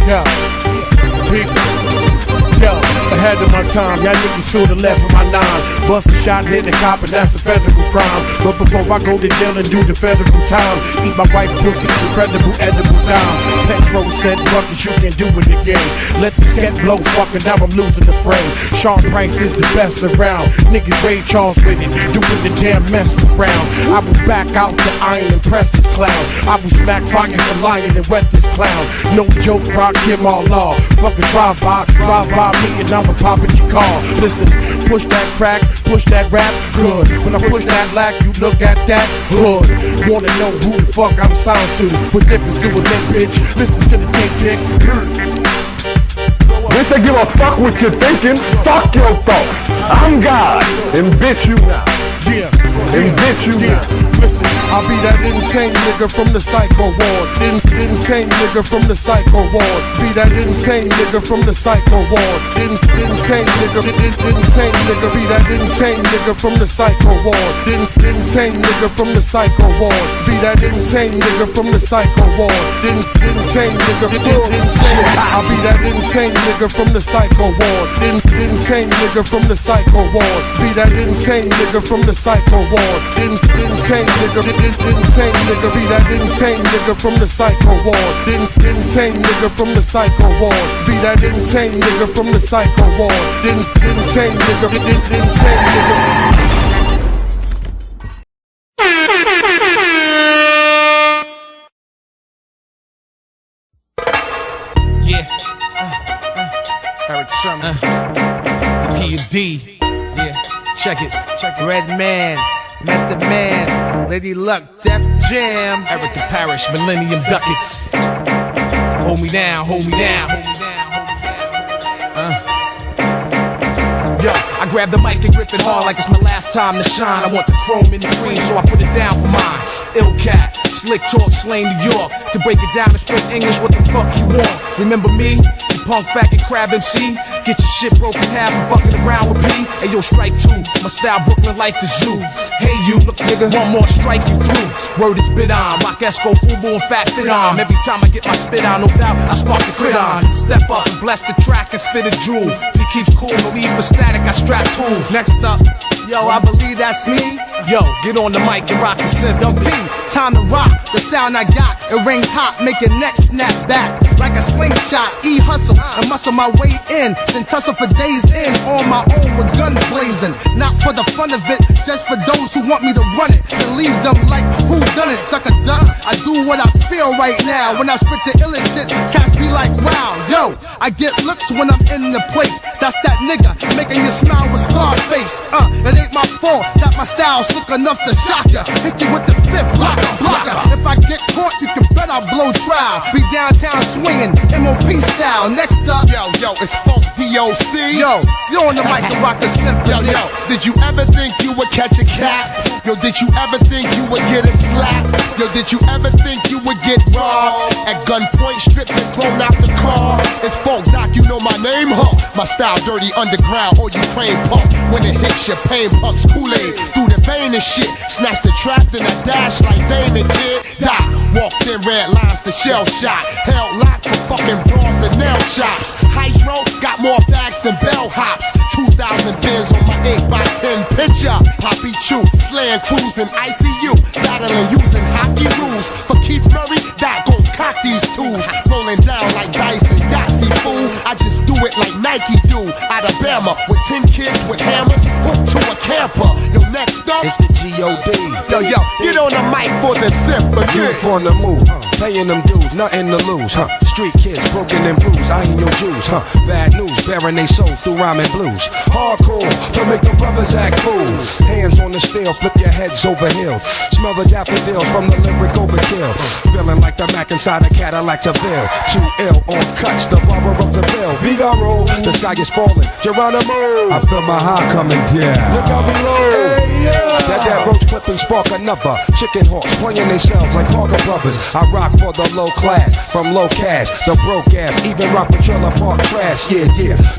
Yeah, big. Yo, ahead of my time, y'all niggas should've left with my 9. Bust a shot, hit the cop, and that's a federal crime. But before I go to jail and do the federal time, eat my wife's pussy, incredible edible dime. Patron said, fuck it, you can do it again. Let the scat blow, fucking now I'm losing the frame. Sean Price is the best around. Niggas Ray Charles with it, doing the damn mess around. I will back out the iron and press this clown. I will smack fire for lion and wet this clown. No joke, rock him all law. Fucking drive by me and I'ma pop at your car. Listen, push that crack, push that rap, good. When I push that lack, you look at that hood. Wanna know who the fuck I'm signed to? What difference do a limp bitch? Listen to the tape pick. Bitch, I give a fuck what you're thinking. Fuck your thoughts. I'm God, and bitch you not. Yeah, and bitch you not. Listen, I'll be that insane nigga from the psycho ward. Insane nigga from the psycho ward. Be that insane nigga from the psycho ward. Insane nigga, insane nigga. Be that insane nigga from the psycho ward. Insane nigga from the psycho ward. Be that insane nigga from the psycho ward. Insane nigga, insane. I'll be that insane nigga from the psycho ward. Insane nigga from the psycho ward. Be that insane nigga from the psycho ward. Insane nigga, insane nigga. Be that insane nigga from the psycho ward. Insane nigga from the psycho ward. Be that insane nigga from the psycho ward. Insane nigga, insane nigga. P.D. Yeah, check it. Red Man, Method Man, Lady Luck, Def Jam, Erica Parrish, Millennium Ducats. Hold me down, hold me down. Yo, I grab the mic and grip it hard like it's my last time to shine. I want the chrome in the cream, so I put it down for mine. Ill cat, slick talk, slang New York. To break it down in straight English, what the fuck you want? Remember me? Punk faggot crab MC, get your shit broken half and fucking around with me. Hey yo, strike two, my style Brooklyn like the zoo. Hey you, look nigga, one more strike you through. Word is bit on, rock Esco, Fubu and Fat Fit on. Every time I get my spit on, no doubt I spark the crit on. Step up and bless the track and spit a jewel. He keeps cool, no need for static, I strap tools. Next up, yo, I believe that's me. Yo, get on the mic and rock the synth. Yo P, time to rock, the sound I got, it rings hot, make your neck snap back like a slingshot. E-hustle and muscle my way in, then tussle for days in on my own with guns blazing. Not for the fun of it, just for those who want me to run it and leave them like who done it, sucker duh. I do what I feel right now. When I spit the illest shit, cats be like wow. Yo, I get looks when I'm in the place. That's that nigga making you smile with scar face. It ain't my fault that my style's sick enough to shock ya. Hit you with the fifth blocker. If I get caught, you can bet I'll blow trial. Be downtown swinging, MOP style. Next up, yo, it's Funk D.O.C. Yo, you on the mic to rock the symphony. Yo, did you ever think you would catch a cat? Yo, did you ever think you would get a slap? Yo, did you ever think you would get robbed? At gunpoint, stripped and thrown out the car. It's Funk Doc, you know my name, huh? My style dirty underground or Ukraine punk. When it hits your pain pumps Kool-Aid through the vein and shit. Snatch the trap, then I dash like Damon did. Doc, walked in red lines to shell shot. Held locked for fucking bras and nail shops. Hydro got more bags than bellhops. 2,000 pins on my 8x10 picture. Poppy Chew, slaying crews in ICU. Battling using hockey rules. For Keith Murray, that gon' cock these tools. Rolling down like dice and Yahtzee, fool. I just do it like Nike do. Alabama with 10 kids with hammers. Hooked to a camper. Yo, next up, it's the G.O.D. Yo, get on the mic for the symphony. Youth on the move, paying them dues, nothing to lose, huh? Street kids, broken and bruised, I ain't your Jews, huh? Bad news, bearing they souls through rhyming blues. Hardcore, to make the brothers act fools. Hands on the steel, flip your heads over heels. Smell the daffodils from the lyric overkill. Feeling like the Mac inside a Cadillac Seville. Too ill on cuts, the barber of the bill. Figaro, the sky is falling. Geronimo, I feel my heart coming down. Look out below. Hey, yeah. That roach clip and spark another. Chicken hawks playing themselves like Parker Brothers. I rock for the low class, from low cash, the broke ass, even rock with trailer park trash. Yeah,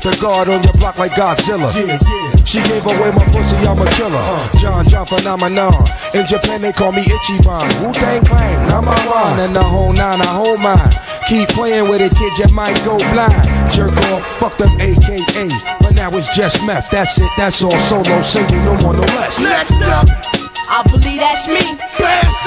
the guard on your block like Godzilla. Yeah. She gave away my pussy, I'm a killer. John phenomenon. In Japan they call me Ichiban. Wu-Tang Clan, I'm a one. And the whole nine, I hold mine. Keep playing with it, kid, you might go blind. Jerk off, fuck them AKA. But now it's just meth, that's it, that's all. Solo, single, no more, no less. Next up, I believe that's me.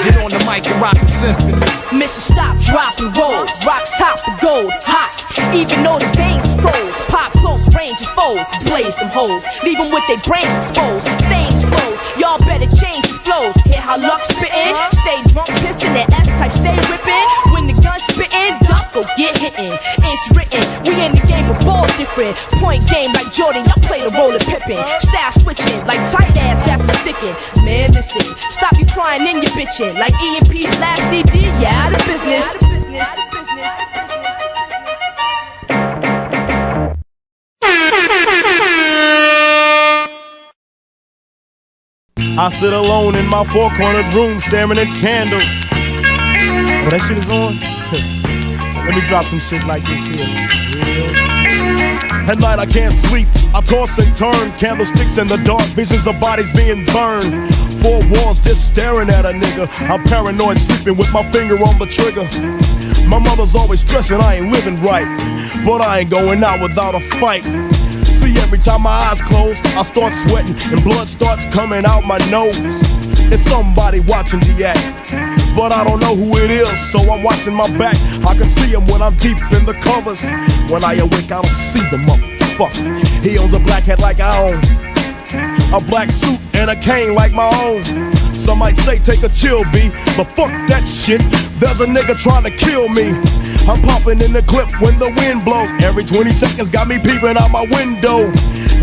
Get on the mic and rock the symphony. Mission stop, drop and roll. Rocks top the gold, hot. Even though the veins froze. Pop close range of foes. Blaze them hoes. Leave them with their brains exposed. Stains closed. Y'all better change your flows. Hear how luck spittin'? Stay drunk, pissin', that S-type stay whippin'. When the gun spittin', duck go get hittin'. It's written, we in the game of ball different. Point game like Jordan, y'all play the role of Pippin. Style switching like tight ass after sticking. Man, listen, stop you crying in your bitchin'. Like E&P's last CD, yeah, out of business. I sit alone in my four-cornered room staring at candles. Oh, that shit is on? Let me drop some shit like this here. At night I can't sleep, I toss and turn. Candlesticks in the dark, visions of bodies being burned. Four walls just staring at a nigga. I'm paranoid, sleeping with my finger on the trigger. My mother's always stressing I ain't living right, but I ain't going out without a fight. See, every time my eyes close, I start sweating and blood starts coming out my nose. It's somebody watching D.A.B.A.T.E, but I don't know who it is, so I'm watching my back. I can see him when I'm deep in the covers. When I awake, I don't see the motherfucker. He owns a black hat like I own, a black suit and a cane like my own. Some might say take a chill, B, but fuck that shit. There's a nigga trying to kill me. I'm popping in the clip when the wind blows. Every 20 seconds got me peeping out my window.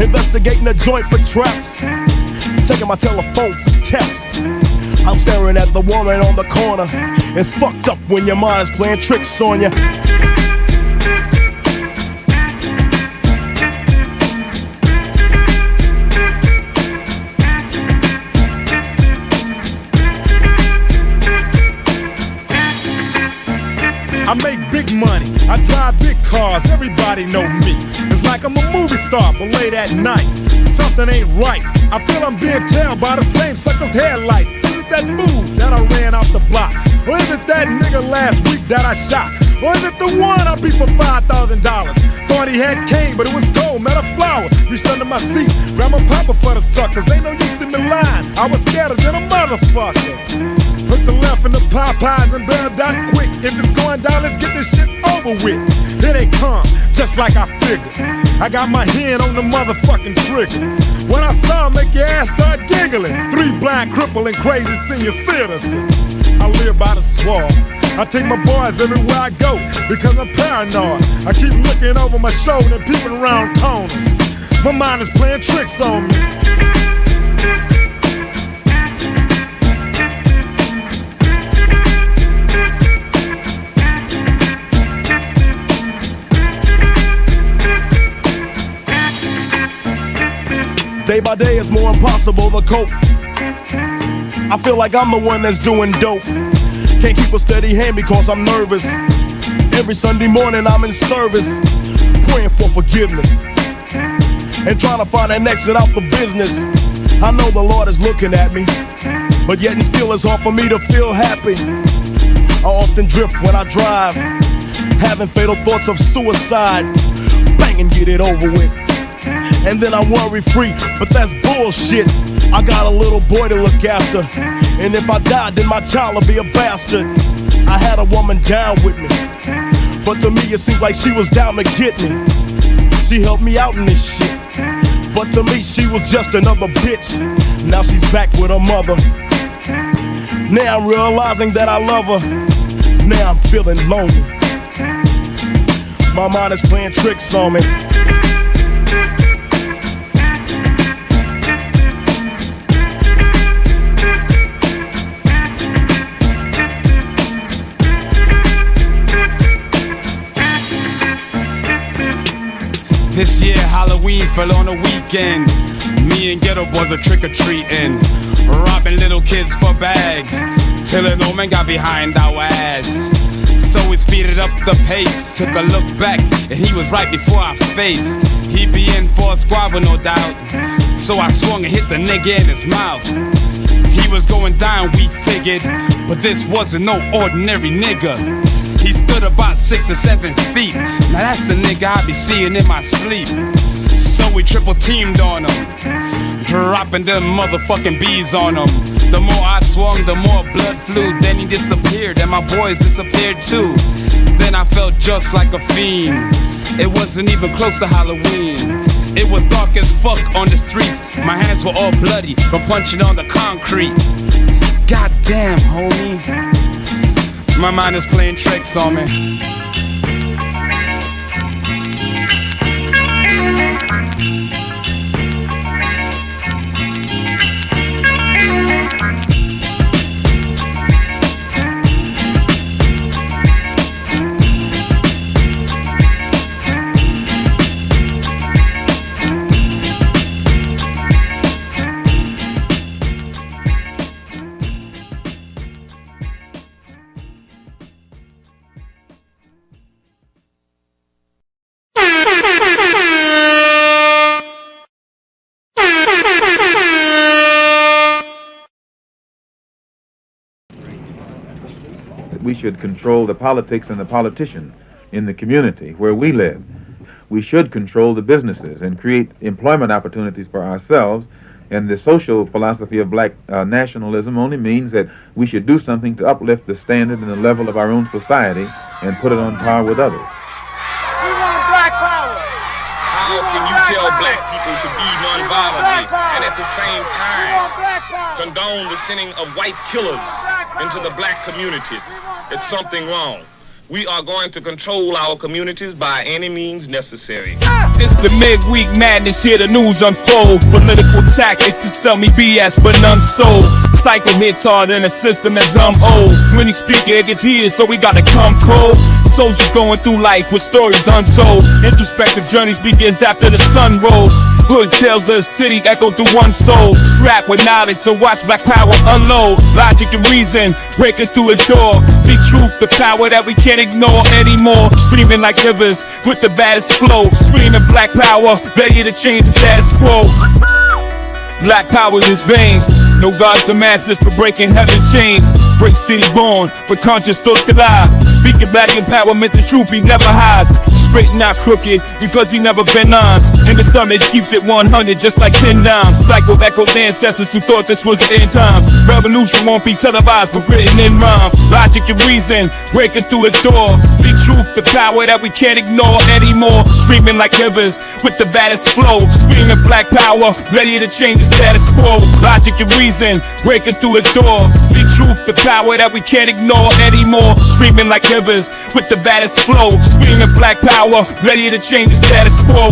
Investigating the joint for traps. Taking my telephone for taps. I'm staring at the woman on the corner. It's fucked up when your mind is playing tricks on you. I make big money, I drive big cars, everybody know me. It's like I'm a movie star, but late at night, something ain't right. I feel I'm being tailed by the same sucker's headlights. Is it that fool that I ran off the block? Or is it that nigga last week that I shot? Or is it the one I beat for $5,000? Thought he had cane, but it was gold, met a flower. Reached under my seat, grabbed my papa for the suckers. Ain't no use to me lying, I was scared than a motherfucker. Put the left in the Popeyes and bail down quick. If it's going down, let's get this shit over with. Here they come, just like I figured. I got my hand on the motherfucking trigger. When I saw him, make your ass start giggling. 3 blind, crippling, crazy senior citizens. I live by the swamp. I take my boys everywhere I go because I'm paranoid. I keep looking over my shoulder and peeping around corners. My mind is playing tricks on me. Day by day it's more impossible to cope. I feel like I'm the one that's doing dope. Can't keep a steady hand because I'm nervous. Every Sunday morning I'm in service, praying for forgiveness and trying to find an exit out the business. I know the Lord is looking at me, but yet and still it's hard for me to feel happy. I often drift when I drive, having fatal thoughts of suicide. Bang and get it over with, and then I'm worry-free, but that's bullshit. I got a little boy to look after, and if I die, then my child will be a bastard. I had a woman down with me, but to me it seemed like she was down to get me. She helped me out in this shit, but to me she was just another bitch. Now she's back with her mother. Now I'm realizing that I love her. Now I'm feeling lonely. My mind is playing tricks on me. This year Halloween fell on a weekend. Me and Ghetto Boys are trick-or-treating, robbing little kids for bags, till an old man got behind our ass. So we speeded up the pace, took a look back, and he was right before our face. He'd be in for a squabble, no doubt, so I swung and hit the nigga in his mouth. He was going down, we figured, but this wasn't no ordinary nigga. He stood stood about 6 or 7 feet. Now that's the nigga I be seeing in my sleep. So we triple teamed on him, dropping them motherfucking bees on him. The more I swung, the more blood flew. Then he disappeared, and my boys disappeared too. Then I felt just like a fiend. It wasn't even close to Halloween. It was dark as fuck on the streets. My hands were all bloody from punching on the concrete. Goddamn, homie, my mind is playing tricks on me. We should control the politics and the politician in the community where we live. We should control the businesses and create employment opportunities for ourselves. And the social philosophy of black nationalism only means that we should do something to uplift the standard and the level of our own society and put it on par with others. We want black power. How can you tell black people to be nonviolently and at the same time condone the sending of white killers into the black communities? It's something wrong. We are going to control our communities by any means necessary. It's the midweek madness, here the news unfold. Political tactics to sell me BS, but none sold. Psycho hits hard and the system is dumb old. When he speak it gets heated, so we gotta come cold. Soldiers going through life with stories untold. Introspective journeys begins after the sun rose. Good tales of the city echo through one soul. Strapped with knowledge, so watch black power unload. Logic and reason breaking through a door. Speak truth, the power that we can't ignore anymore. Streaming like rivers with the baddest flow. Screaming black power, ready to change the status quo. Black power in his veins. No gods or masters for breaking heaven's chains. Break city born, but conscious thoughts collide. Speaking black empowerment, the truth he never hides. Straight not crooked, because he never been ons. In the summit keeps it 100 just like 10 dimes. Psycho echoed ancestors who thought this was the end times. Revolution won't be televised but written in rhyme. Logic and reason breaking through the door. Speak truth, the power that we can't ignore anymore. Streaming like rivers with the baddest flow. Screaming black power, ready to change the status quo. Logic and reason breaking through the door. Speak truth, the power that we can't ignore anymore. Streaming like rivers with the baddest flow. Screaming black power, ready to change the status quo.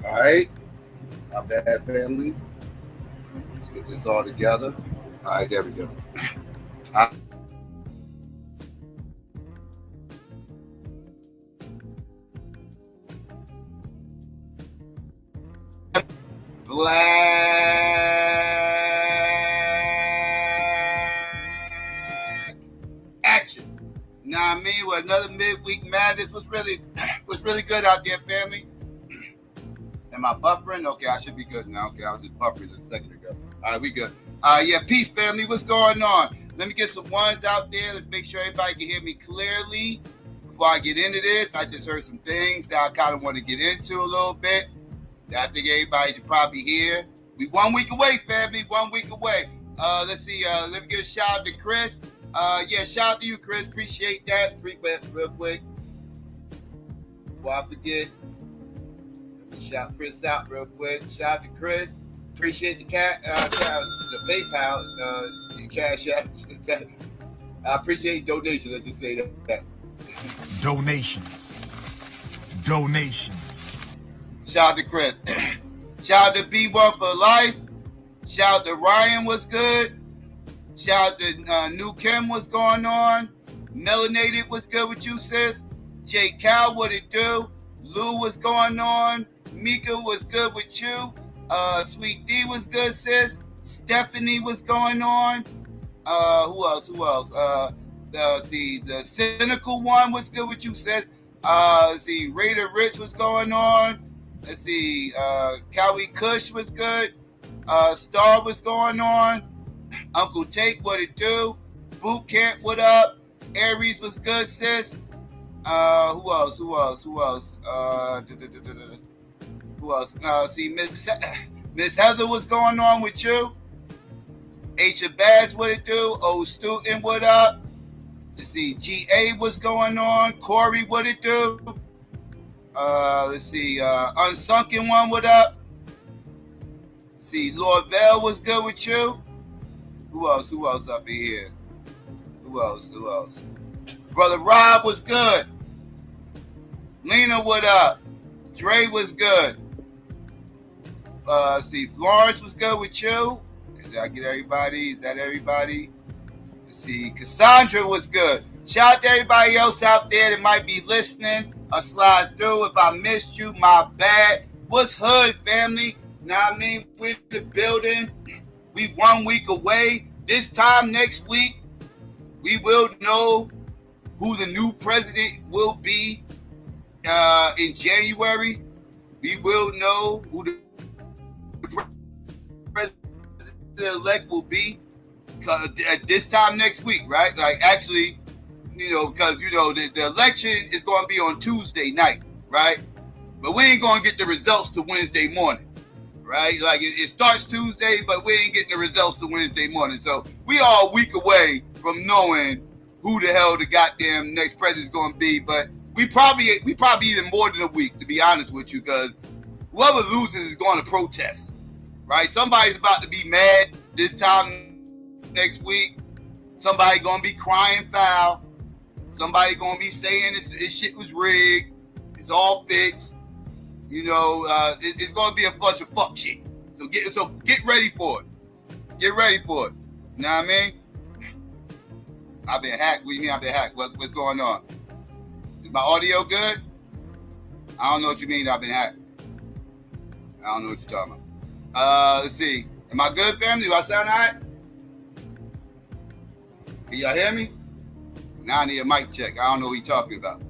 All right, not bad, family. Let's get this all together. All right, there we go. Black action. Know what I mean? With another midweek madness. What's really good out there, family? Am I buffering? Okay, I should be good now. Okay, I was just buffering a second ago. All right, we good. Yeah, peace, family. What's going on? Let me get some ones out there. Let's make sure everybody can hear me clearly. Before I get into this, I just heard some things that I kind of want to get into a little bit that I think everybody should probably hear. We 1 week away, family. 1 week away. Let's see. Let me give a shout out to Chris. Yeah, shout out to you, Chris. Appreciate that. Real quick. Before I forget. Shout Chris out real quick. Shout out to Chris. Appreciate the the PayPal, the cash app. I appreciate donations. Let's just say that. Donations. Shout out to Chris. Shout out to B1 for life. Shout out to Ryan, what's good. Shout out to New Kim, what's going on. Melanated, what's good with you, sis? J. Cal, what it do? Lou, what's going on? Mika, what's good with you? Sweet D, what's good, sis? Stephanie, what's going on? Who else? The cynical one, what's good with you, sis? Let's see, Raider Rich, what's going on? Let's see, Cowie Kush, what's good? Star, what's going on? Uncle Tate, what it do? Boot Camp, what up? Aries, what's good, sis? Who else? Who else? See, Miss Heather, what's going on with you? H. Bass, what it do? Old Student, what up? Let's see, G.A., what's going on? Corey, what it do? Let's see, Unsunken One, what up? Let's see, Lord Bell, what's good with you? Who else up in here? Who else? Brother Rob, what's good? Lena, what up? Dre, what's good? Let's see, Florence, what's good with you? Did I get everybody? Is that everybody? Let's see, Cassandra, what's good? Shout out to everybody else out there that might be listening. I'll slide through. If I missed you, my bad. What's hood, family? Know what I mean? We're in the building. We 1 week away. This time next week, we will know who the new president will be in January. We will know who the president-elect will be at this time next week, right? Like, actually, because, the election is going to be on Tuesday night, right? But we ain't going to get the results till Wednesday morning. Right? Like, it starts Tuesday, but we ain't getting the results till Wednesday morning. So we are a week away from knowing who the hell the goddamn next president's going to be. But we probably even more than a week, to be honest with you, because whoever loses is going to protest. Right? Somebody's about to be mad this time next week. Somebody going to be crying foul. Somebody going to be saying this shit was rigged. It's all fixed. It's going to be a bunch of fuck shit. So get ready for it. Get ready for it. You know what I mean? I've been hacked. What do you mean I've been hacked? What's going on? Is my audio good? I don't know what you mean I've been hacked. I don't know what you're talking about. Let's see. Am I good, family? Do I sound all right? Can y'all hear me? Now I need a mic check. I don't know what you're talking about.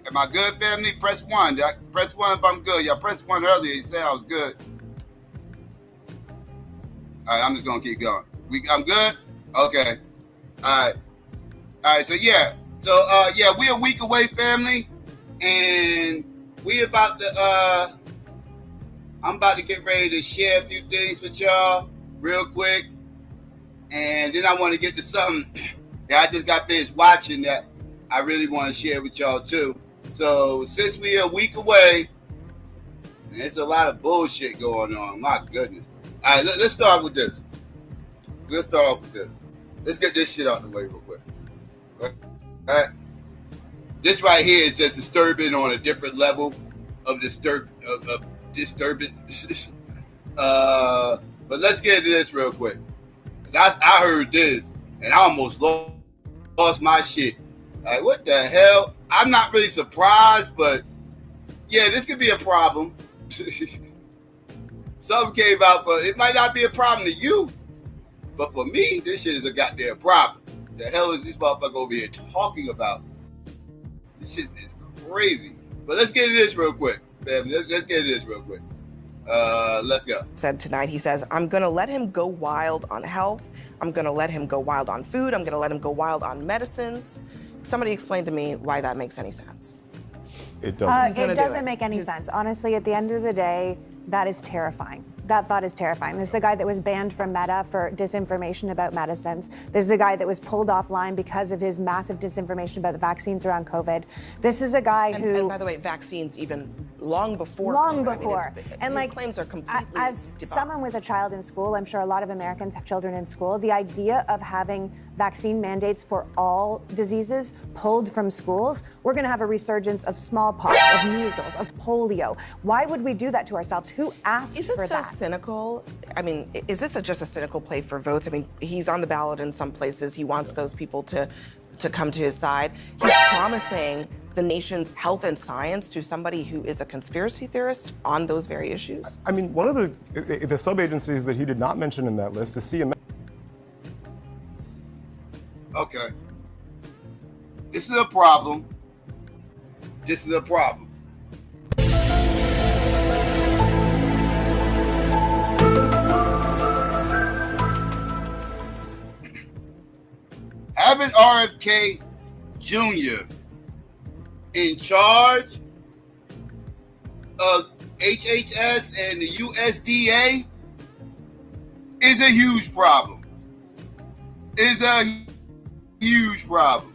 Am I good, family? Press 1. Press 1 if I'm good. Y'all pressed 1 earlier. You said I was good. All right, I'm just going to keep going. I'm good? Okay. All right, so yeah. We're a week away, family. And we about to, I'm about to get ready to share a few things with y'all real quick. And then I want to get to something that I just got finished watching that I really want to share with y'all too. So since we're a week away, there's a lot of bullshit going on. My goodness. All right, let's start with this. Let's start off with this. Let's get this shit out of the way real quick. All right. This right here is just disturbing on a different level of disturbance. But let's get into this real quick. I heard this and I almost lost my shit. Like, what the hell? I'm not really surprised, but yeah, this could be a problem. Something came out, but it might not be a problem to you. But for me, this shit is a goddamn problem. The hell is this motherfucker over here talking about? This shit is crazy. But let's get into this real quick, family. Let's get into this real quick. Let's go. Said tonight, he says, I'm going to let him go wild on health. I'm going to let him go wild on food. I'm going to let him go wild on medicines. Somebody explain to me why that makes any sense. It doesn't. It doesn't make any sense. Honestly, at the end of the day, that is terrifying. That thought is terrifying. This is the guy that was banned from Meta for disinformation about medicines. This is a guy that was pulled offline because of his massive disinformation about the vaccines around COVID. This is a guy who... And by the way, vaccines even long before. Long before. And his claims are completely As debunked. someone with a child in school, I'm sure a lot of Americans have children in school, the idea of having vaccine mandates for all diseases pulled from schools, we're going to have a resurgence of smallpox, of measles, of polio. Why would we do that to ourselves? Who asked for that? cynical? I mean, is this just a cynical play for votes? I mean, he's on the ballot in some places. He wants those people to come to his side. He's promising the nation's health and science to somebody who is a conspiracy theorist on those very issues. I mean, one of the sub-agencies that he did not mention in that list is CMS. Okay. This is a problem. This is a problem. Having RFK Jr. in charge of HHS and the USDA is a huge problem. Is a huge problem.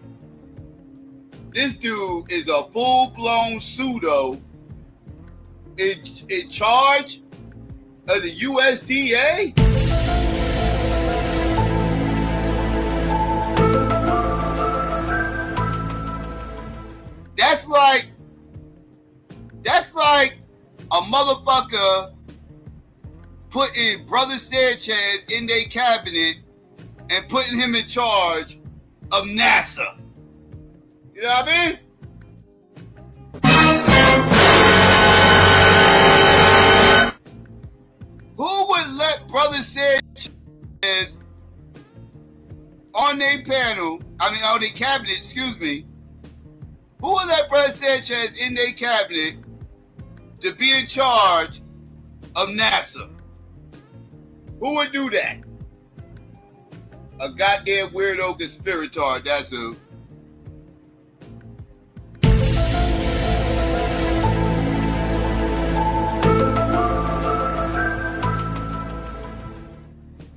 This dude is a full-blown pseudo in charge of the USDA. That's like a motherfucker putting Brother Sanchez in their cabinet and putting him in charge of NASA. You know what I mean? Who would let Brother Sanchez on their panel, on their cabinet, excuse me, who would let Brother Sanchez in their cabinet to be in charge of NASA? Who would do that? A goddamn weirdo conspirator, that's who.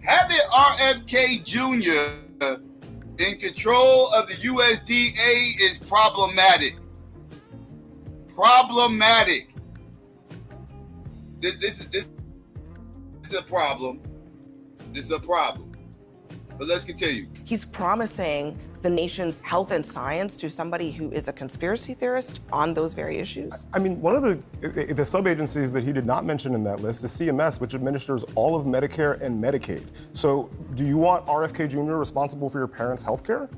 Having RFK Jr. in control of the USDA is problematic. Problematic. This is a problem. This is a problem. But let's continue. He's promising the nation's health and science to somebody who is a conspiracy theorist on those very issues. I mean, one of the sub-agencies that he did not mention in that list is CMS, which administers all of Medicare and Medicaid. So do you want RFK Jr. responsible for your parents' health care?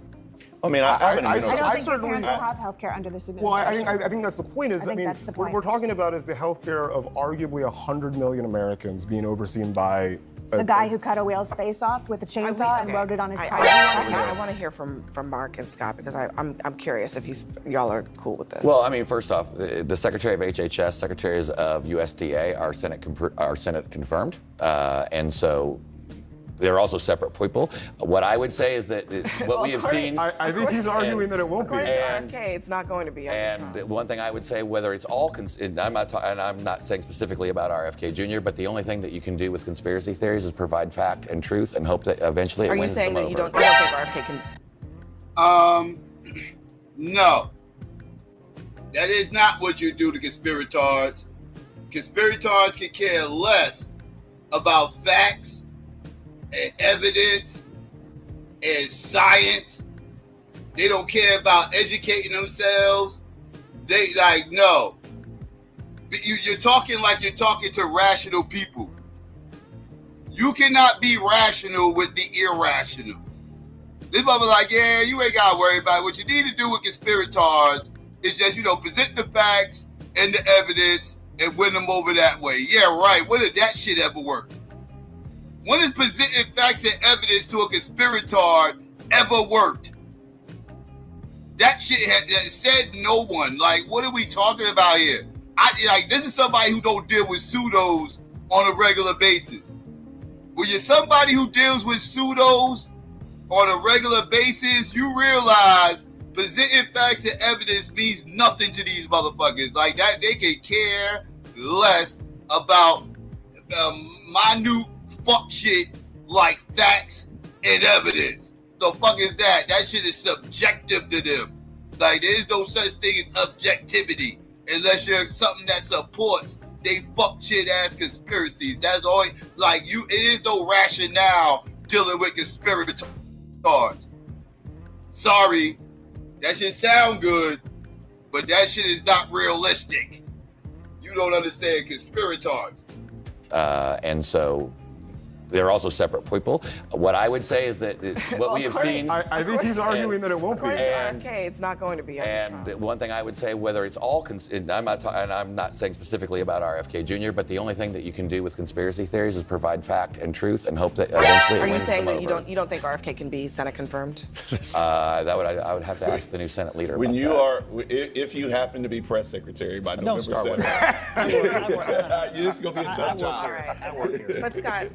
I mean, I don't think your parents will have health care under this administration. Well, I think that's the point. That's the point. What we're talking about is the health care of arguably 100 million Americans being overseen by the guy who cut a whale's face off with a chainsaw and rode it on his car. I want to hear from Mark and Scott because I'm curious if y'all are cool with this. Well, I mean, first off, the Secretary of HHS, Secretaries of USDA are Senate confirmed, and so they're also separate people. What I would say is that what we have seen... I think he's arguing that it won't be. According to RFK, it's not going to be. And one thing I would say, whether it's all... and I'm not saying specifically about RFK Jr., but the only thing that you can do with conspiracy theories is provide fact and truth and hope that eventually it wins them over. Are you saying that you don't think RFK can... No. That is not what you do to conspirators. Conspirators can care less about facts and evidence and science. They don't care about educating themselves. They no. You're talking like you're talking to rational people. You cannot be rational with the irrational. This mother yeah, you ain't gotta worry about it. What you need to do with conspirators is just, present the facts and the evidence and win them over that way. Yeah, right. When did that shit ever work? When has presenting facts and evidence to a conspirator ever worked? That shit had said no one. What are we talking about here? This is somebody who don't deal with pseudos on a regular basis. When you're somebody who deals with pseudos on a regular basis, you realize presenting facts and evidence means nothing to these motherfuckers. That they can care less about minute fuck shit like facts and evidence. The fuck is that? That shit is subjective to them. There is no such thing as objectivity unless you're something that supports they fuck shit ass conspiracies. That's all. It is no rationale dealing with conspirators. Sorry, that shit sound good, but that shit is not realistic. You don't understand conspirators. And so they're also separate people. What I would say is that what we have seen. I think he's arguing that it won't be. Okay, it's not going to be. And one thing I would say, whether it's all, and I'm not saying specifically about RFK Jr., but the only thing that you can do with conspiracy theories is provide fact and truth and hope that eventually. Are you saying that you don't think RFK can be Senate confirmed? I would have to ask the new Senate leader. When about you that. are, if you happen to be press secretary by November 7th, this is going to be a tough job. All right. But Scott,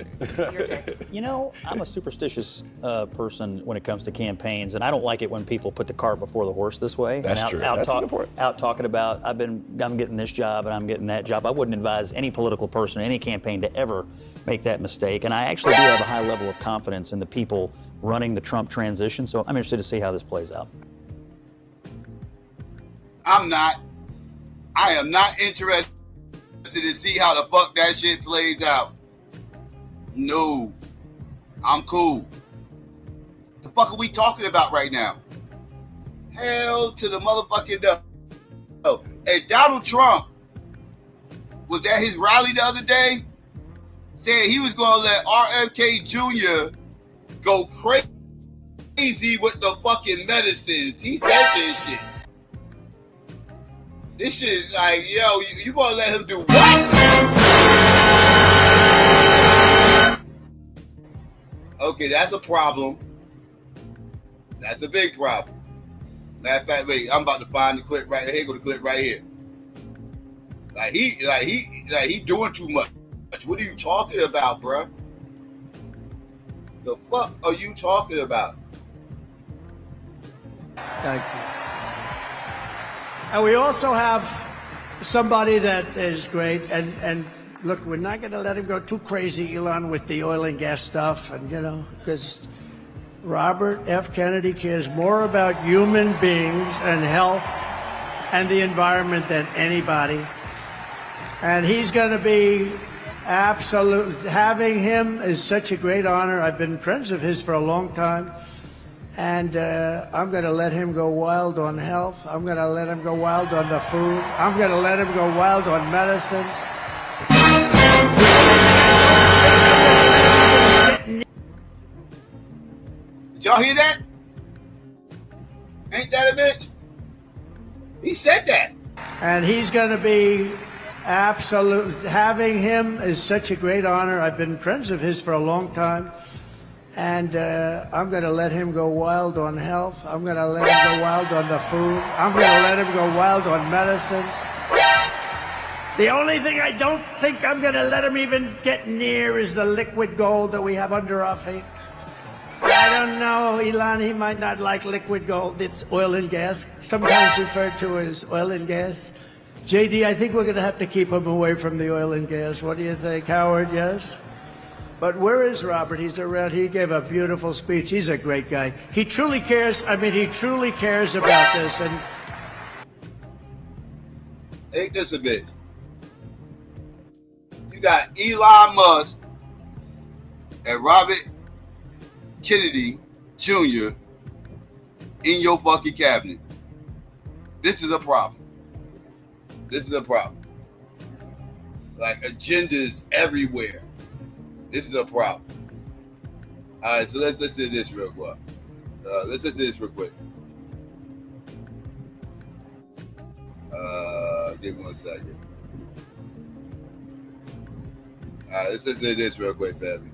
your take. You know, I'm a superstitious person when it comes to campaigns, and I don't like it when people put the cart before the horse this way. That's true. That's a good point. Out talking about I'm getting this job and I'm getting that job. I wouldn't advise any political person, any campaign to ever make that mistake. And I actually do have a high level of confidence in the people running the Trump transition. So I'm interested to see how this plays out. I am not interested to see how the fuck that shit plays out. No. I'm cool. The fuck are we talking about right now? Hell to the motherfucking no. Hey, Donald Trump was at his rally the other day saying he was going to let RFK Jr. go crazy with the fucking medicines. He said this shit. This shit is like, yo, you going to let him do what? Okay, that's a problem. That's a big problem. Matter of fact, wait, I'm about to find the clip right here. Here go the clip right here. Like he doing too much. What are you talking about, bruh? The fuck are you talking about? Thank you. And we also have somebody that is great, and look, we're not going to let him go too crazy, Elon, with the oil and gas stuff, and because Robert F. Kennedy cares more about human beings and health and the environment than anybody. And he's going to be absolutely, having him is such a great honor. I've been friends of his for a long time. And I'm going to let him go wild on health. I'm going to let him go wild on the food. I'm going to let him go wild on medicines. Did y'all hear that? Ain't that a bitch? He said that. And he's going to be absolutely, having him is such a great honor. I've been friends of his for a long time. And I'm going to let him go wild on health. I'm going to let him go wild on the food. I'm going to let him go wild on medicines. The only thing I don't think I'm going to let him even get near is the liquid gold that we have under our feet. I don't know, Elon, he might not like liquid gold. It's oil and gas, sometimes referred to as oil and gas. JD, I think we're going to have to keep him away from the oil and gas. What do you think, Howard? Yes? But where is Robert? He's around. He gave a beautiful speech. He's a great guy. He truly cares. I mean, he truly cares about this. And ain't this a bit? You got Elon Musk and Robert Kennedy Jr. in your fucking cabinet. This is a problem. This is a problem. Like agendas everywhere. This is a problem. All right, so let's listen to this real quick. Let's listen to this real quick. Give me 1 second. All right, let's listen to this real quick, baby.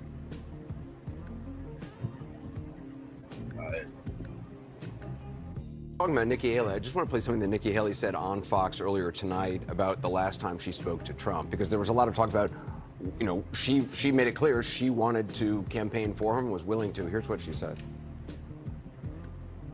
All right. Talking about Nikki Haley, I just want to play something that Nikki Haley said on Fox earlier tonight about the last time she spoke to Trump, because there was a lot of talk about, you know, she made it clear she wanted to campaign for him, was willing to. Here's what she said.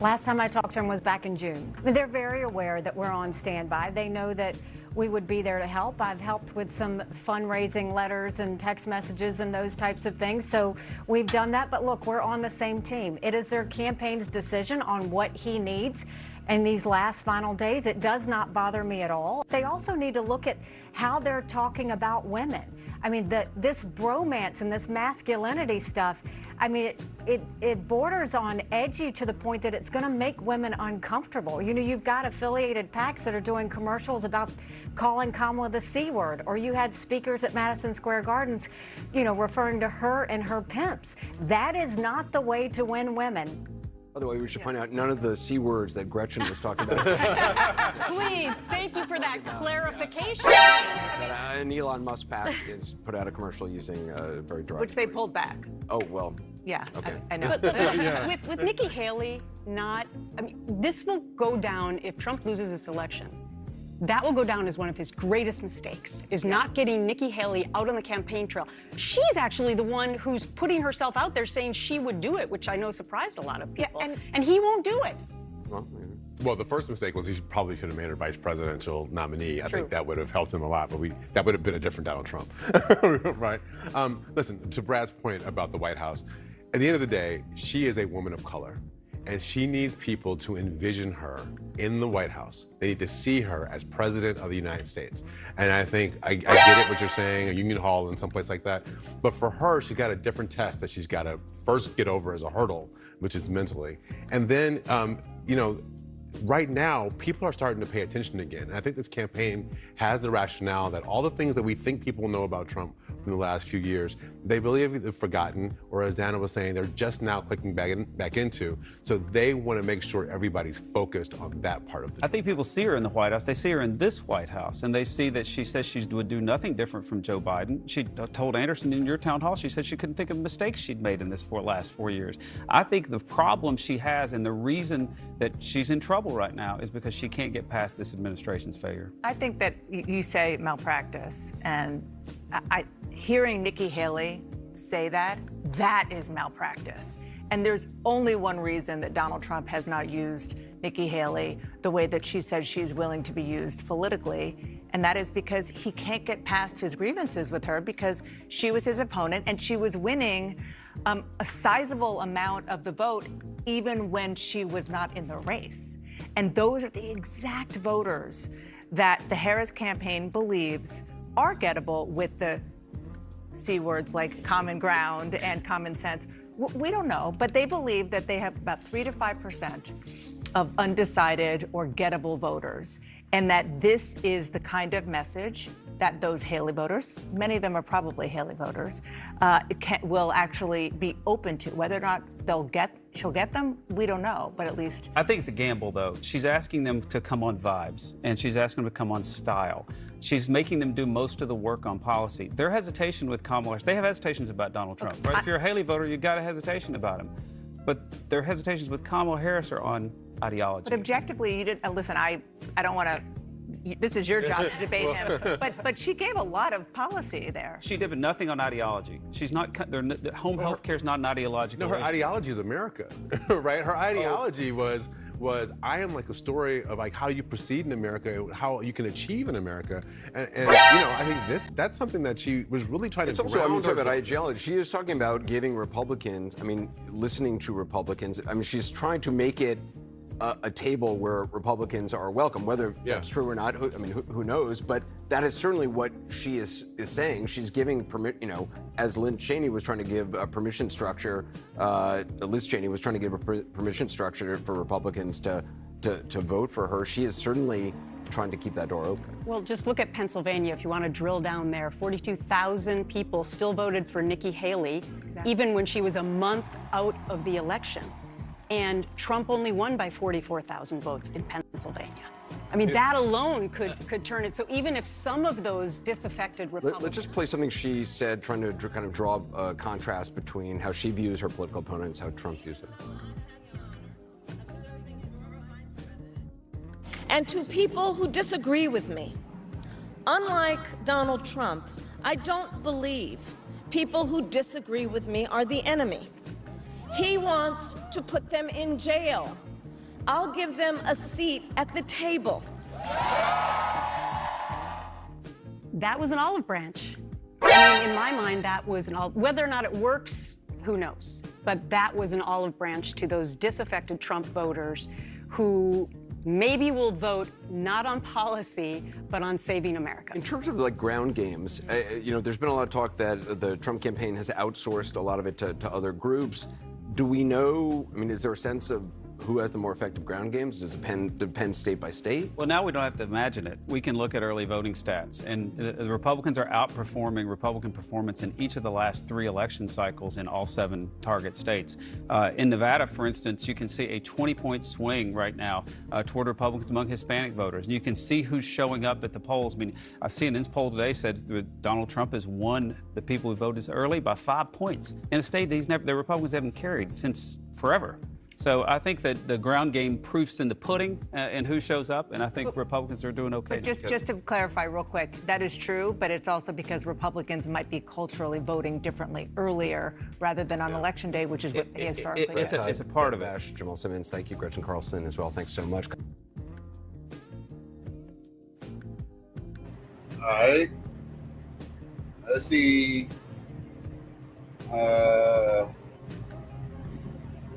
Last time I talked to him was back in June. I mean, they're very aware that we're on standby. They know that we would be there to help. I've helped with some fundraising letters and text messages and those types of things. So we've done that. But look, we're on the same team. It is their campaign's decision on what he needs. in these last final days. It does not bother me at all. They also need to look at how they're talking about women. I mean, this bromance and this masculinity stuff, I mean, it borders on edgy to the point that it's going to make women uncomfortable. You know, you've got affiliated PACs that are doing commercials about calling Kamala the C word, or you had speakers at Madison Square Gardens, you know, referring to her and her pimps. That is not the way to win women. By the way, we should point out none of the C words that Gretchen was talking about. Please, thank you for that clarification. That an Elon Musk PAC is put out a commercial using very derogatory. Which they pulled back. Oh, well. Yeah, okay. I know. But with Nikki Haley, I mean, this will go down if Trump loses this election. That will go down as one of his greatest mistakes, is not getting Nikki Haley out on the campaign trail. She's actually the one who's putting herself out there saying she would do it, which I know surprised a lot of people. Yeah, and he won't do it. Well, the first mistake was he probably should have made her vice presidential nominee. I think that would have helped him a lot, but that would have been a different Donald Trump, right? Listen, to Brad's point about the White House, at the end of the day, she is a woman of color. And she needs people to envision her in the White House. They need to see her as president of the United States. And I think, I get it what you're saying, a Union Hall and someplace like that. But for her, she's got a different test that she's got to first get over as a hurdle, which is mentally. And then, you know, right now, people are starting to pay attention again. And I think this campaign has the rationale that all the things that we think people know about Trump from the last few years, they really have forgotten, or as Dana was saying, they're just now clicking back into. So they want to make sure everybody's focused on that part of the I think people see her in the White House. They see her in this White House, and they see that she says she would do nothing different from Joe Biden. She told Anderson in your town hall, she said she couldn't think of mistakes she'd made in this last 4 years. I think the problem she has and the reason that she's in trouble right now is because she can't get past this administration's failure. I think that you say malpractice, and hearing Nikki Haley say that is malpractice. And there's only one reason that Donald Trump has not used Nikki Haley the way that she said she's willing to be used politically, and that is because he can't get past his grievances with her because she was his opponent and she was winning a sizable amount of the vote even when she was not in the race. And those are the exact voters that the Harris campaign believes are gettable with the C words like common ground and common sense. We don't know, but they believe that they have about 3 to 5% of undecided or gettable voters, and that this is the kind of message that those Haley voters, many of them are probably Haley voters, will actually be open to. Whether or not she'll get them, we don't know, but at least. I think it's a gamble, though. She's asking them to come on vibes, and she's asking them to come on style. She's making them do most of the work on policy. Their hesitation with Kamala Harris, they have hesitations about Donald Trump, right? If you're a Haley voter, you've got a hesitation about him. But their hesitations with Kamala Harris are on ideology. But objectively, you didn't, listen, I don't want to, this is your job to debate him, but she gave a lot of policy there. She did nothing on ideology. She's not, home health care is not an ideological No, her issue. ideology is America, right? Her ideology was I am like the story of like how you proceed in America, how you can achieve in America, and you know, I think that's something that she was really trying to. It's also, I'm talking about ideology. She is talking about giving Republicans, listening to Republicans. She's trying to make it a table where Republicans are welcome. Whether that's true or not, who knows? But that is certainly what she is saying. She's giving as Liz Cheney was trying to give a permission structure. Liz Cheney was trying to give a permission structure for Republicans to vote for her. She is certainly trying to keep that door open. Well, just look at Pennsylvania if you want to drill down there. 42,000 people still voted for Nikki Haley, even when she was a month out of the election. And Trump only won by 44,000 votes in Pennsylvania. That alone could turn it. So even if some of those disaffected Republicans... Let's just play something she said, trying to kind of draw a contrast between how she views her political opponents, how Trump views them. And to people who disagree with me, unlike Donald Trump, I don't believe people who disagree with me are the enemy. He wants to put them in jail. I'll give them a seat at the table. That was an olive branch. In my mind, that was an olive. Whether or not it works, who knows? But that was an olive branch to those disaffected Trump voters who maybe we'll vote not on policy, but on saving America. In terms of like ground games, there's been a lot of talk that the Trump campaign has outsourced a lot of it to other groups. Do we know, is there a sense of who has the more effective ground games? Does it depend state by state? Well, now we don't have to imagine it. We can look at early voting stats, and the Republicans are outperforming Republican performance in each of the last 3 election cycles in all 7 target states. In Nevada, for instance, you can see a 20-point swing right now toward Republicans among Hispanic voters. And you can see who's showing up at the polls. CNN's poll today said that Donald Trump has won the people who voted early by 5 points in a state that the Republicans haven't carried since forever. So I think that the ground game proofs in the pudding and who shows up, and I think Republicans are doing okay. But just to clarify real quick, that is true, but it's also because Republicans might be culturally voting differently earlier rather than on Election Day, which is what they historically do. It's a part of it. Bash, Jamal Simmons, thank you. Gretchen Carlson as well, thanks so much. All right. Let's see.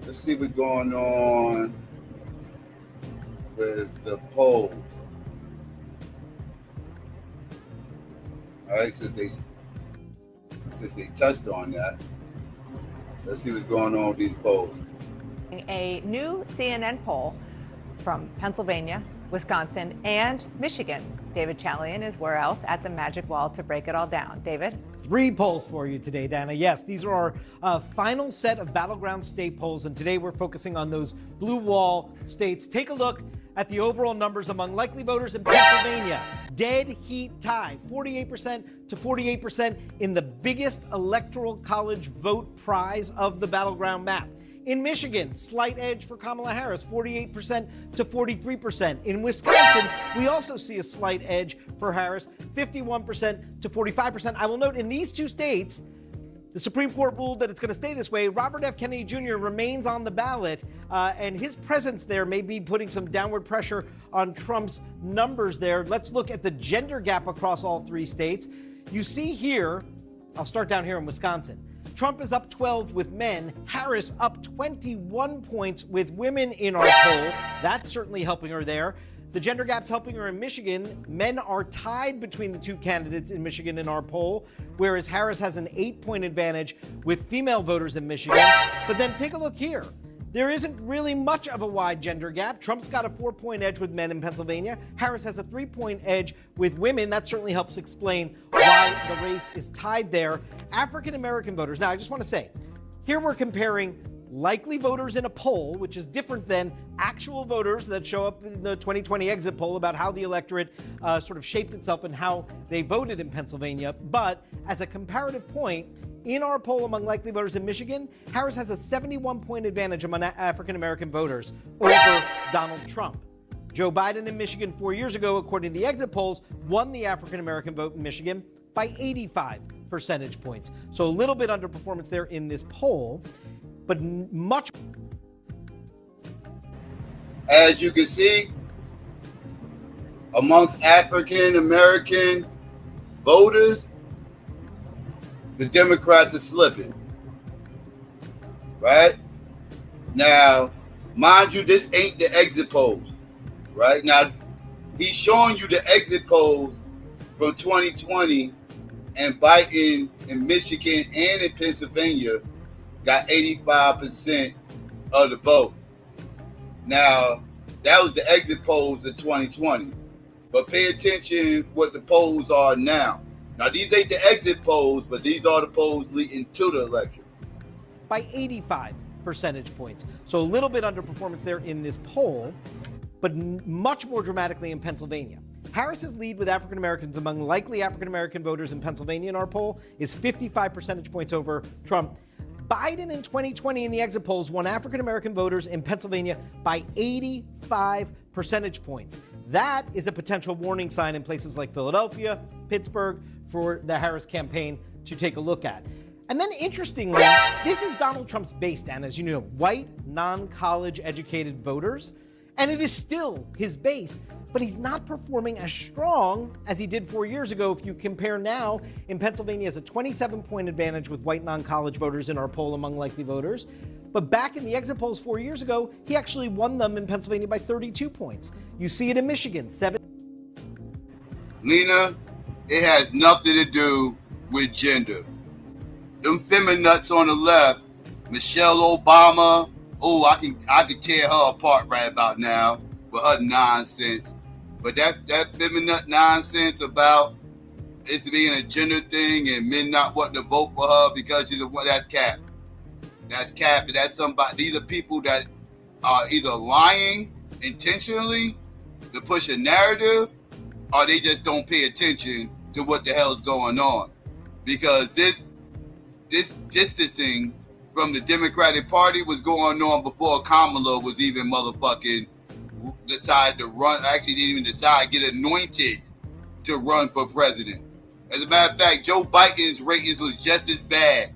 Let's see what's going on with the polls. All right, since they touched on that, let's see what's going on with these polls. A new CNN poll from Pennsylvania, Wisconsin, and Michigan. David Chalian is where else at the Magic Wall to break it all down. David? 3 polls for you today, Dana. Yes, these are our final set of battleground state polls, and today we're focusing on those blue wall states. Take a look at the overall numbers among likely voters in Pennsylvania. Dead heat tie, 48% to 48% in the biggest electoral college vote prize of the battleground map. In Michigan, slight edge for Kamala Harris, 48% to 43%. In Wisconsin, we also see a slight edge for Harris, 51% to 45%. I will note in these 2 states, the Supreme Court ruled that it's going to stay this way. Robert F. Kennedy Jr. remains on the ballot, and his presence there may be putting some downward pressure on Trump's numbers there. Let's look at the gender gap across all 3 states. You see here, I'll start down here in Wisconsin. Trump is up 12 with men, Harris up 21 points with women in our poll. That's certainly helping her there. The gender gap's helping her in Michigan. Men are tied between the 2 candidates in Michigan in our poll, whereas Harris has an 8-point advantage with female voters in Michigan. But then take a look here. There isn't really much of a wide gender gap. Trump's got a 4-point edge with men in Pennsylvania. Harris has a 3-point edge with women. That certainly helps explain why the race is tied there. African-American voters. Now, I just want to say, here we're comparing likely voters in a poll, which is different than actual voters that show up in the 2020 exit poll about how the electorate sort of shaped itself and how they voted in Pennsylvania. But as a comparative point, in our poll among likely voters in Michigan, Harris has a 71-point advantage among African-American voters over Donald Trump. Joe Biden in Michigan 4 years ago, according to the exit polls, won the African-American vote in Michigan by 85 percentage points. So a little bit underperformance there in this poll, but much. As you can see, amongst African-American voters, the Democrats are slipping, right? Now, mind you, this ain't the exit polls, right? Now, he's showing you the exit polls from 2020, and Biden in Michigan and in Pennsylvania got 85% of the vote. Now, that was the exit polls of 2020, but pay attention what the polls are now. Now, these ain't the exit polls, but these are the polls leading to the election. By 85 percentage points. So a little bit underperformance there in this poll, but much more dramatically in Pennsylvania. Harris's lead with African Americans among likely African American voters in Pennsylvania in our poll is 55 percentage points over Trump. Biden in 2020 in the exit polls won African American voters in Pennsylvania by 85 percentage points. That is a potential warning sign in places like Philadelphia, Pittsburgh, for the Harris campaign to take a look at. And then interestingly, this is Donald Trump's base, Dan, as you know, white, non-college educated voters, and it is still his base. but he's not performing as strong as he did 4 years ago. If you compare now, in Pennsylvania, he has a 27-point advantage with white non-college voters in our poll among likely voters. But back in the exit polls 4 years ago, he actually won them in Pennsylvania by 32 points. You see it in Michigan, 7. Lena, it has nothing to do with gender. Them feminists on the left, Michelle Obama, I can tear her apart right about now with her nonsense. But that feminist nonsense about it being a gender thing and men not wanting to vote for her because she's that's cap. That's cap. And that's somebody. These are people that are either lying intentionally to push a narrative, or they just don't pay attention to what the hell is going on. Because this distancing from the Democratic Party was going on before Kamala was even motherfucking decide to run. Actually, didn't even decide, get anointed to run for president. As a matter of fact, Joe Biden's ratings was just as bad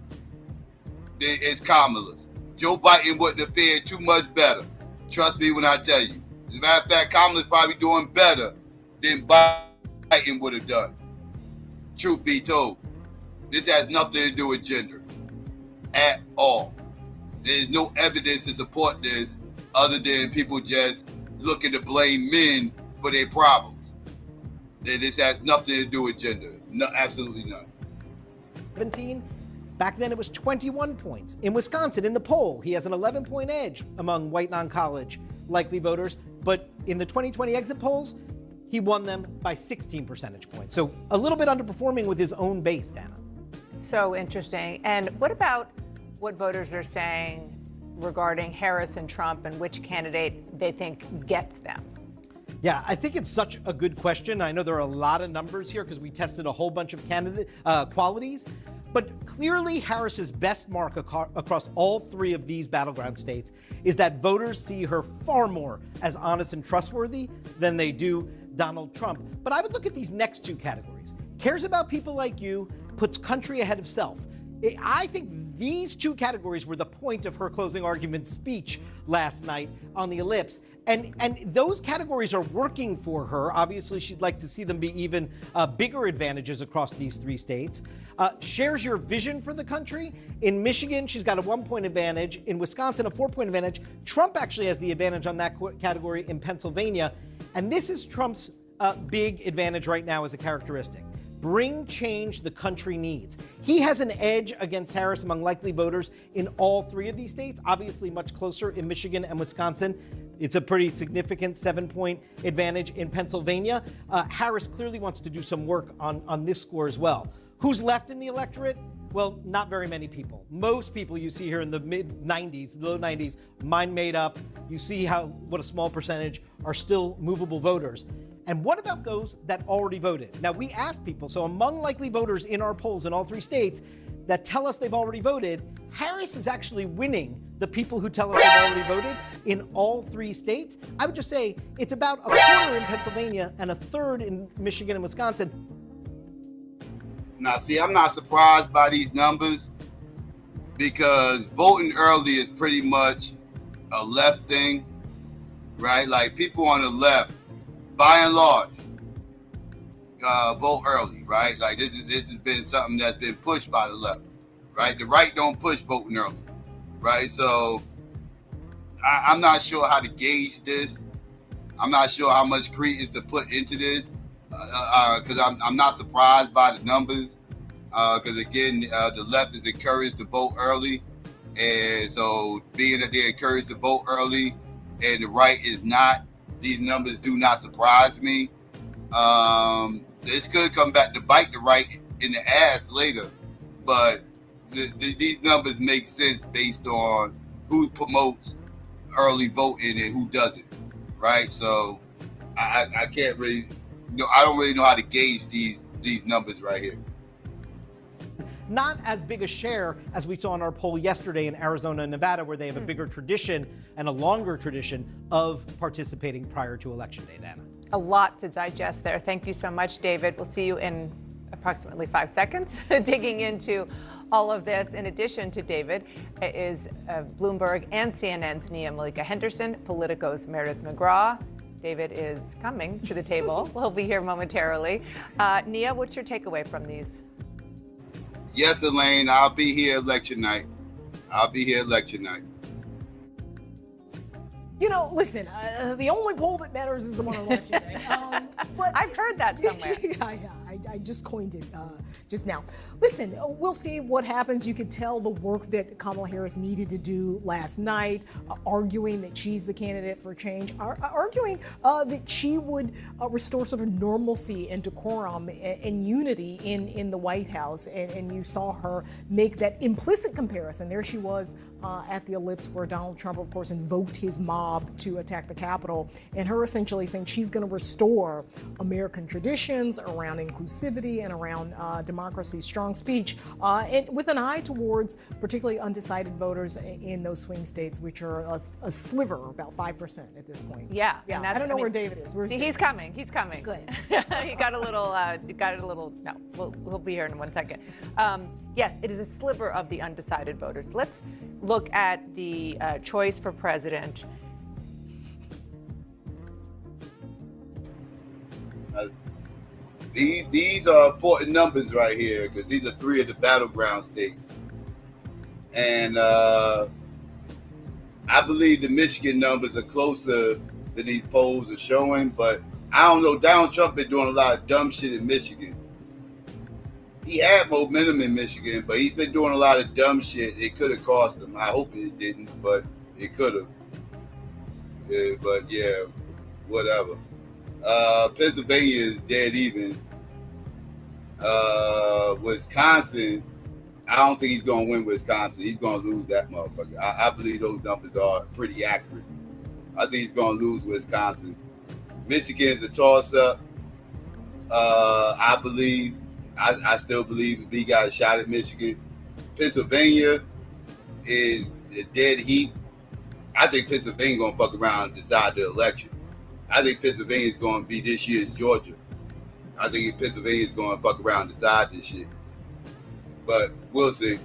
as Kamala's. Joe Biden wouldn't have fared too much better. Trust me when I tell you. As a matter of fact, Kamala's probably doing better than Biden would have done. Truth be told, this has nothing to do with gender at all. There's no evidence to support this other than people just looking to blame men for their problems. This has nothing to do with gender. No, absolutely none. 17. Back then it was 21 points. In Wisconsin, in the poll, he has an 11-point edge among white non-college likely voters. But in the 2020 exit polls, he won them by 16 percentage points. So a little bit underperforming with his own base, Dana. So interesting. And what about what voters are saying regarding Harris and Trump and which candidate they think gets them? Yeah, I think it's such a good question. I know there are a lot of numbers here because we tested a whole bunch of candidate qualities. But clearly Harris's best mark across all three of these battleground states is that voters see her far more as honest and trustworthy than they do Donald Trump. But I would look at these next two categories. Cares about people like you, puts country ahead of self. I think these two categories were the point of her closing argument speech last night on the Ellipse. And those categories are working for her. Obviously, she'd like to see them be even bigger advantages across these three states. Shares your vision for the country. In Michigan, she's got a 1-point advantage. In Wisconsin, a 4-point advantage. Trump actually has the advantage on that category in Pennsylvania. And this is Trump's big advantage right now as a characteristic. Bring change the country needs. He has an edge against Harris among likely voters in all three of these states, obviously much closer in Michigan and Wisconsin. It's a pretty significant 7-point advantage in Pennsylvania. Harris clearly wants to do some work on this score as well. Who's left in the electorate? Well, not very many people. Most people you see here in the mid-90s, low 90s, mind made up. You see what a small percentage are still movable voters. And what about those that already voted? Now, we asked people, so among likely voters in our polls in all three states that tell us they've already voted, Harris is actually winning the people who tell us they've already voted in all three states. I would just say it's about a quarter in Pennsylvania and a third in Michigan and Wisconsin. Now, see, I'm not surprised by these numbers because voting early is pretty much a left thing, right? Like people on the left, by and large, vote early, right? Like this has been something that's been pushed by the left, right? The right don't push voting early, right? So I'm not sure how to gauge this. I'm not sure how much credence to put into this because I'm not surprised by the numbers because again, the left is encouraged to vote early, and so being that they're encouraged to vote early and the right is not, these numbers do not surprise me. This could come back to bite the right in the ass later, but these numbers make sense based on who promotes early voting and who doesn't, right? So I can't really, I don't really know how to gauge these numbers right here. Not as big a share as we saw in our poll yesterday in Arizona and Nevada, where they have a bigger tradition and a longer tradition of participating prior to Election Day, Dana. A lot to digest there. Thank you so much, David. We'll see you in approximately 5 seconds digging into all of this. In addition to David is Bloomberg and CNN's Nia Malika Henderson, Politico's Meredith McGraw, David is coming to the table. We'll be here momentarily. Nia, what's your takeaway from these? Yes, Elaine, I'll be here election night. You know, listen, the only poll that matters is the one on election day. But I've heard that somewhere. I just coined it just now. Listen, we'll see what happens. You could tell the work that Kamala Harris needed to do last night, arguing that she's the candidate for change, arguing that she would restore sort of normalcy and decorum and unity in the White House. And you saw her make that implicit comparison. There she was at the ellipse where Donald Trump, of course, invoked his mob to attack the Capitol, and her essentially saying she's going to restore American traditions around inclusivity and around democracy, strong speech, and with an eye towards particularly undecided voters in those swing states, which are a sliver, about 5% at this point. Yeah, and I don't know where David is. Where's David? He's coming. Good. he got a little. No, we'll be here in 1 second. Yes, it is a sliver of the undecided voters. Let's look at the choice for president. These are important numbers right here because these are 3 of the battleground states. And I believe the Michigan numbers are closer than these polls are showing, but I don't know. Donald Trump been doing a lot of dumb shit in Michigan. He had momentum in Michigan, but he's been doing a lot of dumb shit. It could have cost him. I hope it didn't, but it could have. Yeah, but yeah, whatever. Pennsylvania is dead even. Wisconsin, I don't think he's going to win Wisconsin. He's going to lose that motherfucker. I believe those numbers are pretty accurate. I think he's going to lose Wisconsin. Michigan's a toss-up. I still believe he got a shot at Michigan. Pennsylvania is a dead heat. I think Pennsylvania going to fuck around and decide the election. I think Pennsylvania is going to be this year's Georgia. I think Pennsylvania is going to fuck around and decide this shit. But we'll see.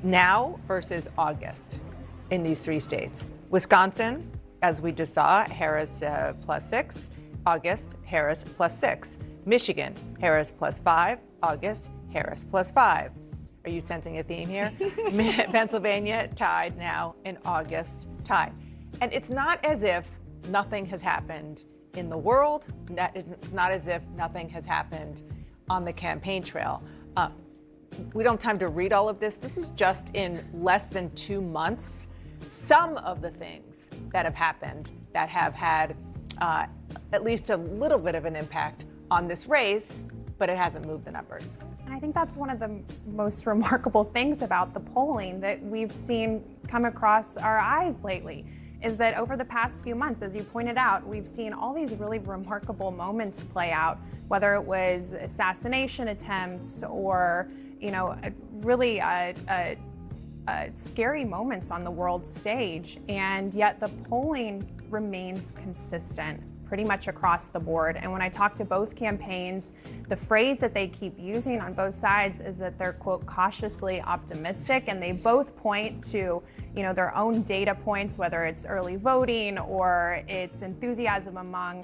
Now versus August in these 3 states. Wisconsin, as we just saw, Harris +6. August, Harris +6. Michigan, Harris +5. August, Harris +5. Are you sensing a theme here? Pennsylvania tied now in August, tied. And it's not as if nothing has happened in the world. It's not as if nothing has happened on the campaign trail. We don't have time to read all of this. This is just in less than 2 months. Some of the things that have happened that have had at least a little bit of an impact on this race, but it hasn't moved the numbers. And I think that's one of the most remarkable things about the polling that we've seen come across our eyes lately, is that over the past few months, as you pointed out, we've seen all these really remarkable moments play out, whether it was assassination attempts or, really scary moments on the world stage. And yet the polling remains consistent pretty much across the board. And when I talk to both campaigns, the phrase that they keep using on both sides is that they're, quote, cautiously optimistic, and they both point to their own data points, whether it's early voting or it's enthusiasm among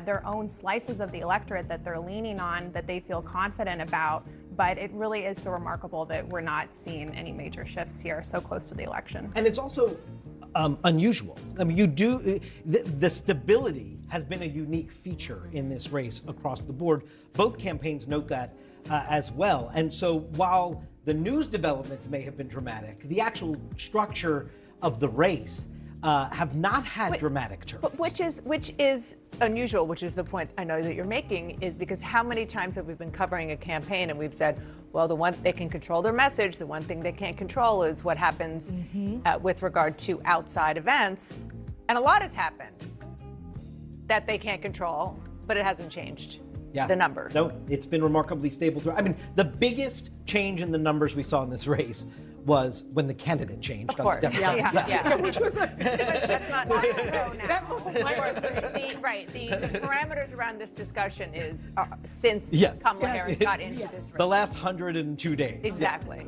their own slices of the electorate that they're leaning on, that they feel confident about. But it really is so remarkable that we're not seeing any major shifts here so close to the election. And it's also unusual. I mean, the stability has been a unique feature in this race across the board. Both campaigns note that as well. And so while the news developments may have been dramatic, the actual structure of the race have not had dramatic turns. But which is unusual, which is the point I know that you're making, is because how many times have we been covering a campaign and we've said, well, the one they can control their message, the one thing they can't control is what happens with regard to outside events. And a lot has happened that they can't control, but it hasn't changed the numbers. No, it's been remarkably stable throughout. I mean, the biggest change in the numbers we saw in this race was when the candidate changed. Of course, on the Democratic side. Which was that's not the parameters around this discussion is since Kamala Harris got into this race. The last 102 days. Exactly.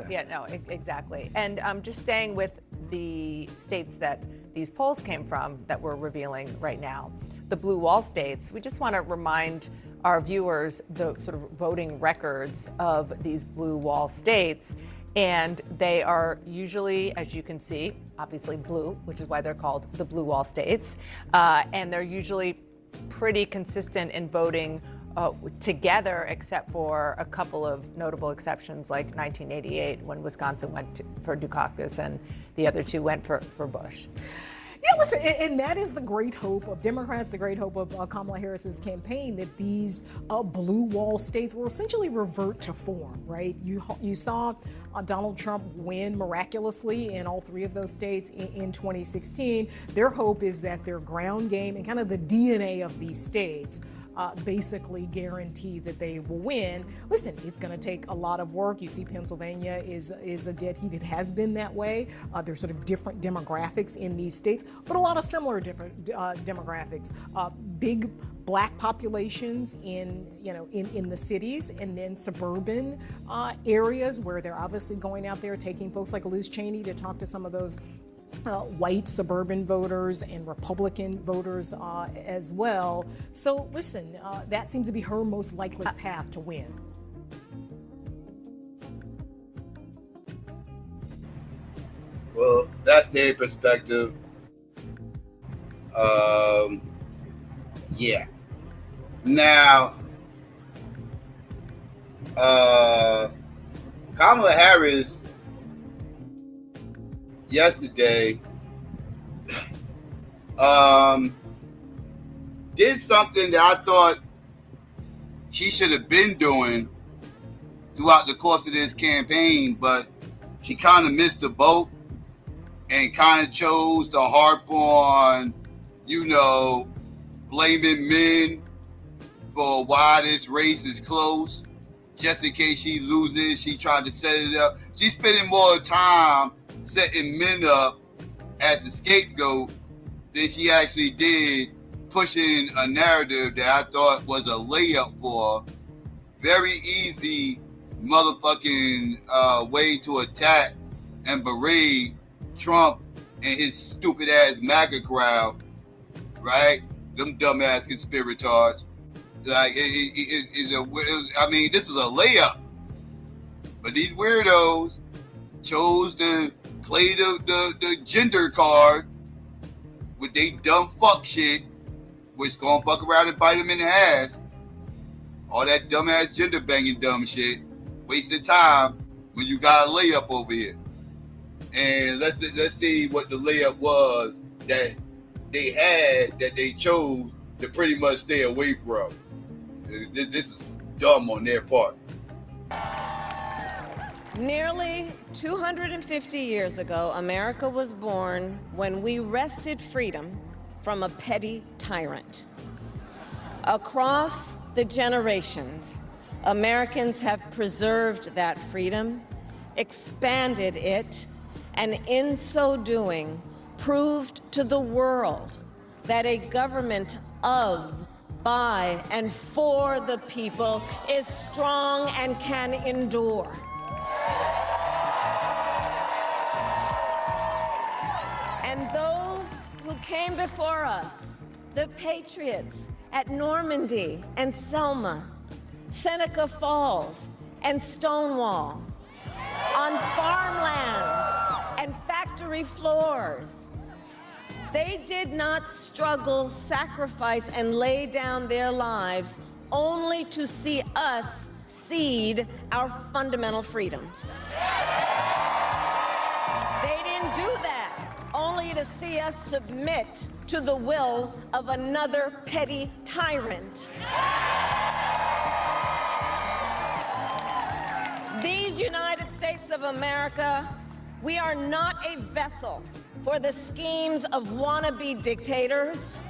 Exactly. And just staying with the states that these polls came from that we're revealing right now. The blue wall states, we just want to remind our viewers the sort of voting records of these blue wall states. And they are usually, as you can see, obviously blue, which is why they're called the blue wall states. And they're usually pretty consistent in voting together, except for a couple of notable exceptions, like 1988, when Wisconsin went for Dukakis and the other two went for Bush. Yeah, listen, and that is the great hope of Democrats, the great hope of Kamala Harris's campaign, that these blue wall states will essentially revert to form, right? You saw Donald Trump win miraculously in all three of those states in 2016. Their hope is that their ground game and kind of the DNA of these states basically guarantee that they will win. Listen, it's going to take a lot of work. You see, Pennsylvania is a dead heat. It has been that way. There's sort of different demographics in these states, but a lot of similar different demographics. Big Black populations in the cities, and then suburban areas where they're obviously going out there taking folks like Liz Cheney to talk to some of those white suburban voters and Republican voters as well. So listen, that seems to be her most likely path to win. Well, that's their perspective. Yeah. Now, Kamala Harris yesterday did something that I thought she should have been doing throughout the course of this campaign, but she kind of missed the boat and kind of chose to harp on, blaming men for why this race is close. Just in case she loses, she tried to set it up. She's spending more time setting men up as the scapegoat than she actually did pushing a narrative that I thought was a layup for her. Very easy motherfucking way to attack and berate Trump and his stupid ass MAGA crowd, right? Them dumbass conspirators. Like, this was a layup. But these weirdos chose to play the gender card with they dumb fuck shit, which gonna fuck around and bite them in the ass. All that dumbass gender banging dumb shit, wasting time when you got a layup over here. And let's see what the layup was that they had that they chose to pretty much stay away from. This was dumb on their part. Nearly 250 years ago, America was born when we wrested freedom from a petty tyrant. Across the generations, Americans have preserved that freedom, expanded it, and in so doing, proved to the world that a government of, by, and for the people is strong and can endure. And those who came before us, the patriots at Normandy and Selma, Seneca Falls and Stonewall, on farmlands and factory floors, they did not struggle, sacrifice, and lay down their lives only to see us cede our fundamental freedoms. They didn't do that only to see us submit to the will of another petty tyrant. These United States of America, we are not a vessel for the schemes of wannabe dictators.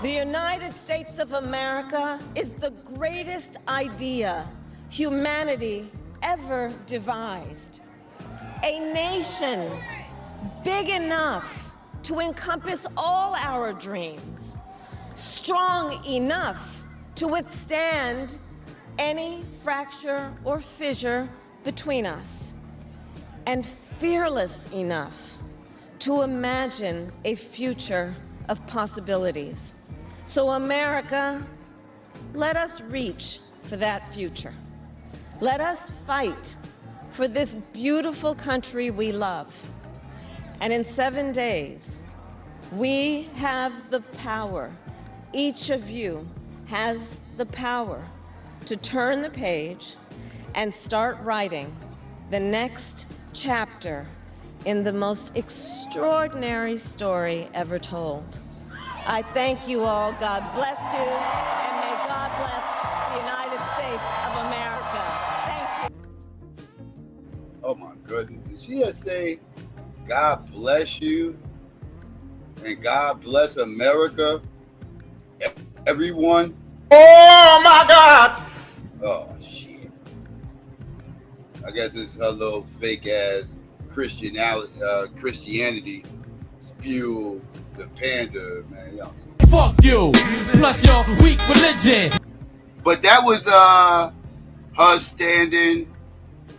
The United States of America is the greatest idea humanity ever devised. A nation big enough to encompass all our dreams, strong enough to withstand any fracture or fissure between us, and fearless enough to imagine a future of possibilities. So America, let us reach for that future. Let us fight for this beautiful country we love. And in 7 days, we have the power, each of you has the power to turn the page and start writing the next chapter in the most extraordinary story ever told. I thank you all. God bless you, and may God bless the United States of America. Thank you. Oh my goodness. Did she just say, God bless you and God bless America? Everyone? Oh my God! Oh shit. I guess it's her little fake ass Christianity spew the panda, man. Y'all. Fuck you, plus your weak religion. But that was her standing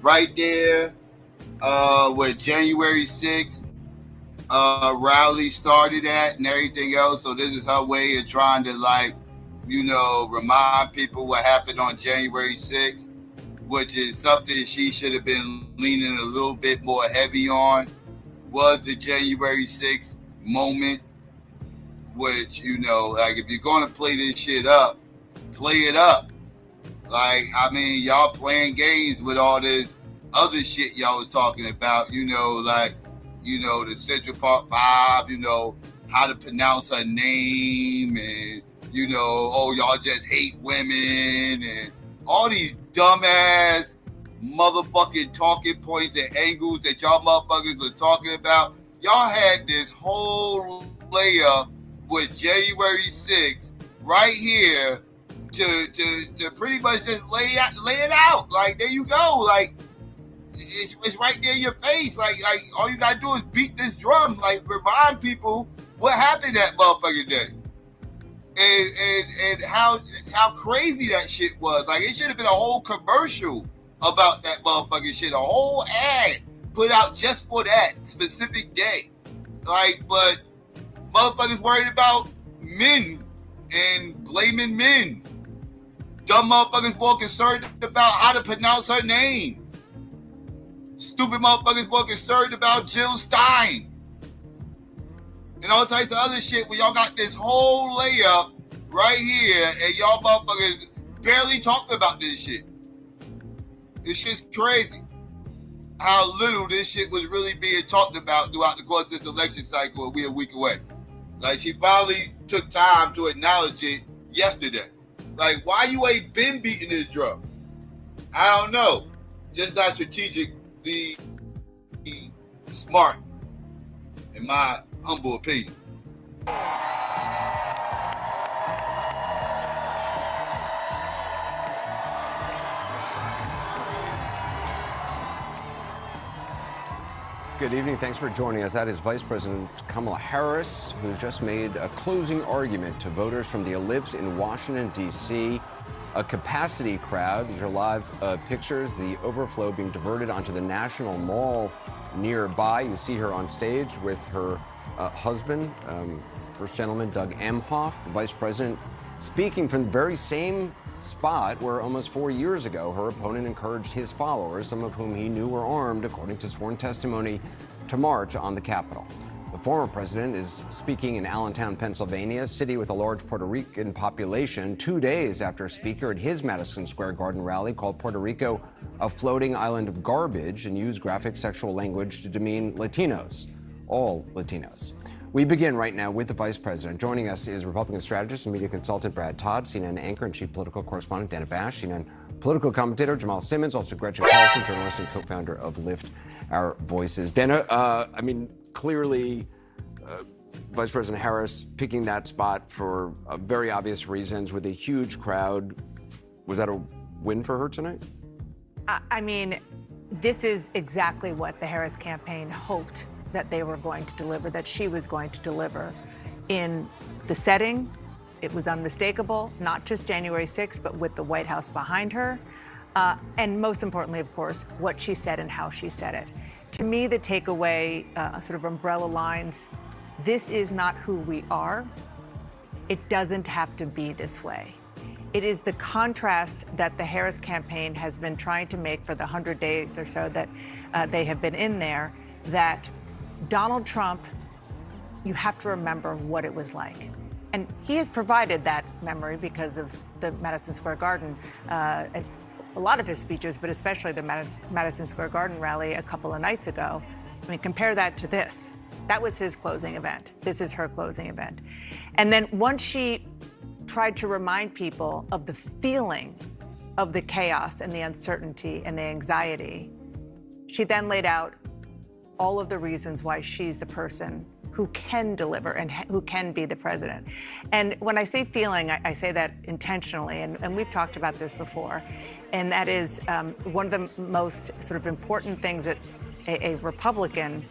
right there where January 6th rally started at and everything else. So this is her way of trying to, like, you know, remind people what happened on January 6th, which is something she should have been leaning a little bit more heavy on, was the January 6th moment, which, you know, like, if you're going to play this shit up, play it up. Like, I mean, y'all playing games with all this other shit y'all was talking about, you know, like, you know, the Central Park 5, you know, how to pronounce her name, and, you know, oh, y'all just hate women, and all these dumbass motherfucking talking points and angles that y'all motherfuckers was talking about. Y'all had this whole layup with January 6th right here to pretty much just lay it out. Like, there you go. Like, it's right there in your face. Like all you gotta do is beat this drum. Like, remind people what happened that motherfucking day. And how crazy that shit was. Like, it should have been a whole commercial about that motherfucking shit, a whole ad put out just for that specific day. Like, but motherfuckers worried about men and blaming men. Dumb motherfuckers more concerned about how to pronounce her name. Stupid motherfuckers more concerned about Jill Stein. And all types of other shit where y'all got this whole layup right here and y'all motherfuckers barely talking about this shit. This shit's crazy. How little this shit was really being talked about throughout the course of this election cycle, and we're a week away. Like, she finally took time to acknowledge it yesterday. Like, why you ain't been beating this drum? I don't know. Just not strategically smart, in my humble opinion. Good evening. Thanks for joining us. That is Vice President Kamala Harris, who's just made a closing argument to voters from the ellipse in Washington, D.C. A capacity crowd. These are live pictures. The overflow being diverted onto the National Mall nearby. You see her on stage with her husband, First Gentleman Doug Emhoff, the Vice President, speaking from the very same spot where almost 4 years ago her opponent encouraged his followers, some of whom he knew were armed, according to sworn testimony, to march on the Capitol. The former president is speaking in Allentown, Pennsylvania, a city with a large Puerto Rican population, 2 days after a speaker at his Madison Square Garden rally called Puerto Rico a floating island of garbage and used graphic sexual language to demean Latinos, all Latinos. We begin right now with the Vice President. Joining us is Republican strategist and media consultant Brad Todd, CNN anchor and chief political correspondent D.A.B.A.T.E, CNN political commentator Jamal Simmons, also Gretchen Carlson, journalist and co-founder of Lift Our Voices. Dana, I mean, clearly Vice President Harris picking that spot for very obvious reasons with a huge crowd. Was that a win for her tonight? I mean, this is exactly what the Harris campaign hoped that they were going to deliver, that she was going to deliver. In the setting, it was unmistakable, not just January 6th, but with the White House behind her. And most importantly, of course, what she said and how she said it. To me, the takeaway, sort of umbrella lines, this is not who we are. It doesn't have to be this way. It is the contrast that the Harris campaign has been trying to make for the 100 days or so that they have been in there, that Donald Trump, you have to remember what it was like. And he has provided that memory because of the Madison Square Garden, a lot of his speeches, but especially the Madison Square Garden rally a couple of nights ago. I mean, compare that to this. That was his closing event. This is her closing event. And then once she tried to remind people of the feeling of the chaos and the uncertainty and the anxiety, she then laid out all of the reasons why she's the person who can deliver and who can be the president. And when I say feeling, I say that intentionally, and we've talked about this before, and that is one of the most sort of important things that a Republican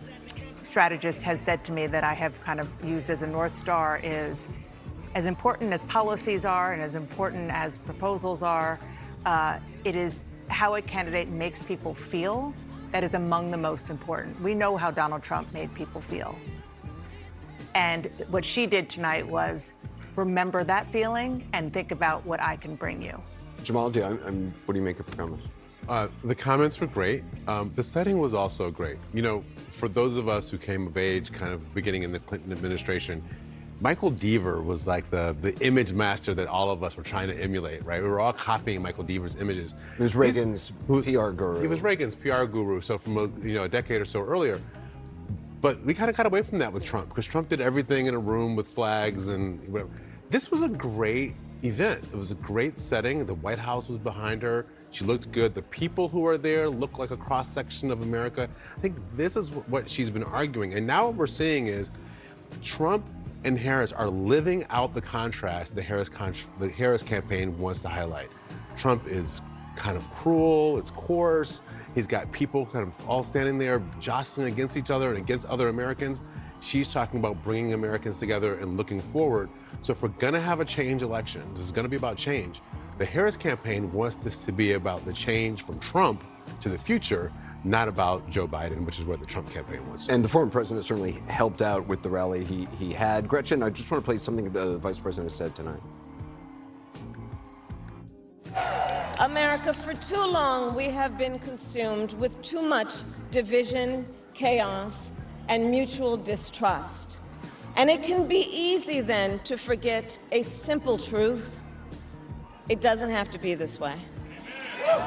strategist has said to me that I have kind of used as a North Star is, as important as policies are and as important as proposals are, it is how a candidate makes people feel that is among the most important. We know how Donald Trump made people feel. And what she did tonight was remember that feeling and think about what I can bring you. Jamal, what do you make of the comments? The comments were great. The setting was also great. You know, for those of us who came of age kind of beginning in the Clinton administration, Michael Deaver was like the image master that all of us were trying to emulate, right? We were all copying Michael Deaver's images. He was Reagan's PR guru. He was Reagan's PR guru, so from a decade or so earlier. But we kind of got away from that with Trump, because Trump did everything in a room with flags and whatever. This was a great event. It was a great setting. The White House was behind her. She looked good. The people who are there look like a cross-section of America. I think this is what she's been arguing. And now what we're seeing is Trump and Harris are living out the contrast the Harris campaign wants to highlight. Trump is kind of cruel, it's coarse. He's got people kind of all standing there jostling against each other and against other Americans. She's talking about bringing Americans together and looking forward. So if we're gonna have a change election, this is gonna be about change. The Harris campaign wants this to be about the change from Trump to the future, not about Joe Biden, which is what the Trump campaign was. And the former president certainly helped out with the rally he had. Gretchen, I just want to play something the vice president said tonight. America, for too long, we have been consumed with too much division, chaos, and mutual distrust. And it can be easy then to forget a simple truth. It doesn't have to be this way.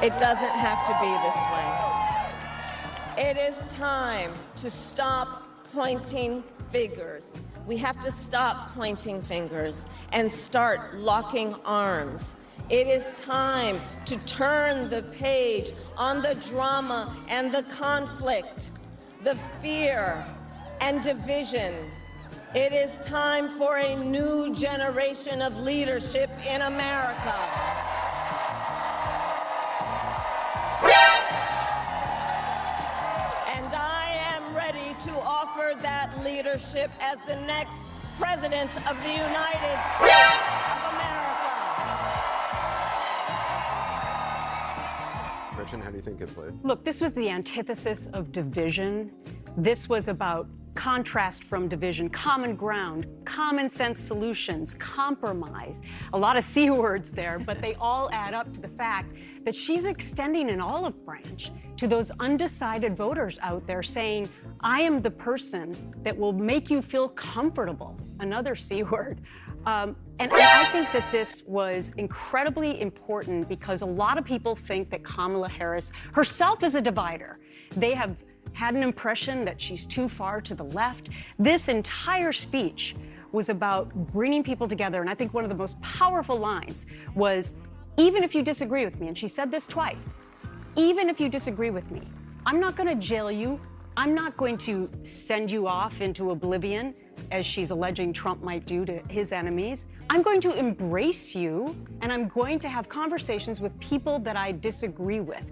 It doesn't have to be this way. It is time to stop pointing fingers. We have to stop pointing fingers and start locking arms. It is time to turn the page on the drama and the conflict, the fear and division. It is time for a new generation of leadership in America. And I am ready to offer that leadership as the next President of the United States of America. Gretchen, how do you think it played? Look, this was the antithesis of division. This was about contrast from division, common ground, common sense solutions, compromise. A lot of C words there, but they all add up to the fact that she's extending an olive branch to those undecided voters out there saying, I am the person that will make you feel comfortable, another C word. And I think that this was incredibly important because a lot of people think that Kamala Harris herself is a divider. They have had an impression that she's too far to the left. This entire speech was about bringing people together, and I think one of the most powerful lines was, even if you disagree with me, and she said this twice, even if you disagree with me, I'm not gonna jail you, I'm not going to send you off into oblivion, as she's alleging Trump might do to his enemies. I'm going to embrace you, and I'm going to have conversations with people that I disagree with.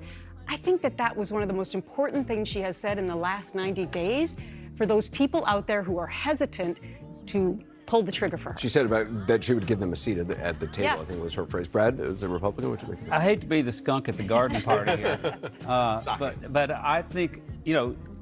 I think that that was one of the most important things she has said in the last 90 days for those people out there who are hesitant to pull the trigger for her. She said about that she would give them a seat at the table, Yes. I think was her phrase. Brad, as a Republican, what do you think? I hate to be the skunk at the garden party here, but I think,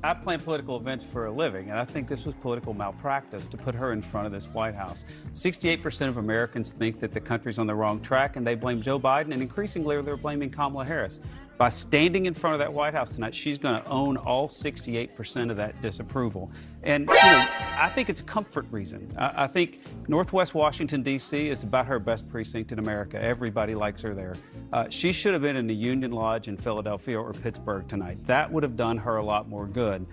I plan political events for a living, and I think this was political malpractice to put her in front of this White House. 68% of Americans think that the country's on the wrong track, and they blame Joe Biden, and increasingly they're blaming Kamala Harris. By standing in front of that White House tonight, she's going to own all 68% of that disapproval. And I think it's a comfort reason. I think Northwest Washington, D.C. is about her best precinct in America. Everybody likes her there. She should have been in the Union Lodge in Philadelphia or Pittsburgh tonight. That would have done her a lot more good.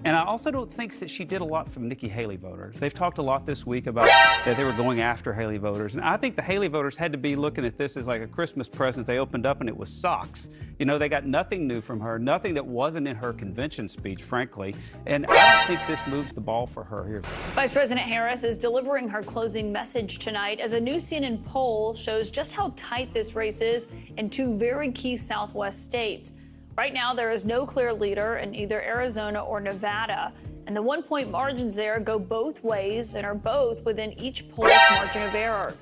And I also don't think that she did a lot for the Nikki Haley voters. They've talked a lot this week about that they were going after Haley voters. And I think the Haley voters had to be looking at this as like a Christmas present they opened up and it was socks. They got nothing new from her, nothing that wasn't in her convention speech, frankly. And I don't think this moves the ball for her here. Vice President Harris is delivering her closing message tonight as a new CNN poll shows just how tight this race is in two very key Southwest states. Right now, there is no clear leader in either Arizona or Nevada, and the 1-point margins there go both ways and are both within each poll's margin of error.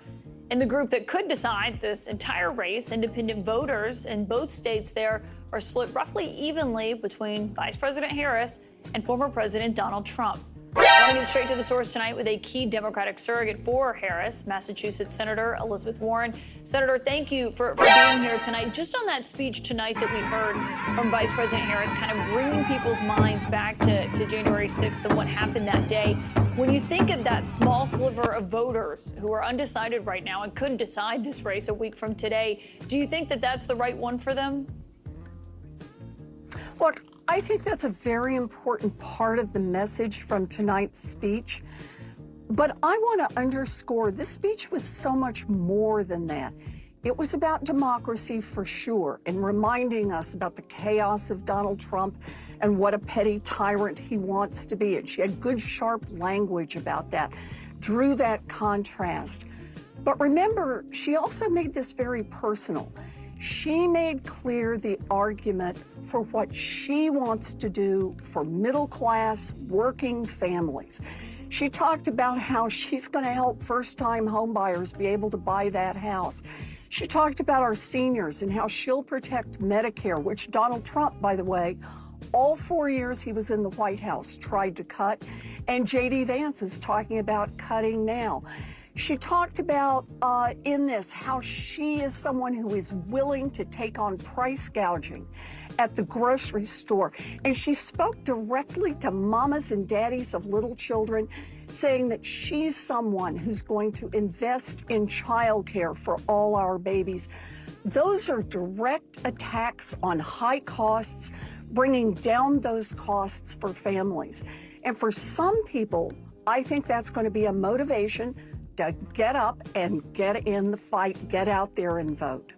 In the group that could decide this entire race, independent voters in both states there are split roughly evenly between Vice President Harris and former President Donald Trump. We're going to get straight to the source tonight with a key Democratic surrogate for Harris, Massachusetts Senator Elizabeth Warren. Senator, thank you for being here tonight. Just on that speech tonight that we heard from Vice President Harris, kind of bringing people's minds back to January 6th and what happened that day. When you think of that small sliver of voters who are undecided right now and could decide this race a week from today, do you think that that's the right one for them? Look, I think that's a very important part of the message from tonight's speech. But I want to underscore this speech was so much more than that. It was about democracy for sure, and reminding us about the chaos of Donald Trump and what a petty tyrant he wants to be. And she had good, sharp language about that, drew that contrast. But remember, she also made this very personal. She made clear the argument for what she wants to do for middle-class working families. She talked about how she's going to help first-time homebuyers be able to buy that house. She talked about our seniors and how she'll protect Medicare, which Donald Trump, by the way, all 4 years he was in the White House, tried to cut. And J.D. Vance is talking about cutting now. She talked about in this how she is someone who is willing to take on price gouging at the grocery store. And she spoke directly to mamas and daddies of little children, saying that she's someone who's going to invest in childcare for all our babies. Those are direct attacks on high costs, bringing down those costs for families. And for some people, I think that's going to be a motivation to get up and get in the fight, get out there and vote.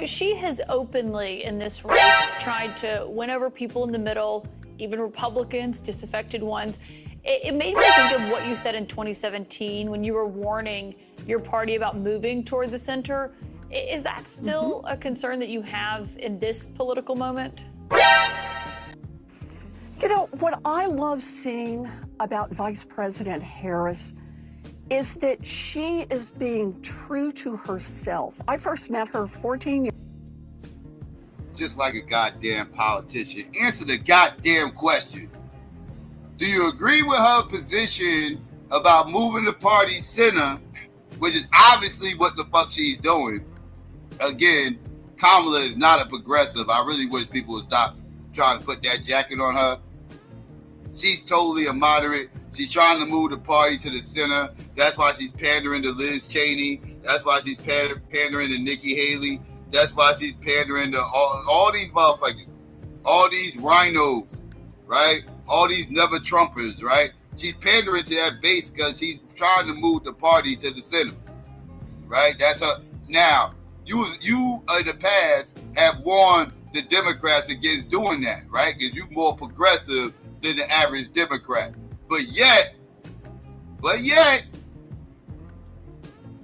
She has openly in this race tried to win over people in the middle, even Republicans, disaffected ones. It made me think of what you said in 2017 when you were warning your party about moving toward the center. Is that still a concern that you have in this political moment? What I love seeing about Vice President Harris is that she is being true to herself. I first met her 14 years ago. Just like a goddamn politician. Answer the goddamn question. Do you agree with her position about moving the party center, which is obviously what the fuck she's doing? Again, Kamala is not a progressive. I really wish people would stop trying to put that jacket on her. She's totally a moderate. She's trying to move the party to the center. That's why she's pandering to Liz Cheney. That's why she's pandering to Nikki Haley. That's why she's pandering to all these motherfuckers, all these rhinos, right? All these never Trumpers, right? She's pandering to that base because she's trying to move the party to the center, right? That's her. Now, you in the past have warned the Democrats against doing that, right? Because you're more progressive than the average Democrat. But yet,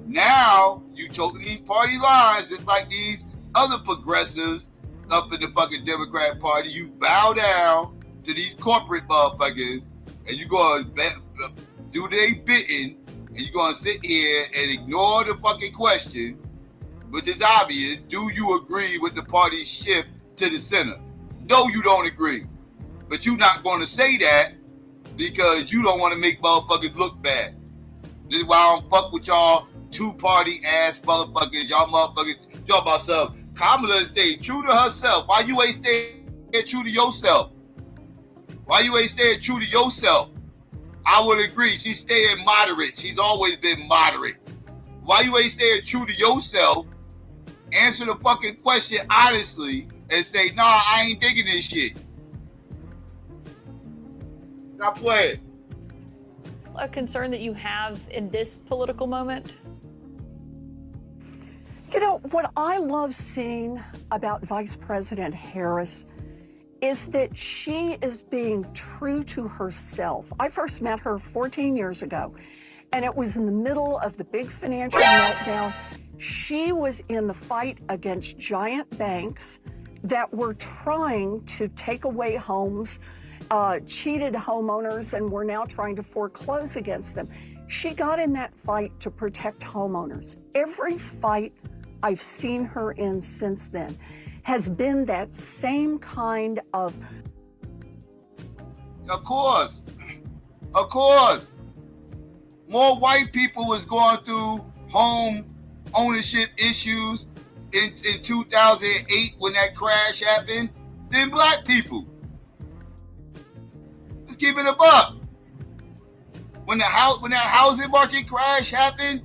now you choking these party lines just like these other progressives up in the fucking Democrat Party. You bow down to these corporate motherfuckers and you go to do their bidding and you're going to sit here and ignore the fucking question, which is obvious. Do you agree with the party's shift to the center? No, you don't agree. But you're not going to say that because you don't want to make motherfuckers look bad. This is why I don't fuck with y'all two-party ass motherfuckers. Y'all motherfuckers talk about stuff. Kamala stayed true to herself. Why you ain't staying true to yourself? Why you ain't staying true to yourself? I would agree. She's staying moderate. She's always been moderate. Why you ain't staying true to yourself? Answer the fucking question honestly and say, nah, I ain't digging this shit. Stop playing. A concern that you have in this political moment? You know, what I love seeing about Vice President Harris is that she is being true to herself. I first met her 14 years ago, and it was in the middle of the big financial meltdown. She was in the fight against giant banks that were trying to take away homes, cheated homeowners, and were now trying to foreclose against them. She got in that fight to protect homeowners. Every fight I've seen her in since then has been that same kind of... Of course. Of course. More white people was going through home ownership issues in 2008 when that crash happened than black people. Let's keep it a buck. When that housing market crash happened,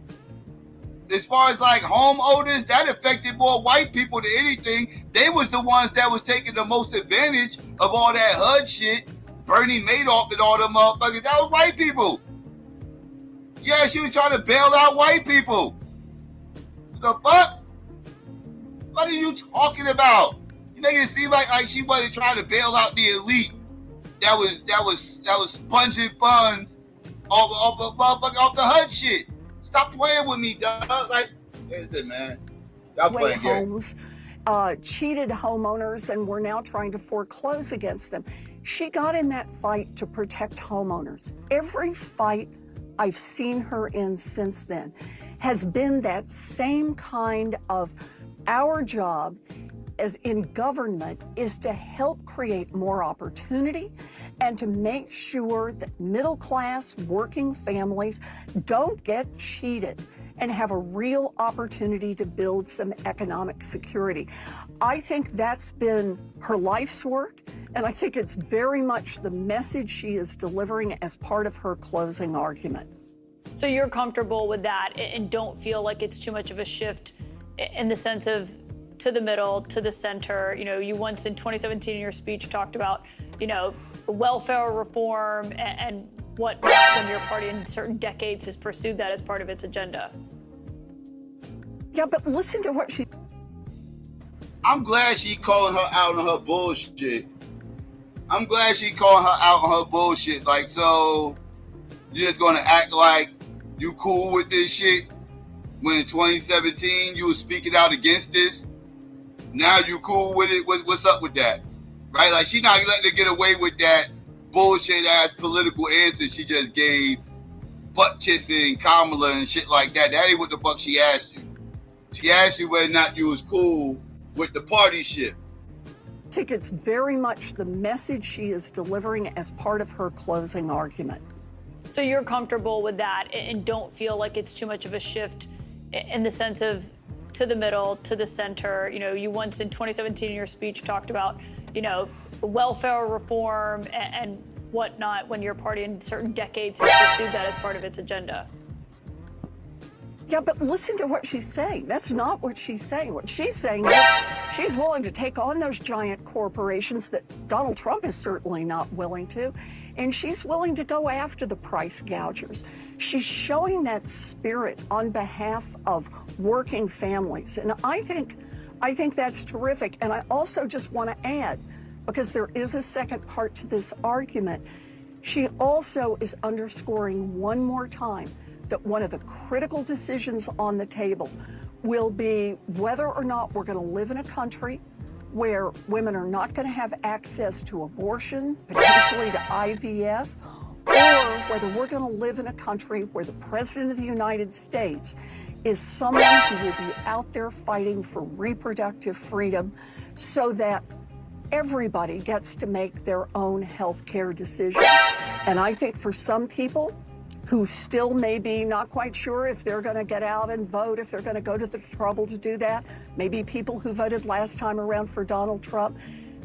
as far as like homeowners, that affected more white people than anything. They was the ones that was taking the most advantage of all that HUD shit, Bernie Madoff and all them motherfuckers. That was white people. Yeah, she was trying to bail out white people. The fuck? What are you talking about? You making it seem like she wasn't trying to bail out the elite. That was sponging funds off the HUD shit. Stop playing with me, dog. Like, listen, man. Stop playing homes, cheated homeowners, and were now trying to foreclose against them. She got in that fight to protect homeowners. Every fight I've seen her in since then has been that same kind of our job as in government is to help create more opportunity and to make sure that middle class working families don't get cheated and have a real opportunity to build some economic security. I think that's been her life's work, and I think it's very much the message she is delivering as part of her closing argument. So you're comfortable with that and don't feel like it's too much of a shift in the sense of to the middle, to the center. You know, you once in 2017 in your speech talked about, you know, welfare reform and whatnot when your party in certain decades has pursued that as part of its agenda. Yeah, but listen to what she... I'm glad she calling her out on her bullshit. I'm glad she calling her out on her bullshit. Like, so you're just gonna act like you cool with this shit when in 2017 you were speaking out against this? Now you cool with it? What's up with that? Right? Like, she not letting her get away with that bullshit ass political answer she just gave, butt kissing Kamala and shit like that. That ain't what the fuck she asked you. She asked you whether or not you was cool with the party shit. I think it's very much the message she is delivering as part of her closing argument. So you're comfortable with that and don't feel like it's too much of a shift in the sense of to the middle, to the center. You know, you once in 2017 in your speech talked about, you know, welfare reform and whatnot when your party in certain decades has pursued that as part of its agenda. Yeah, but listen to what she's saying. That's not what she's saying. What she's saying is she's willing to take on those giant corporations that Donald Trump is certainly not willing to, and she's willing to go after the price gougers. She's showing that spirit on behalf of working families, and I think that's terrific. And I also just want to add, because there is a second part to this argument, she also is underscoring one more time that one of the critical decisions on the table will be whether or not we're going to live in a country where women are not going to have access to abortion, potentially to IVF, or whether we're going to live in a country where the President of the United States is someone who will be out there fighting for reproductive freedom so that everybody gets to make their own health care decisions. And I think for some people who still may be not quite sure if they're going to get out and vote, if they're going to go to the trouble to do that, maybe people who voted last time around for Donald Trump,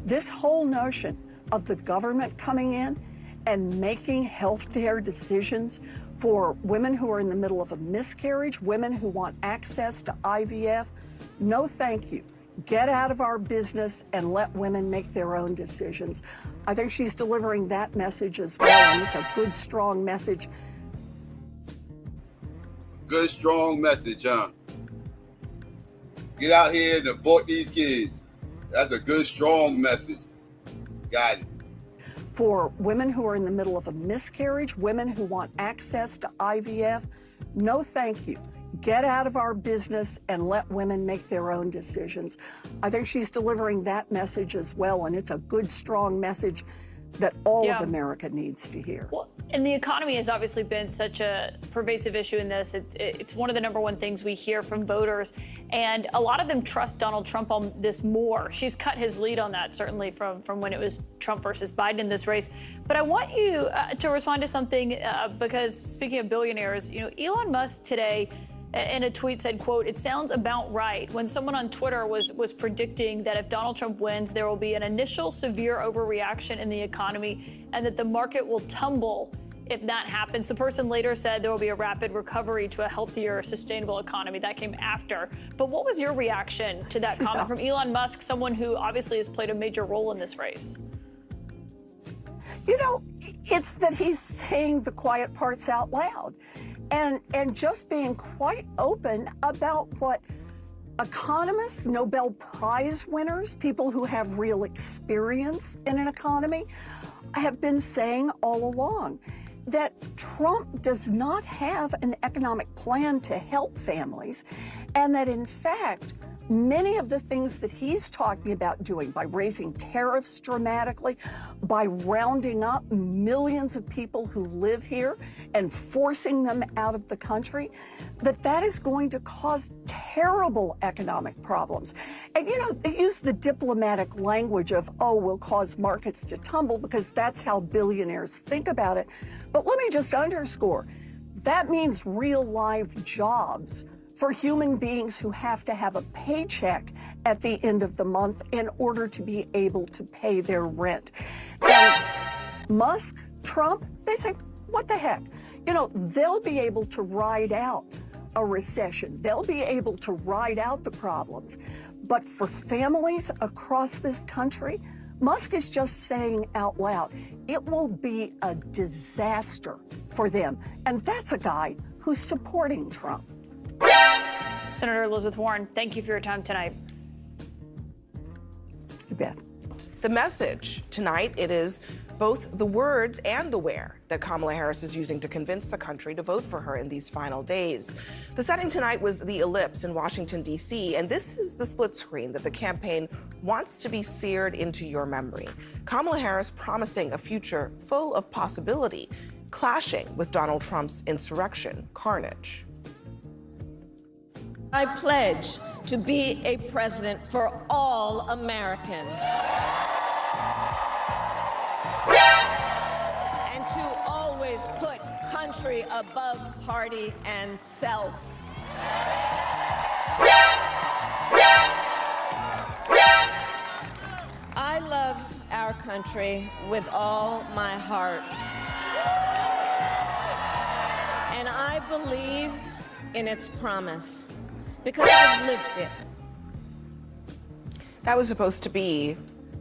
this whole notion of the government coming in and making health care decisions for women who are in the middle of a miscarriage, women who want access to IVF, no thank you. Get out of our business and let women make their own decisions. I think she's delivering that message as well, and it's a good, strong message. Good, strong message, huh? Get out here and abort these kids. That's a good, strong message. Got it. For women who are in the middle of a miscarriage, women who want access to IVF, no thank you. Get out of our business and let women make their own decisions. I think she's delivering that message as well, and it's a good, strong message that all of America needs to hear. Well, and the economy has obviously been such a pervasive issue in this. It's one of the #1 things we hear from voters, and a lot of them trust Donald Trump on this more. She's cut his lead on that, certainly from when it was Trump versus Biden in this race. But I want you to respond to something because speaking of billionaires, Elon Musk today in a tweet said, quote, "It sounds about right," when someone on Twitter was predicting that if Donald Trump wins, there will be an initial severe overreaction in the economy and that the market will tumble if that happens. The person later said there will be a rapid recovery to a healthier, sustainable economy. That came after. But what was your reaction to that comment from Elon Musk, someone who obviously has played a major role in this race? It's that he's saying the quiet parts out loud and just being quite open about what economists, Nobel Prize winners, people who have real experience in an economy have been saying all along, that Trump does not have an economic plan to help families, and that in fact, many of the things that he's talking about doing by raising tariffs dramatically, by rounding up millions of people who live here and forcing them out of the country, that is going to cause terrible economic problems. And they use the diplomatic language of, we'll cause markets to tumble because that's how billionaires think about it. But let me just underscore, that means real live jobs for human beings who have to have a paycheck at the end of the month in order to be able to pay their rent. And Musk, Trump, they say, what the heck? They'll be able to ride out a recession. They'll be able to ride out the problems. But for families across this country, Musk is just saying out loud, it will be a disaster for them. And that's a guy who's supporting Trump. Senator Elizabeth Warren, thank you for your time tonight. You bet. The message tonight, it is both the words and the where that Kamala Harris is using to convince the country to vote for her in these final days. The setting tonight was the Ellipse in Washington, D.C., and this is the split screen that the campaign wants to be seared into your memory. Kamala Harris promising a future full of possibility, clashing with Donald Trump's insurrection carnage. I pledge to be a president for all Americans and to always put country above party and self. I love our country with all my heart, and I believe in its promise, because I've lived it. That was supposed to be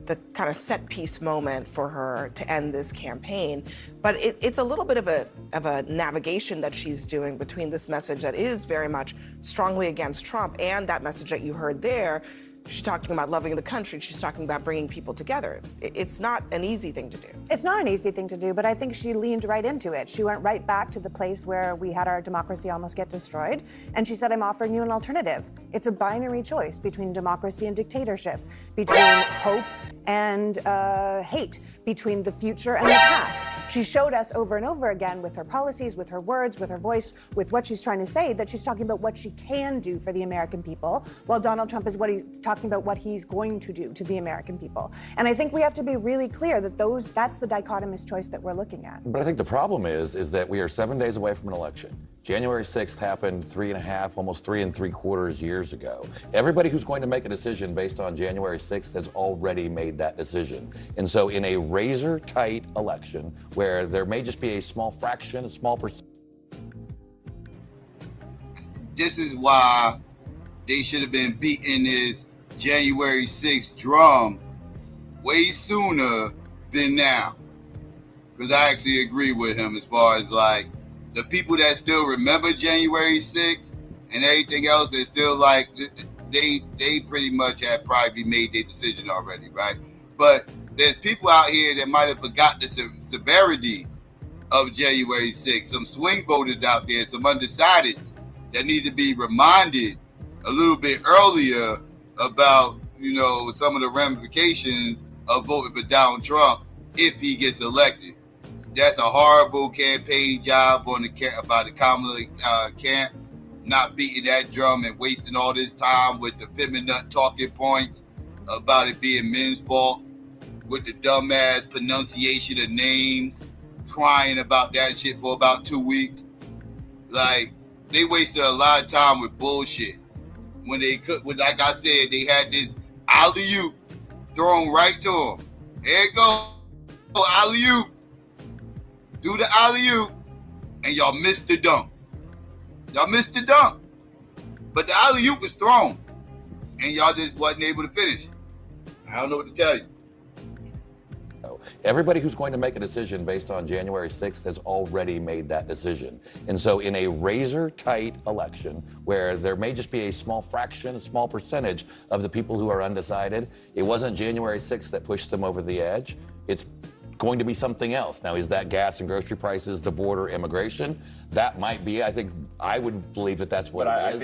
the kind of set piece moment for her to end this campaign, but it's a little bit of a navigation that she's doing between this message that is very much strongly against Trump and that message that you heard there. She's talking about loving the country. She's talking about bringing people together. It's not an easy thing to do. It's not an easy thing to do, but I think she leaned right into it. She went right back to the place where we had our democracy almost get destroyed, and she said, I'm offering you an alternative. It's a binary choice between democracy and dictatorship, between hope and hate, between the future and the past. She showed us over and over again with her policies, with her words, with her voice, with what she's trying to say, that she's talking about what she can do for the American people, while Donald Trump is what he's talking talking about what he's going to do to the American people. And I think we have to be really clear that that's the dichotomous choice that we're looking at. But I think the problem is that we are 7 days away from an election. January 6th happened 3.5, almost 3 3/4 years ago. Everybody who's going to make a decision based on January 6th has already made that decision. And so in a razor-tight election where there may just be a small fraction, a small percent. This is why they should have been beating this January 6th drum way sooner than now. Because I actually agree with him as far as like the people that still remember January 6th and everything else, they're still like, they pretty much have probably made their decision already, right? But there's people out here that might have forgot the severity of January 6th. Some swing voters out there, some undecideds that need to be reminded a little bit earlier about, you know, some of the ramifications of voting for Donald Trump if he gets elected. That's a horrible campaign job on by the Kamala camp, not beating that drum and wasting all this time with the feminine talking points about it being men's fault, with the dumbass pronunciation of names, crying about that shit for about 2 weeks. Like, they wasted a lot of time with bullshit. When they could, like I said, they had this alley-oop thrown right to them. Here it goes, alley-oop. Do the alley-oop, and y'all missed the dunk. Y'all missed the dunk. But the alley-oop was thrown, and y'all just wasn't able to finish. I don't know what to tell you. Everybody who's going to make a decision based on January 6th has already made that decision. And so in a razor-tight election where there may just be a small fraction, a small percentage of the people who are undecided, it wasn't January 6th that pushed them over the edge. It's going to be something else. Now, is that gas and grocery prices, the border, immigration? That might be. I would believe that that's what it is.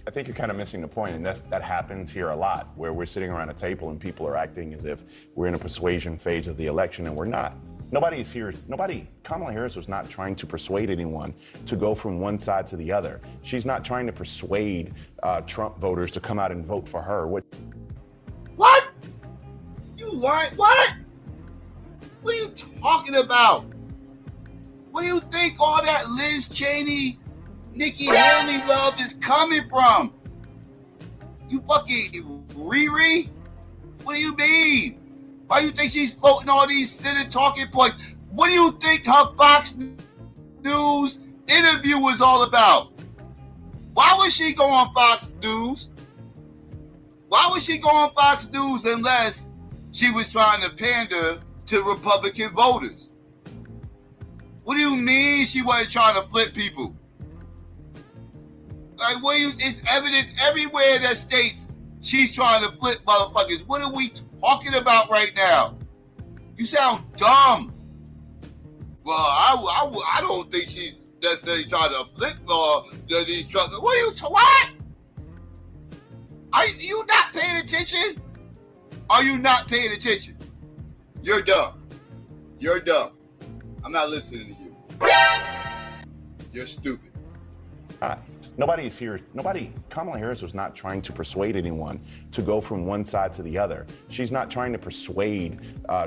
I think you're kind of missing the point, and that happens here a lot, where we're sitting around a table and people are acting as if we're in a persuasion phase of the election, and we're not. Kamala Harris was not trying to persuade anyone to go from one side to the other. She's not trying to persuade Trump voters to come out and vote for her. What? You lying? What? What are you talking about? Where do you think all that Liz Cheney, Nikki Haley love is coming from? You fucking Riri? What do you mean? Why do you think she's floating all these Senate talking points? What do you think her Fox News interview was all about? Why would she go on Fox News? Why would she go on Fox News unless she was trying to pander to Republican voters? What do you mean she wasn't trying to flip people? Like, it's evidence everywhere that states she's trying to flip motherfuckers. What are we talking about right now? You sound dumb. Well, I don't think she's necessarily trying to flip these trucks. What are you, what? Are you not paying attention? Are you not paying attention? You're dumb. You're dumb. I'm not listening to you. You're stupid. Kamala Harris was not trying to persuade anyone to go from one side to the other. She's not trying to persuade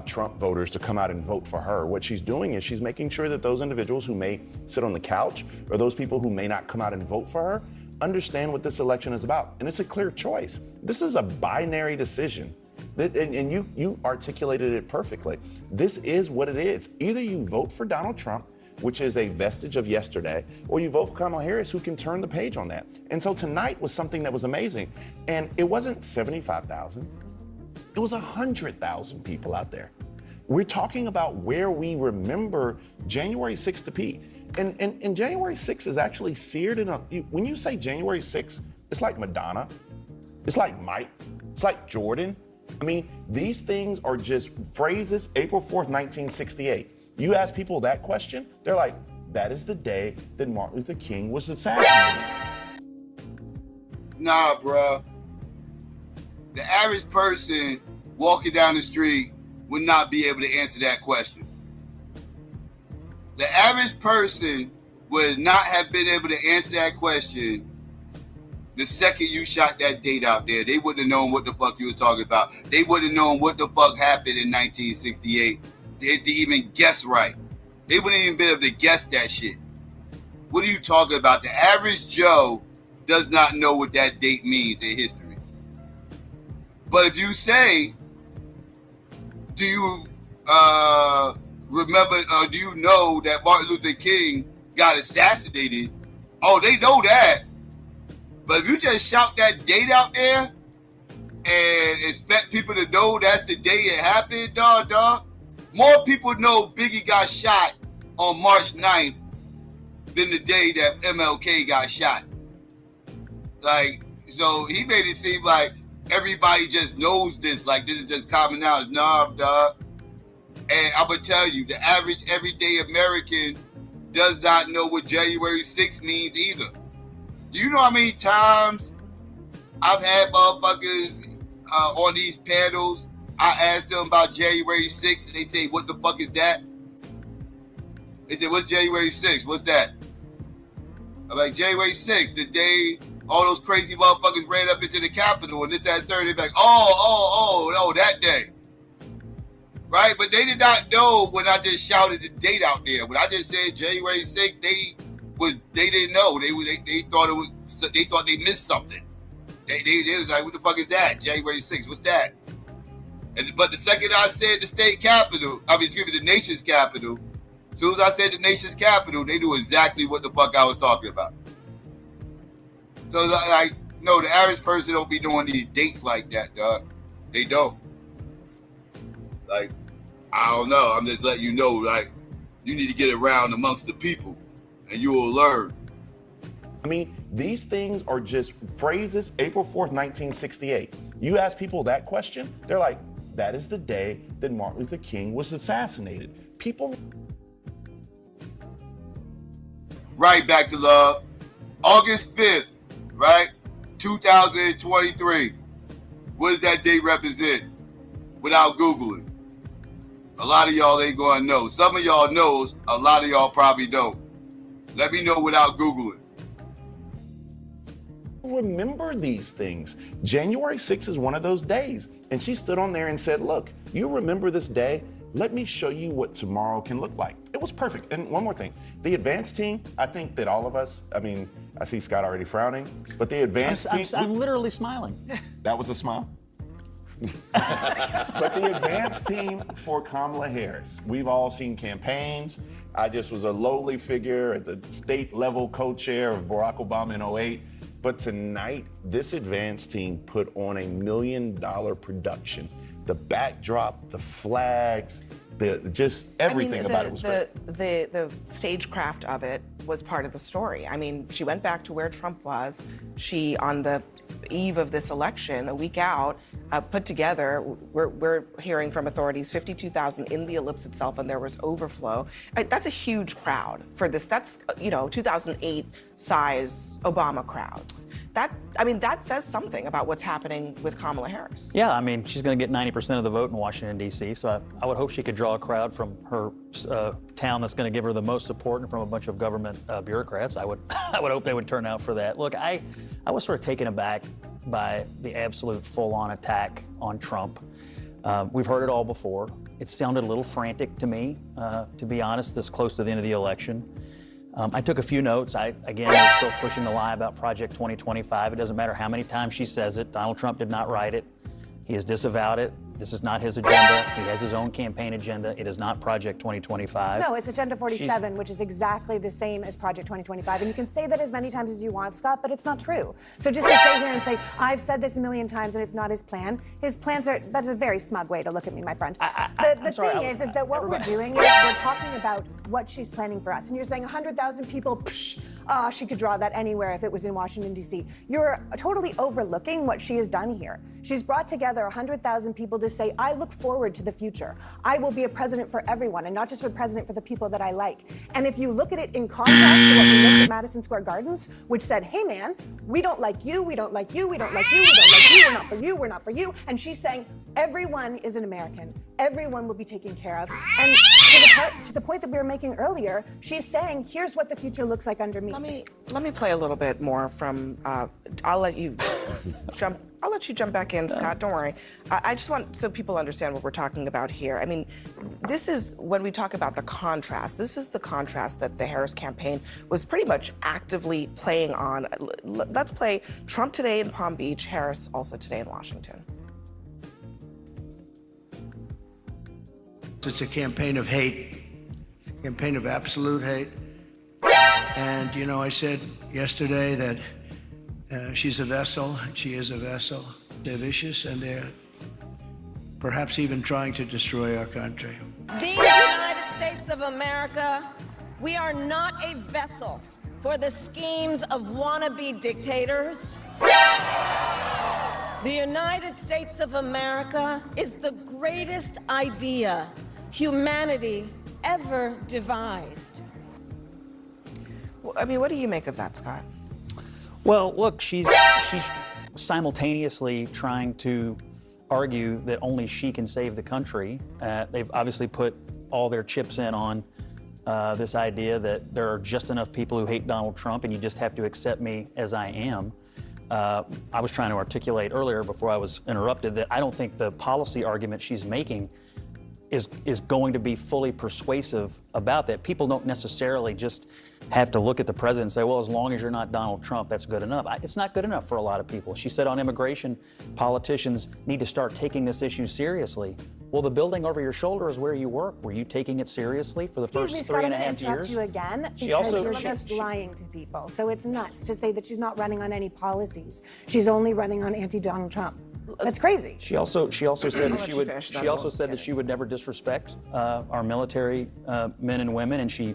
Trump voters to come out and vote for her. What she's doing is she's making sure that those individuals who may sit on the couch or those people who may not come out and vote for her understand what this election is about. And it's a clear choice. This is a binary decision. And you articulated it perfectly. This is what it is. Either you vote for Donald Trump, which is a vestige of yesterday, or you vote for Kamala Harris, who can turn the page on that. And so tonight was something that was amazing. And it wasn't 75,000. It was 100,000 people out there. We're talking about where we remember January 6th to be. And January 6th is actually seared in when you say January 6th, it's like Madonna. It's like Mike. It's like Jordan. I mean, these things are just phrases. April 4th, 1968. You ask people that question, they're like, that is the day that Martin Luther King was assassinated. Nah, bruh. The average person walking down the street would not be able to answer that question. The average person would not have been able to answer that question the second you shot that date out there, they wouldn't have known what the fuck you were talking about. They wouldn't have known what the fuck happened in 1968 to even guess right. They wouldn't even be able to guess that shit. What are you talking about? The average Joe does not know what that date means in history. But if you say, do you remember, do you know that Martin Luther King got assassinated? Oh, they know that. But if you just shout that date out there and expect people to know that's the day it happened, dog, more people know Biggie got shot on March 9th than the day that MLK got shot. Like, so he made it seem like everybody just knows this, like this is just common knowledge. Nah, dog. And I'm going to tell you, the average everyday American does not know what January 6th means either. Do you know how many times I've had motherfuckers on these panels? I asked them about January 6th and they say, what the fuck is that? They say, what's January 6th? What's that? I'm like, January 6th, the day all those crazy motherfuckers ran up into the Capitol and this, that, and third. They're like, oh, that day. Right? But they did not know when I just shouted the date out there. When I just said January 6th, they didn't know. They thought they missed something. They was like, what the fuck is that? January 6th, what's that? But the second I said the state capital, the nation's capital, as soon as I said the nation's capital, they knew exactly what the fuck I was talking about. So like, no, the average person don't be doing these dates like that, dog. They don't. Like, I don't know. I'm just letting you know, like, you need to get around amongst the people and you will learn. I mean, these things are just phrases. April 4th, 1968. You ask people that question, they're like, that is the day that Martin Luther King was assassinated. People. Right, back to love. August 5th, right? 2023. What does that date represent? Without Googling. A lot of y'all ain't gonna know. Some of y'all knows, a lot of y'all probably don't. Let me know without Googling. Remember these things. January 6th is one of those days. And she stood on there and said, look, you remember this day? Let me show you what tomorrow can look like. It was perfect. And one more thing, the advanced team, I think that all of us, I see Scott already frowning, but the advanced team. I'm literally smiling. That was a smile? But the advanced team for Kamala Harris, we've all seen campaigns. I just was a lowly figure at the state level co-chair of Barack Obama in 2008. But tonight, this advanced team put on $1 million production. The backdrop, the flags, just everything about it was great. The stagecraft of it was part of the story. I mean, she went back to where Trump was. She, on the eve of this election, a week out, put together, we're hearing from authorities, 52,000 in the ellipse itself, and there was overflow. That's a huge crowd for this. That's, 2008 size Obama crowds. That says something about what's happening with Kamala Harris. Yeah, she's going to get 90% of the vote in Washington, D.C., so I would hope she could draw a crowd from her town that's going to give her the most support and from a bunch of government bureaucrats. I would hope they would turn out for that. Look, I was sort of taken aback by the absolute full-on attack on Trump. We've heard it all before. It sounded a little frantic to me, to be honest, this close to the end of the election. I took a few notes. Again, I'm still pushing the lie about Project 2025. It doesn't matter how many times she says it. Donald Trump did not write it. He has disavowed it. This is not his agenda. He has his own campaign agenda. It is not Project 2025. No, it's Agenda 47, which is exactly the same as Project 2025. And you can say that as many times as you want, Scott, but it's not true. So just to sit here and say, I've said this a million times and it's not his plan. His plans are, that's a very smug way to look at me, my friend. The thing is that what we're doing is we're talking about what she's planning for us. And you're saying 100,000 people, she could draw that anywhere if it was in Washington, D.C. You're totally overlooking what she has done here. She's brought together 100,000 people to say, I look forward to the future. I will be a president for everyone and not just a president for the people that I like. And if you look at it in contrast to what we looked at Madison Square Gardens, which said, hey man, we don't like you, we don't like you, we don't like you, we don't like you, we're not for you, we're not for you. And she's saying, Everyone is an American. Everyone will be taken care of. And to the point that we were making earlier, she's saying, here's what the future looks like under me. Let me play a little bit more from. I'll let you jump. I'll let you jump back in, Scott. Don't worry. I just want so people understand what we're talking about here. I mean, this is when we talk about the contrast. This is the contrast that the Harris campaign was pretty much actively playing on. Let's play Trump today in Palm Beach, Harris also today in Washington. It's a campaign of hate, a campaign of absolute hate. And, you know, I said yesterday that she's a vessel, she is a vessel. They're vicious and they're perhaps even trying to destroy our country. These United States of America, we are not a vessel for the schemes of wannabe dictators. The United States of America is the greatest idea humanity ever devised. Well, I mean, what do you make of that, Scott? Well, look, she's simultaneously trying to argue that only she can save the country. They've obviously put all their chips in on this idea that there are just enough people who hate Donald Trump and you just have to accept me as I am. I was trying to articulate earlier before I was interrupted that I don't think the policy argument she's making is going to be fully persuasive about that. People don't necessarily just have to look at the president and say, well, as long as you're not Donald Trump, that's good enough. It's not good enough for a lot of people. She said on immigration, politicians need to start taking this issue seriously. Well, the building over your shoulder is where you work. Were you taking it seriously for the first 3.5 years? Scott, I'm going to interrupt you again because you're just lying to people. So it's nuts to say that she's not running on any policies. She's only running on anti-Donald Trump. That's crazy. She also said that she would. She also said that she would never disrespect our military men and women, and she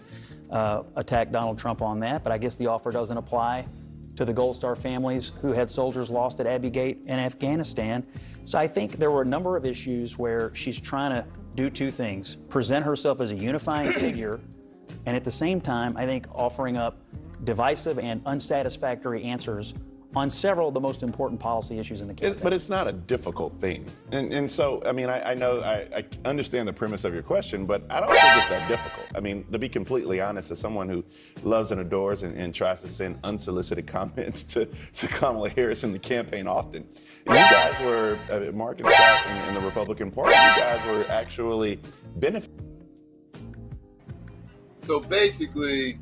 attacked Donald Trump on that. But I guess the offer doesn't apply to the Gold Star families who had soldiers lost at Abbey-Gate in Afghanistan. So I think there were a number of issues where she's trying to do two things: present herself as a unifying figure, and at the same time, I think offering up divisive and unsatisfactory answers on several of the most important policy issues in the campaign. But it's not a difficult thing. And so, I mean, I know, I understand the premise of your question, but I don't think it's that difficult. I mean, to be completely honest, as someone who loves and adores and tries to send unsolicited comments to Kamala Harris in the campaign often, you guys were, Mark and Scott in the Republican Party, you guys were actually benefiting. So basically,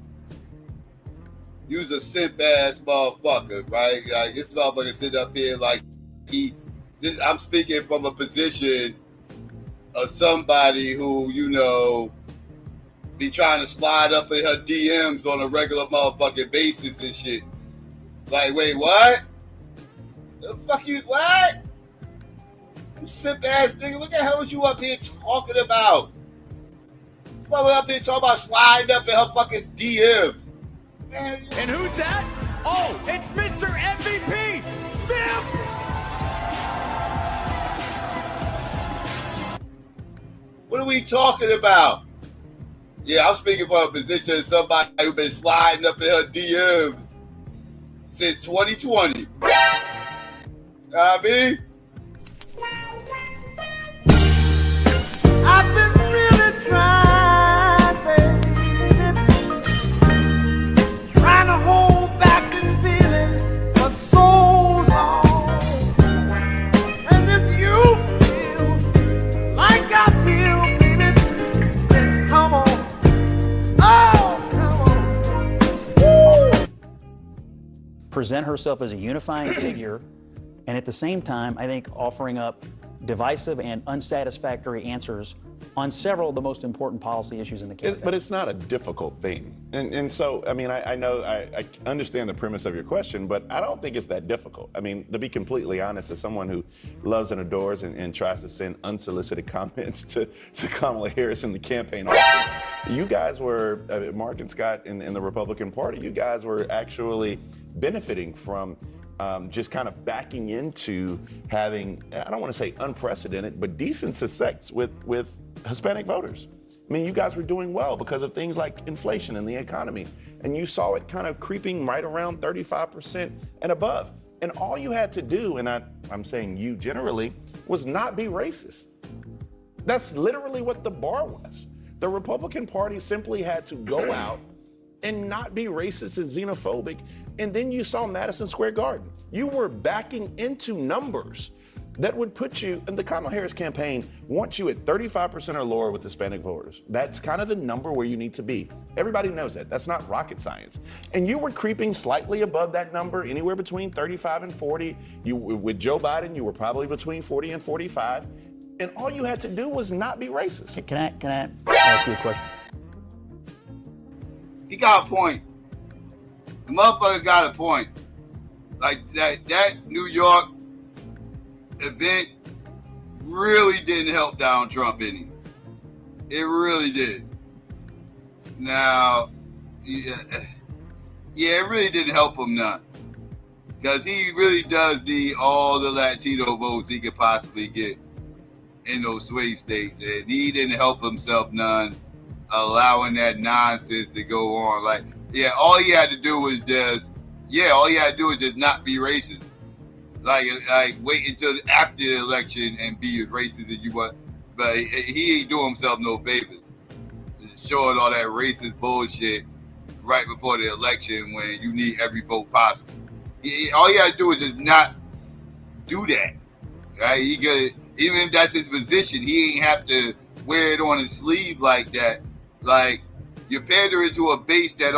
you's a simp-ass motherfucker, right? Like, this motherfucker sit up here like I'm speaking from a position of somebody who, you know, be trying to slide up in her DMs on a regular motherfucking basis and shit. Like, wait, what? The fuck you, what? You simp-ass nigga, what the hell was you up here talking about? This motherfucker up here talking about sliding up in her fucking DMs. And who's that? Oh, it's Mr. MVP, Simp! What are we talking about? Yeah, I'm speaking from a position of somebody who's been sliding up in her DMs since 2020. You know what I mean? I've been really trying. To hold back this feeling for so long. And if you feel like I feel, baby, then come on. Oh, come on. Woo. Present herself as a unifying figure, and at the same time, I think offering up divisive and unsatisfactory answers on several of the most important policy issues in the campaign. But it's not a difficult thing. And so, I mean, I know, I understand the premise of your question, but I don't think it's that difficult. I mean, to be completely honest, as someone who loves and adores and tries to send unsolicited comments to Kamala Harris in the campaign often, you guys were, Mark and Scott in the Republican Party, you guys were actually benefiting from just kind of backing into having, I don't want to say unprecedented, but decent success with Hispanic voters. I mean, you guys were doing well because of things like inflation in the economy. And you saw it kind of creeping right around 35% and above. And all you had to do, and I'm saying you generally, was not be racist. That's literally what the bar was. The Republican Party simply had to go out and not be racist and xenophobic. And then you saw Madison Square Garden. You were backing into numbers that would put you, and the Kamala Harris campaign wants you at 35% or lower with Hispanic voters. That's kind of the number where you need to be. Everybody knows that. That's not rocket science. And you were creeping slightly above that number, anywhere between 35 and 40. With Joe Biden, you were probably between 40 and 45. And all you had to do was not be racist. Can I ask you a question? He got a point. The motherfucker got a point. Like that New York event really didn't help Donald Trump any. It really did. Now, yeah, it really didn't help him none. Because he really does need all the Latino votes he could possibly get in those swing states. And he didn't help himself none, allowing that nonsense to go on. Like, all he had to do was just not be racist. Like wait until after the election and be as racist as you want. But he ain't doing himself no favors. Showing all that racist bullshit right before the election when you need every vote possible. All he had to do is just not do that. Right? He could, even if that's his position, he ain't have to wear it on his sleeve like that. Like, you're pandering to a base that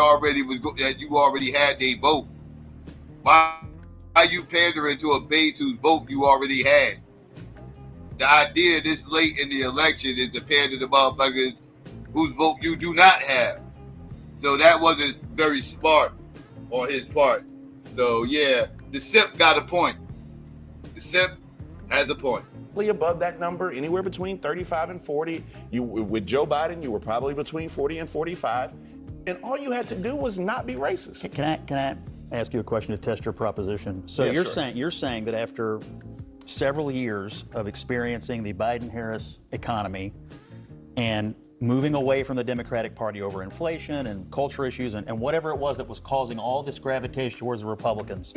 you already had their vote. Why are you pandering to a base whose vote you already had? The idea this late in the election is to pander to motherfuckers whose vote you do not have. So that wasn't very smart on his part. So yeah, the simp got a point. The simp has a point. Above that number, anywhere between 35 and 40. With Joe Biden, you were probably between 40 and 45. And all you had to do was not be racist. Can I ask you a question to test your proposition? So you're saying that after several years of experiencing the Biden-Harris economy and moving away from the Democratic Party over inflation and culture issues and whatever it was that was causing all this gravitation towards the Republicans,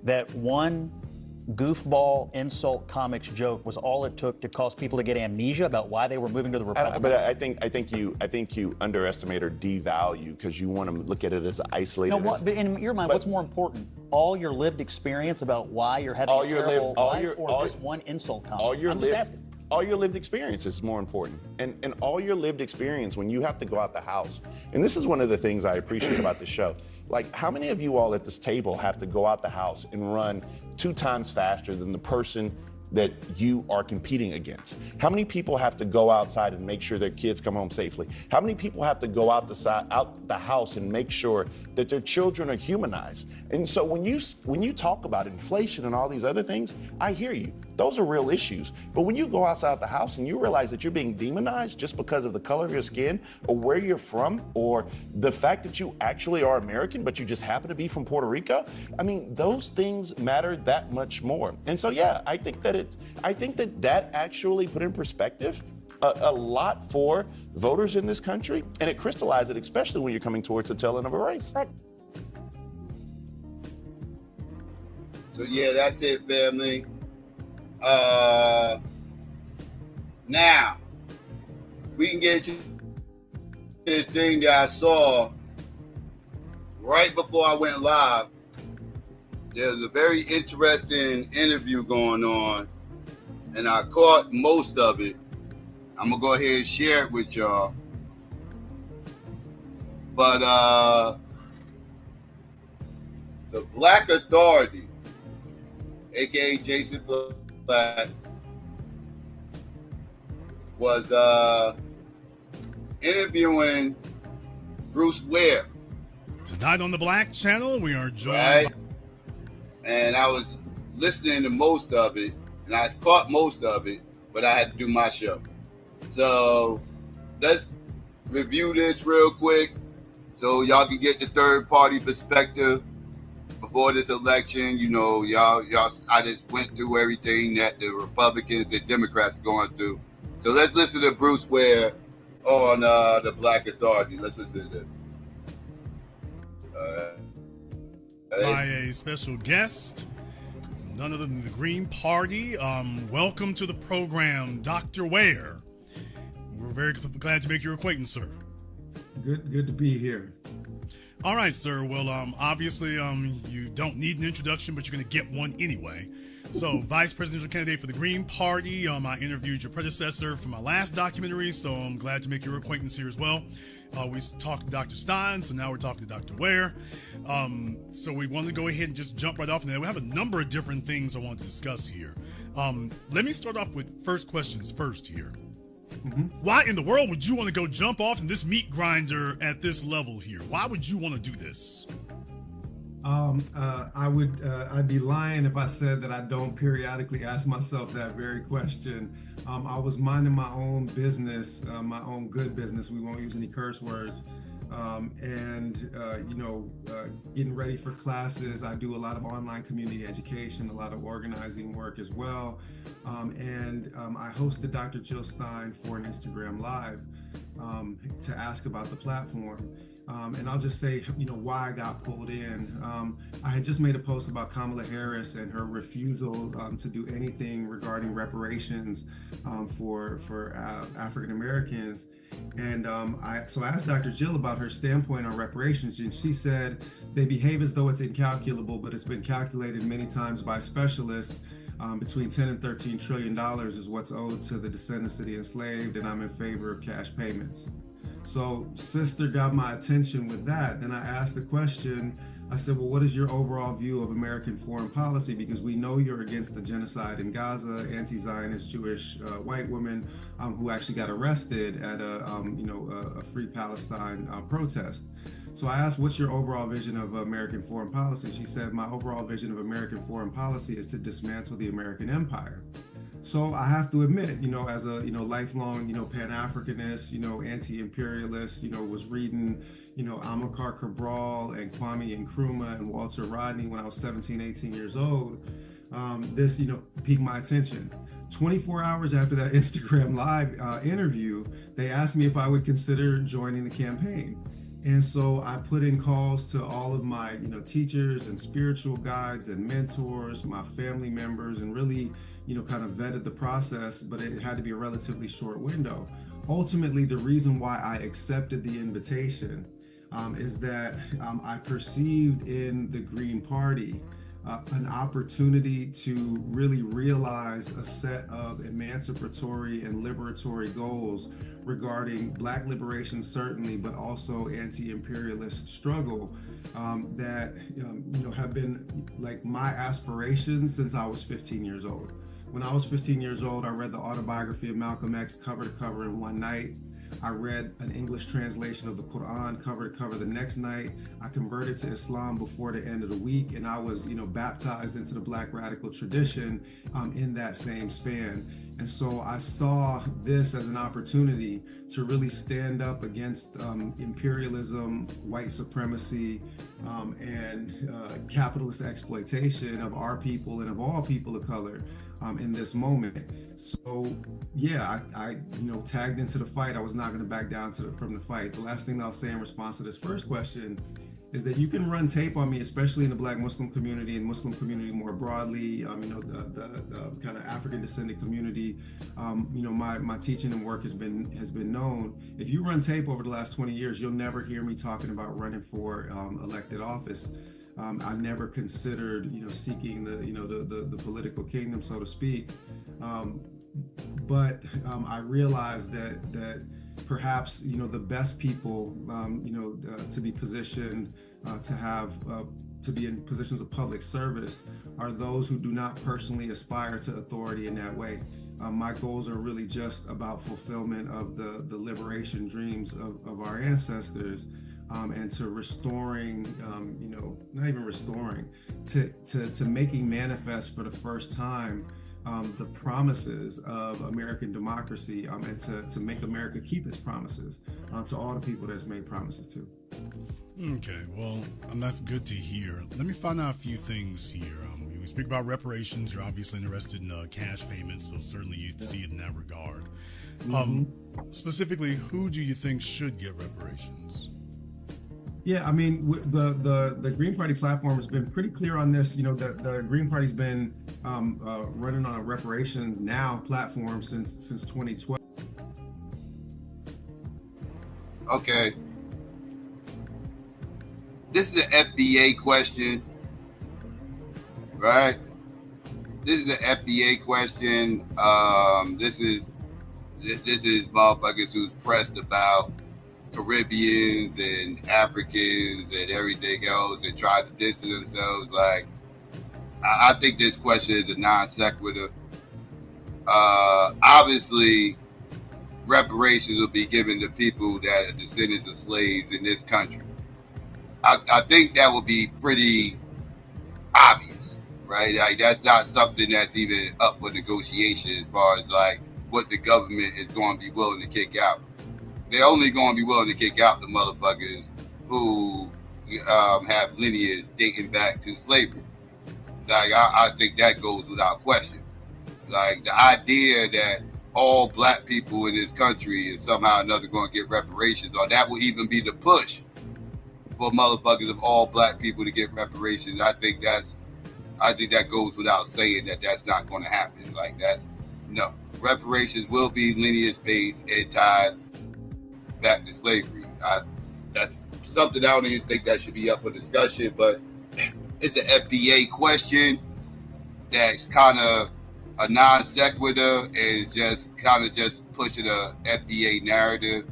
that one goofball insult comics joke was all it took to cause people to get amnesia about why they were moving to the Republicans? But I think you underestimate or devalue because you want to look at it as isolated. No, but in your mind, what's more important? All your lived experience about why you're having a terrible life, or this one insult comic? All your lived experience is more important. And all your lived experience when you have to go out the house. And this is one of the things I appreciate about this show. Like, how many of you all at this table have to go out the house and run 2 times faster than the person that you are competing against? How many people have to go outside and make sure their kids come home safely? How many people have to go out the house and make sure that their children are humanized? And so when you talk about inflation and all these other things, I hear you. Those are real issues. But when you go outside the house and you realize that you're being demonized just because of the color of your skin or where you're from or the fact that you actually are American, but you just happen to be from Puerto Rico, I mean, those things matter that much more. And so, yeah, I think that actually put in perspective a lot for voters in this country, and it crystallized it, especially when you're coming towards the tail end of a race. So yeah, that's it, family. Now we can get to the thing that I saw right before I went live. There's a very interesting interview going on, and I caught most of it. I'm gonna go ahead and share it with y'all. But the Black Authority, aka Jason Black, was interviewing Bruce Ware. Tonight on the Black Channel, we are joined and I was listening to most of it, and I caught most of it, but I had to do my show. So let's review this real quick so y'all can get the third party perspective before this election. You know, y'all, I just went through everything that the Republicans and Democrats are going through. So let's listen to Bruce Ware on the Black Authority. Let's listen to this. by a special guest from none other than the Green Party. Welcome to the program, Dr. Ware. We're very glad to make your acquaintance, sir. Good to be here. All right, sir. Well, obviously, you don't need an introduction, but you're going to get one anyway. So, vice presidential candidate for the Green Party. I interviewed your predecessor for my last documentary, so I'm glad to make your acquaintance here as well. We talked to Dr. Stein, so now we're talking to Dr. Ware. So we want to go ahead and just jump right off in there. We have a number of different things I want to discuss here. Let me start off with first questions first here. Mm-hmm. Why in the world would you want to go jump off in this meat grinder at this level here? Why would you want to do this? I'd be lying if I said that I don't periodically ask myself that very question. I was minding my own business, my own good business. We won't use any curse words. Getting ready for classes. I do a lot of online community education, a lot of organizing work as well. I hosted Dr. Jill Stein for an Instagram Live to ask about the platform. And I'll just say, why I got pulled in. I had just made a post about Kamala Harris and her refusal to do anything regarding reparations for African Americans. And I asked Dr. Jill about her standpoint on reparations, and she said they behave as though it's incalculable, but it's been calculated many times by specialists. Between 10 and $13 trillion is what's owed to the descendants of the enslaved, and I'm in favor of cash payments. So sister got my attention with that. Then I asked the question, I said, well, what is your overall view of American foreign policy? Because we know you're against the genocide in Gaza, anti-Zionist Jewish white woman who actually got arrested at a Free Palestine protest. So I asked, what's your overall vision of American foreign policy? She said, my overall vision of American foreign policy is to dismantle the American empire. So I have to admit, as a, lifelong, Pan-Africanist, anti-imperialist, was reading, Amilcar Cabral and Kwame Nkrumah and Walter Rodney when I was 17, 18 years old. This, piqued my attention. 24 hours after that Instagram Live interview, they asked me if I would consider joining the campaign. And so I put in calls to all of my, teachers and spiritual guides and mentors, my family members, and really, kind of vetted the process, but it had to be a relatively short window. Ultimately, the reason why I accepted the invitation is that I perceived in the Green Party an opportunity to really realize a set of emancipatory and liberatory goals regarding Black liberation, certainly, but also anti-imperialist struggle that have been like my aspirations since I was 15 years old. When I was 15 years old, I read the autobiography of Malcolm X cover to cover in one night. I read an English translation of the Quran cover to cover the next night. I converted to Islam before the end of the week, and I was, baptized into the Black radical tradition in that same span. And so I saw this as an opportunity to really stand up against imperialism, white supremacy, and capitalist exploitation of our people and of all people of color in this moment. So yeah, I tagged into the fight. I was not going to back down from the fight. The last thing I'll say in response to this first question is that you can run tape on me, especially in the Black Muslim community and Muslim community more broadly, the kind of African descendant community. My teaching and work has been known. If you run tape over the last 20 years, you'll never hear me talking about running for elected office. I never considered, seeking the political kingdom, so to speak. But I realized that perhaps the best people to be positioned to be in positions of public service are those who do not personally aspire to authority in that way. My goals are really just about fulfillment of the liberation dreams of our ancestors, and to restoring, not even restoring, to making manifest for the first time the promises of American democracy, and to make America keep its promises to all the people that it's made promises to. Okay, well, that's good to hear. Let me find out a few things here. When we speak about reparations, you're obviously interested in cash payments, so certainly you see it in that regard. Mm-hmm. Specifically, who do you think should get reparations? Yeah, I mean, the Green Party platform has been pretty clear on this. You know, the Green Party's been running on a reparations now platform since 2012. Okay. This is an FBA question, right? This is an FBA question. This is motherfuckers who's pressed about Caribbeans and Africans and everything else and tried to distance themselves. Like, I think this question is a non sequitur. Obviously, reparations will be given to people that are descendants of slaves in this country. I think that would be pretty obvious, right? Like, that's not something that's even up for negotiation as far as like what the government is going to be willing to kick out. They're only going to be willing to kick out the motherfuckers who have lineage dating back to slavery. Like, I think that goes without question. Like, the idea that all black people in this country is somehow or another going to get reparations, or that will even be the push for motherfuckers of all black people to get reparations. I think that goes without saying that that's not going to happen. Like, no. Reparations will be lineage based and tied back to slavery. That's something I don't even think that should be up for discussion, but it's an FBA question that's kind of a non sequitur and just pushing a FBA narrative.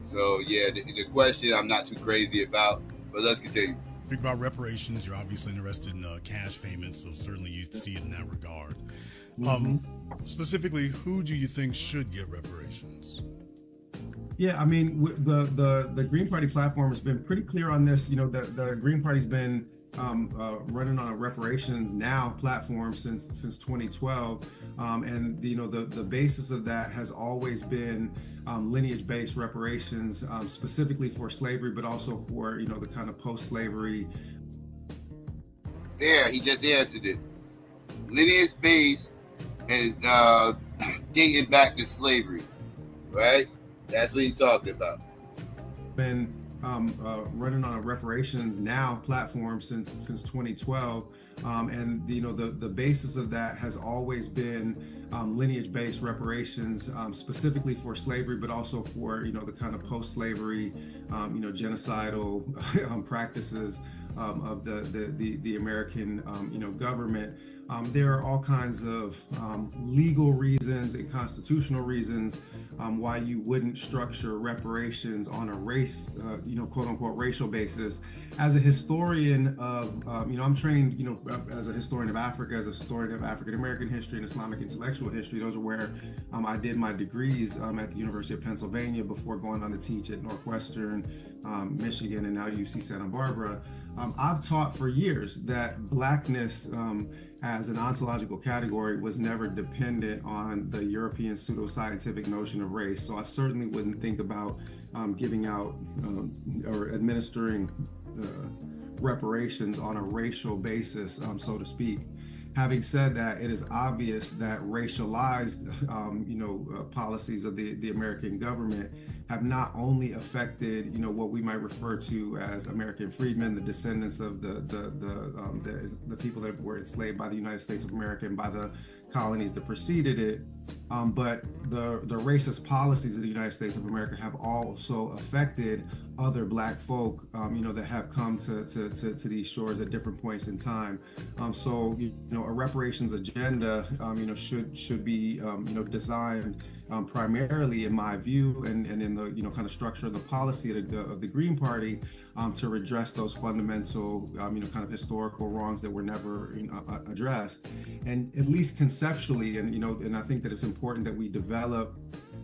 So yeah, the question I'm not too crazy about, but let's continue. Speak about reparations. You're obviously interested in cash payments, so certainly you see it in that regard. Specifically, who do you think should get reparations? Yeah, I mean, the Green Party platform has been pretty clear on this. You know, the Green Party's been running on a reparations now platform since 2012, and you know the basis of that has always been lineage-based reparations, specifically for slavery, but also for the kind of post-slavery. There, he just answered it. Lineage-based and dating back to slavery, right? That's what he's talking about. Been running on a reparations now platform since 2012, and the basis of that has always been lineage-based reparations, specifically for slavery, but also for the kind of post-slavery genocidal practices of the American government. There are all kinds of legal reasons and constitutional reasons why you wouldn't structure reparations on a race, quote unquote, racial basis. As a historian of, I'm trained, as a historian of Africa, as a historian of African American history and Islamic intellectual history. Those are where I did my degrees at the University of Pennsylvania before going on to teach at Northwestern, Michigan, and now UC Santa Barbara. I've taught for years that Blackness as an ontological category was never dependent on the European pseudoscientific notion of race. So I certainly wouldn't think about giving out or administering reparations on a racial basis, so to speak. Having said that, it is obvious that racialized, policies of the American government have not only affected, what we might refer to as American freedmen, the descendants of the people that were enslaved by the United States of America and by the colonies that preceded it, but the racist policies of the United States of America have also affected other Black folk, that have come to these shores at different points in time. So a reparations agenda, should be, designed primarily, in my view, and in the kind of structure of the policy of the Green Party, to redress those fundamental, kind of historical wrongs that were never addressed, and at least conceptually, and I think that it's important that we develop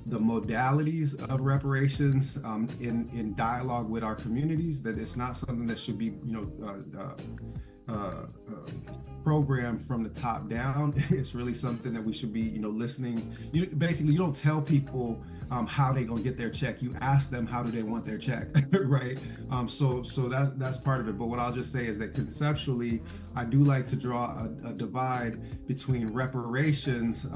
the modalities of reparations in dialogue with our communities. That it's not something that should be programmed from the top down. It's really something that we should be listening. Basically, you don't tell people how they gonna get their check. You ask them how do they want their check, right? So that's part of it. But what I'll just say is that conceptually, I do like to draw a divide between reparations, that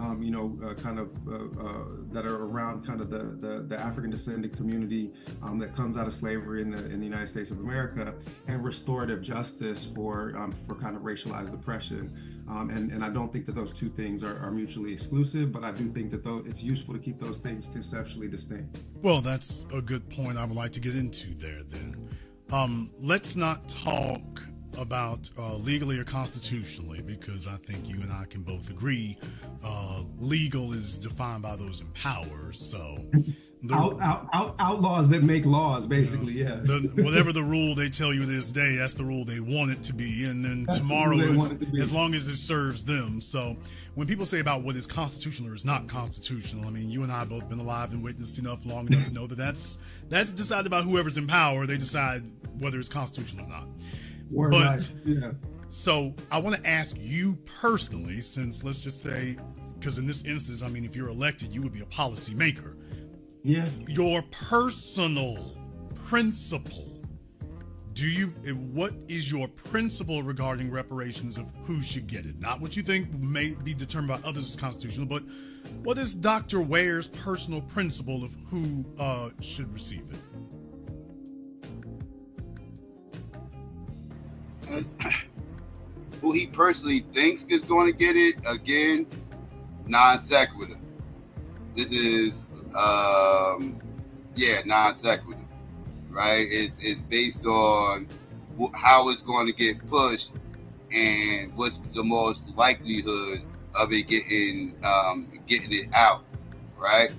are around kind of the African descended community that comes out of slavery in the United States of America, and restorative justice for kind of racialized oppression. And I don't think that those two things are mutually exclusive, but I do think that it's useful to keep those things conceptually distinct. Well, that's a good point I would like to get into there then. Let's not talk about legally or constitutionally, because I think you and I can both agree legal is defined by those in power. So outlaws that make laws, basically, yeah. Whatever the rule they tell you it is today, that's the rule they want it to be. And then that's tomorrow, as long as it serves them. So when people say about what is constitutional or is not constitutional, I mean, you and I have both been alive and witnessed long enough to know that that's decided by whoever's in power. They decide whether it's constitutional or not. So I want to ask you personally, since let's just say, because in this instance, I mean, if you're elected, you would be a policy maker. Yeah. Your personal principle. What is your principle regarding reparations of who should get it? Not what you think may be determined by others as constitutional, but what is Dr. Ware's personal principle of who should receive it? Who he personally thinks is going to get it, again, non sequitur. This is, non sequitur, right? It's based on how it's going to get pushed and what's the most likelihood of it getting it out, right?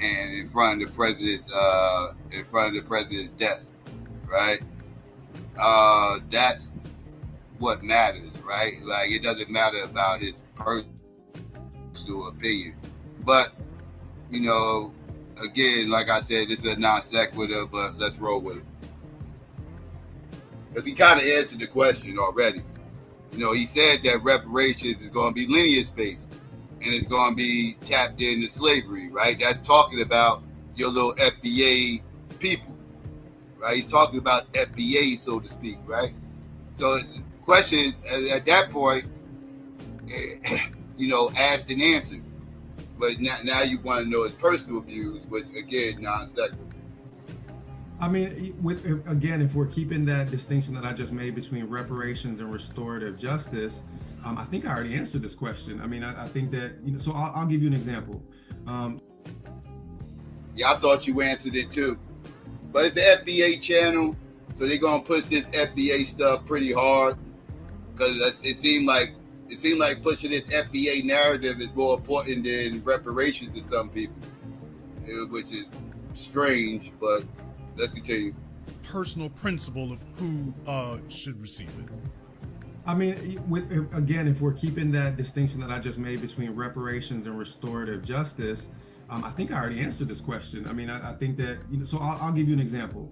And in front of the president's desk, right? That's what matters, right? Like, it doesn't matter about his personal opinion. But, again, like I said, this is a non sequitur, but let's roll with it. Because he kind of answered the question already. He said that reparations is going to be lineage-based and it's going to be tapped into slavery, right? That's talking about your little FBA people, right? He's talking about FBA, so to speak, right? So the question at that point, asked and answered. But now you want to know his personal views, which again, non sequitur. I mean, if we're keeping that distinction that I just made between reparations and restorative justice, I think I already answered this question. I mean, I think that, so I'll give you an example. Yeah, I thought you answered it too. But it's an FBA channel, so they're going to push this FBA stuff pretty hard, because it seemed like pushing this FBA narrative is more important than reparations to some people, which is strange, but let's continue. Personal principle of who should receive it. I mean, if we're keeping that distinction that I just made between reparations and restorative justice, I think I already answered this question. I mean, I think that, so I'll give you an example.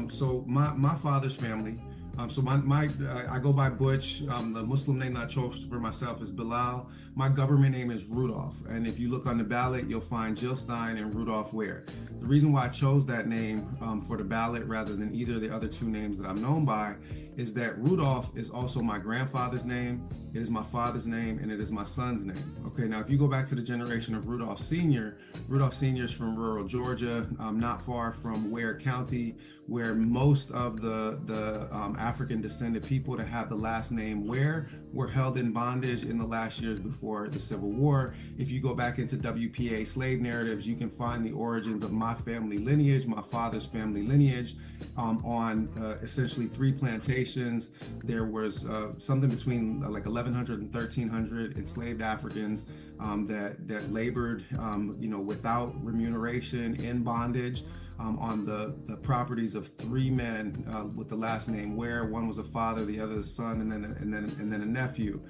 So my father's family, so I go by Butch. The Muslim name that I chose for myself is Bilal. My government name is Rudolph. And if you look on the ballot, you'll find Jill Stein and Rudolph Ware. The reason why I chose that name for the ballot rather than either of the other two names that I'm known by is that Rudolph is also my grandfather's name, it is my father's name, and it is my son's name. Okay, now if you go back to the generation of Rudolph Sr. is from rural Georgia, not far from Ware County, where most of the African descended people that have the last name Ware were held in bondage in the last years before the Civil War. If you go back into WPA slave narratives, you can find the origins of my family lineage, my father's family lineage, on essentially 3 plantations. There was something between like 1,100 and 1,300 enslaved Africans that labored, without remuneration in bondage on the properties of 3 men with the last name Ware. One was a father, the other a son, and then a nephew.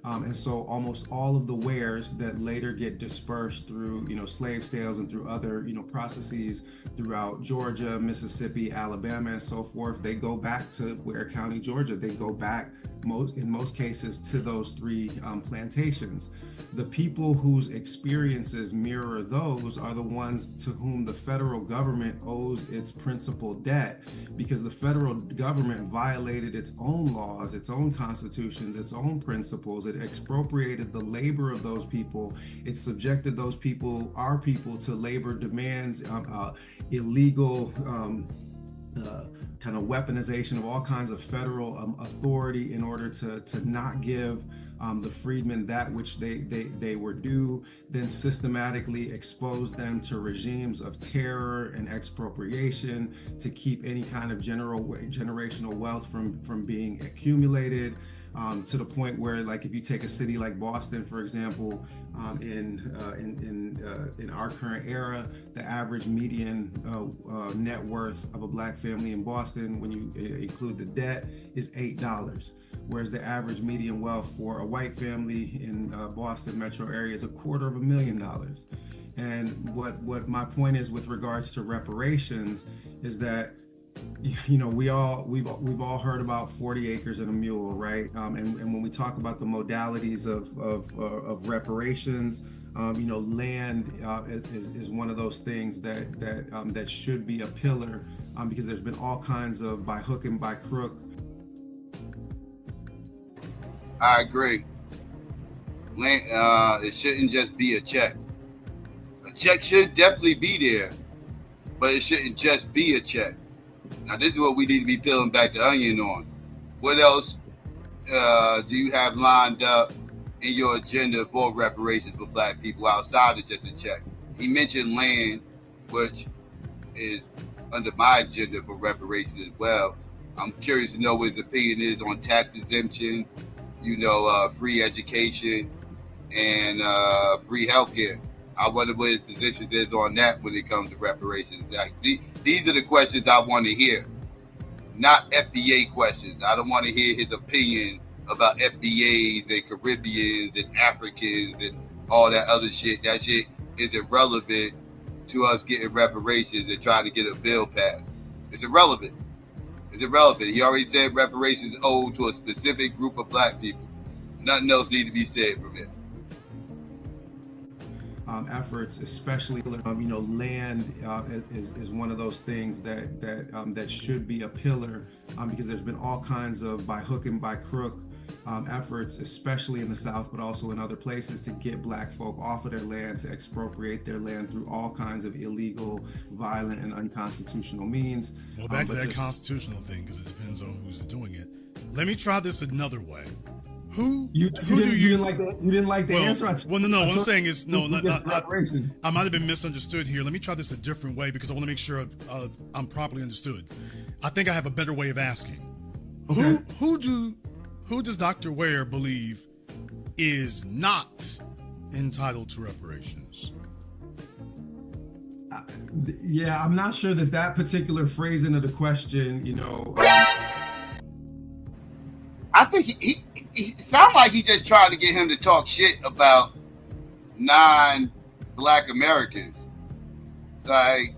And so almost all of the wares that later get dispersed through, slave sales and through other, processes throughout Georgia, Mississippi, Alabama, and so forth, they go back to Ware County, Georgia. They go back, in most cases, to those three plantations. The people whose experiences mirror those are the ones to whom the federal government owes its principal debt, because the federal government violated its own laws, its own constitutions, its own principles. It expropriated the labor of those people. It subjected those people, our people, to labor demands, illegal kind of weaponization of all kinds of federal authority in order to not give the freedmen that which they were due, then systematically expose them to regimes of terror and expropriation to keep any kind of generational wealth from being accumulated, to the point where, like, if you take a city like Boston, for example, in our current era, the average median net worth of a black family in Boston, when you include the debt, is $8. Whereas the average median wealth for a white family in Boston metro area is $250,000. And what my point is with regards to reparations is that, we've all heard about 40 acres and a mule, right? And when we talk about the modalities of reparations, land is one of those things that should be a pillar, because there's been all kinds of, by hook and by crook. I agree. Land, it shouldn't just be a check. A check should definitely be there, but it shouldn't just be a check. Now, this is what we need to be peeling back the onion on. What else do you have lined up in your agenda for reparations for black people outside of just a check? He mentioned land, which is under my agenda for reparations as well. I'm curious to know what his opinion is on tax exemption, free education, and free healthcare. I wonder what his position is on that when it comes to reparations. These are the questions I want to hear, not FBA questions. I don't want to hear his opinion about FBAs and Caribbeans and Africans and all that other shit. That shit is irrelevant to us getting reparations and trying to get a bill passed. It's irrelevant. It's irrelevant. He already said reparations owed to a specific group of black people. Nothing else needs to be said from there. Efforts, especially land is one of those things that should be a pillar, because there's been all kinds of, by hook and by crook, efforts, especially in the South, but also in other places, to get black folk off of their land, to expropriate their land through all kinds of illegal, violent, and unconstitutional means. Well, back to that constitutional thing, because it depends on who's doing it. Let me try this another way. You didn't like the answer? What I'm saying is, I might have been misunderstood here. Let me try this a different way, because I want to make sure I'm properly understood. I think I have a better way of asking. Okay. Who does Dr. Ware believe is not entitled to reparations? I'm not sure that particular phrasing of the question, I think he sounds like he just trying to get him to talk shit about non-black Americans. Like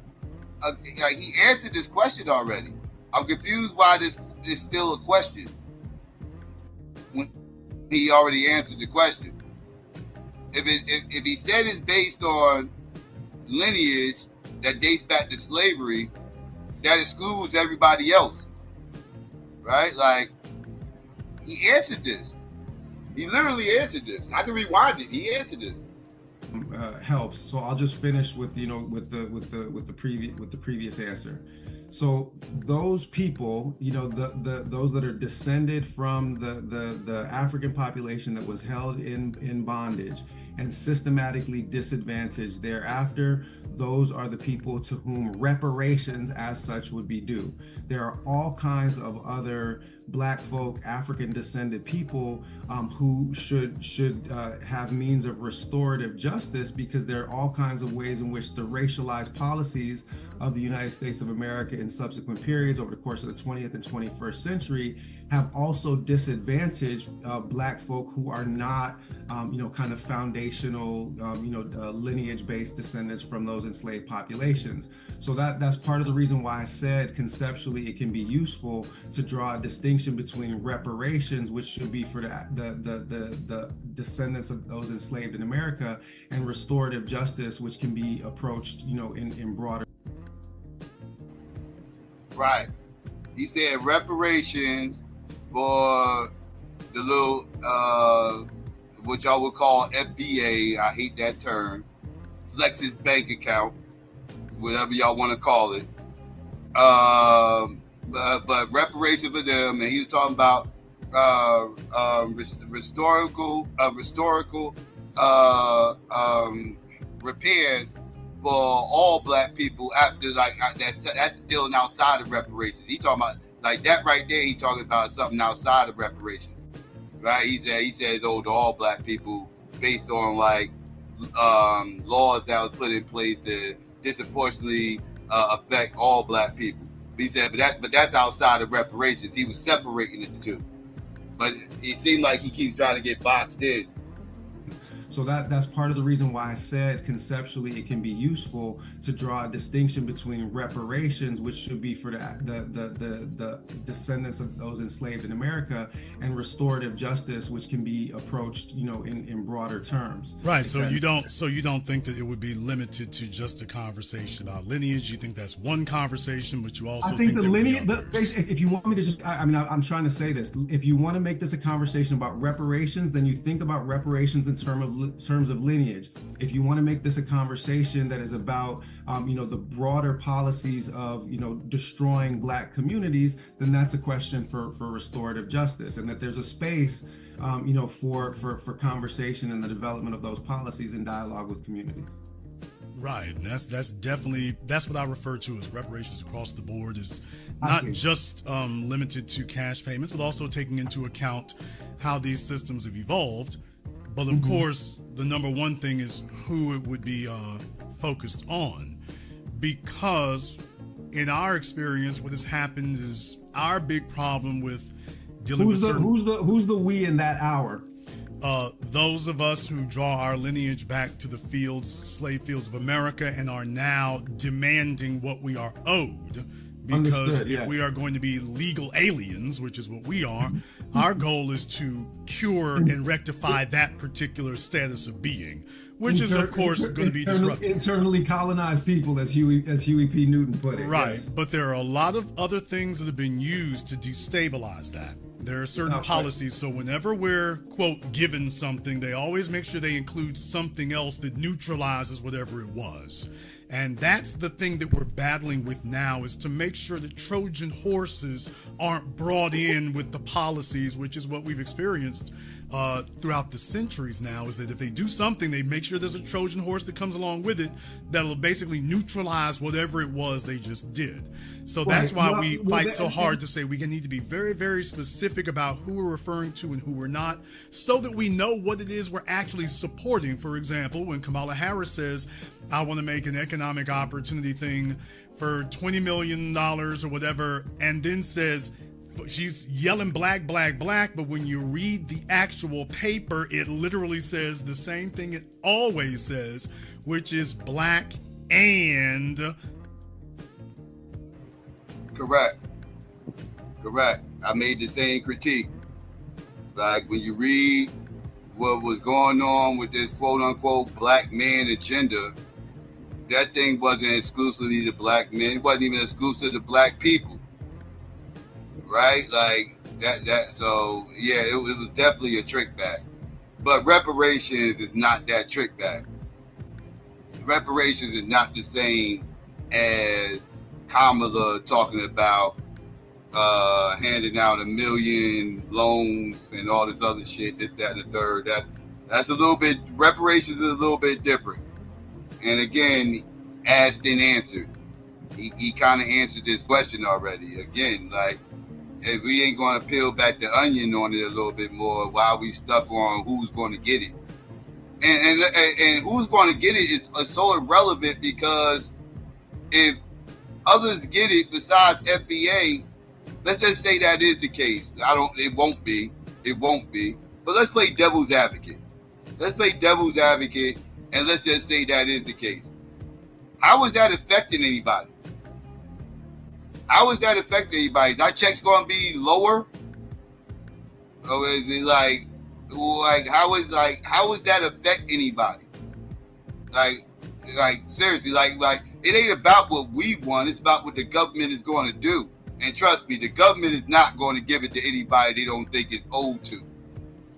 he answered this question already. I'm confused why this is still a question when he already answered the question. If he said it's based on lineage that dates back to slavery, that excludes everybody else, right? Like, he answered this. He literally answered this. I can rewind it. He answered this. Helps. So I'll just finish with the previous answer. So those people, those that are descended from the African population that was held in bondage and systematically disadvantaged thereafter, those are the people to whom reparations as such would be due. There are all kinds of other black folk, African descended people who should have means of restorative justice, because there are all kinds of ways in which the racialized policies of the United States of America America in subsequent periods over the course of the 20th and 21st century have also disadvantaged Black folk who are not, kind of foundational, lineage-based descendants from those enslaved populations. So that's part of the reason why I said conceptually it can be useful to draw a distinction between reparations, which should be for the descendants of those enslaved in America, and restorative justice, which can be approached, in broader. Right. He said reparations for the little, what y'all would call FBA. I hate that term. Flex's bank account, whatever y'all want to call it. But reparations for them, and he was talking about historical repairs for all Black people after that's still outside of reparations. He talking about like that right there. He talking about something outside of reparations, right? He says to all Black people based on laws that was put in place to disproportionately affect all Black people. He said, but that's outside of reparations. He was separating the two, but it seemed like he keeps trying to get boxed in. So that's part of the reason why I said conceptually it can be useful to draw a distinction between reparations, which should be for the descendants of those enslaved in America, and restorative justice, which can be approached, in broader terms. Right. So you don't think that it would be limited to just a conversation about lineage. You think that's one conversation, but you also think the lineage. If you want me to just, I'm trying to say this. If you want to make this a conversation about reparations, then you think about reparations in terms of lineage. If you want to make this a conversation that is about, the broader policies of, destroying Black communities, then that's a question for restorative justice, and that there's a space, for conversation and the development of those policies in dialogue with communities. Right, and that's what I refer to as reparations across the board. Is not just limited to cash payments, but also taking into account how these systems have evolved. But of course, the number one thing is who it would be focused on, because in our experience, what has happened is our big problem with dealing with who's the we in that hour? Those of us who draw our lineage back to the slave fields of America, and are now demanding what we are owed. Because if we are going to be legal aliens, which is what we are, our goal is to cure and rectify that particular status of being, which is of course going to be disruptive. Internally colonized people, as Huey P. Newton put it. Right, yes. But there are a lot of other things that have been used to destabilize that. There are certain policies, so whenever we're, quote, given something, they always make sure they include something else that neutralizes whatever it was. And that's the thing that we're battling with now, is to make sure that Trojan horses aren't brought in with the policies, which is what we've experienced throughout the centuries now, is that if they do something, they make sure there's a Trojan horse that comes along with it that'll basically neutralize whatever it was they just did. So that's why we fight so hard to say we need to be very, very specific about who we're referring to and who we're not, so that we know what it is we're actually supporting. For example, when Kamala Harris says, I want to make an economic opportunity thing for $20 million or whatever, and then says, she's yelling black, black, black, but when you read the actual paper, it literally says the same thing it always says, which is black and... Correct. I made the same critique. Like when you read what was going on with this quote unquote black man agenda, that thing wasn't exclusively to black men. It wasn't even exclusive to Black people. Right? Like that. So yeah, it was definitely a trick bag. But reparations is not that trick bag. Reparations is not the same as Kamala talking about handing out 1 million loans and all this other shit, this, that, and the third. That's a little bit, reparations is a little bit different. And again, asked and answered. He kind of answered this question already. Again, like, if we ain't going to peel back the onion on it a little bit more, why are we stuck on who's going to get it? And who's going to get it is so irrelevant, because if others get it besides FBA, let's just say that is the case. It won't be. But let's play devil's advocate. And let's just say that is the case. How is that affecting anybody? Is our checks going to be lower? Or is it like how is that affect anybody? Like seriously, like it ain't about what we want. It's about what the government is going to do. And trust me, the government is not going to give it to anybody they don't think it's owed to.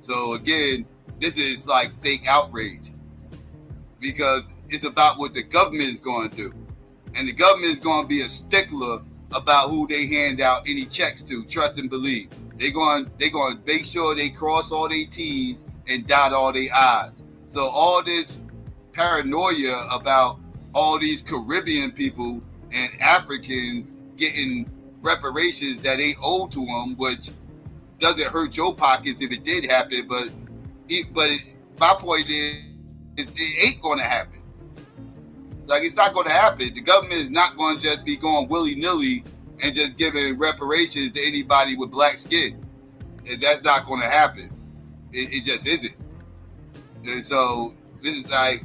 So again, this is like fake outrage because it's about what the government is going to do. And the government is going to be a stickler about who they hand out any checks to. Trust and believe. They're going to make sure they cross all their T's and dot all their I's. So all this paranoia about all these Caribbean people and Africans getting reparations that ain't owed to them, which doesn't hurt your pockets if it did happen, my point is it ain't going to happen. Like, it's not going to happen. The government is not going to just be going willy-nilly and just giving reparations to anybody with black skin. And that's not going to happen. It just isn't. And so this is like,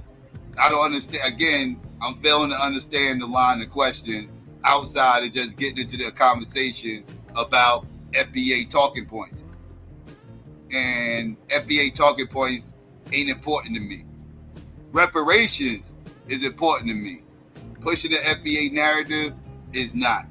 I don't understand. Again, I'm failing to understand the line of question outside of just getting into the conversation about FBA talking points. And FBA talking points ain't important to me. Reparations is important to me. Pushing the FBA narrative is not.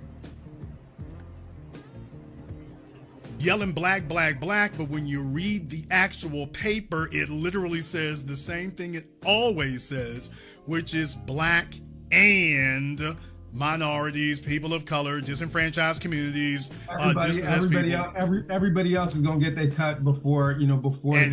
Yelling black, black, black, but when you read the actual paper, it literally says the same thing it always says, which is black and minorities, people of color, disenfranchised communities, everybody else is gonna get their cut before and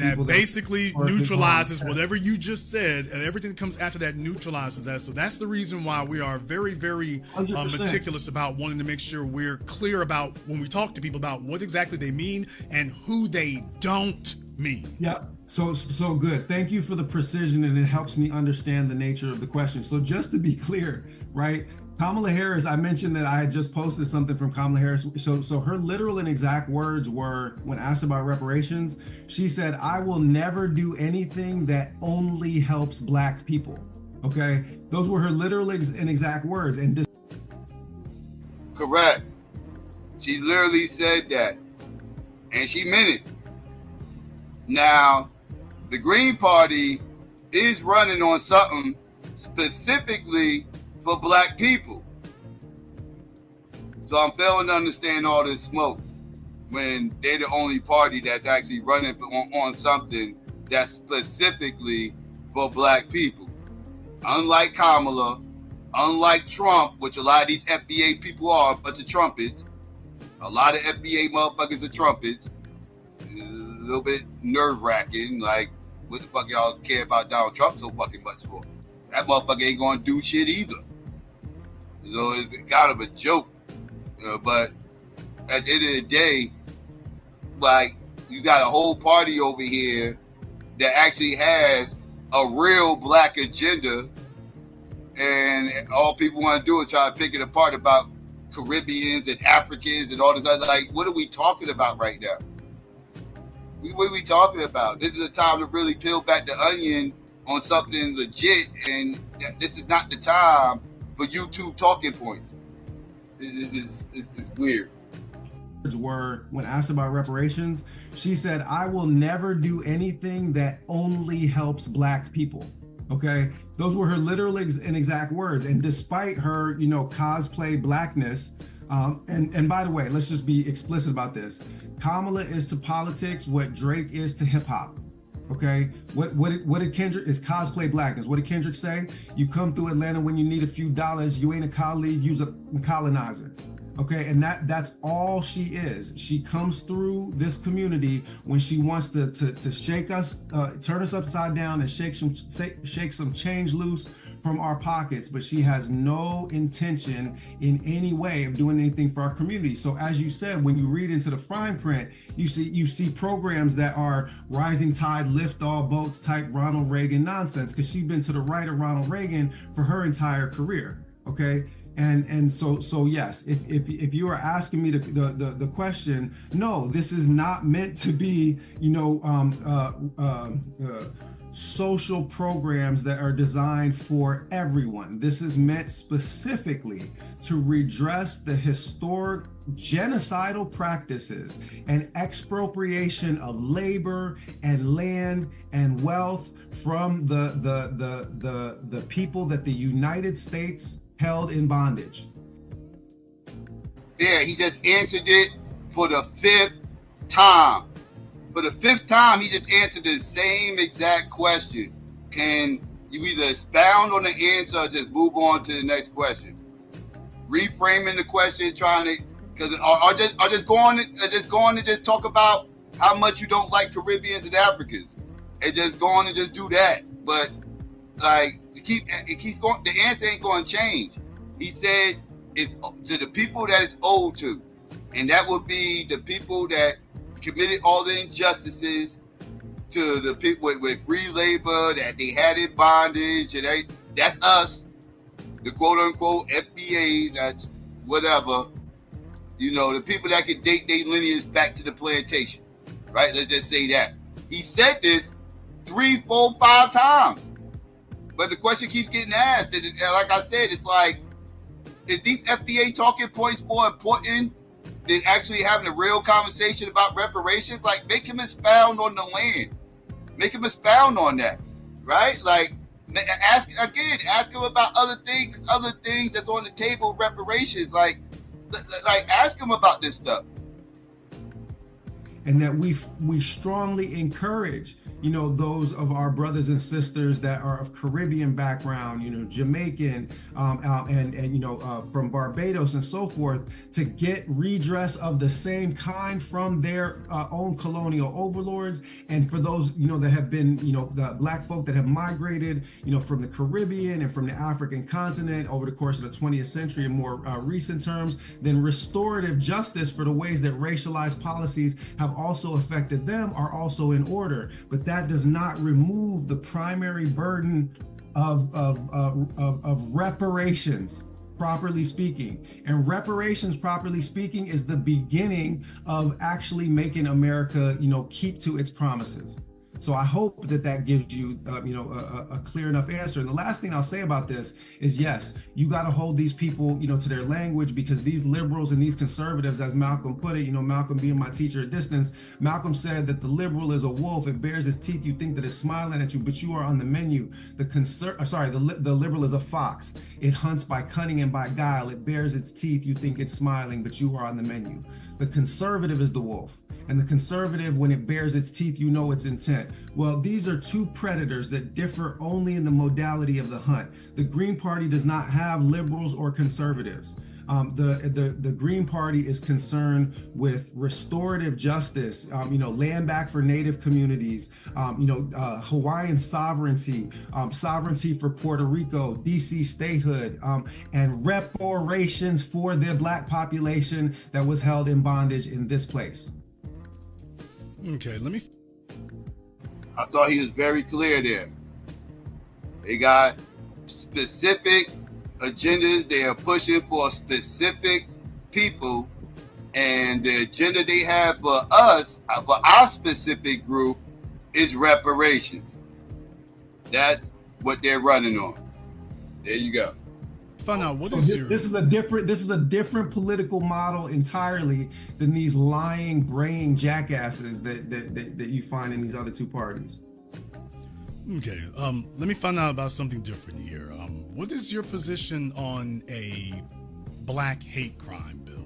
that basically neutralizes whatever you just said, and everything that comes after that neutralizes that. So that's the reason why we are very, very meticulous about wanting to make sure we're clear about when we talk to people about what exactly they mean and who they don't mean. Yeah. So good. Thank you for the precision, and it helps me understand the nature of the question. So just to be clear, right? Kamala Harris, I mentioned that I had just posted something from Kamala Harris. So her literal and exact words were, when asked about reparations, she said, "I will never do anything that only helps black people." Okay? Those were her literal and exact words. And correct. She literally said that. And she meant it. Now, the Green Party is running on something specifically for black people. So I'm failing to understand all this smoke when they're the only party that's actually running on something that's specifically for black people. Unlike Kamala, unlike Trump, which a lot of these FBA people are, but the trumpets, a lot of FBA motherfuckers are trumpets. A little bit nerve-wracking, like, what the fuck y'all care about Donald Trump so fucking much for? That motherfucker ain't gonna do shit either. So it's kind of a joke. But at the end of the day, like, you got a whole party over here that actually has a real black agenda, and all people want to do is try to pick it apart about Caribbeans and Africans and all this other. Like, what are we talking about right now? What are we talking about? This is a time to really peel back the onion on something legit, and this is not the time for YouTube talking points. It's weird. Were, when asked about reparations, she said, "I will never do anything that only helps black people." Okay, those were her literal and exact words. And despite her, cosplay blackness, and by the way, let's just be explicit about this. Kamala is to politics what Drake is to hip hop. Okay, what did Kendrick is cosplay blackness? What did Kendrick say? You come through Atlanta when you need a few dollars. You ain't a colleague, you's a colonizer. Okay, and that's all she is. She comes through this community when she wants to shake us, turn us upside down, and shake some change loose from our pockets. But she has no intention in any way of doing anything for our community. So as you said, when you read into the fine print, you see programs that are rising tide lift all boats type Ronald Reagan nonsense, because she's been to the right of Ronald Reagan for her entire career. Okay, And so yes, if you are asking me the question, no, this is not meant to be, social programs that are designed for everyone. This is meant specifically to redress the historic genocidal practices and expropriation of labor and land and wealth from the people that the United States held in bondage. There, he just answered it for the 5th time. For the 5th time, he just answered the same exact question. Can you either expound on the answer or just move on to the next question? Reframing the question, trying to, because or just going to just talk about how much you don't like Caribbeans and Africans, and just go on and just do that. But like it keeps going. The answer ain't going to change. He said it's to the people that it's owed to, and that would be the people that committed all the injustices to the people with free labor that they had in bondage, and that's us, the quote unquote FBAs, that's whatever, the people that could date their lineage back to the plantation, right? Let's just say that. He said this 3, 4, 5 times, but the question keeps getting asked, and like I said, it's like, is these FBA talking points more important than actually having a real conversation about reparations? Like, make him expound on the land. Make him expound on that, right? Like, ask him about other things that's on the table, reparations. Like ask him about this stuff. And that we strongly encourage, those of our brothers and sisters that are of Caribbean background, Jamaican, and from Barbados and so forth, to get redress of the same kind from their own colonial overlords. And for those, that have been, the Black folk that have migrated, from the Caribbean and from the African continent over the course of the 20th century in more recent terms, then restorative justice for the ways that racialized policies have also affected them are also in order. But that does not remove the primary burden of reparations, properly speaking. And reparations, properly speaking, is the beginning of actually making America, keep to its promises. So I hope that gives you, a clear enough answer. And the last thing I'll say about this is, yes, you got to hold these people, to their language, because these liberals and these conservatives, as Malcolm put it, Malcolm being my teacher at distance, Malcolm said that the liberal is a wolf. It bares its teeth. You think that it's smiling at you, but you are on the menu. The liberal is a fox. It hunts by cunning and by guile. It bares its teeth. You think it's smiling, but you are on the menu. The conservative is the wolf. And the conservative, when it bares its teeth, its intent. Well, these are two predators that differ only in the modality of the hunt. The Green Party does not have liberals or conservatives. The Green Party is concerned with restorative justice, land back for Native communities, Hawaiian sovereignty, sovereignty for Puerto Rico, DC statehood, and reparations for the Black population that was held in bondage in this place. Okay, I thought he was very clear there. They got specific agendas. They are pushing for specific people, and the agenda they have for us, for our specific group, is reparations. That's what they're running on. There you go. Find out what this is a different political model entirely than these lying, braying jackasses that you find in these other two parties. Okay, let me find out about something different here. What is your position on a black hate crime bill?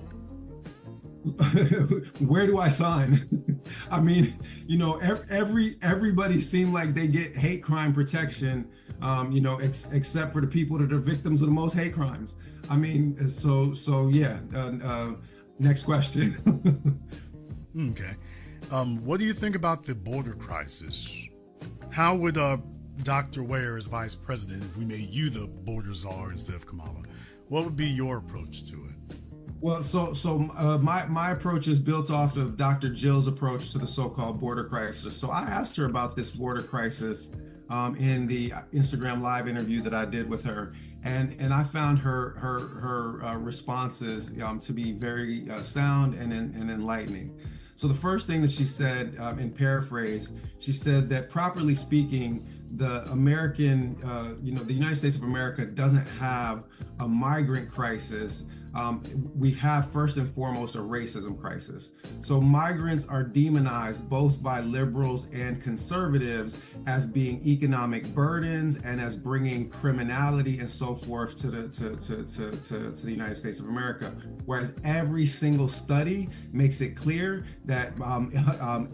Where do I sign? I mean, everybody seemed like they get hate crime protection, except for the people that are victims of the most hate crimes. I mean, so yeah. Next question. Okay. What do you think about the border crisis? How would Dr. Ware as vice president, if we made you the border czar instead of Kamala, what would be your approach to it? Well, my approach is built off of Dr. Jill's approach to the so-called border crisis. So I asked her about this border crisis in the Instagram live interview that I did with her. And I found her responses to be very sound and enlightening. So the first thing that she said, in paraphrase, she said that properly speaking, the American, the United States of America doesn't have a migrant crisis. We have first and foremost a racism crisis. So migrants are demonized both by liberals and conservatives as being economic burdens and as bringing criminality and so forth to the United States of America. Whereas every single study makes it clear that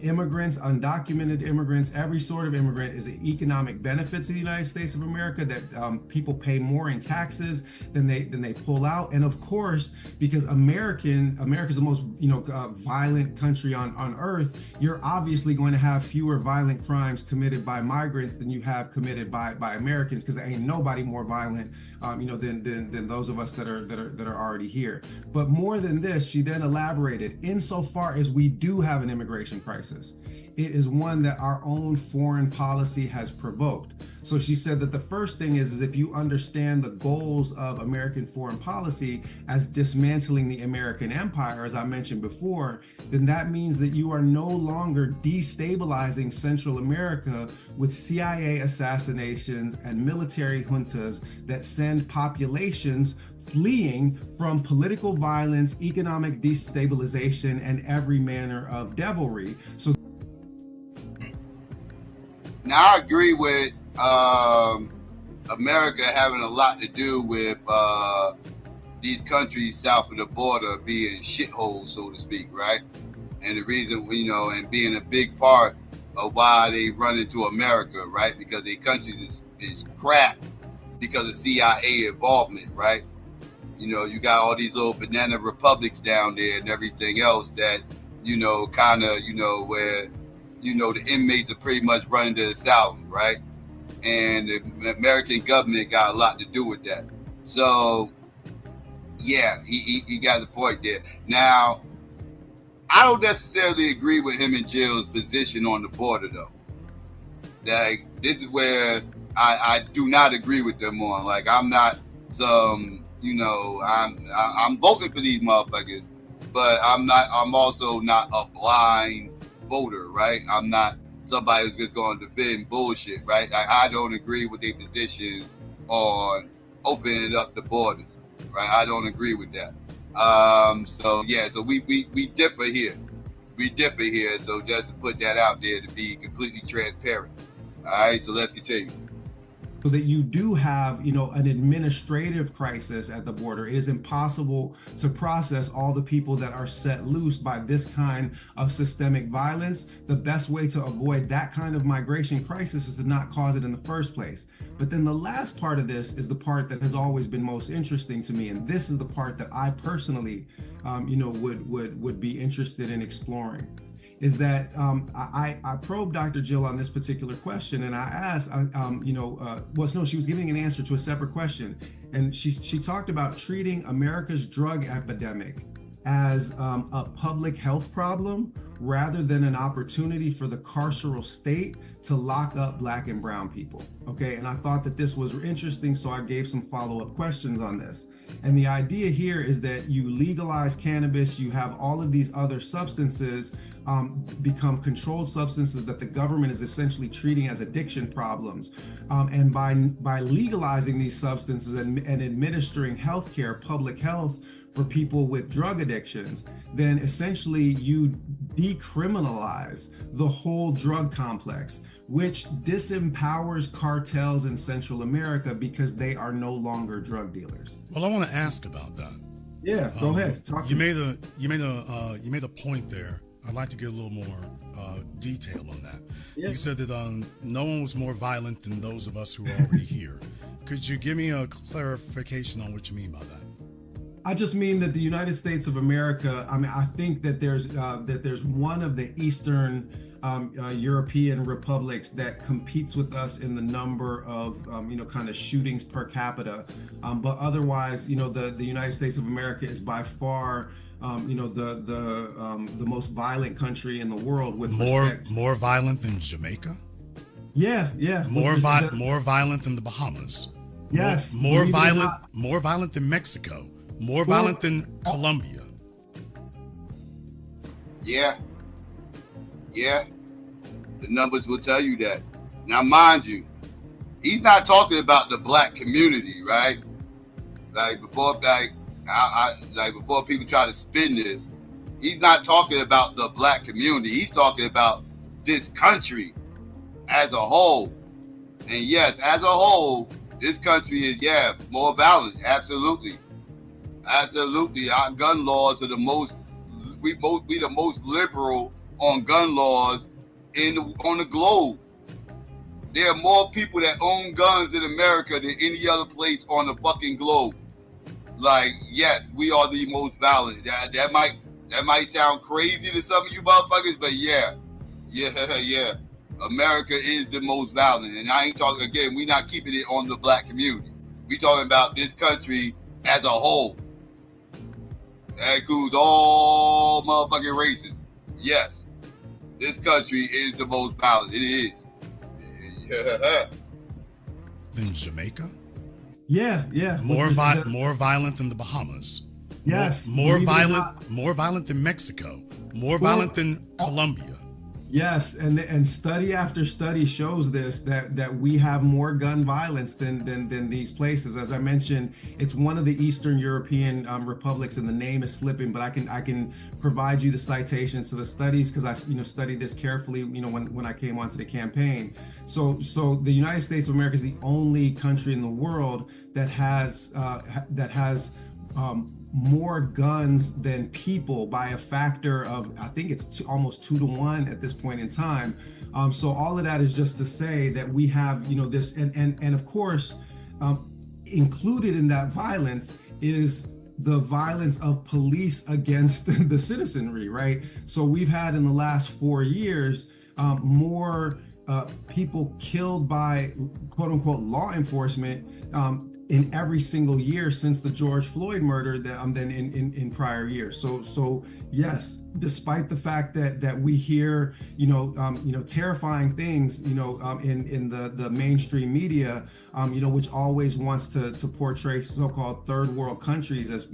immigrants, undocumented immigrants, every sort of immigrant is an economic benefit to the United States of America, that people pay more in taxes than they pull out. And of course, because America's the most violent country on earth, you're obviously going to have fewer violent crimes committed by migrants than you have committed by Americans, because there ain't nobody more violent than those of us that are already here. But more than this, she then elaborated, insofar as we do have an immigration crisis, it is one that our own foreign policy has provoked. So she said that the first thing is if you understand the goals of American foreign policy as dismantling the American empire, as I mentioned before, then that means that you are no longer destabilizing Central America with CIA assassinations and military juntas that send populations fleeing from political violence, economic destabilization, and every manner of devilry. So now I agree with America having a lot to do with these countries south of the border being shitholes, so to speak, right? And the reason, and being a big part of why they run into America, right? Because their country is crap because of CIA involvement, right? You got all these little banana republics down there and everything else that, where, the inmates are pretty much running the asylum, right? And the American government got a lot to do with that. So, yeah, he got the point there. Now, I don't necessarily agree with him and Jill's position on the border, though. Like, this is where I do not agree with them on. Like, I'm not some, I'm voting for these motherfuckers, but I'm also not a blind voter, right? I'm not somebody who's just going to defend bullshit, right? I don't agree with their positions on opening up the borders, right? I don't agree with that. So we differ here. We differ here. So just to put that out there to be completely transparent. All right, so let's continue. So that you do have, an administrative crisis at the border. It is impossible to process all the people that are set loose by this kind of systemic violence. The best way to avoid that kind of migration crisis is to not cause it in the first place. But then the last part of this is the part that has always been most interesting to me. And this is the part that I personally, would be interested in exploring. Is that I probed Dr. Jill on this particular question, and I asked, she was giving an answer to a separate question, and she talked about treating America's drug epidemic as a public health problem rather than an opportunity for the carceral state to lock up Black and brown people. Okay, and I thought that this was interesting, so I gave some follow-up questions on this. And the idea here is that you legalize cannabis, you have all of these other substances become controlled substances that the government is essentially treating as addiction problems. And by legalizing these substances and administering healthcare, public health for people with drug addictions, then essentially you decriminalize the whole drug complex, which disempowers cartels in Central America because they are no longer drug dealers. Well, I want to ask about that. Yeah, go ahead. You made a point there. I'd like to get a little more detail on that. Yeah. You said that no one was more violent than those of us who are already here. Could you give me a clarification on what you mean by that? I just mean that the United States of America, I think that there's one of the Eastern European republics that competes with us in the number of kind of shootings per capita, but otherwise, the United States of America is by far the most violent country in the world with more violent than Jamaica. Yeah. More violent than the Bahamas. Yes. More believe it or violent. not. More violent than Mexico. More violent than Colombia. Yeah. Yeah. The numbers will tell you that. Now, mind you, he's not talking about the black community, right? Like before, before people try to spin this, he's not talking about the black community. He's talking about this country as a whole. And yes, as a whole, this country is more violent. Absolutely. Our gun laws are the most. We the most liberal on gun laws on the globe. There are more people that own guns in America than any other place on the fucking globe. Like, yes, we are the most violent. That might sound crazy to some of you motherfuckers, but yeah. America is the most violent. And I ain't talking, again, we not keeping it on the black community. We talking about this country as a whole. That includes all motherfucking races. Yes, this country is the most violent. It is. Than Jamaica? Yeah. More violent than the Bahamas. Yes. More violent than Mexico. More violent than Colombia. Yes, and study after study shows this, that we have more gun violence than these places. As I mentioned, it's one of the Eastern European republics, and the name is slipping, but I can provide you the citations to the studies, because I studied this carefully when I came onto the campaign. So the United States of America is the only country in the world that has more guns than people by a factor of, I think it's almost 2 to 1 at this point in time. So all of that is just to say that we have, this, and of course, included in that violence is the violence of police against the citizenry, right? So we've had in the last 4 years more people killed by quote unquote law enforcement in every single year since the George Floyd murder than in prior years. So yes, despite the fact that we hear terrifying things in the mainstream media, which always wants to portray so-called third world countries as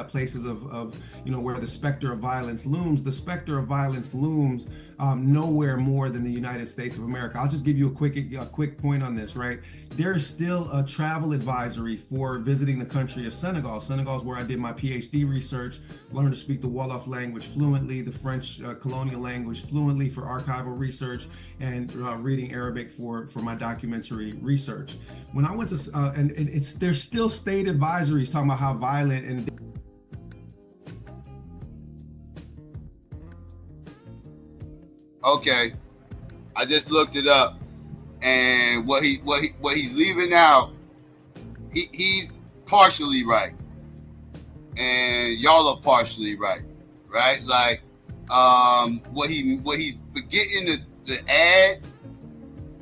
places of where the specter of violence looms. The specter of violence looms nowhere more than the United States of America. I'll just give you a quick point on this, right? There is still a travel advisory for visiting the country of Senegal. Senegal is where I did my PhD research, learned to speak the Wolof language fluently, the French colonial language fluently for archival research, and reading Arabic for my documentary research. When I went to, there's still state advisories talking about how violent and Okay, I just looked it up, and what he's leaving out, he's partially right, and y'all are partially right? Like, what he's forgetting is the add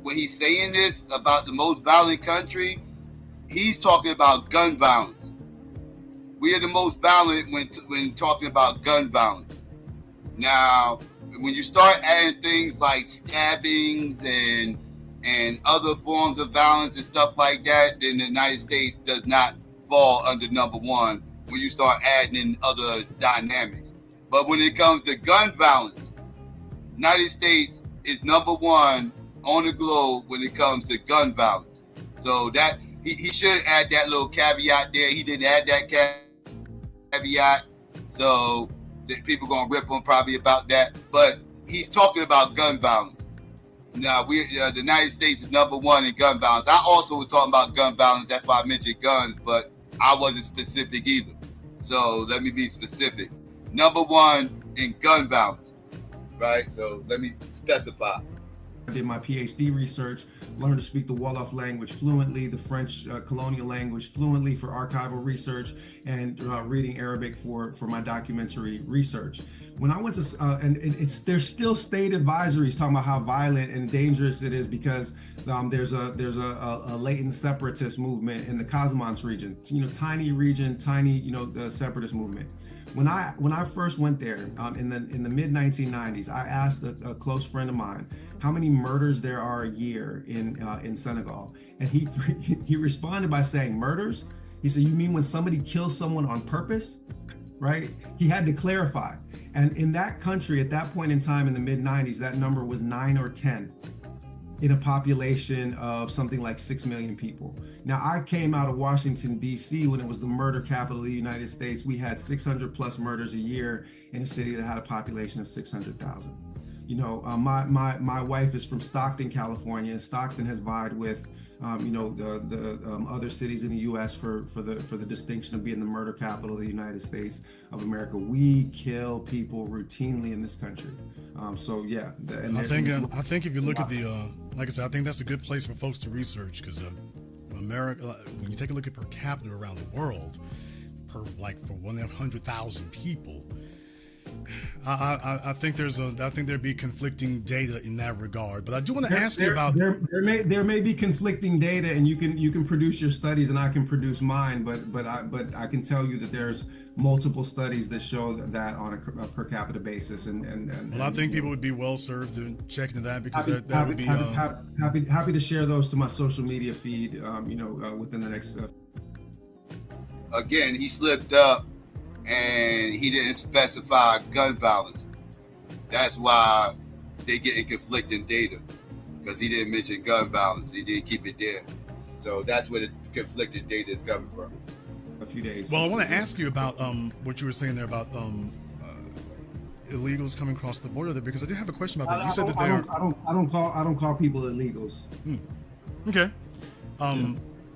when he's saying this about the most violent country. He's talking about gun violence. We are the most violent when talking about gun violence. Now, when you start adding things like stabbings and other forms of violence and stuff like that, then the United States does not fall under number one when you start adding in other dynamics. But when it comes to gun violence, United States is number one on the globe when it comes to gun violence. So that he should add that little caveat there. He didn't add that caveat. So people gonna rip him probably about that. But he's talking about gun violence. Now, the United States is number one in gun violence. I also was talking about gun violence. That's why I mentioned guns, but I wasn't specific either. So let me be specific. Number one in gun violence, right? So let me specify. I did my PhD research, learned to speak the Wolof language fluently, the French colonial language fluently for archival research, and reading Arabic for my documentary research. When I went to, there's still state advisories talking about how violent and dangerous it is because there's a latent separatist movement in the Casamance region, tiny region, tiny, the separatist movement. When I first went there in the mid 1990s, I asked a close friend of mine how many murders there are a year in Senegal, and he responded by saying, "Murders?" He said, "You mean when somebody kills someone on purpose?" Right? He had to clarify. And in that country, at that point in time in the mid 90s, that number was 9 or 10 in a population of something like 6 million people. Now, I came out of Washington, D.C. when it was the murder capital of the United States. We had 600 plus murders a year in a city that had a population of 600,000. You know, my wife is from Stockton, California, and Stockton has vied with, the other cities in the U.S. for the distinction of being the murder capital of the United States of America. We kill people routinely in this country. So yeah, I think if you look at the, like I said, I think that's a good place for folks to research, because America, when you take a look at per capita around the world, for 100,000 people. I think there'd be conflicting data in that regard, but I do want to ask you about there may be conflicting data, and you can produce your studies and I can produce mine, but I can tell you that there's multiple studies that show that on a per capita basis, and I think people would be well served in checking that, because that would be happy to share those to my social media feed, within the next. Again, he slipped up. And he didn't specify gun violence. That's why they getting conflicting data, because he didn't mention gun violence. He didn't keep it there. So that's where the conflicting data is coming from. A few days. Well, I want to ask you about what you were saying there about illegals coming across the border there, because I did have a question about that. You said that I don't call people illegals. Okay.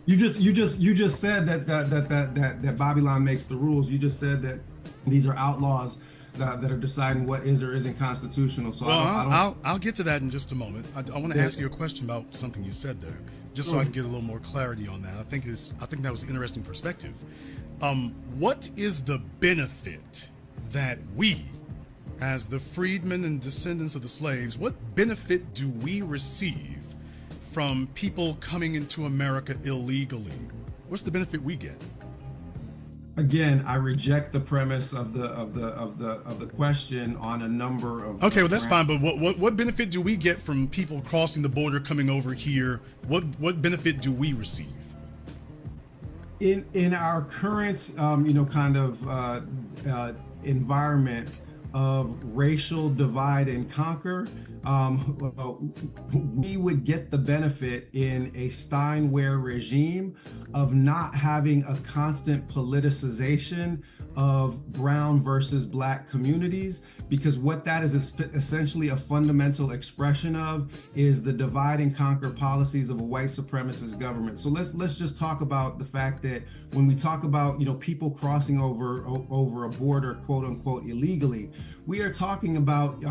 You just said that Babylon makes the rules. You just said that these are outlaws that are deciding what is or isn't constitutional. So I'll get to that in just a moment. I want to ask you a question about something you said there, just so I can get a little more clarity on that. I think that was an interesting perspective. What is the benefit that we, as the freedmen and descendants of the slaves, what benefit do we receive from people coming into America illegally? What's the benefit we get? Again, I reject the premise of the question on a number of. Okay, well that's fine. But what benefit do we get from people crossing the border, coming over here? What benefit do we receive? In our current environment of racial divide and conquer, we would get the benefit in a Steinway regime of not having a constant politicization of brown versus black communities, because what that is essentially a fundamental expression of is the divide and conquer policies of a white supremacist government. So let's just talk about the fact that when we talk about people crossing over a border, quote unquote, illegally, we are talking about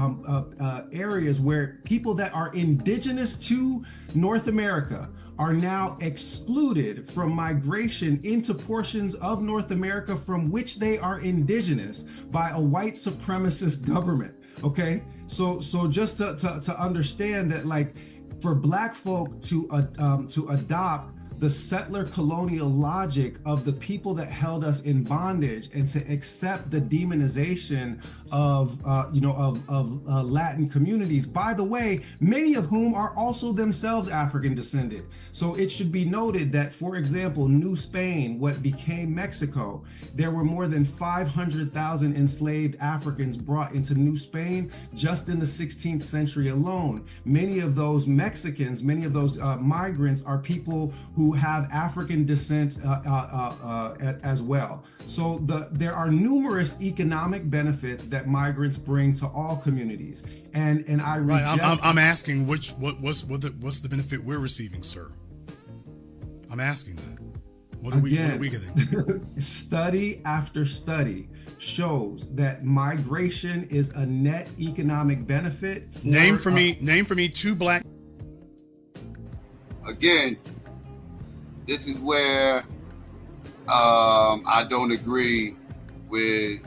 areas where people that are indigenous to North America are now excluded from migration into portions of North America from which they are indigenous by a white supremacist government. Okay, so just to understand that, like, for black folk to adopt the settler colonial logic of the people that held us in bondage and to accept the demonization of Latin communities, by the way, many of whom are also themselves African descended. So it should be noted that, for example, New Spain, what became Mexico, there were more than 500,000 enslaved Africans brought into New Spain just in the 16th century alone. Many of those Mexicans, many of those migrants are people who have African descent as well. So there are numerous economic benefits that migrants bring to all communities, and I reject. Right, I'm asking what's the benefit we're receiving, sir? I'm asking that. What are we getting? Study after study shows that migration is a net economic benefit. Name for me two black. Again, this is where I don't agree with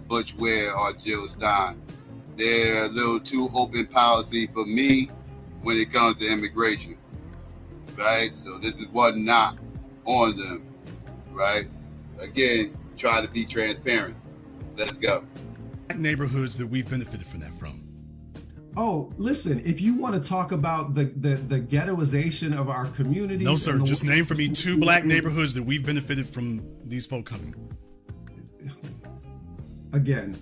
Butch Ware or Jill Stein. They're a little too open policy for me when it comes to immigration, right? So this is one knock on them, right? Again, try to be transparent. Let's go. Neighborhoods that we've benefited from that from. Oh, listen, if you want to talk about the ghettoization of our communities. No, sir. Just name for me 2 black neighborhoods that we've benefited from these folk coming. Again,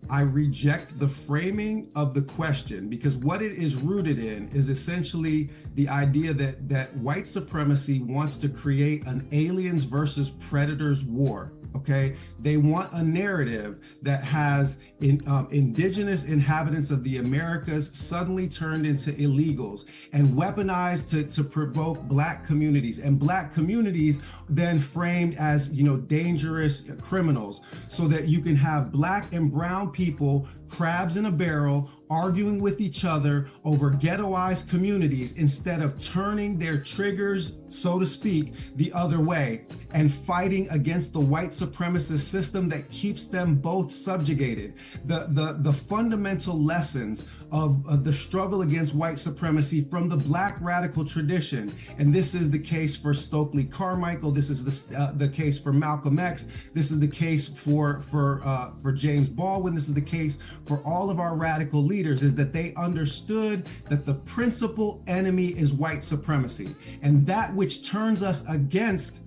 I reject the framing of the question, because what it is rooted in is essentially the idea that white supremacy wants to create an aliens versus predators war. Okay, they want a narrative that has indigenous inhabitants of the Americas suddenly turned into illegals and weaponized to provoke black communities, and black communities then framed as, dangerous criminals, so that you can have black and brown people crabs in a barrel arguing with each other over ghettoized communities, instead of turning their triggers, so to speak, the other way and fighting against the white supremacist system that keeps them both subjugated. The fundamental lessons of the struggle against white supremacy from the black radical tradition, and this is the case for Stokely Carmichael, this is the case for Malcolm X, this is the case for James Baldwin, this is the case for all of our radical leaders, is that they understood that the principal enemy is white supremacy, and that which turns us against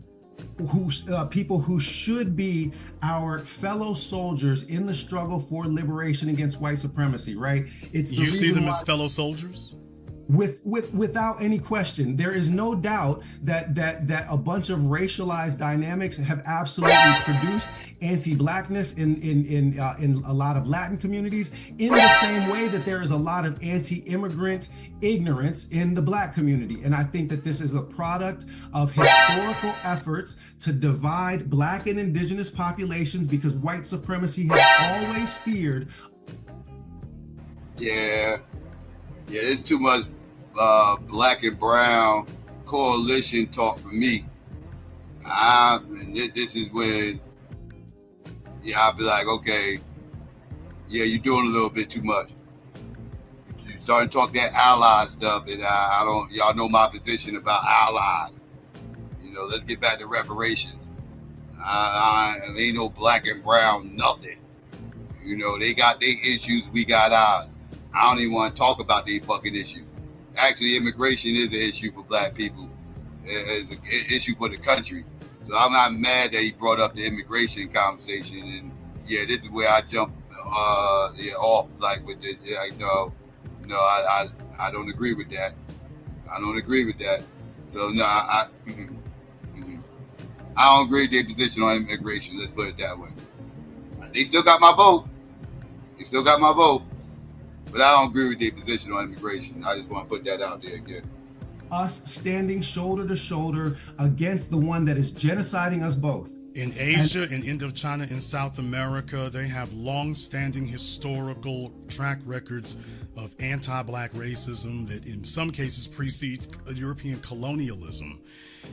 people who should be our fellow soldiers in the struggle for liberation against white supremacy, right? It's the You see them as why- fellow soldiers? Without any question, there is no doubt that a bunch of racialized dynamics have absolutely produced anti-blackness in a lot of Latin communities, in the same way that there is a lot of anti-immigrant ignorance in the black community. And I think that this is a product of historical efforts to divide black and indigenous populations, because white supremacy has always feared. Yeah, it's too much black and brown coalition talk for me. This is when, I'll be like, okay, you're doing a little bit too much. You starting to talk that ally stuff, and y'all know my position about allies. Let's get back to reparations. Ain't no black and brown nothing. They got their issues, we got ours. I don't even want to talk about these fucking issues. Actually, immigration is an issue for black people. It's an issue for the country. So I'm not mad that he brought up the immigration conversation. And this is where I jump off, like with the, I don't agree with that. I don't agree with that. So no, I don't agree with their position on immigration. Let's put it that way. They still got my vote. But I don't agree with their position on immigration. I just want to put that out there again. Us standing shoulder to shoulder against the one that is genociding us both. In Asia and Indochina and South America, they have long-standing historical track records of anti-black racism that in some cases precedes European colonialism.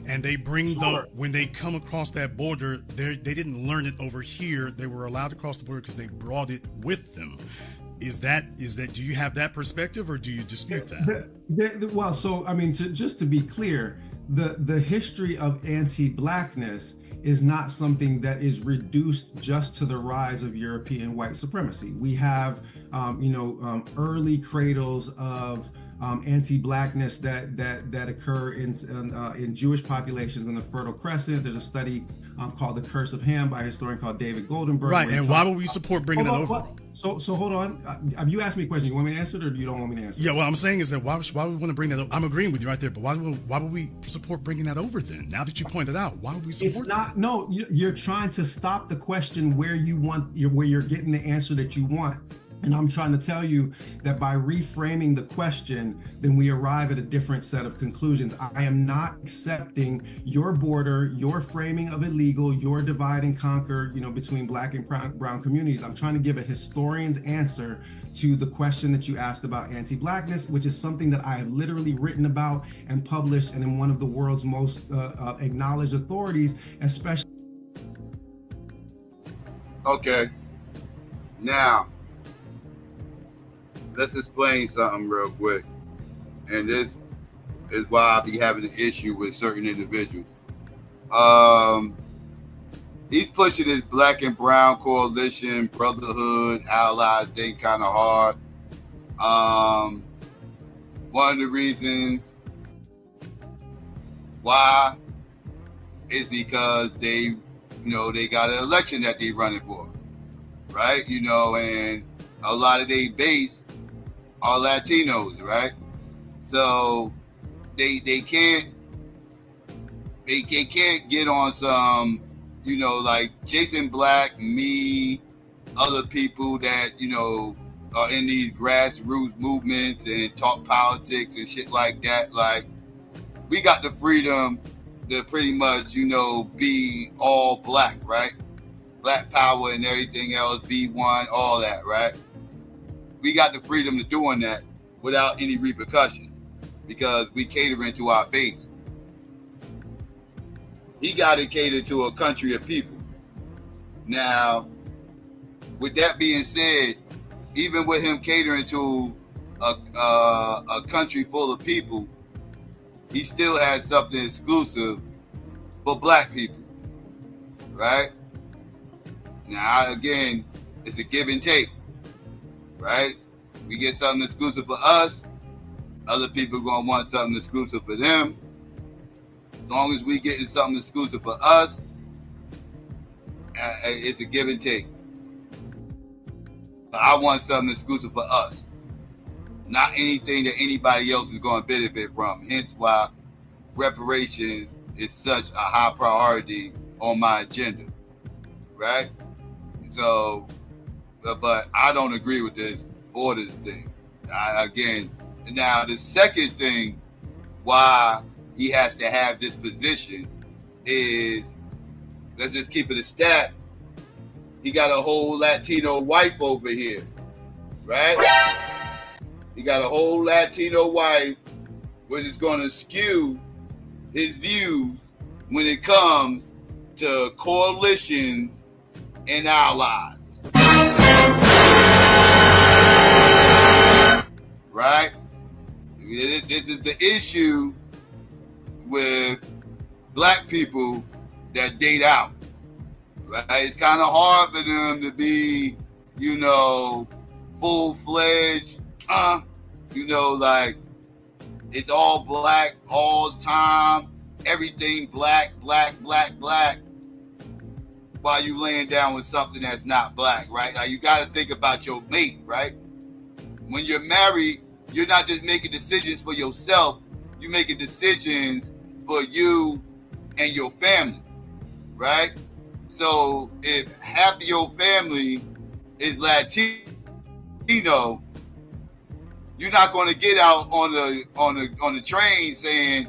And they bring when they come across that border, they didn't learn it over here. They were allowed to cross the border because they brought it with them. Is that do you have that perspective, or do you dispute that? Well, so I mean, just to be clear, the history of anti-blackness is not something that is reduced just to the rise of European white supremacy. We have, early cradles of anti-blackness that occur in Jewish populations in the Fertile Crescent. There's a study called "The Curse of Ham" by a historian called David Goldenberg. Right, and why would we support bringing that over? So hold on. You asked me a question. You want me to answer it, or you don't want me to answer it? Yeah, what I'm saying is that why would we want to bring that over? I'm agreeing with you right there, but why would we support bringing that over then? Now that you pointed out, why would we support that? No, you're trying to stop the question where you're getting the answer that you want. And I'm trying to tell you that by reframing the question, then we arrive at a different set of conclusions. I am not accepting your border, your framing of illegal, your divide and conquer, between black and brown communities. I'm trying to give a historian's answer to the question that you asked about anti-blackness, which is something that I have literally written about and published, and in one of the world's most acknowledged authorities, especially. Okay. Now, let's explain something real quick. And this is why I be having an issue with certain individuals. he's pushing this black and brown coalition, brotherhood, allies thing kind of hard. One of the reasons why is because they got an election that they running for, right? And a lot of their base are Latinos, right? So they can't get on some, like Jason Black, me, other people that, are in these grassroots movements and talk politics and shit like that. Like, we got the freedom to pretty much, be all black, right? Black power and everything else, B1, all that, right? We got the freedom to doing that without any repercussions because we catering to our base. He got to cater to a country of people. Now, with that being said, even with him catering to a country full of people, he still has something exclusive for black people, right? Now, again, it's a give and take, right? We get something exclusive for us, other people are going to want something exclusive for them. As long as we getting something exclusive for us, it's a give and take. But I want something exclusive for us, not anything that anybody else is going to benefit from. Hence why reparations is such a high priority on my agenda, right? So, but I don't agree with this borders thing. Now the second thing why he has to have this position is, let's just keep it a stat, he got a whole Latino wife over here, right? He got a whole Latino wife, which is going to skew his views when it comes to coalitions and allies, right? This is the issue with black people that date out, right? It's kind of hard for them to be, full-fledged, like it's all black all the time, everything black, black, black, black, while you laying down with something that's not black, right? Like, you got to think about your mate, right? When you're married, you're not just making decisions for yourself, you're making decisions for you and your family, right? So if half of your family is Latino, you're not going to get out on the train saying,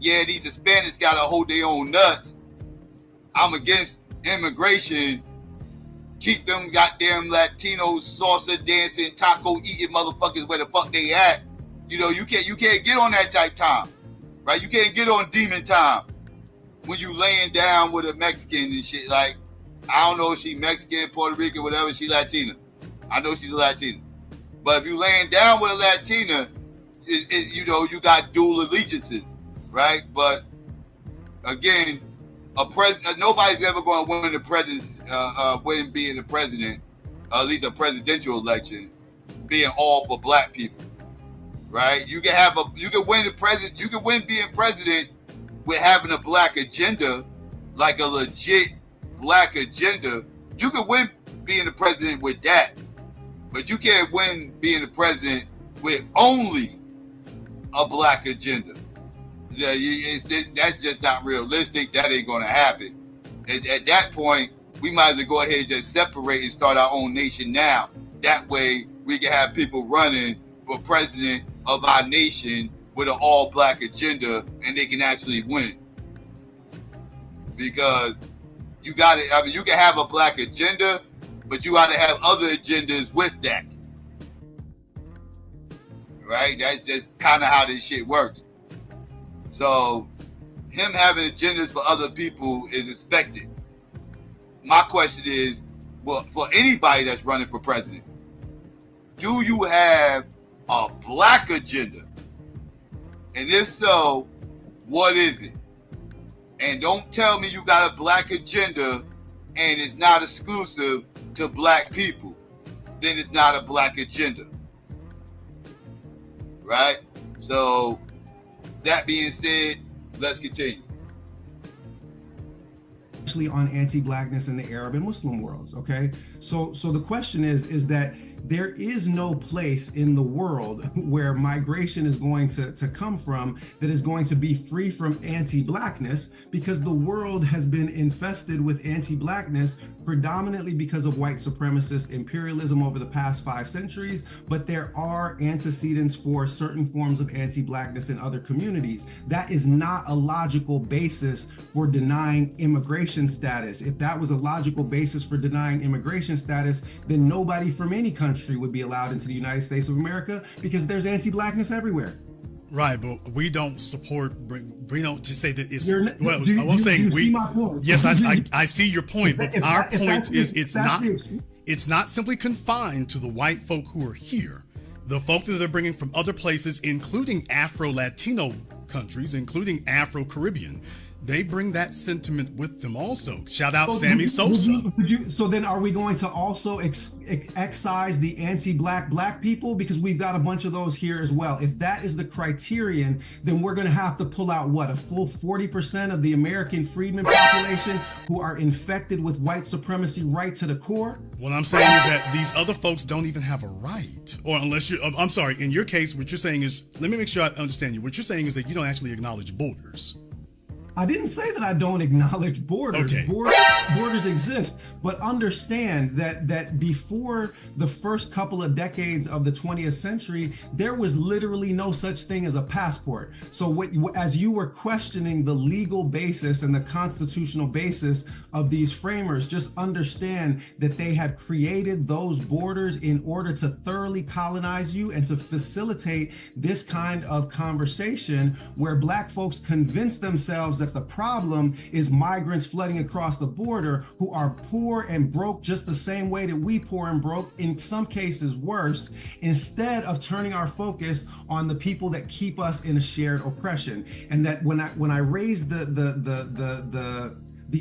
yeah, these Hispanics got to hold their own nuts. I'm against immigration. Keep them goddamn Latinos salsa dancing, taco eating motherfuckers where the fuck they at. You can't get on that type time, right? You can't get on demon time when you laying down with a Mexican and shit. Like, I don't know if she Mexican, Puerto Rican, whatever, she Latina. I know she's a Latina. But if you laying down with a Latina, you got dual allegiances, right? But again, nobody's ever going to win the being the president, at least a presidential election, being all for black people, right? You can win being president with having a black agenda, like a legit black agenda. You can win being the president with that, but you can't win being the president with only a black agenda. Yeah, that's just not realistic. That ain't going to happen. At that point, we might as well go ahead and just separate and start our own nation now. That way, we can have people running for president of our nation with an all-black agenda, and they can actually win. Because you got it. I mean, you can have a black agenda, but you got to have other agendas with that. Right? That's just kind of how this shit works. So, him having agendas for other people is expected. My question is, well, for anybody that's running for president, do you have a black agenda? And if so, what is it? And don't tell me you got a black agenda and it's not exclusive to black people. Then it's not a black agenda. Right? So, that being said, let's continue. Especially on anti-blackness in the Arab and Muslim worlds, okay? So the question is that there is no place in the world where migration is going to come from that is going to be free from anti-blackness, because the world has been infested with anti-blackness predominantly because of white supremacist imperialism over the past 5 centuries, but there are antecedents for certain forms of anti-blackness in other communities. That is not a logical basis for denying immigration status. If that was a logical basis for denying immigration status, then nobody from any country would be allowed into the United States of America, because there's anti-blackness everywhere. Right, but we don't support. We don't just say that it's. Well, see my point? Yes, I see your point, but our point is it's not simply confined to the white folk who are here. The folk that they're bringing from other places, including Afro-Latino countries, including Afro-Caribbean, they bring that sentiment with them also. Shout out Sammy Sosa. So then are we going to also excise the anti-black people? Because we've got a bunch of those here as well. If that is the criterion, then we're going to have to pull out, what, a full 40% of the American freedmen population who are infected with white supremacy right to the core? What I'm saying is that these other folks don't even have a right. Or unless you're, I'm sorry, in your case, what you're saying is, let me make sure I understand you. What you're saying is that you don't actually acknowledge borders. I didn't say that I don't acknowledge borders. Okay. Borders exist, but understand that before the first couple of decades of the 20th century, there was literally no such thing as a passport. So as you were questioning the legal basis and the constitutional basis of these framers, just understand that they had created those borders in order to thoroughly colonize you and to facilitate this kind of conversation where black folks convince themselves that the problem is migrants flooding across the border who are poor and broke just the same way that we poor and broke, in some cases worse, instead of turning our focus on the people that keep us in a shared oppression. And that when I raise the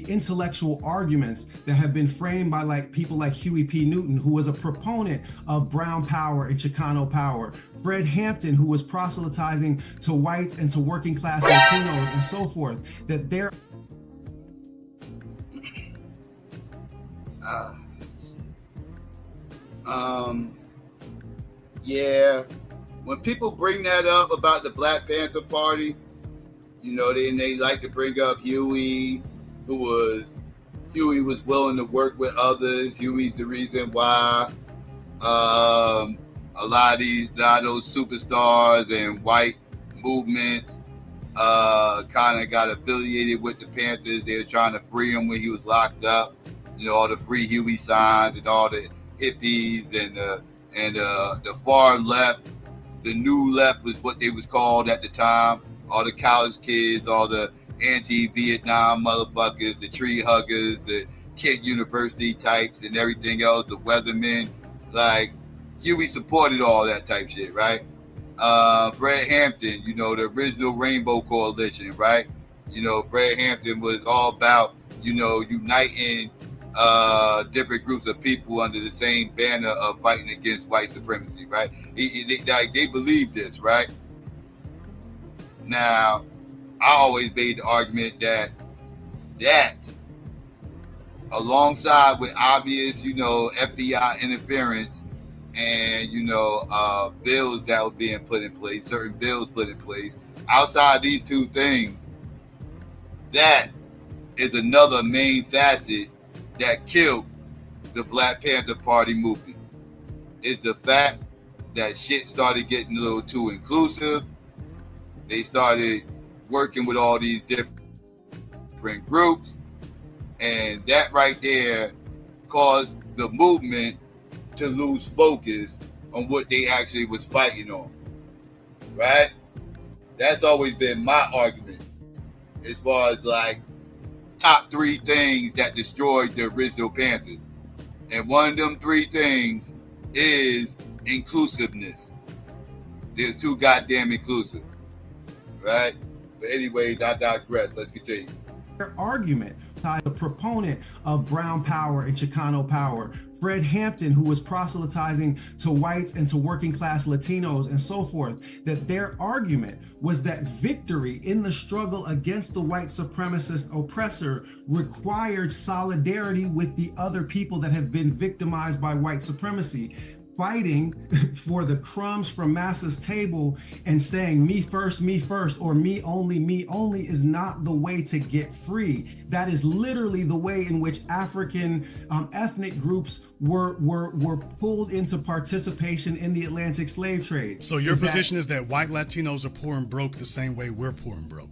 intellectual arguments that have been framed by people like Huey P. Newton, who was a proponent of brown power and Chicano power, Fred Hampton, who was proselytizing to whites and to working class Latinos and so forth, that there yeah, when people bring that up about the Black Panther Party, then they like to bring up Huey, Huey was willing to work with others. Huey's the reason why a lot of those superstars and white movements kind of got affiliated with the Panthers. They were trying to free him when he was locked up. All the free Huey signs and all the hippies and the far left, the new left was what they was called at the time. All the college kids, all the anti-Vietnam motherfuckers, the tree huggers, the Kent University types and everything else, the weathermen. Huey supported all that type shit, right? Fred Hampton, the original Rainbow Coalition, right? Fred Hampton was all about, uniting different groups of people under the same banner of fighting against white supremacy, right? They believe this, right? Now, I always made the argument that alongside with obvious, FBI interference and, bills that were being put in place, certain bills put in place, outside these two things, that is another main facet that killed the Black Panther Party movement. It's the fact that shit started getting a little too inclusive. They started working with all these different groups, and that right there caused the movement to lose focus on what they actually was fighting on, right? That's always been my argument as far as top 3 things that destroyed the original Panthers. And one of them 3 things is inclusiveness. They're too goddamn inclusive, right? But anyways, I digress. Let's continue. argument. The proponent of Brown power and Chicano power, Fred Hampton, who was proselytizing to whites and to working class Latinos and so forth, that their argument was that victory in the struggle against the white supremacist oppressor required solidarity with the other people that have been victimized by white supremacy. Fighting for the crumbs from Massa's table and saying me first, or me only is not the way to get free. That is literally the way in which African ethnic groups were pulled into participation in the Atlantic slave trade. So your position is that white Latinos are poor and broke the same way we're poor and broke?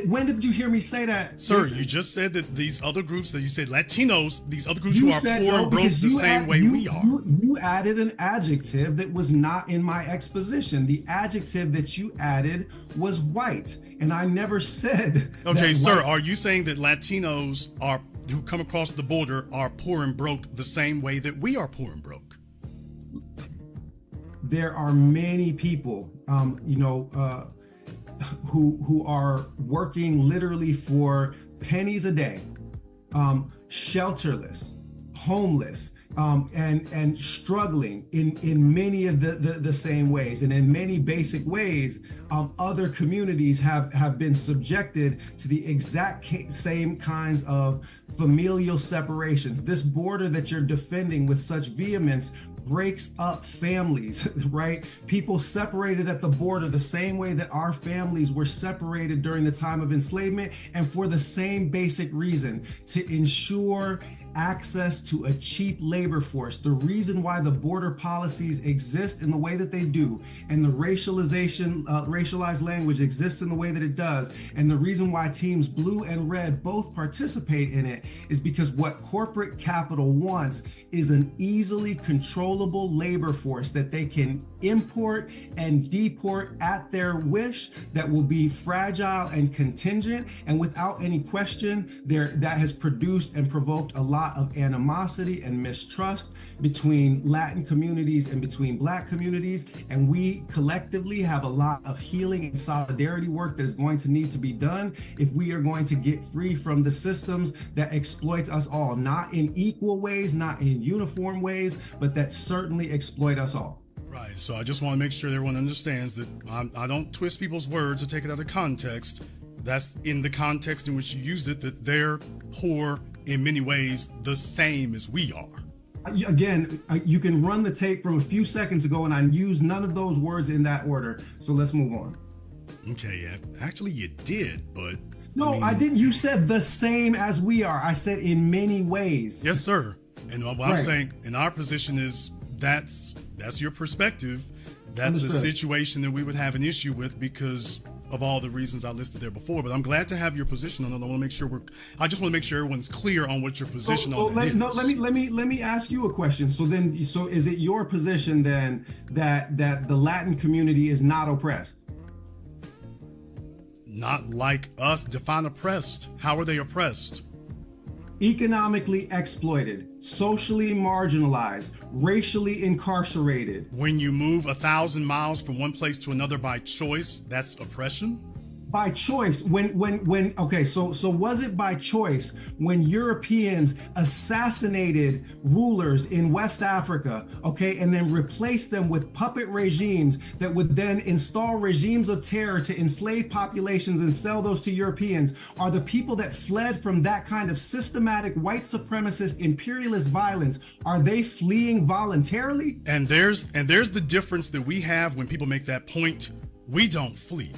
When did you hear me say that? Sir, you just said that these other groups, that you said Latinos, these other groups who are poor and broke the same way we are. You added an adjective that was not in my exposition. The adjective that you added was white, and I never said. Okay, sir, are you saying that Latinos who come across the border are poor and broke the same way that we are poor and broke? There are many people, who are working literally for pennies a day, shelterless, homeless, and struggling in many of the same ways. And in many basic ways, other communities have been subjected to the exact same kinds of familial separations. This border that you're defending with such vehemence breaks up families, right? People separated at the border the same way that our families were separated during the time of enslavement, and for the same basic reason, to ensure access to a cheap labor force. The reason why the border policies exist in the way that they do, and the racialized language exists in the way that it does, and the reason why teams blue and red both participate in it, is because what corporate capital wants is an easily controllable labor force that they can import and deport at their wish, that will be fragile and contingent, and without any question, that has produced and provoked a lot of animosity and mistrust between Latin communities and between Black communities. And we collectively have a lot of healing and solidarity work that is going to need to be done if we are going to get free from the systems that exploit us all, not in equal ways, not in uniform ways, but that certainly exploit us all. Right, so I just want to make sure everyone understands that I don't twist people's words or take it out of context. That's in the context in which you used it, that they're poor in many ways the same as we are. Again, you can run the tape from a few seconds ago, and I used none of those words in that order. So let's move on. Okay, yeah. Actually, you did, but... No, I didn't. You said the same as we are. I said in many ways. Yes, sir. And what I'm saying in our position is that's your perspective. That's a situation that we would have an issue with because of all the reasons I listed there before. But I'm glad to have your position on it. I just want to make sure everyone's clear on what your position on it is. No, let me ask you a question. So is it your position then that the Latin community is not oppressed? Not like us. Define oppressed. How are they oppressed? Economically exploited, socially marginalized, racially incarcerated. When you move 1,000 miles from one place to another by choice, that's oppression? By choice, okay, so was it by choice when Europeans assassinated rulers in West Africa, okay, and then replaced them with puppet regimes that would then install regimes of terror to enslave populations and sell those to Europeans? Are the people that fled from that kind of systematic white supremacist imperialist violence, are they fleeing voluntarily? And there's the difference that we have when people make that point. We don't flee.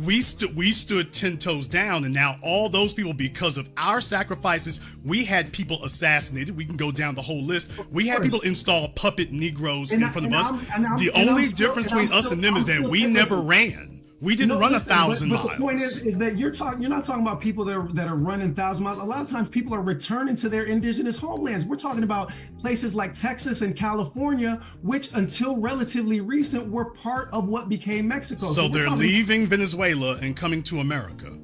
We stood 10 toes down, and now all those people, because of our sacrifices, we had people assassinated. We can go down the whole list. We had people install puppet Negroes in front of us. The only difference between us and them is that we never ran. We didn't run 1,000 miles. But the point is that you're not talking about people that are running 1,000 miles. A lot of times people are returning to their indigenous homelands. We're talking about places like Texas and California, which until relatively recent were part of what became Mexico. So they're leaving Venezuela and coming to America.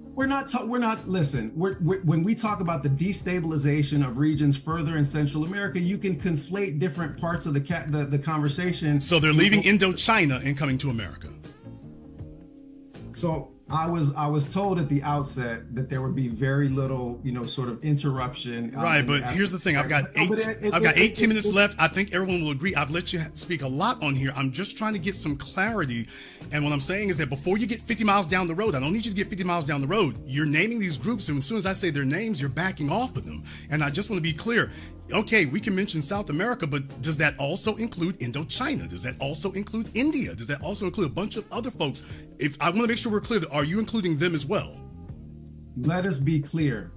Listen, when we talk about the destabilization of regions further in Central America, you can conflate different parts of the conversation. So they're leaving Indochina and coming to America. So I was told at the outset that there would be very little, sort of interruption. Right, but here's the thing: I've got 18 minutes left. I think everyone will agree. I've let you speak a lot on here. I'm just trying to get some clarity, and what I'm saying is that before you get 50 miles down the road, I don't need you to get 50 miles down the road. You're naming these groups, and as soon as I say their names, you're backing off of them. And I just want to be clear. Okay, we can mention South America, but does that also include Indochina? Does that also include India? Does that also include a bunch of other folks? If I want to make sure we're clear, are you including them as well? Let us be clear.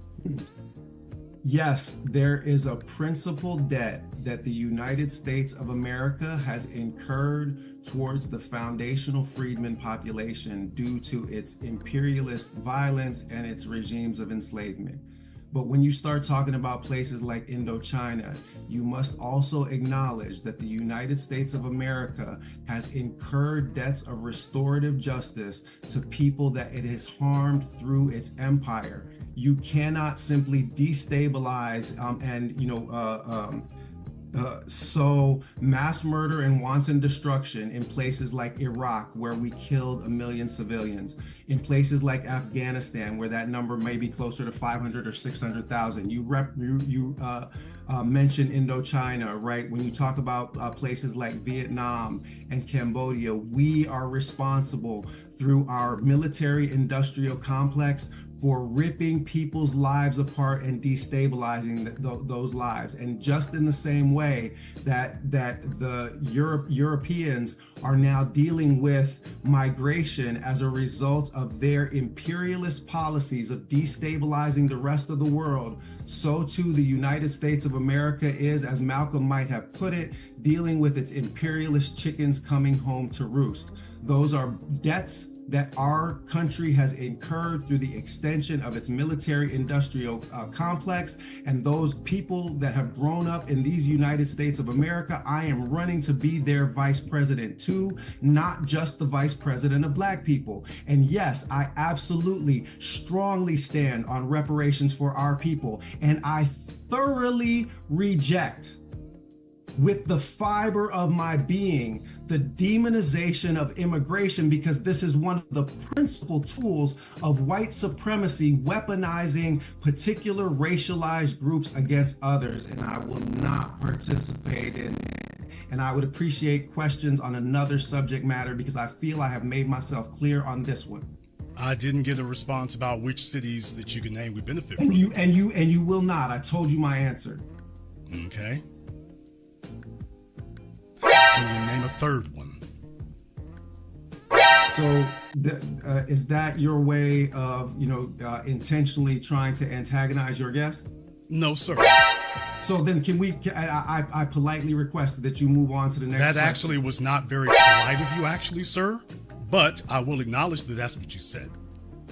Yes, there is a principal debt that the United States of America has incurred towards the foundational freedmen population due to its imperialist violence and its regimes of enslavement. But when you start talking about places like Indochina, you must also acknowledge that the United States of America has incurred debts of restorative justice to people that it has harmed through its empire. You cannot simply destabilize sow mass murder and wanton destruction in places like Iraq, where we killed 1 million civilians, in places like Afghanistan, where that number may be closer to 500 or 600,000. You mentioned Indochina, right? When you talk about places like Vietnam and Cambodia, we are responsible through our military industrial complex for ripping people's lives apart and destabilizing those lives. And just in the same way that the Europeans are now dealing with migration as a result of their imperialist policies of destabilizing the rest of the world, so too the United States of America is, as Malcolm might have put it, dealing with its imperialist chickens coming home to roost. Those are debts that our country has incurred through the extension of its military industrial complex. And those people that have grown up in these United States of America, I am running to be their vice president too, not just the vice president of Black people. And yes, I absolutely strongly stand on reparations for our people. And I thoroughly reject, with the fiber of my being, the demonization of immigration, because this is one of the principal tools of white supremacy, weaponizing particular racialized groups against others. And I will not participate in it. And I would appreciate questions on another subject matter, because I feel I have made myself clear on this one. I didn't get a response about which cities that you can name we benefit from. And you will not. I told you my answer. Okay. Can you name a third one? So is that your way of, intentionally trying to antagonize your guest? No, sir. So then I politely request that you move on to the next question. That actually was not very polite of you, actually, sir. But I will acknowledge that that's what you said.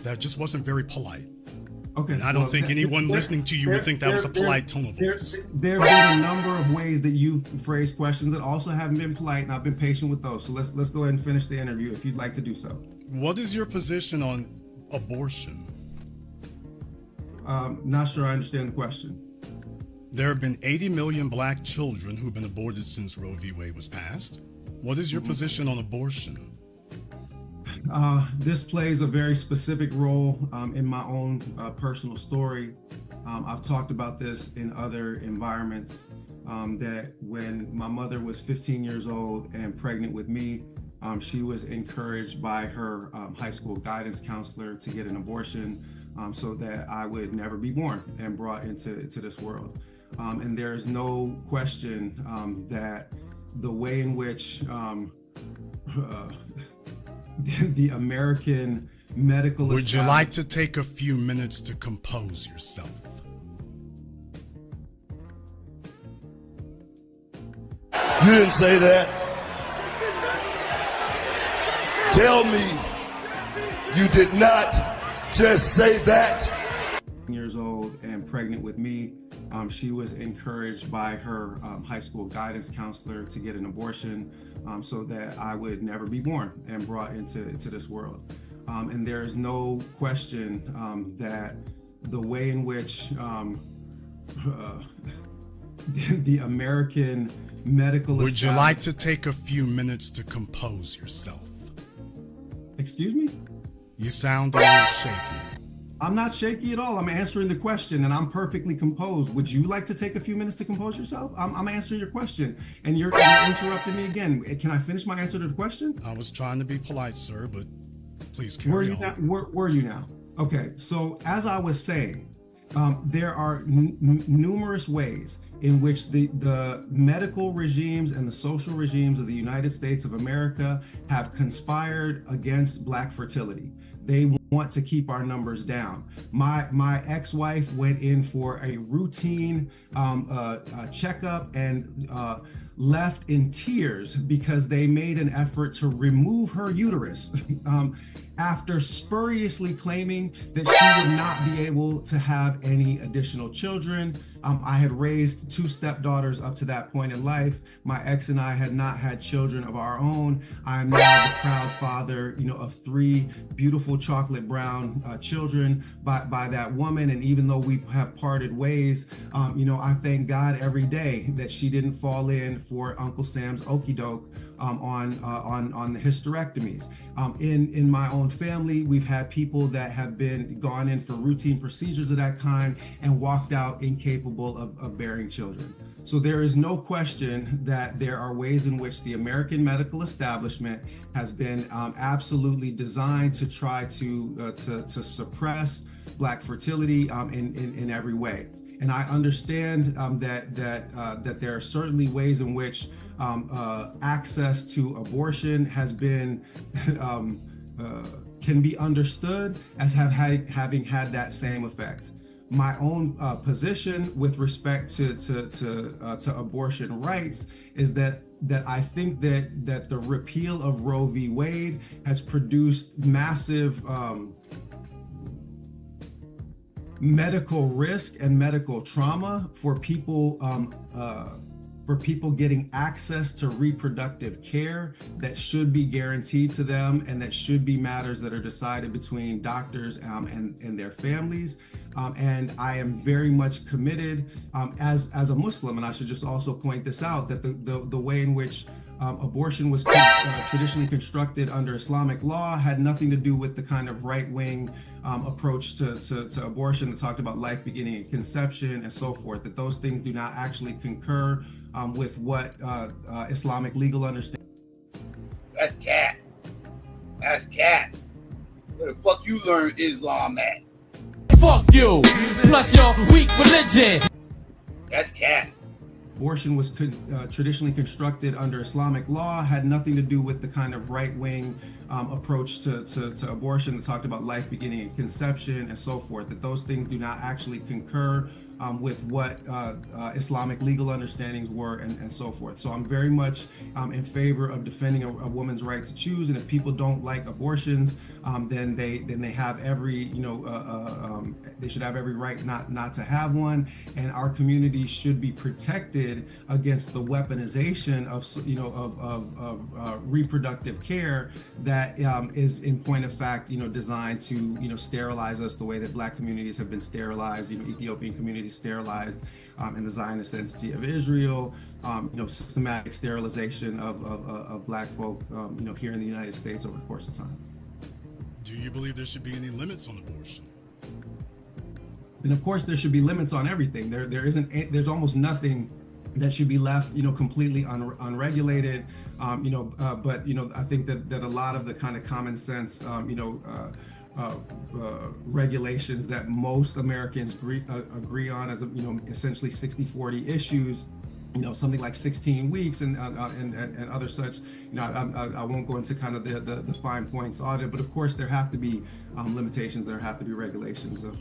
That just wasn't very polite. Okay. And I don't think anyone listening to you would think that was a polite tone of voice. There have been a number of ways that you've phrased questions that also haven't been polite, and I've been patient with those. So let's go ahead and finish the interview if you'd like to do so. What is your position on abortion? Not sure I understand the question. There have been 80 million Black children who've been aborted since Roe v. Wade was passed. What is your position on abortion? This plays a very specific role in my own personal story. I've talked about this in other environments, that when my mother was 15 years old and pregnant with me, she was encouraged by her high school guidance counselor to get an abortion so that I would never be born and brought into this world. And there is no question that the way in which the American medical Would you like to take a few minutes to compose yourself? You didn't say that. Tell me you did not just say that. Years old and pregnant with me, she was encouraged by her high school guidance counselor to get an abortion so that I would never be born and brought into this world. And there is no question that the way in which the American medical Would you like to take a few minutes to compose yourself? Excuse me? You sound a little shaky. I'm not shaky at all. I'm answering the question, and I'm perfectly composed. Would you like to take a few minutes to compose yourself? I'm answering your question, and you're interrupting me again. Can I finish my answer to the question? I was trying to be polite, sir, but please carry on. Were you now? Okay, so as I was saying, there are numerous ways in which the medical regimes and the social regimes of the United States of America have conspired against Black fertility. They want to keep our numbers down. My ex-wife went in for a routine checkup and left in tears because they made an effort to remove her uterus after spuriously claiming that she would not be able to have any additional children. I had raised 2 stepdaughters up to that point in life. My ex and I had not had children of our own. I am now the proud father, of 3 beautiful chocolate brown children by that woman. And even though we have parted ways, I thank God every day that she didn't fall in for Uncle Sam's okey doke on the hysterectomies. In my own family, we've had people that have gone in for routine procedures of that kind and walked out incapable of bearing children. So there is no question that there are ways in which the American medical establishment has been absolutely designed to try to suppress Black fertility in every way. And I understand that there are certainly ways in which access to abortion has been can be understood as having had that same effect. My own position with respect to abortion rights is that I think that the repeal of Roe v. Wade has produced massive medical risk and medical trauma for people getting access to reproductive care that should be guaranteed to them, and that should be matters that are decided between doctors and their families. And I am very much committed as a Muslim, and I should just also point this out, that the way in which abortion was traditionally constructed under Islamic law had nothing to do with the kind of right-wing approach to abortion that talked about life beginning at conception and so forth, that those things do not actually concur with what Islamic legal understanding. That's cat. That's cat. Where the fuck you learn Islam at? Fuck you, plus your weak religion. That's cat. Abortion was traditionally constructed under Islamic law, had nothing to do with the kind of right-wing approach to abortion that talked about life beginning at conception and so forth, that those things do not actually concur with what Islamic legal understandings were and so forth. So I'm very much in favor of defending a woman's right to choose, and if people don't like abortions, then they have every they should have every right not to have one, and our community should be protected against the weaponization of reproductive care that is in point of fact designed to sterilize us the way that Black communities have been sterilized, Ethiopian communities sterilized in the Zionist entity of Israel, systematic sterilization of Black folk here in the United States over the course of time. Do you believe there should be any limits on abortion? And of course there should be limits on everything. There's almost nothing that should be left completely unregulated, but I think that a lot of the kind of common sense regulations that most Americans agree on as essentially 60-40 issues, something like 16 weeks and other such. I won't go into kind of the fine points on it, but of course there have to be limitations, there have to be regulations of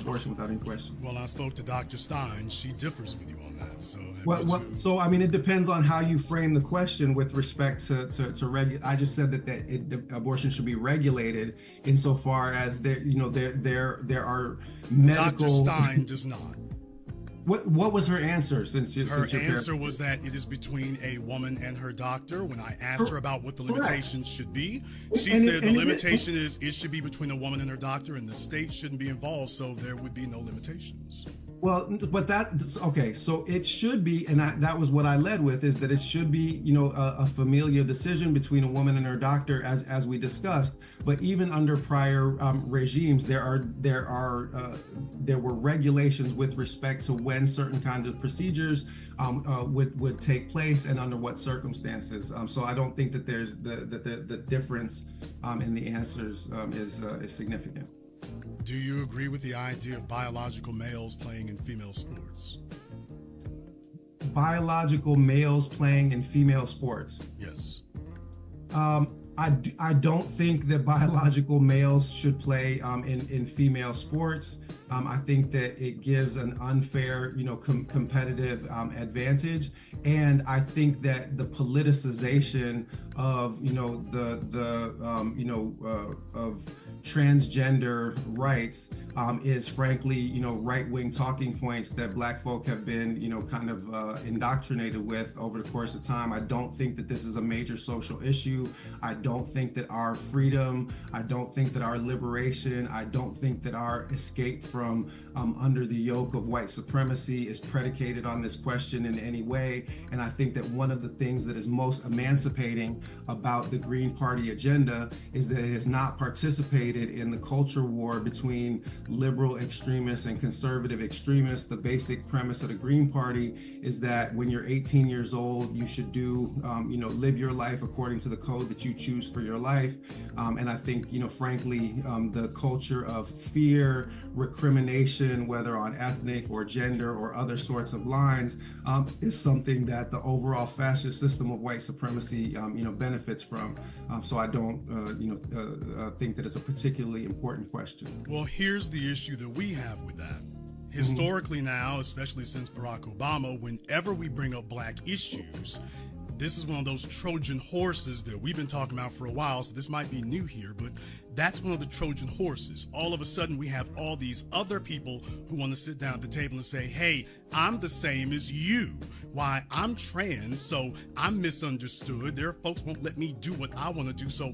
abortion without any question. Well, I spoke to Dr. Stein. She differs with you on that. So it depends on how you frame the question with respect to I just said that abortion should be regulated insofar as there are medical. Dr. Stein does not. What was her answer? Her answer was that it is between a woman and her doctor. When I asked her about what the limitations should be, she said the limitation is it should be between a woman and her doctor, and the state shouldn't be involved, so there would be no limitations. Well, but okay. So it should be, and that was what I led with, is that it should be, a familial decision between a woman and her doctor, as we discussed. But even under prior regimes, there were regulations with respect to when certain kinds of procedures would take place and under what circumstances. So I don't think that there's the difference in the answers is significant. Do you agree with the idea of biological males playing in female sports? Biological males playing in female sports? Yes. I don't think that biological males should play in female sports. I think that it gives an unfair, competitive advantage, and I think that the politicization of, of transgender rights is frankly, right-wing talking points that Black folk have been, kind of indoctrinated with over the course of time. I don't think that this is a major social issue. I don't think that our freedom, I don't think that our liberation, I don't think that our escape from under the yoke of white supremacy is predicated on this question in any way. And I think that one of the things that is most emancipating about the Green Party agenda is that it has not participated in the culture war between liberal extremists and conservative extremists. The basic premise of the Green Party is that when you're 18 years old, you should do, live your life according to the code that you choose for your life. And I think, frankly, the culture of fear, recrimination, whether on ethnic or gender or other sorts of lines, is something that the overall fascist system of white supremacy, benefits from. So I don't, think that it's a particularly important question. Well, here's the issue that we have with that. Historically now, especially since Barack Obama, whenever we bring up Black issues, this is one of those Trojan horses that we've been talking about for a while, so this might be new here, but that's one of the Trojan horses. All of a sudden, we have all these other people who want to sit down at the table and say, hey, I'm the same as you. Why, I'm trans, so I'm misunderstood. There are folks who won't let me do what I want to do. So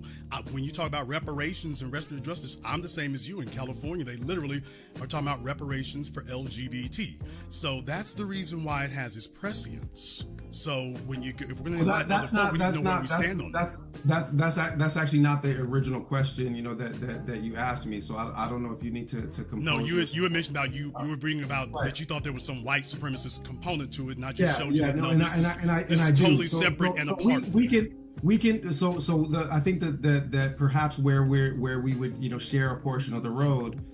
when you talk about reparations and restorative justice, I'm the same as you. In California, they literally are talking about reparations for LGBT. So that's the reason why it has its prescience. So when if we're going to invite other folk, we need to know where we stand on that. That's actually not the original question, that you asked me. So I don't know if you need to compose. No, you had mentioned about you were bringing about right. That you thought there was some white supremacist component to it, and I just showed you that this is totally separate and apart. We can. I think that perhaps where we would share a portion of the road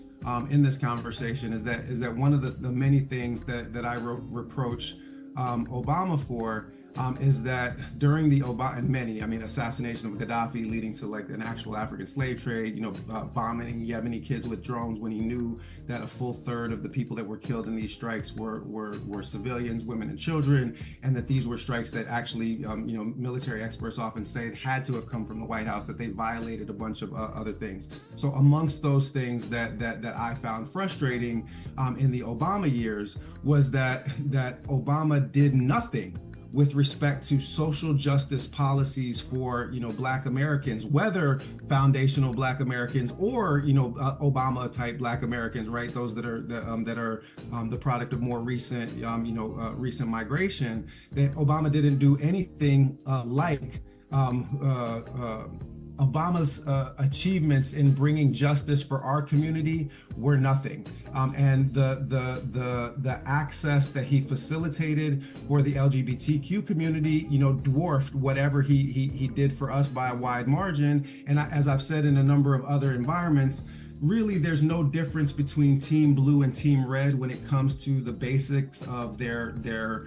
in this conversation is that one of the many things that I reproach Obama for. Is that during the assassination of Gaddafi leading to like an actual African slave trade, bombing Yemeni kids with drones when he knew that a full third of the people that were killed in these strikes were civilians, women and children, and that these were strikes that actually, military experts often say had to have come from the White House, that they violated a bunch of other things. So amongst those things that I found frustrating in the Obama years was that Obama did nothing with respect to social justice policies for Black Americans, whether foundational Black Americans or Obama type Black Americans, right? Those that are the product of more recent recent migration. That Obama didn't do anything like Obama's achievements in bringing justice for our community were nothing, and the access that he facilitated for the LGBTQ community, dwarfed whatever he did for us by a wide margin. And as I've said in a number of other environments, really, there's no difference between Team Blue and Team Red when it comes to the basics of their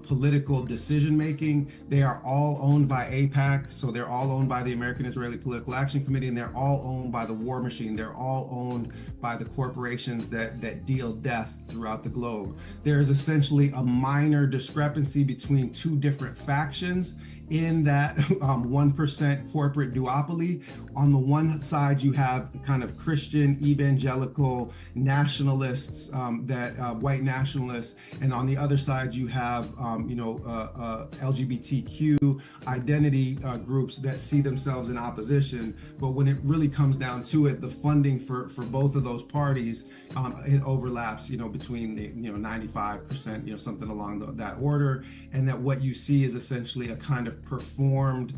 political decision making. They are all owned by AIPAC, so they're all owned by the American Israeli Political Action Committee, and they're all owned by the war machine. They're all owned by the corporations that deal death throughout the globe. There is essentially a minor discrepancy between two different factions in that 1% corporate duopoly. On the one side, you have kind of Christian evangelical nationalists, white nationalists, and on the other side, you have LGBTQ identity groups that see themselves in opposition. But when it really comes down to it, the funding for both of those parties, it overlaps, between the 95%, something along that order, and that what you see is essentially a kind of performed,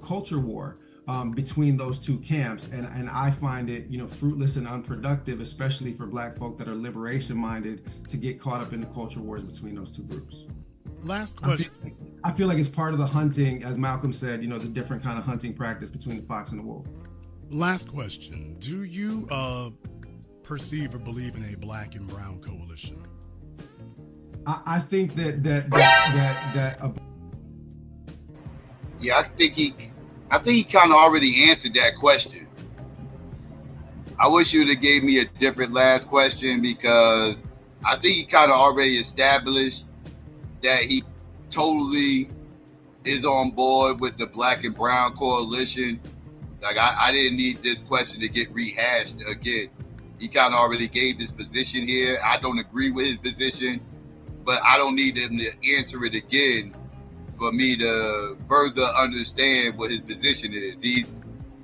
culture war between those two camps, and I find it, fruitless and unproductive, especially for Black folk that are liberation minded, to get caught up in the culture wars between those two groups. Last question. I feel like it's part of the hunting, as Malcolm said, the different kind of hunting practice between the fox and the wolf. Last question. Do you perceive or believe in a Black and brown coalition? I think Yeah, I think he kind of already answered that question. I wish you would have gave me a different last question, because I think he kind of already established that he totally is on board with the Black and brown coalition. Like, I didn't need this question to get rehashed again. He kind of already gave his position here. I don't agree with his position, but I don't need him to answer it again for me to further understand what his position is. He's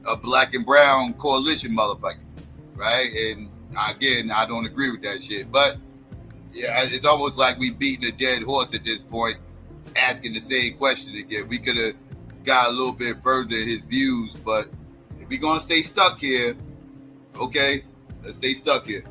a Black and brown coalition motherfucker, right? And again, I don't agree with that shit. But yeah, it's almost like we beating a dead horse at this point, asking the same question again. We could have got a little bit further in his views, but if we're gonna stay stuck here, okay, let's stay stuck here.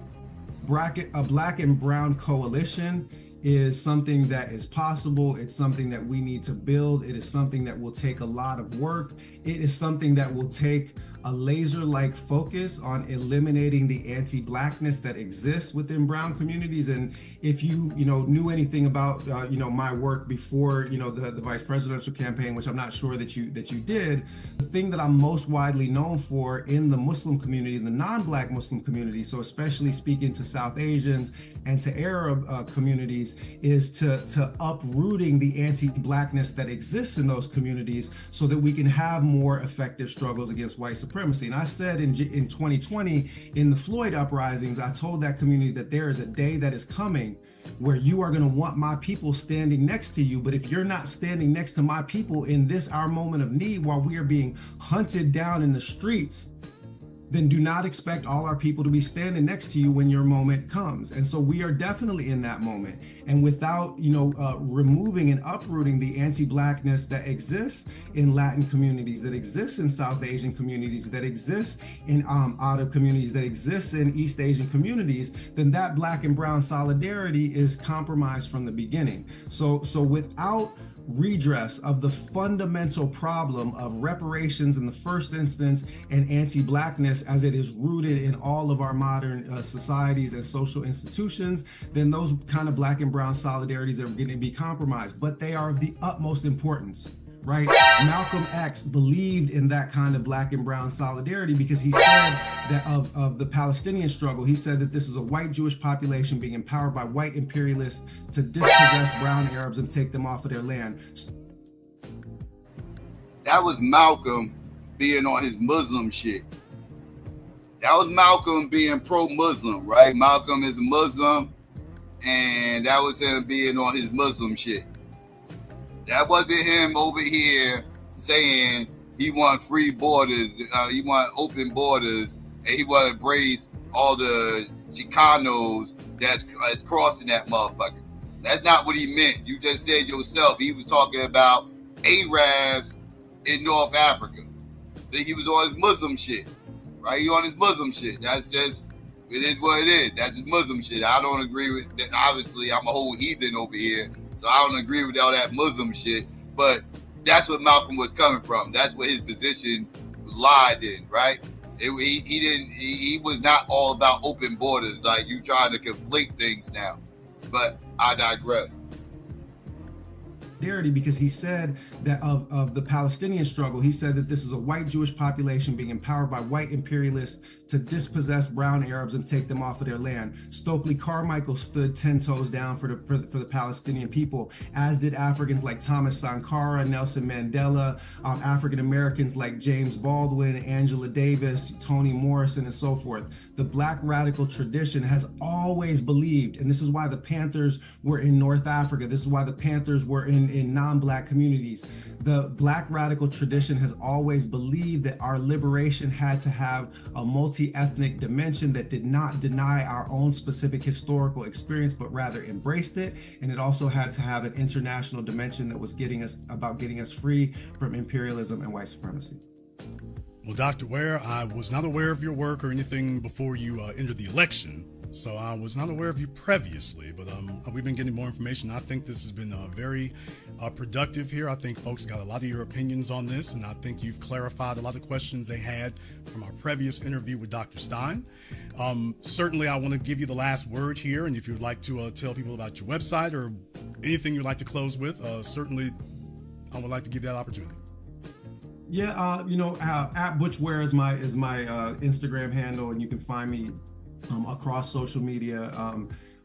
A Black and brown coalition is something that is possible. It's something that we need to build. It is something that will take a lot of work. It is something that will take a laser-like focus on eliminating the anti-Blackness that exists within brown communities. And if you knew anything about my work before the vice presidential campaign, which I'm not sure that you did, the thing that I'm most widely known for in the Muslim community, the non-Black Muslim community, so especially speaking to South Asians and to Arab communities, is to uprooting the anti-Blackness that exists in those communities so that we can have more effective struggles against white supremacy. And I said in 2020, in the Floyd uprisings, I told that community that there is a day that is coming where you are going to want my people standing next to you. But if you're not standing next to my people in this, our moment of need, while we are being hunted down in the streets, then do not expect all our people to be standing next to you when your moment comes. And so we are definitely in that moment. And without, removing and uprooting the anti-Blackness that exists in Latin communities, that exists in South Asian communities, that exists in Arab communities, that exists in East Asian communities, then that Black and brown solidarity is compromised from the beginning. So without redress of the fundamental problem of reparations in the first instance and anti-Blackness as it is rooted in all of our modern societies and social institutions, then those kind of Black and brown solidarities are going to be compromised. But they are of the utmost importance, right? Malcolm X believed in that kind of Black and brown solidarity because he said that of the Palestinian struggle, he said that this is a white Jewish population being empowered by white imperialists to dispossess brown Arabs and take them off of their land. That was Malcolm being on his Muslim shit. That was Malcolm being pro-Muslim, right? Malcolm is a Muslim, and that was him being on his Muslim shit. That wasn't him over here saying he want free borders, he want open borders, and he want to embrace all the Chicanos that's crossing that motherfucker. That's not what he meant. You just said yourself. He was talking about Arabs in North Africa. Then he was on his Muslim shit, right? He on his Muslim shit. That's just, it is what it is. That's his Muslim shit. I don't agree with that. Obviously, I'm a whole heathen over here, so I don't agree with all that Muslim shit. But that's what Malcolm was coming from. That's what his position lied in, right? He was not all about open borders, like you trying to conflate things now. But I digress. solidarity, because he said that of the Palestinian struggle, he said that this is a white Jewish population being empowered by white imperialists to dispossess brown Arabs and take them off of their land. Stokely Carmichael stood 10 toes down for the Palestinian people, as did Africans like Thomas Sankara, Nelson Mandela, African Americans like James Baldwin, Angela Davis, Toni Morrison, and so forth. The Black radical tradition has always believed, and this is why the Panthers were in North Africa, this is why the Panthers were in non-Black communities. The Black radical tradition has always believed that our liberation had to have a multi-ethnic dimension that did not deny our own specific historical experience, but rather embraced it. And it also had to have an international dimension that was getting us free from imperialism and white supremacy. Well, Dr. Ware, I was not aware of your work or anything before you entered the election, so I was not aware of you previously, but we've been getting more information. I think this has been very productive here. I think folks got a lot of your opinions on this, and I think you've clarified a lot of questions they had from our previous interview with Dr. Stein. Certainly, I want to give you the last word here, and if you'd like to tell people about your website or anything you'd like to close with, certainly I would like to give that opportunity. Yeah, at Butch Ware is my Instagram handle, and you can find me across social media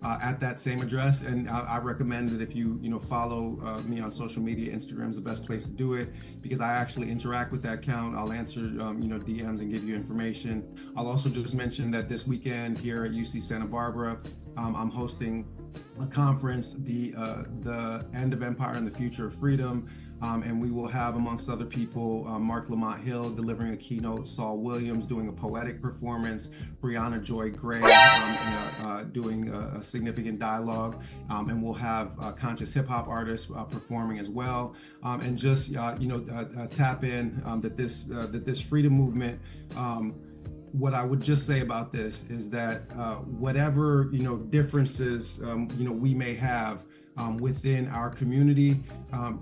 at that same address. And I recommend that if you follow me on social media, Instagram is the best place to do it, because I actually interact with that account. I'll answer DMs and give you information. I'll also just mention that this weekend here at UC Santa Barbara, I'm hosting a conference, the End of Empire and the Future of Freedom. And we will have, amongst other people, Mark Lamont Hill delivering a keynote, Saul Williams doing a poetic performance, Brianna Joy Gray doing a significant dialogue, and we'll have conscious hip hop artists performing as well. And just tap in that this freedom movement. What I would just say about this is that whatever differences we may have within our community,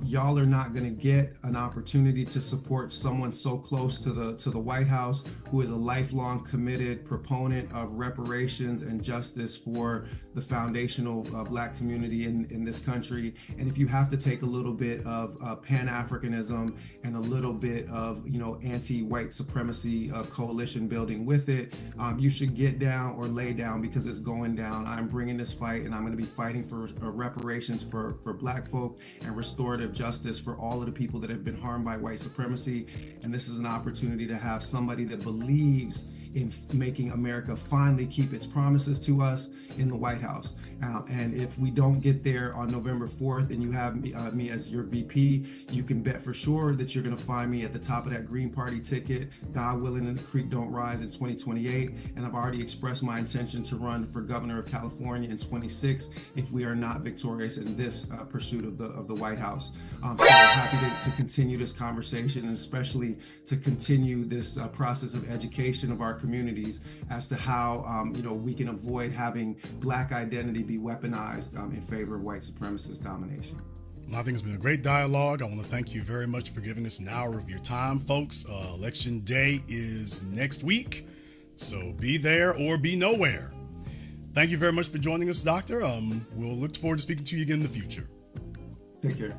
y'all are not going to get an opportunity to support someone so close to the White House, who is a lifelong committed proponent of reparations and justice for the foundational Black community in this country. And if you have to take a little bit of Pan-Africanism and a little bit of anti-white supremacy coalition building with it, you should get down or lay down, because it's going down. I'm bringing this fight, and I'm going to be fighting for reparations for Black folk and restorative justice for all of the people that have been harmed by white supremacy. And this is an opportunity to have somebody that believes in making America finally keep its promises to us in the White House. And if we don't get there on November 4th and you have me as your VP, you can bet for sure that you're going to find me at the top of that Green Party ticket, God willing and the creek don't rise, in 2028. And I've already expressed my intention to run for governor of California in 26 if we are not victorious in this pursuit of the White House. So happy to continue this conversation, and especially to continue this process of education of our communities as to how we can avoid having Black identity be weaponized in favor of white supremacist domination. Well, I think it's been a great dialogue. I want to thank you very much for giving us an hour of your time, folks. Election day is next week, so be there or be nowhere. Thank you very much for joining us, Doctor. We'll look forward to speaking to you again in the future. Take care.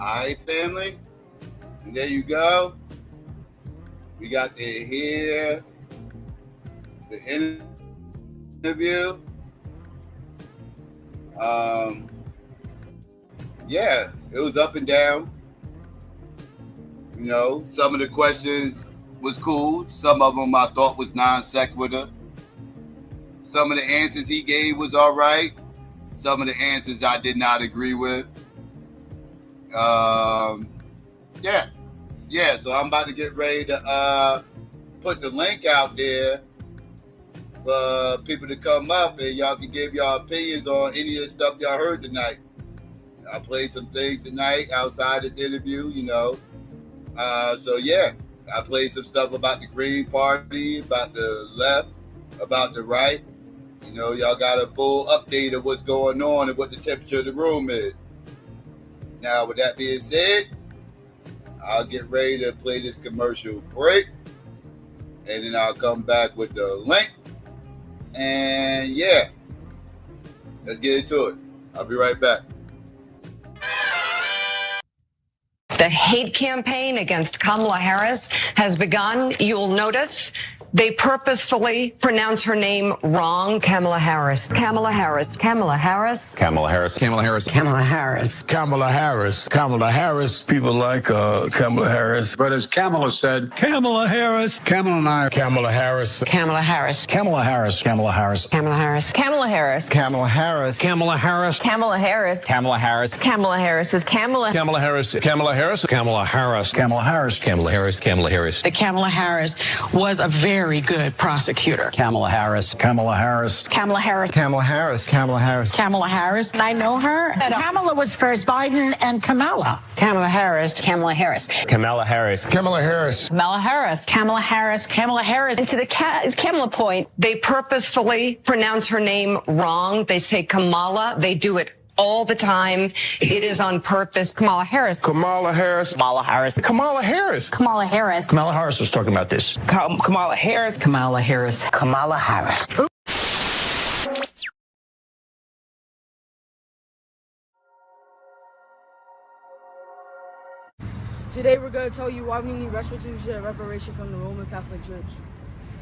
All right, family. And there you go. We got to hear the interview. Yeah, it was up and down. Some of the questions was cool. Some of them I thought was non sequitur. Some of the answers he gave was all right. Some of the answers I did not agree with. Yeah, so I'm about to get ready to put the link out there for people to come up, and y'all can give y'all opinions on any of the stuff y'all heard tonight. I played some things tonight outside this interview, So yeah, I played some stuff about the Green Party, about the left, about the right. Y'all got a full update of what's going on and what the temperature of the room is. Now, with that being said, I'll get ready to play this commercial break, and then I'll come back with the link. And yeah, Let's get into it. I'll be right back. The hate campaign against Kamala Harris has begun. You'll notice they purposefully pronounce her name wrong. Kamala Harris. Kamala Harris. Kamala Harris. Kamala Harris. Kamala Harris. Kamala Harris. Kamala Harris. Kamala Harris. People like Kamala Harris. But as Kamala said, Kamala Harris. Kamala and I. Kamala Harris. Kamala Harris. Kamala Harris. Kamala Harris. Kamala Harris. Kamala Harris. Kamala Harris. Kamala Harris. Kamala Harris. Kamala Harris. Kamala Harris is Kamala. Kamala Harris. Kamala Harris. Kamala Harris. Kamala Harris. Kamala Harris. Kamala Harris. Kamala Harris was a very good prosecutor. Kamala Harris. Kamala Harris. Kamala Harris. Kamala Harris. Kamala Harris. Kamala Harris. I know her. Kamala was first. Biden and Kamala. Kamala Harris. Kamala Harris. Kamala Harris. Kamala Harris. Kamala Harris. Kamala Harris. Kamala Harris. And to the Kamala point, they purposefully pronounce her name wrong. They say Kamala. They do it all the time. It is on purpose. Kamala Harris. Kamala Harris. Kamala Harris. Kamala Harris. Kamala Harris. Kamala Harris was talking about this. Kamala Harris. Kamala Harris. Kamala Harris. Today we're going to tell you why we need restitution and reparation from the Roman Catholic Church.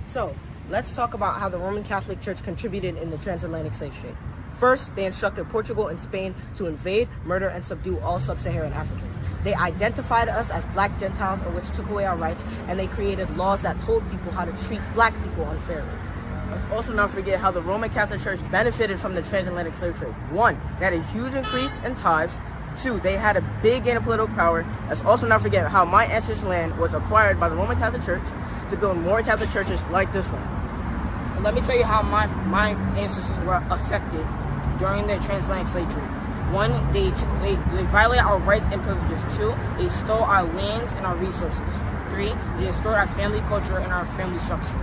So, let's talk about how the Roman Catholic Church contributed in the transatlantic slave trade. First, they instructed Portugal and Spain to invade, murder, and subdue all sub-Saharan Africans. They identified us as black Gentiles, which took away our rights, and they created laws that told people how to treat black people unfairly. Let's also not forget how the Roman Catholic Church benefited from the transatlantic slave trade. One, they had a huge increase in tithes. Two, they had a big gain of political power. Let's also not forget how my ancestors' land was acquired by the Roman Catholic Church to build more Catholic churches like this one. And let me tell you how my ancestors were affected during the transatlantic slave trade. One, they violated our rights and privileges. Two, they stole our lands and our resources. Three, they destroyed our family culture and our family structure.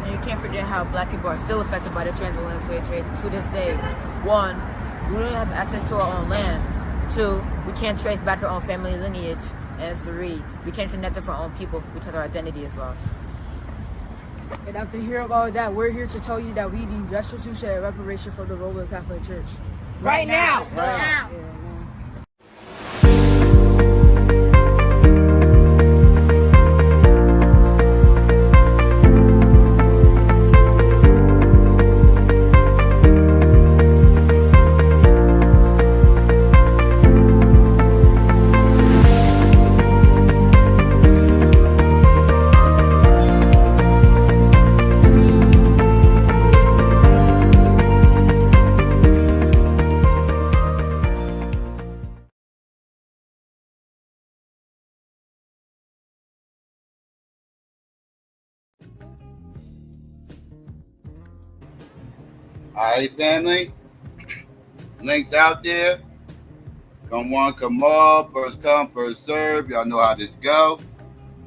And you can't forget how black people are still affected by the transatlantic slave trade to this day. One, we don't have access to our own land. Two, we can't trace back our own family lineage. And three, we can't connect with our own people because our identity is lost. And after hearing all of that, we're here to tell you that we need restitution and reparation from the Roman Catholic Church. Right now. Right now. Yeah. All right, family. Links out there. Come one, come all. First come, first serve. Y'all know how this go.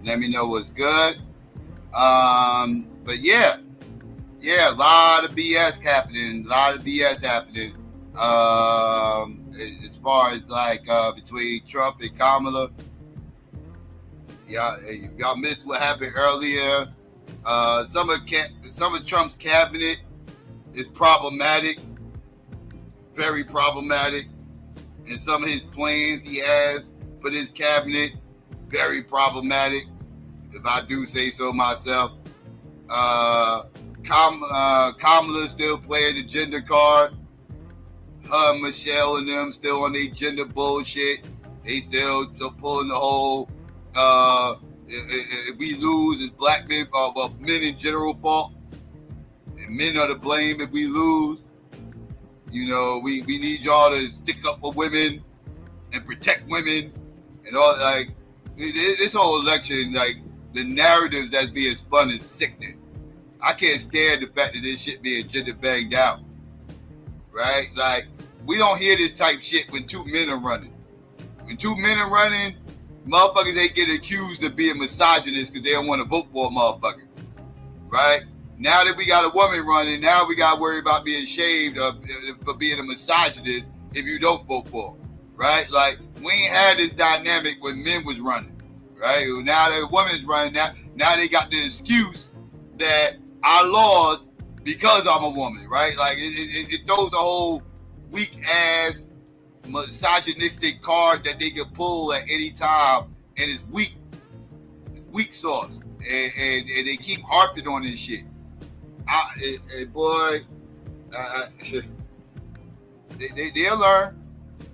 Let me know what's good. But yeah, a lot of BS happening. As far as like between Trump and Kamala. Y'all missed what happened earlier. Some of Trump's cabinet is problematic, very problematic, and some of his plans he has for his cabinet, very problematic, if I do say so myself. Kamala still playing the gender card. Her, Michelle, and them still on their gender bullshit. They still pulling the whole, if we lose, it's black men, men in general fault. And men are to blame if we lose. You know, we need y'all to stick up for women and protect women and all. Like, this whole election, like, the narrative that's being spun is sickening. I can't stand the fact that this shit being gender banged out. Right? Like, we don't hear this type shit when two men are running. When two men are running, motherfuckers, they get accused of being misogynist because they don't want to vote for a motherfucker. Right? Now that we got a woman running, now we got to worry about being shaved for being a misogynist if you don't vote for them, right? Like, we ain't had this dynamic when men was running, right? Now that a woman's running, now they got the excuse that our laws because I'm a woman, right? Like it throws a whole weak ass misogynistic card that they can pull at any time, and it's weak sauce, and they keep harping on this shit. Boy, they'll learn.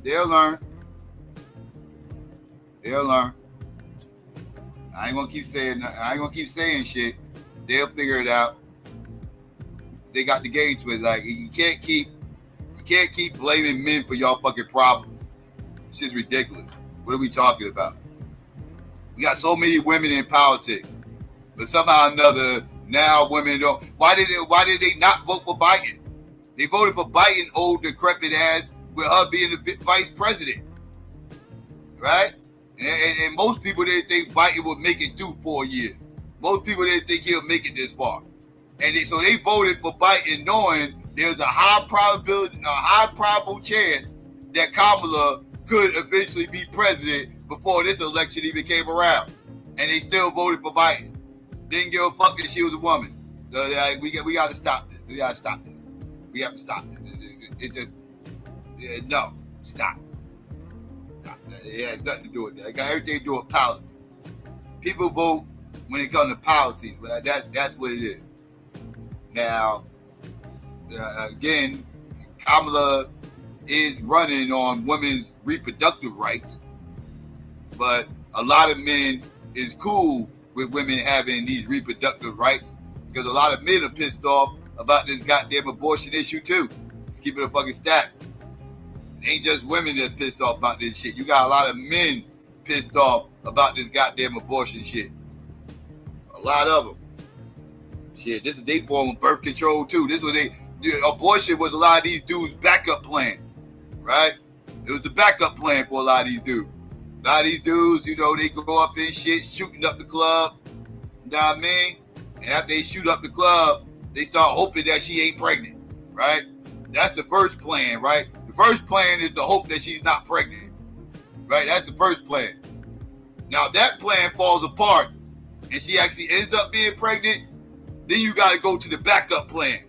They'll learn. I ain't gonna keep saying shit. They'll figure it out. They got the game to it. Like you can't keep blaming men for y'all fucking problems. It's just ridiculous. What are we talking about? We got so many women in politics, but somehow or another now women don't. Why did they not vote for Biden? They voted for Biden, old decrepit ass, with her being the vice president, right? And most people didn't think Biden would make it through 4 years. Most people didn't think he'll make it this far, and so they voted for Biden, knowing there's a high probable chance that Kamala could eventually be president before this election even came around, and they still voted for Biden. Didn't give a fuck that she was a woman. So we got to stop this. We got to stop this. We have to stop this. It's just no, stop. It has nothing to do with that. It got everything to do with policies. People vote when it comes to policies, but that's what it is. Now, again, Kamala is running on women's reproductive rights, but a lot of men is cool with women having these reproductive rights because a lot of men are pissed off about this goddamn abortion issue too. Let's keep it a fucking stack. It ain't just women that's pissed off about this shit. You got a lot of men pissed off about this goddamn abortion shit. A lot of them. Shit, this is their form of birth control too. Abortion was a lot of these dudes' backup plan, right? It was the backup plan for a lot of these dudes. A lot of these dudes, they go up in shit, shooting up the club. You know what I mean? And after they shoot up the club, they start hoping that she ain't pregnant, right? That's the first plan, right? The first plan is to hope that she's not pregnant, right? That's the first plan. Now, if that plan falls apart and she actually ends up being pregnant, then you got to go to the backup plan,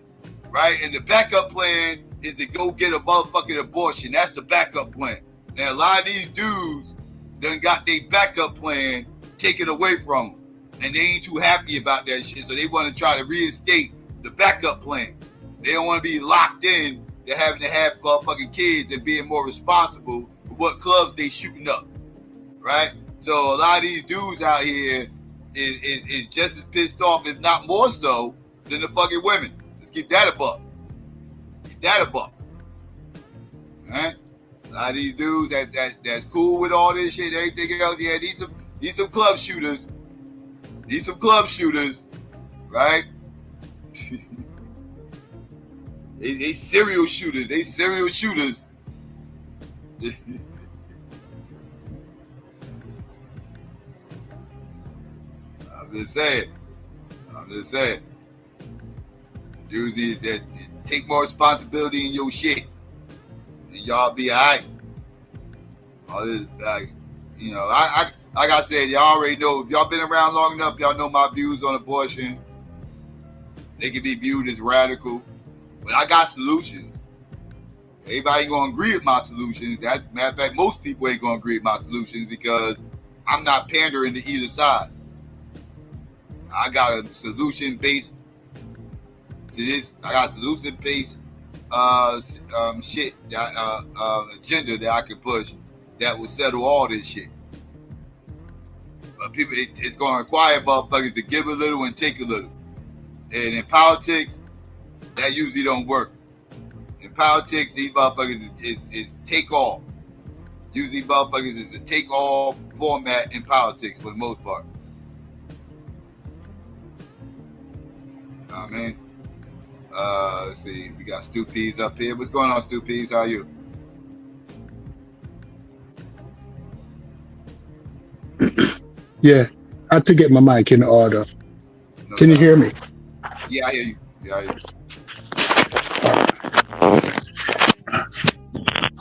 right? And the backup plan is to go get a motherfucking abortion. That's the backup plan. And a lot of these dudes done got their backup plan taken away from them. And they ain't too happy about that shit. So they want to try to reinstate the backup plan. They don't want to be locked in to having to have motherfucking kids and being more responsible for what clubs they shooting up, right? So a lot of these dudes out here is just as pissed off, if not more so, than the fucking women. Let's keep that a buck. Keep that a buck. Right? A lot of these dudes that's cool with all this shit, everything else. Yeah, these some club shooters. These some club shooters, right? they serial shooters. They serial shooters. I'm just saying. Dudes that take more responsibility in your shit, and y'all be alright. All this, like I said, y'all already know. If y'all been around long enough, y'all know my views on abortion. They can be viewed as radical, but I got solutions. Everybody ain't gonna agree with my solutions. Matter of fact, most people ain't gonna agree with my solutions because I'm not pandering to either side. I got a solution based to this. I got a solution based agenda that I can push that will settle all this shit. But people, it's going to require motherfuckers to give a little and take a little. And in politics, that usually don't work. In politics, these motherfuckers is take all. Usually motherfuckers is a take all format in politics for the most part. You know what I mean? Let's see. We got Stu Peas up here. What's going on, Stu Peas? How are you? Yeah, I have to get my mic in order. No, Can you hear me? Yeah, I hear you.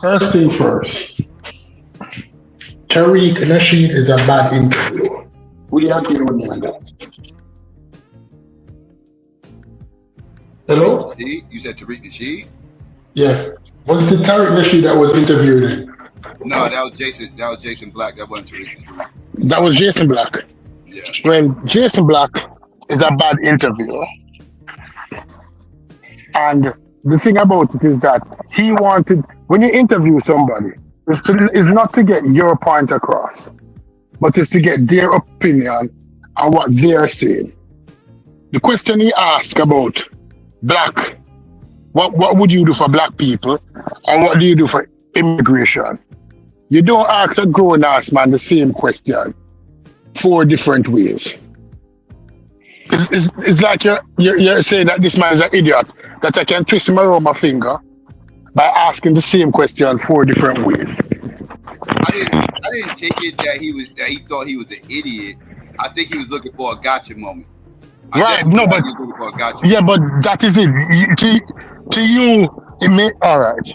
First thing first. Tariq Nasheed is a bad interviewer. Would you agree with me on that? Hello? You said Tariq Nasheed? Yeah. Was it Tariq Nasheed that was interviewed? No, that was Jason. That was Jason Black. That wasn't Tariq Nasheed. That was Jason Black. Yeah. Well, Jason Black is a bad interviewer. And the thing about it is that he wanted, when you interview somebody, it's not to get your point across, but it's to get their opinion on what they're saying. The question he asked about black, what would you do for black people, and what do you do for immigration? You don't ask a grown-ass man the same question 4 different ways. It's like you're saying that this man is an idiot, that I can twist him around my finger by asking the same question 4 different ways. I didn't take it that he thought he was an idiot. I think he was looking for a gotcha moment. Right, no, but yeah, but that is it. To you, it may all right.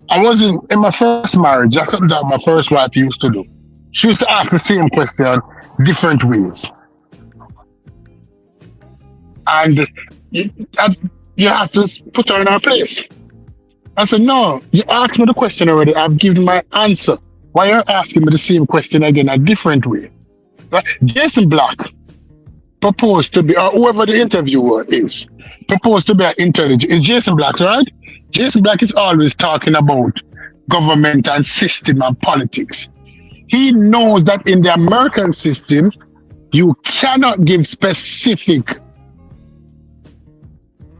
I wasn't in my first marriage. That's something that my first wife used to do. She used to ask the same question different ways, and you have to put her in her place. I said, no, you asked me the question already. I've given my answer. Why are you asking me the same question again a different way? Right? Jason Black proposed to be, or whoever the interviewer is, proposed to be an intelligent. It's Jason Black, right? Jason Black is always talking about government and system and politics. He knows that in the American system, you cannot give specific.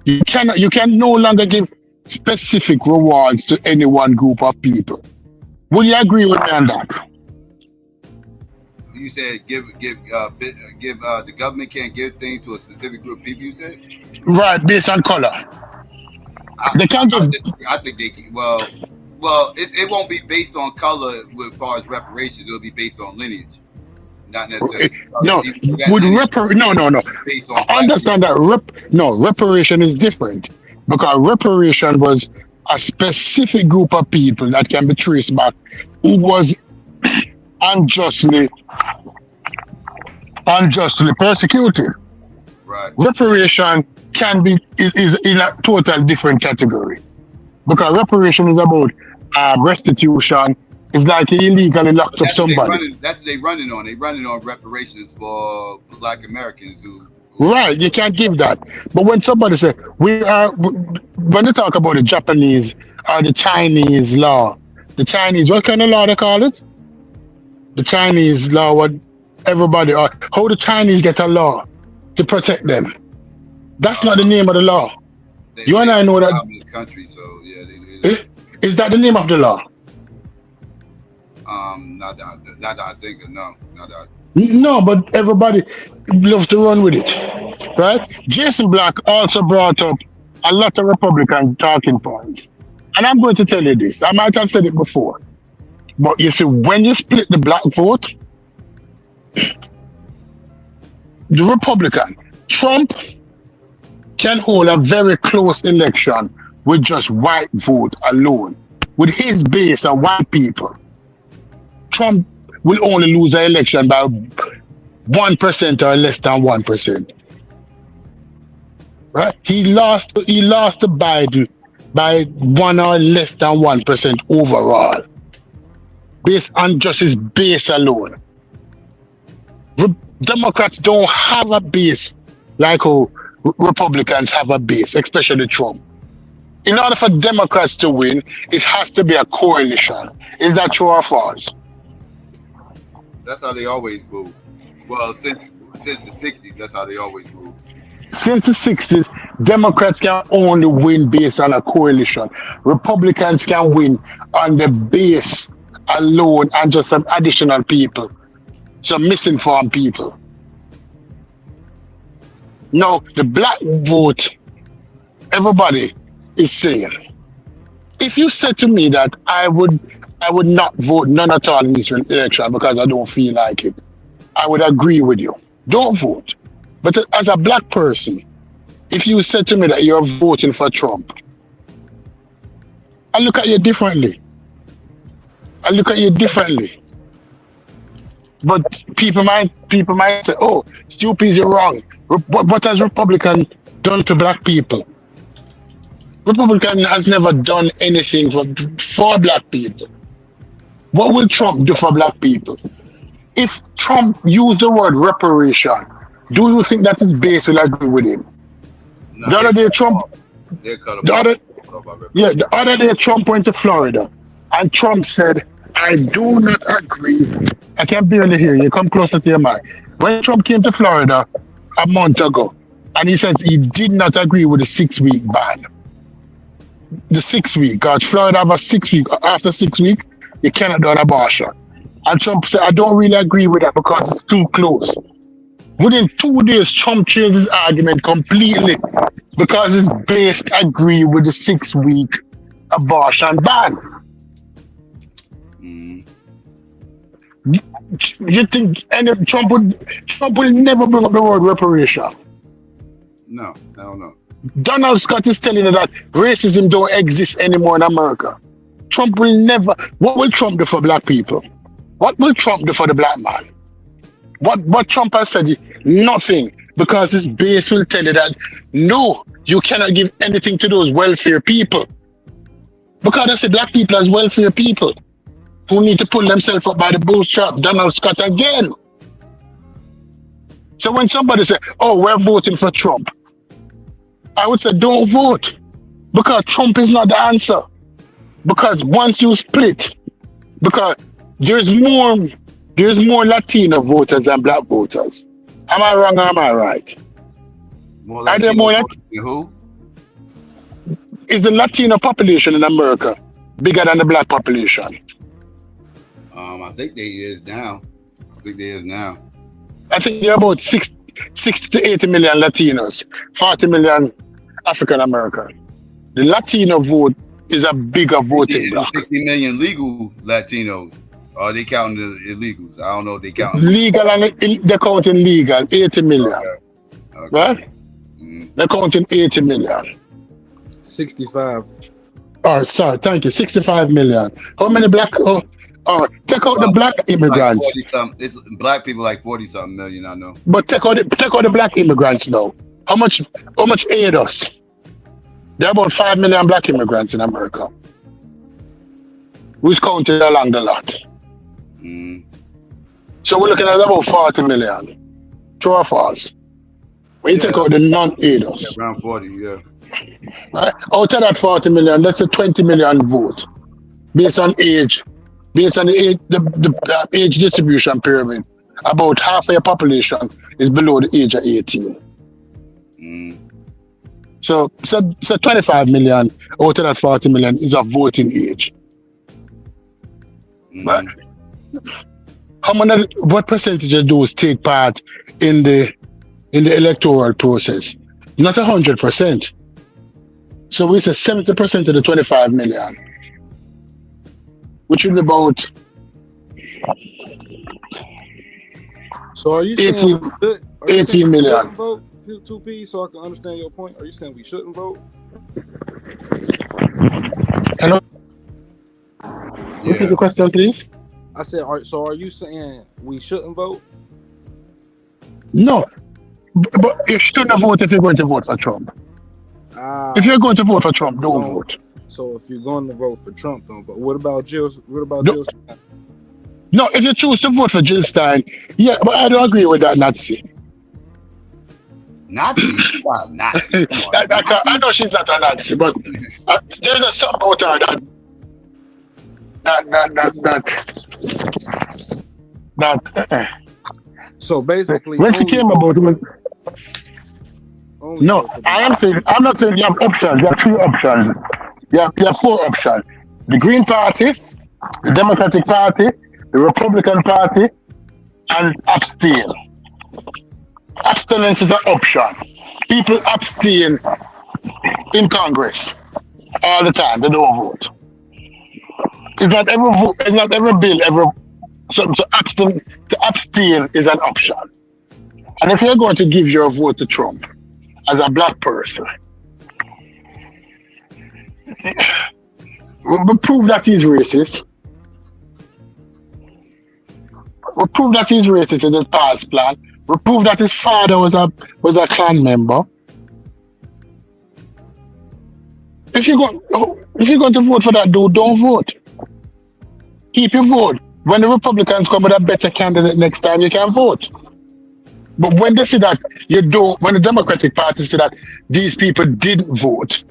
You can no longer give specific rewards to any one group of people. Would you agree with me on that? You said the government can't give things to a specific group of people. You said right, based on color. They can't give. I think they can. Well, it won't be based on color as far as reparations. It'll be based on lineage, not necessarily. No, no. Based on I understand that. Reparation is different because reparation was a specific group of people that can be traced back who was unjustly persecuted. Right. Reparation is in a total different category because reparation is about restitution. It's like he illegally locked up somebody. That's what they're running on. They're running on reparations for Black Americans who. Right, you can't give that. But when somebody says when they talk about the Japanese or the Chinese law, what kind of law they call it? The Chinese law, what everybody, or how the Chinese get a law to protect them. That's not the name of the law. You and I know that. In this country, so yeah, is that the name of the law? Not that I think of, no, not that. No, but everybody loves to run with it, right? Jason Black also brought up a lot of Republican talking points. And I'm going to tell you this. I might have said it before. But you see, when you split the black vote, the Republican, Trump can hold a very close election with just white vote alone. With his base of white people, Trump will only lose the election by 1% or less than 1%. Right? He lost to Biden by 1 or less than 1% overall, based on just his base alone. Democrats don't have a base like how Republicans have a base, especially Trump. In order for Democrats to win, it has to be a coalition. Is that true or false? That's how they always move. Well, since the 60s, that's how they always move. Since the 60s, Democrats can only win based on a coalition. Republicans can win on the base alone and just some additional people, some misinformed people. Now, the black vote, everybody is saying, if you said to me that I would not vote none at all in this election because I don't feel like it, I would agree with you. Don't vote. But as a black person, if you said to me that you're voting for Trump, I look at you differently. But people might say, oh, stupid, you're wrong. What has Republican done to black people? Republican has never done anything for black people. What will Trump do for black people? If Trump used the word reparation, do you think that his base will agree with him? No, The other day, Trump. They cut him The off. other, yeah, the other day, Trump went to Florida, and Trump said, "I do not agree." I can barely hear you. Come closer to your mic. When Trump came to Florida a month ago, and he said he did not agree with the 6-week ban. The 6 week, because Florida have a 6 week. After 6 weeks, you cannot do an abortion. And Trump said, "I don't really agree with that because it's too close." Within 2 days, Trump changed his argument completely because his base agree with the 6-week abortion ban. You think Trump will never bring up the word reparation? No, I don't know. Donald Scott is telling you that racism don't exist anymore in America. Trump will never. What will Trump do for black people? What will Trump do for the black man? What Trump has said? Nothing, because his base will tell you that no, you cannot give anything to those welfare people. Because they say black people as welfare people who need to pull themselves up by the bootstrap. Donald Scott again. So when somebody say, "Oh, we're voting for Trump," I would say, don't vote, because Trump is not the answer. Because once you split, because there's more Latino voters than black voters. Am I wrong or am I right? More Are there Latino more voters than who? Is the Latino population in America bigger than the black population? I think they is now. I think there are about 60 to 80 million Latinos, 40 million African American. The Latino vote is a bigger voting bloc. 60 million legal Latinos. Are they counting the illegals? I don't know if they count Legal, and they're counting legal, 80 million. Okay. Right? They're counting 80 million. 65. Oh, sorry, thank you. 65 million. How many black? Take out the black immigrants. Like 40-something. It's black people like 40-something million, I know. But take out the black immigrants now. How much aid us? There are about 5 million black immigrants in America. Who's counted along the lot? So we're looking at about 40 million. True or false? When you take out the non-aiders. Yeah, around 40, yeah. Right? Out of that 40 million, let's say 20 million vote. Based on age. Based on the age distribution pyramid, about half of your population is below the age of 18. So 25 million out of that 40 million is a voting age. But what percentage of those take part in the electoral process? Not 100%. So we say 70% of the 25 million. Which is about. So are you 18 million. Vote 2P, so I can understand your point? Are you saying we shouldn't vote? Hello? Repeat the question, please. I said, are you saying we shouldn't vote? No, but you shouldn't vote if you're going to vote for Trump. If you're going to vote for Trump, don't vote. So if you're going to vote for Trump, don't vote. What about Jill? Jill Stein? No, if you choose to vote for Jill Stein, yeah, but I don't agree with that Nazi. Nazi? Nazi. I know she's not a Nazi, but there's a something about her that. So basically, when she came about, no, I'm not saying you have options. You have 3 options. You have 4 options. The Green Party, the Democratic Party, the Republican Party, and abstain. Abstinence is an option. People abstain in Congress all the time. They don't vote. It's not every vote, it's not every bill, so abstain is an option. And if you're going to give your vote to Trump as a black person, we prove that he's racist. We prove that he's racist in his past plan. We prove that his father was a Klan member. If you're going to vote for that dude, don't vote. Keep your vote. When the Republicans come with a better candidate next time, you can vote. But when they see that when the Democratic Party see that these people didn't vote,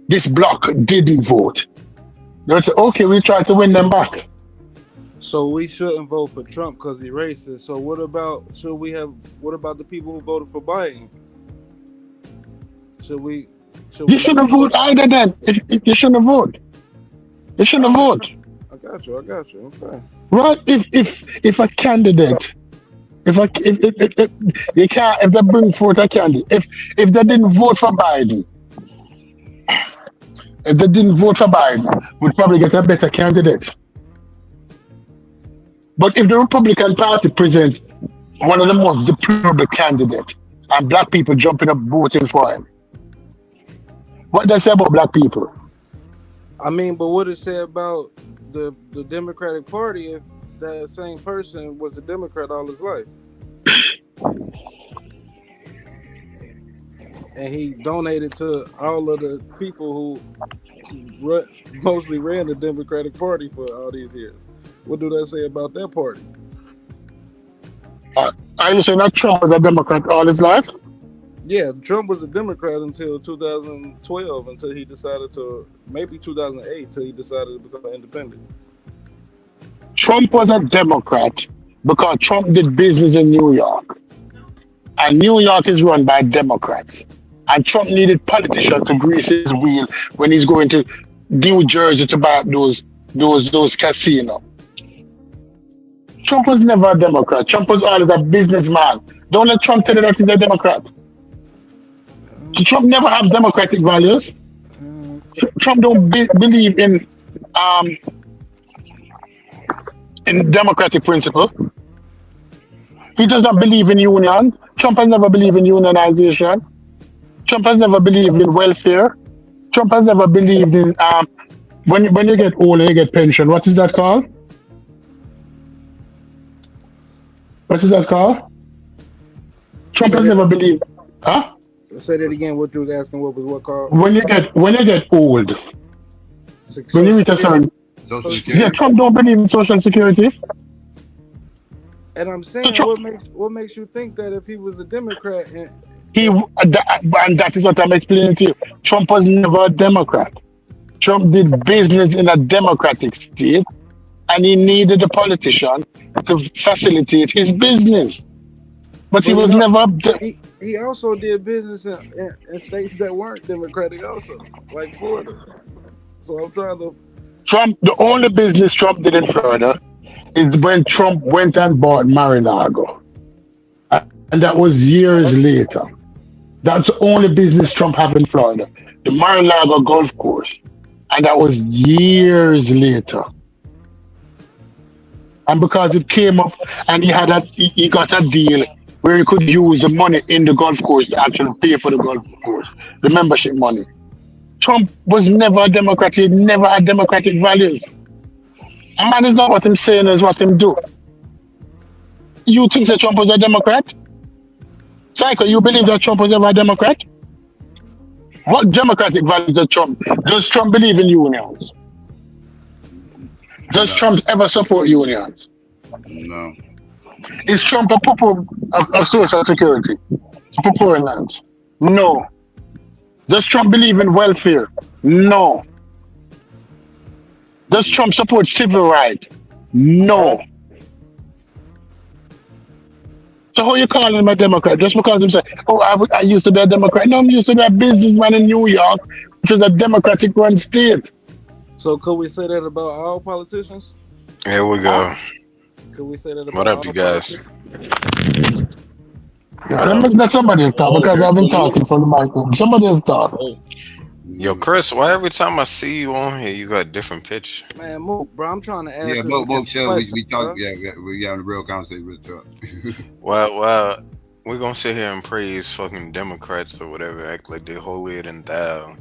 this bloc didn't vote, they'll say, okay, we try to win them back. So we shouldn't vote for Trump because he's racist. So what about the people who voted for Biden? You shouldn't vote either then. You shouldn't vote. You shouldn't vote. I got you. Okay. Right? If a candidate, if they bring forth a candidate, if they didn't vote for Biden, we'd probably get a better candidate. But if the Republican Party presents one of the most deplorable candidates and black people jumping up voting for him, what does it say about black people? I mean, but what it say about the Democratic Party if that same person was a Democrat all his life? And he donated to all of the people who mostly ran the Democratic Party for all these years. What do that say about that party? Are you saying that Trump was a Democrat all his life? Yeah, Trump was a Democrat until 2012, until he decided to, maybe 2008, until he decided to become independent. Trump was a Democrat because Trump did business in New York. And New York is run by Democrats. And Trump needed politicians to grease his wheel when he's going to New Jersey to buy up those casinos. Trump was never a Democrat. Trump was always a businessman. Don't let Trump tell you that he's a Democrat. Trump never have democratic values. Trump don't believe in democratic principle. He does not believe in union. Trump has never believed in unionization. Trump has never believed in welfare. Trump has never believed in when you get old and you get pension. What is that called? What is that called? Trump has never believed. Huh? Say that again. What you was asking? What called? When you get old, when you reach a certain, yeah, Trump don't believe in Social Security. And I'm saying, what makes you think that if he was a Democrat and that is what I'm explaining to you. Trump was never a Democrat. Trump did business in a democratic state, and he needed a politician to facilitate his business. But he was never. He also did business in states that weren't Democratic, also, like Florida. So I'm trying to. The only business Trump did in Florida is when Trump went and bought Mar-a-Lago, and that was years later. That's the only business Trump had in Florida, the Mar-a-Lago golf course, and that was years later. And because it came up, and he got a deal where he could use the money in the golf course to actually pay for the golf course, the membership money. Trump was never a Democrat. He never had democratic values. A man is not what him saying, is what him do. You think that Trump was a Democrat? Psycho, you believe that Trump was ever a Democrat? What democratic values does Trump? Does Trump believe in unions? Does Trump ever support unions? No. Is Trump a pupil of Social Security? A proponent? No. Does Trump believe in welfare? No. Does Trump support civil rights? No. So how you calling him a Democrat? Just because him say, oh, I used to be a Democrat. No, I used to be a businessman in New York, which is a democratic run state. So could we say that about all politicians? Here we go. Could we say that about What up, you guys? Let somebody else talk, because I've been talking from the mic. Somebody else talk. Yo, Chris, why every time I see you on here, you got a different picture? Man, move, bro. I'm trying to ask. Yeah, move, chill. We talk. Yeah, we having a real conversation with Trump. Well, we're gonna sit here and praise fucking Democrats or whatever, act like they're holier than thou.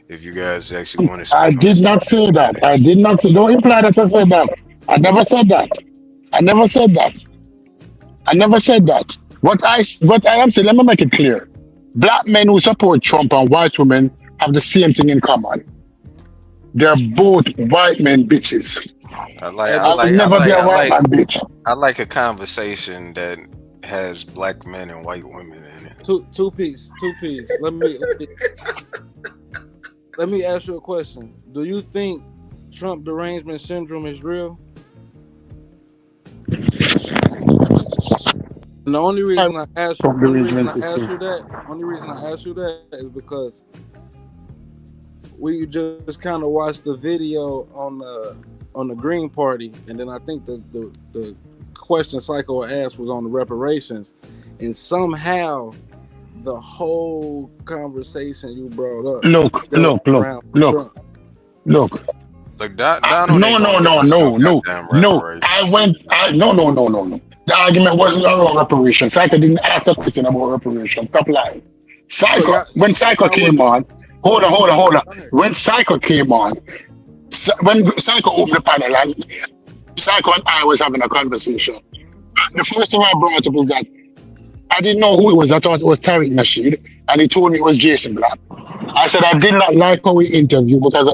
If you guys actually want to, I did not say that. I did not say. Don't imply that I said that. I never said that. I never said that. I never said that. What I am saying, let me make it clear. Black men who support Trump and white women have the same thing in common. They're both white men bitches. I'll never be a white man bitch. I like a conversation that has black men and white women in it. Two piece. Let me ask you a question. Do you think Trump derangement syndrome is real? And the only reason I ask you that is because we just kind of watched the video on the Green Party, and then I think the question Psycho asked was on the reparations, and somehow the whole conversation you brought up. Look. Like Donald. No. No. The argument wasn't around reparations. Psycho didn't ask a question about reparations. Stop lying. When Psycho came on, hold on. When Psycho came on, when Psycho opened the panel, and Psycho and I was having a conversation. The first thing I brought up was that I didn't know who it was. I thought it was Tariq Nasheed, and he told me it was Jason Black. I said I did not like how we interview, because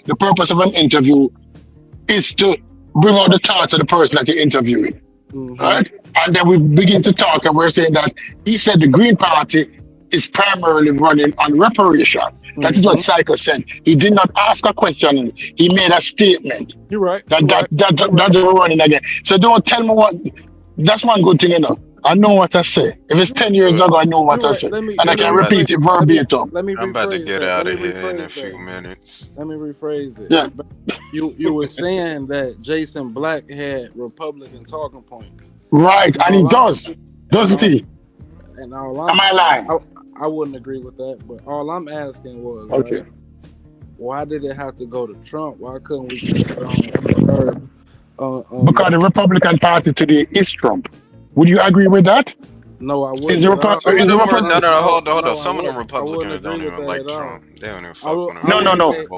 the purpose of an interview is to bring out the thoughts of the person that you're interviewing. Right? And then we begin to talk, and we're saying that he said the Green Party is primarily running on reparation. That is what Psycho said. He did not ask a question. He made a statement. You're right. That they were running again. So don't tell me what. That's one good thing, you know. I know what I say. If it's 10 years ago, I know what I say. And I can repeat it verbatim. I'm about to get out of here in a few minutes. Let me rephrase it. Yeah. You were saying that Jason Black had Republican talking points. Right, and he does. Doesn't he? And am I lying? I wouldn't agree with that, but all I'm asking was, okay, right, why did it have to go to Trump? Why couldn't we keep it on because the Republican Party today is Trump. Would you agree with that? No, I wouldn't. No, hold on. Some of the Republicans don't even like Trump. They don't even fuck with him. No.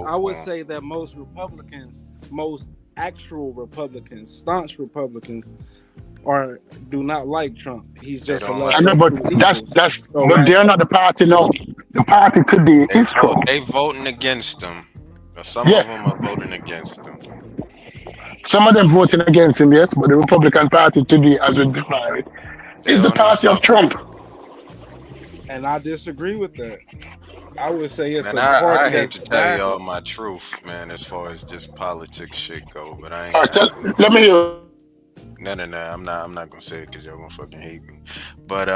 I would say that most Republicans, most actual Republicans, staunch Republicans, do not like Trump. He's just I know, but but they're not the party. No, the party today is Trump. They voting against him. Some of them are voting against him. Some of them voting against him, yes, but the Republican Party today, as we define it, is the party of Trump. And I disagree with that. I would say it's I hate to tell y'all my truth, man, as far as this politics shit go, but I ain't. Let me hear. No. I'm not gonna say it because y'all gonna fucking hate me. But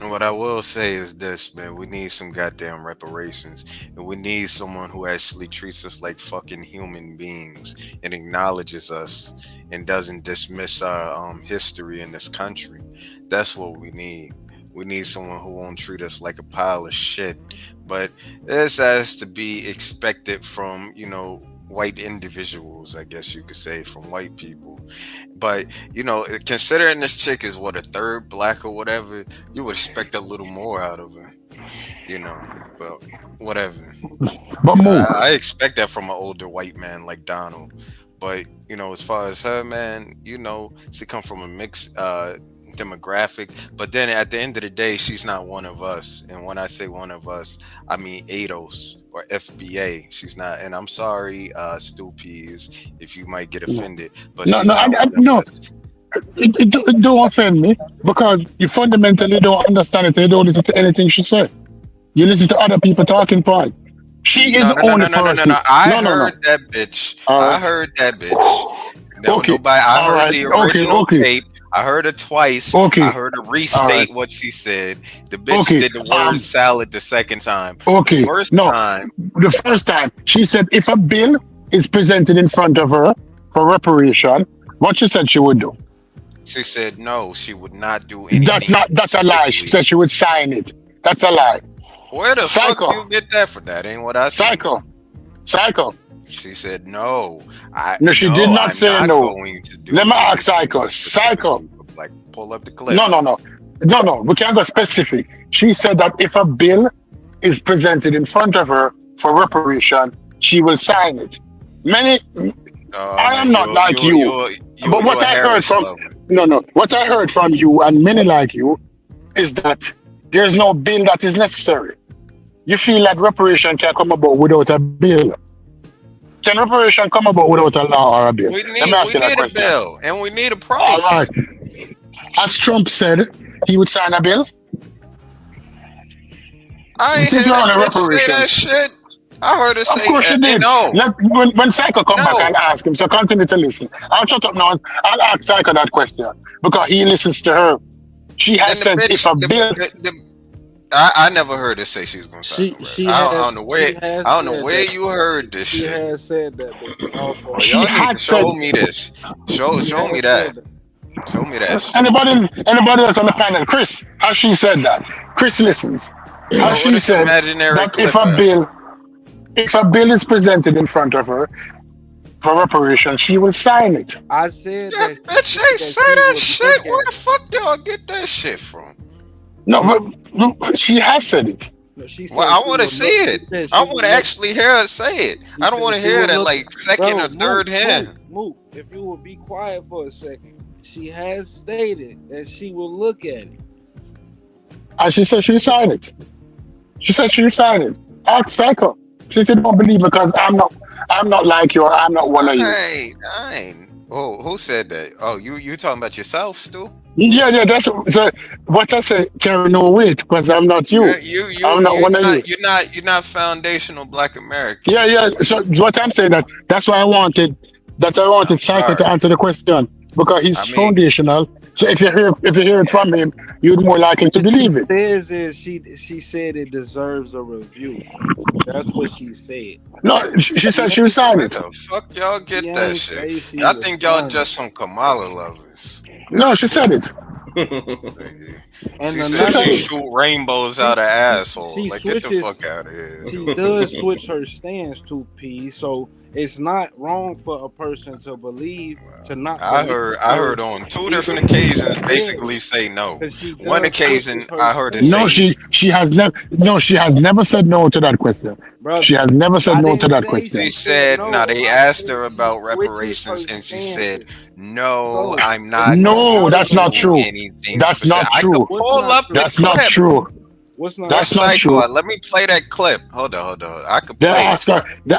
what I will say is this, man. We need some goddamn reparations, and we need someone who actually treats us like fucking human beings and acknowledges us and doesn't dismiss our history in this country. That's what we need. We need someone who won't treat us like a pile of shit. But this has to be expected from, white individuals, I guess you could say, from white people. But, considering this chick is a third black or whatever, you would expect a little more out of her, but whatever. But more. I expect that from an older white man like Donald. But, as far as her, man, she come from a mixed demographic, but then at the end of the day, she's not one of us. And when I say one of us, I mean ADOS or FBA. She's not, and I'm sorry, Stoopies, if you might get offended, but no, it don't offend me, because you fundamentally don't understand it. You don't listen to anything she said. You listen to other people talking point. She is the only person. I heard that bitch. I heard that bitch. Okay. I heard the original tape. I heard it twice. Okay. I heard her restate what she said. The bitch did the word salad the second time. Okay. The first time she said if a bill is presented in front of her for reparation, what she said she would do. She said no, she would not do anything. That's a lie. She said she would sign it. That's a lie. Where the fuck do you get that from? That ain't what I said. Psycho. She said no. She did not say no. Let me ask Psycho. Like pull up the clip. No. We can't go specific. She said that if a bill is presented in front of her for reparation, she will sign it. I am not like you. But what I heard what I heard from you and many like you is that there's no bill that is necessary. You feel that reparation can come about without a bill. Can reparation come about without a law or a bill? We Let me need ask you that a question. bill and we need a All right. price. As Trump said, he would sign a bill. I ain't Since hear you're that on the bitch say that reparations, shit. I heard her of say course you did. no, When Psycho come back, no. I'll ask him. So continue to listen. I'll shut up now. I'll ask Psycho that question because he listens to her. She Then has the said if bitch, a bill. I never heard her say she was gonna sign no bill. I don't know where she has I don't know said where that you heard this she shit. has said that, but she's also Oh, She y'all need to has said. show me this. Show she me has that. said that. Show me that shit. Anybody else on the panel? Chris, how she said that? Chris listens. How What she this said imaginary that if clip a at? bill is presented in front of her for reparation, she will sign it. I said Yeah, that bitch ain't say she that would shit. look Where at the it. fuck y'all get that shit from? No, but she has said it. No, she Well, said I she want to would see look. it. She said I she want would to look. actually hear her say it. She I don't want said to she hear would that look. like second Bro, or third hand. Mook, if you would be quiet for a second, she has stated that she will look at it. And she said she signed it. She said she signed it. Ask Psycho. She said don't believe because I'm not like you or I'm not one of you. I ain't. Oh, who said that? Oh, you talking about yourself, Stu? Yeah, that's so what I say, carry no weight because I'm not you. I'm not one of you. You're not foundational Black American. Yeah. So what I'm saying that's why I wanted I'm Psycho sorry. to answer the question because I he's mean, foundational. So if you hear it from him, you'd more likely to What she believe it. says is she said it deserves a review. That's what she said. No, she said she signed where it. the fuck y'all She get that ain't shit? say she Y'all was think y'all signing. just some Kamala lovers? No, she said it. And She said another she thing, shoot rainbows out of asshole. she Like get the switches. fuck out of here. She does switch her stance to P, so it's not wrong for a person to believe to not I believe heard on two different occasions basically say no. because she One does occasion switches her I heard her stance. No, say she has never said no to that question. She Brother, has never said I no to didn't that say question. she she said said no. now they I asked said her she about switches her reparations and she said stances. no, Bro, I'm it's not not going No, out to of that's the not do norm. true. anything That's specific. not I could true. What's pull not up the true? That's not clip. true. What's not That's true? not Psycho, true. let me play that clip. Hold on. I could They play it.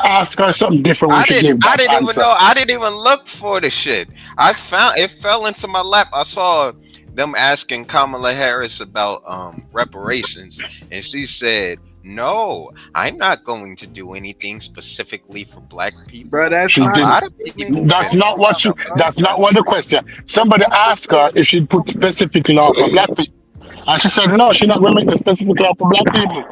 ask her something different when she gave I that didn't even answer. know. I didn't even look for the shit. I found it fell into my lap. I saw them asking Kamala Harris about reparations, and she said, "No, I'm not going to do anything specifically for Black people. Bro, that's She A not didn't. lot the of statement people he That's been not through what talking she. stuff in about. this That's not what the country." question. That's Somebody not the asked her if statement. she'd put specific law for black people, and she said no, she's not going to make a specific law for black people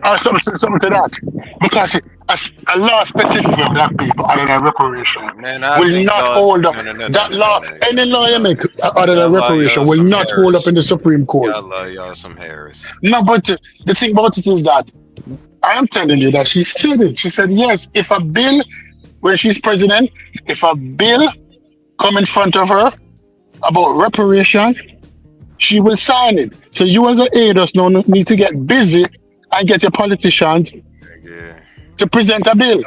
or something to that because a law specific for black people other than reparation Man, I will think not y'all. hold up. No, That law, any law you y'all, make other than y'all love reparation y'all will some not hold up in Harris. the Supreme Court. Y'all love y'all some Harris. No, but the thing about it is that I am telling you that she said it. She said yes. If a bill, when she's president, if a bill come in front of her about reparation, she will sign it. So you as an aide just now need to get busy and get your politicians Yeah. to present a bill.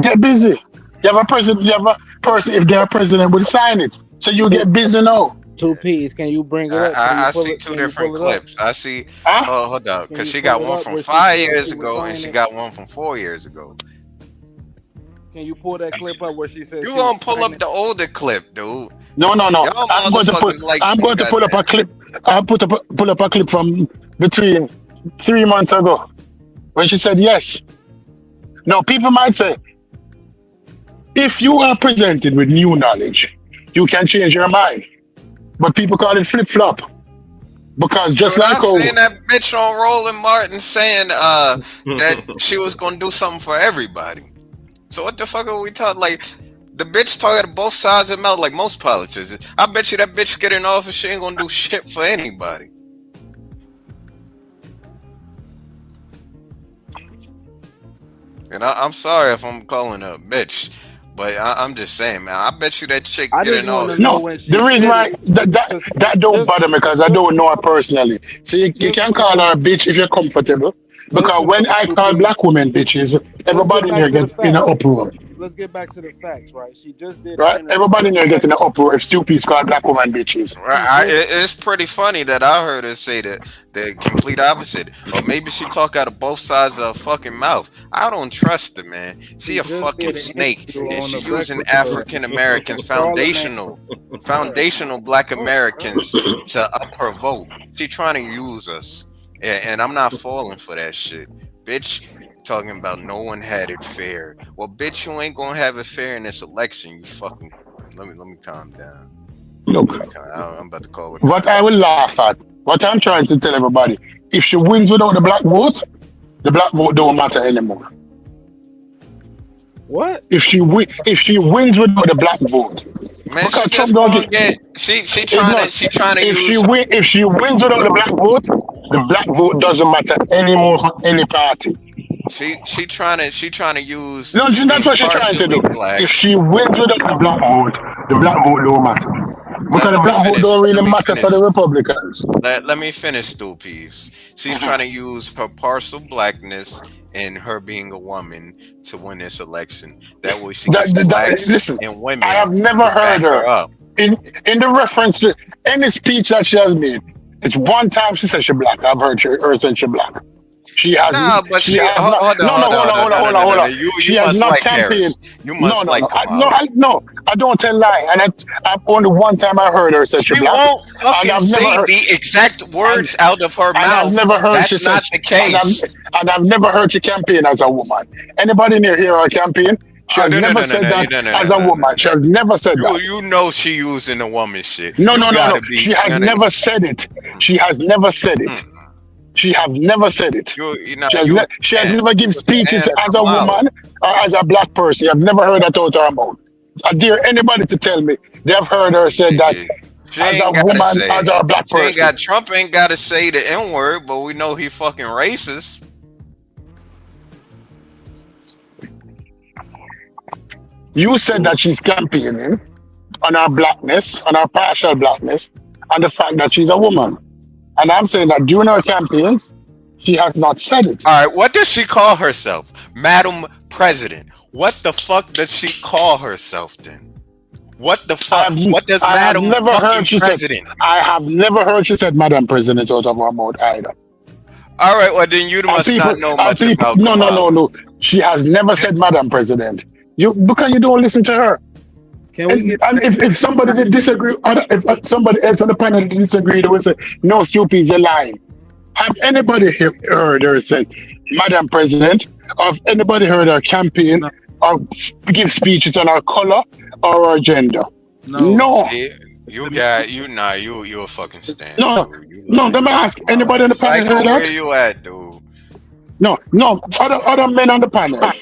Get busy. You have a president. You have a person. If they're president, will sign it. So you get busy now. Two P's. Can you bring it up? Can you I pull see it? two Can you different pull it up? clips. I see. Huh? Oh, hold up, Can because you she pull got it one up from where she 5 years said she was ago, and she signing? got one from 4 years ago. Can you pull that clip up where she said You she was gonna pull up signing? the older clip, dude? No. Y'all I'm going to put. motherfuckers like I'm some going to pull up a goddamn. clip. Pull up a clip from between 3 months ago when she said yes. Now people might say, if you are presented with new knowledge, you can change your mind. But people call it flip flop because just Dude, like I how seen that bitch on Roland Martin saying that she was gonna do something for everybody. So what the fuck are we talking? Like the bitch talking to both sides of the mouth like most politicians. I bet you that bitch get in office, she ain't gonna do shit for anybody. And I'm sorry if I'm calling her a bitch, but I'm just saying, man. I bet you that chick I get just in want to know no, office. when she the reason said why it. that don't Just, bother me because I just don't know her personally. So you just can for call her a bitch if you're comfortable. Because listen when though, I two call P's. black women bitches, Let's get everybody in back here to the get in an facts. uproar. let's get back to the facts, right? She just did. Right? Everybody in there getting an uproar if Stupi's called black woman bitches. It's pretty funny that I heard her say the complete opposite, or maybe she talk out of both sides of her fucking mouth. I don't trust her, man. She a fucking snake, and she using African Americans, foundational Black Americans to up her vote. She trying to use us, and I'm not falling for that shit, bitch. Talking about no one had it fair. Well, bitch, you ain't gonna have it fair in this election. You fucking. Let me calm down. Look, I'm about to call it. What I will laugh at, what I'm trying to tell everybody, if she wins without the black vote don't matter anymore. What? If she wins without the black vote, man, she just gonna get. She trying to use. If she wins without the black vote doesn't matter anymore for any party. She trying to use. No, that's what she's trying to do. Black. If she wins without the black vote don't matter. Because the black vote don't really matter for the Republicans. Let me finish, Stoopies. She's trying to use her partial blackness and her being a woman to win this election. That way she gets blacks and women. I have never heard her in the reference to any speech that she has made. It's one time she said she's black. I've heard her say she's black. She has but she hold on. She You has must not like campaigned. Harris. You must like Kamala. I don't tell lie. And I've only one time I heard her say she's black. She won't fucking say the exact words out of her mouth. I've never heard That's not the case. And I've never heard she campaign as a woman. Anybody in here her campaign? She has never said that as a woman. She has never said that. You know she using the woman shit. No. She has never said it. She has never said it. She has never said it. She has never given speeches as a woman or as a black person. You have never heard that out of her mouth. I dare anybody to tell me they have heard her say that as a woman, as a black person. Trump ain't got to say the N word, but we know he fucking racist. You said that she's campaigning on her blackness, on her partial blackness, and the fact that she's a woman. And I'm saying that during her campaigns, she has not said it. All right, what does she call herself? Madam President. What the fuck does she call herself then? What the fuck? What does Madam President? I have never heard she said Madam President out of her mouth either. All right, well then you must not know much about Kamala. No. She has never said Madam President. Because you don't listen to her. If somebody did disagree, if somebody else on the panel disagree, they would say, "No, stupid, you're lying." Have anybody heard her say, "Madam President"? Or have anybody heard her campaign or give speeches on her color or her gender? No. See, you a fucking stand. No. Let me ask anybody on the panel heard that? Where you at, dude? No. Other men on the panel.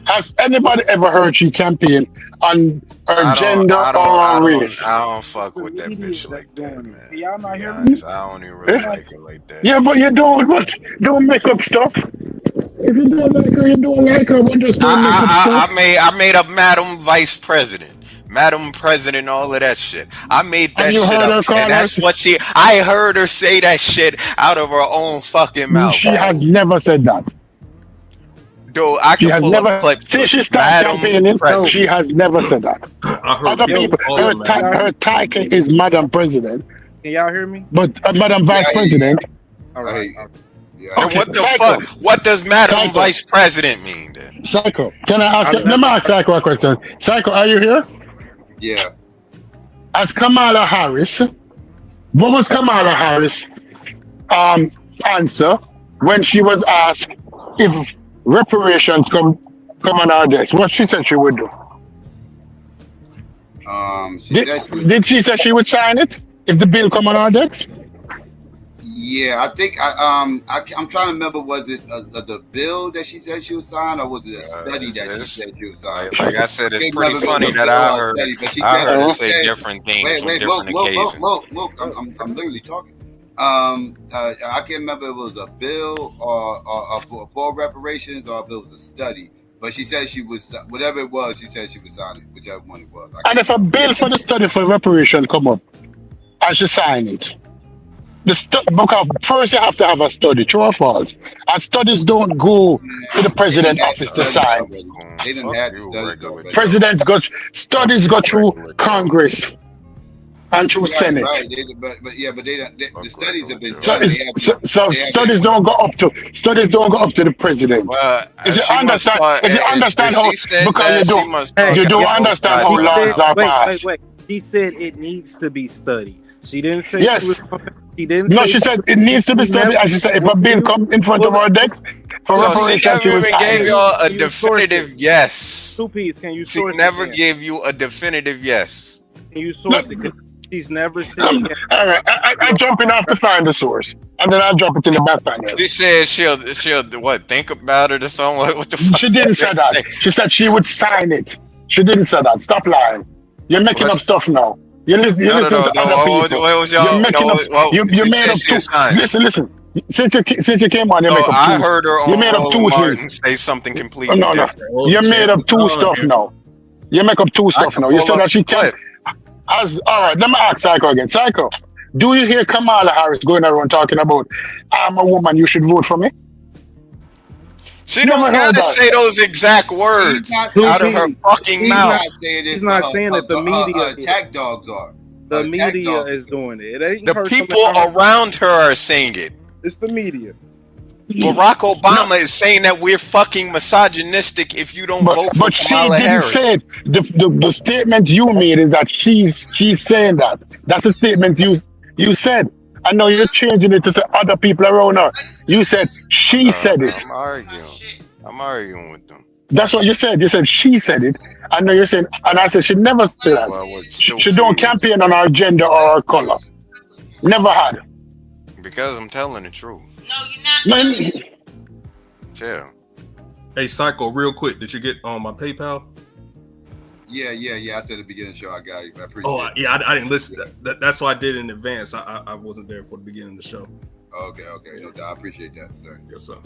Has anybody ever heard she campaign on her gender or her race? I don't fuck with that bitch like that, man. Y'all not hearing me? I don't even really like her like that. Yeah, but you don't make up stuff. If you don't like her, you don't like her. What does I made up Madam Vice President. Madam President, all of that shit. I made that shit up. And that's what I heard her say that shit out of her own fucking mouth. She has never said that. Dude, I can pull up clips. Since she started campaigning, she has never said that. Other people, her title is Madam President. Can y'all hear me? But Madam Vice President. All right. Okay, what the fuck? What does Madam Vice President mean then? Psycho. Can I ask? Let me ask Psycho a question. Psycho, are you here? Yeah. As Kamala Harris, what was Kamala Harris' answer when she was asked if reparations come on our desk? What she said she would do? Did she say she would sign it if the bill come on our desk? Yeah, I think I'm trying to remember. Was it the bill that she said she would sign, or was it a study that she said she would sign? Like I said, it's pretty funny that I heard her say different things on different occasions. Look, I'm literally talking. I can't remember if it was a bill or for reparations or if it was a study. But she said she was, whatever it was, she said she would sign it, whichever one it was. And if a bill for the study for reparations come up, I should sign it. Because first you have to have a study, true or false? And studies don't go to the They didn't president have the office to studies sign. already. They didn't have the studies already. Presidents got studies go through Congress and through Right, Senate. right. But they don't. The studies have been So, done. They have been, so they have studies don't go up to the president. Well, If you she must understand, thought if you if understand how, she said because that, she must thought you that don't both understand sides how were laws now. are passed. Wait. She said it needs to be studied. She didn't say Yes. she was. She didn't No, say she said it needs to be studied. And she said if a bill come in front of our decks for So she reparations, she never will even sign gave it. y'all a definitive yes. Two P's. Can you She source never it? gave you a definitive yes. Can you source it? 'Cause she's never said yes. All right, I jump in off to find the source, and then I'll drop it in the back panel. She said she'll what think about it or something. What the fuck? She didn't say that. She said she would sign it. She didn't say that. Stop lying. You're making up stuff now. You're listening to other people. What was y'all? You're making up. You made up two. Listen. Since you came on, you make up two. I heard her You on made up Roland two Martin things. say something completely No. different. You made up two stuff now. You make up two stuff now. You said that she can't. All right, let me ask Psycho again. Psycho, do you hear Kamala Harris going around talking about I'm a woman, you should vote for me? She don't gotta say those exact words out of her fucking mouth. She's not saying that the media. Attack dogs are. The media is doing it. It ain't The her people coming out. around her are saying it. It's the media. Barack Obama is saying that we're fucking misogynistic if you don't vote for But she Kamala didn't Harris. say it. The statement you made is that she's saying that. That's a statement you said. I know you're changing it to say other people around her. You said she said it. I'm arguing with them. That's what you said. You said she said it. I know you're saying, and I said she never said that. Well, She don't campaign on our gender or our color. Never had. Because I'm telling the truth. Chill. Hey, Psycho, real quick, did you get on my PayPal? Yeah. I said at the beginning of the show, I got you. I appreciate it. Yeah, I didn't listen. That's why I did in advance. I wasn't there for the beginning of the show. Okay. No doubt. I appreciate that. Sorry. Yes, sir.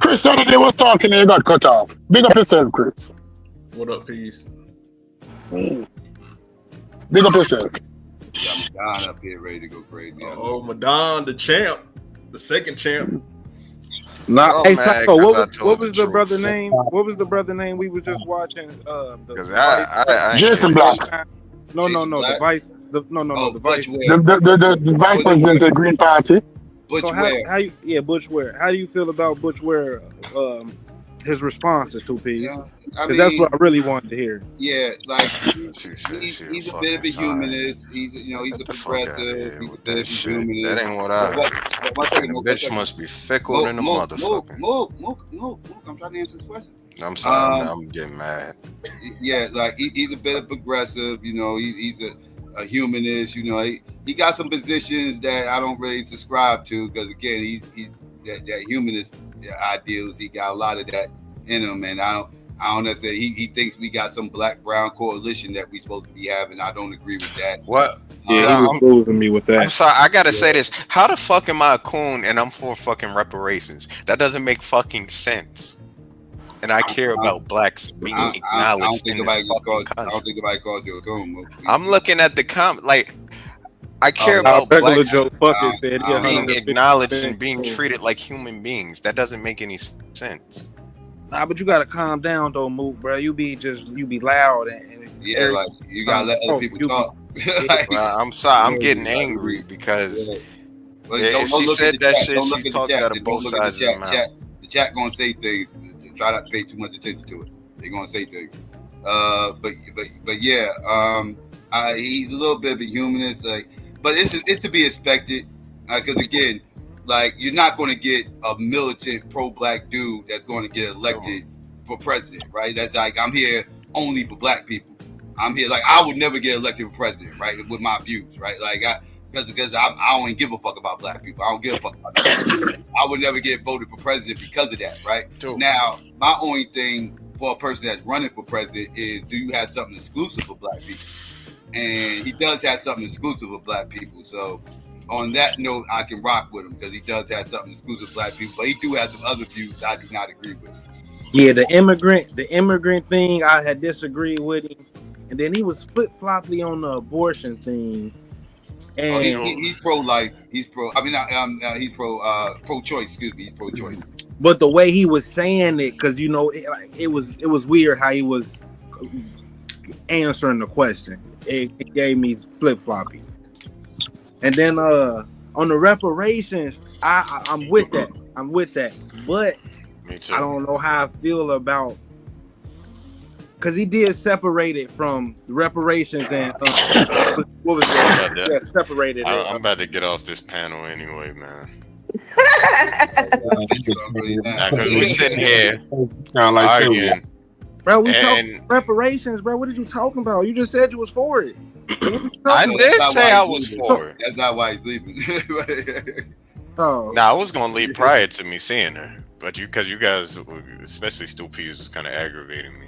Chris the other day was talking and you got cut off. Big up yourself, Chris. What up, peace? Big up yourself. Yeah, I'm down up here ready to go crazy. Oh, Madon, the champ, the second champ. Nah, hey, Psycho, what was the truth. brother name? What was the brother name we were just watching? Jason Black. No, the vice. The vice. The vice president of the Green Party. Butch Ware. Butch Ware. How do you feel about Butch Ware? His responses to P's. Because that's what I really wanted to hear. Yeah, like he's a bit of a humanist. He's a progressive. That shit. That ain't what I. Bitch must be fickle than a motherfucker. Move. I'm trying to answer this question. I'm sorry, I'm getting mad. Yeah, like he's a bit of progressive. He's a humanist. He got some positions that I don't really subscribe to because again, he's that humanist ideals. He got a lot of that in him, and I don't necessarily. He thinks we got some black-brown coalition that we supposed to be having. I don't agree with that. What? Yeah, he was losing me with that. I'm sorry, I gotta say this. How the fuck am I a coon and I'm for fucking reparations? That doesn't make fucking sense. And I care about blacks being acknowledged in this fucking country. I don't think anybody called you a coon. I'm looking at the I care about blacks being acknowledged and being treated like human beings. That doesn't make any sense. Nah, but you gotta calm down though, Mook, bro. You be loud and like you gotta let other people talk. I'm sorry, I'm getting angry because if she said that shit, she talked out of both sides of the mouth. The chat gonna say things. Try not to pay too much attention to it. They're gonna say things. But yeah, he's a little bit of a humanist, but it's to be expected. Because again, you're not going to get a militant pro-black dude that's going to get elected for president, right? That's I'm here only for black people. I'm here I would never get elected for president, right? With my views, right? Because I don't give a fuck about black people. I don't give a fuck about that. I would never get voted for president because of that, right? Now, my only thing for a person that's running for president is, do you have something exclusive for black people? And he does have something exclusive for black people. So on that note, I can rock with him because he does have something exclusive for black people. But he do have some other views that I do not agree with. Yeah, the immigrant thing, I had disagreed with him. and then he was flip-floppy on the abortion thing. And he's pro-life. He's pro. I mean, he's pro-choice. Excuse me, he's pro-choice. But the way he was saying it, because you know, it was weird how he was answering the question. It gave me flip-floppy. And then on the reparations, I'm with that. I'm with that. But I don't know how I feel about, because he did separate it from the reparations and what was that? Yeah, separated. I'm about to get off this panel anyway, man. Because we're sitting here arguing. Bro, we talking reparations, bro. What are you talking about? You just said you was for it. I did say I was for it. That's not why he's leaving. Oh. Nah, I was gonna leave prior to me seeing her, but because you guys, especially Stu Peas, was kind of aggravating me.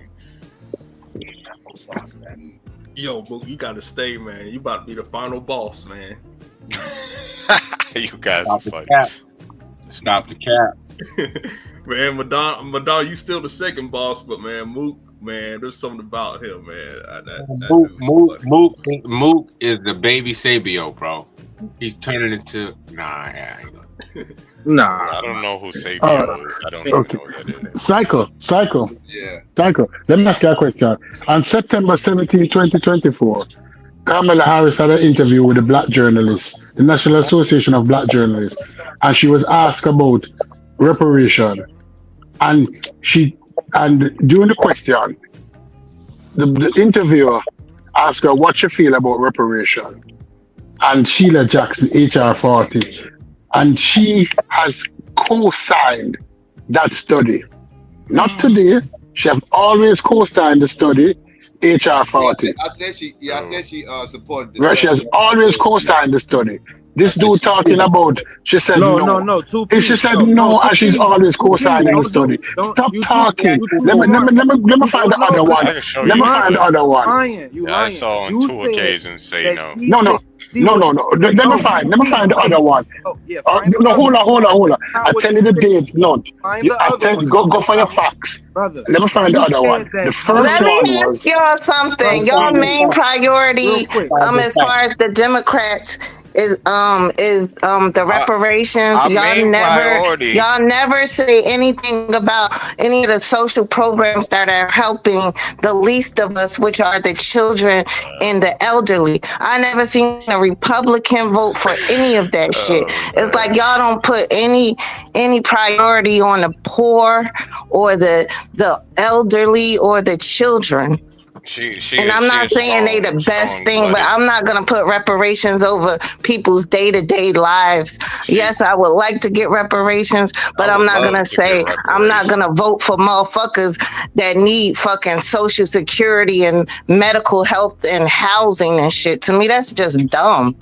Yo, Book, you gotta stay, man. You about to be the final boss, man. You guys are funny. Stop the cap. Man, Madonna, you still the second boss, but man, Mook, man, there's something about him, man. Mook is the baby Sabio, bro. He's turning into I don't know who Sabio is. I don't even know who that is. Psycho. Yeah. Psycho. Let me ask you a question. On September 17, 2024, Kamala Harris had an interview with the Black journalists, the National Association of Black Journalists, and she was asked about reparation. And during the question, the interviewer asked her what she feel about reparation. And Sheila Jackson, HR 40. And she has co-signed that study. Not today. She has always co-signed the study, HR 40. I said she supported this. Right, she has always co-signed the study. This dude talking about, she said no. If she said no, and she's always co-signing the study. Stop talking. Let me find the other one. Let me find the other one. I saw on 2 occasions say no. No. Let me find the other one. No, hold on. I tell you the dates, not. Go for your facts. Let me find the other one. The first one was. Let me ask y'all something. Y'all main priority, as far as the Democrats, is the reparations. Y'all never say anything about any of the social programs that are helping the least of us, which are the children and the elderly. I never seen a Republican vote for any of that shit. It's like y'all don't put any priority on the poor or the elderly or the children. And I'm not saying they the best thing, but I'm not going to put reparations over people's day-to-day lives. Yes, I would like to get reparations, but I'm not going to say I'm not going to vote for motherfuckers that need fucking Social Security and medical health and housing and shit. To me, that's just dumb.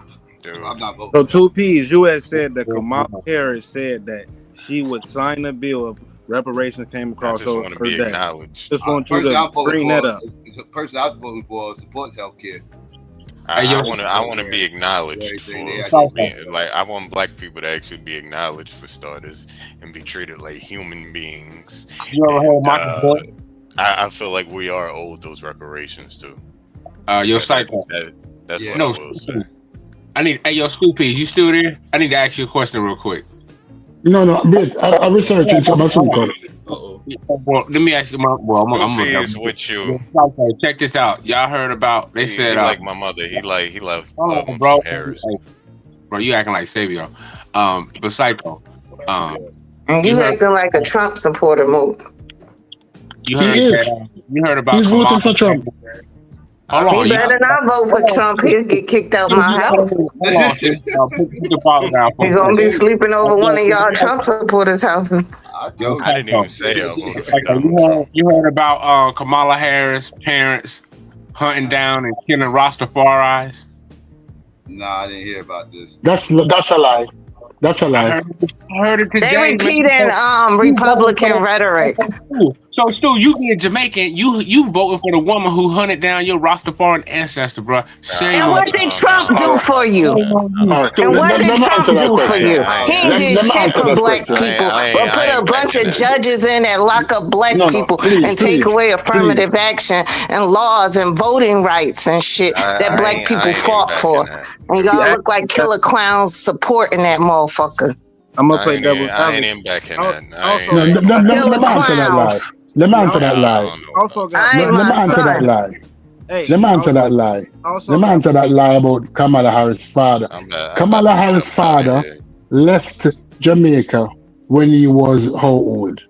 I'm not voting. So 2Ps, you had said that Kamala Harris said that she would sign a bill if reparations came across. I just want to be acknowledged. Just want you to bring that up. The person I was voting for supports healthcare. I want to be acknowledged for being, like, I want black people to actually be acknowledged for starters and be treated like human beings. I feel like we are owed those reparations too. Your Psycho. That's what I will say. Scoopy, you still there? I need to ask you a question real quick. No, I researched it. Well, let me ask you. I'm with you. Check this out. Y'all heard about? They said he like my mother. He like bro, Harris. Bro, you acting like Sabio. But Psycho. You acting like a Trump supporter, Mook. You heard about? He's voting for Trump. He better not vote for Trump. He'll get kicked out my house. He's gonna be sleeping over one of y'all Trump supporters' houses. I didn't even say I voted for Trump. You heard about Kamala Harris' parents hunting down and killing Rastafari's? Nah, I didn't hear about this. That's a lie. That's a lie. I heard it today. They repeating Republican rhetoric. So Stu, you being Jamaican, you voting for the woman who hunted down your Rastafarian ancestor, bro. Shame And on what did Trump do for you? All right, And what did Trump do for you? He ain't did Let me shit answer for that black question. people, but put a bunch of judges in that lock up black No, people please, and take away affirmative action and laws and voting rights and shit that black people fought for. And y'all look like killer clowns supporting that motherfucker. I'm gonna play devil's I ain't even backing that. Let me answer that lie. Let me answer that lie. Also got Let me answer that lie. Let me answer that lie. Let me answer that lie about Kamala Harris' father. Kamala Harris' father left Jamaica when he was how old?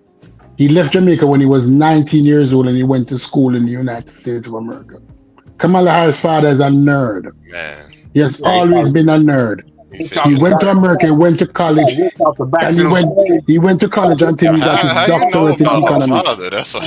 He left Jamaica when he was 19 years old and he went to school in the United States of America. Kamala Harris' father is a nerd. Man. He has always been a nerd. He went to America, he went to college, and he went to college until he got his doctorate in economics. Father? That's what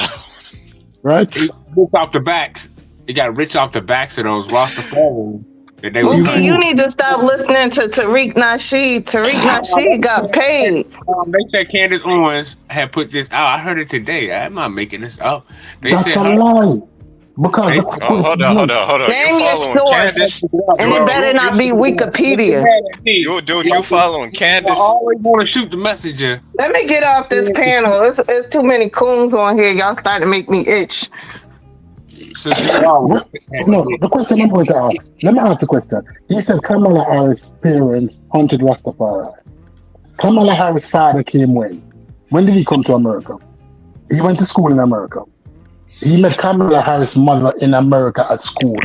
Right? He rich off the backs. He got rich off the backs of those Rastafarians. Mookie, you need to stop listening to Tariq Nasheed. Tariq Nasheed got paid. They said Candace Owens had put this out. I heard it today. I'm not making this up. They That's said a lie. Because hold on. Name your source, and it better not be Wikipedia. You following Candace? I always want to shoot the messenger. Let me get off this panel. It's too many coons on here. Y'all starting to make me itch. No, the question I'm going to ask. Let me ask the question. He said Kamala Harris' parents hunted Rastafari. Kamala Harris' father came when? When did he come to America? He went to school in America. He met Kamala Harris' mother in America at school.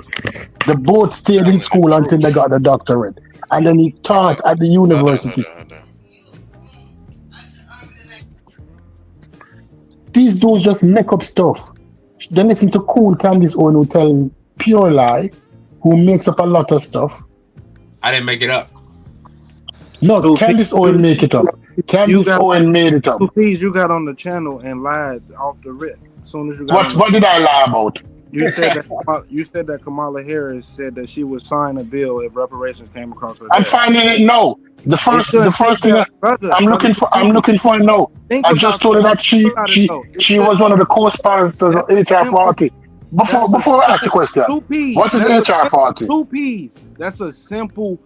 They both stayed in school until they got the doctorate. And then he taught at the university. These dudes just make up stuff. They listen to cool Candace Owen who tell pure lie, who makes up a lot of stuff. I didn't make it up. No, Candace Owen make it up. Candace Owen made it up. Please, you got on the channel and lied off the rip. As soon as you got What did I lie about? You said that Kamala Harris said that she would sign a bill if reparations came across her I'm desk. finding it no. The first thing I'm looking for no. I just told her that she was one of the co-sponsors of HR party. Before I ask the question, what is HR party? 2 P's. That's a simple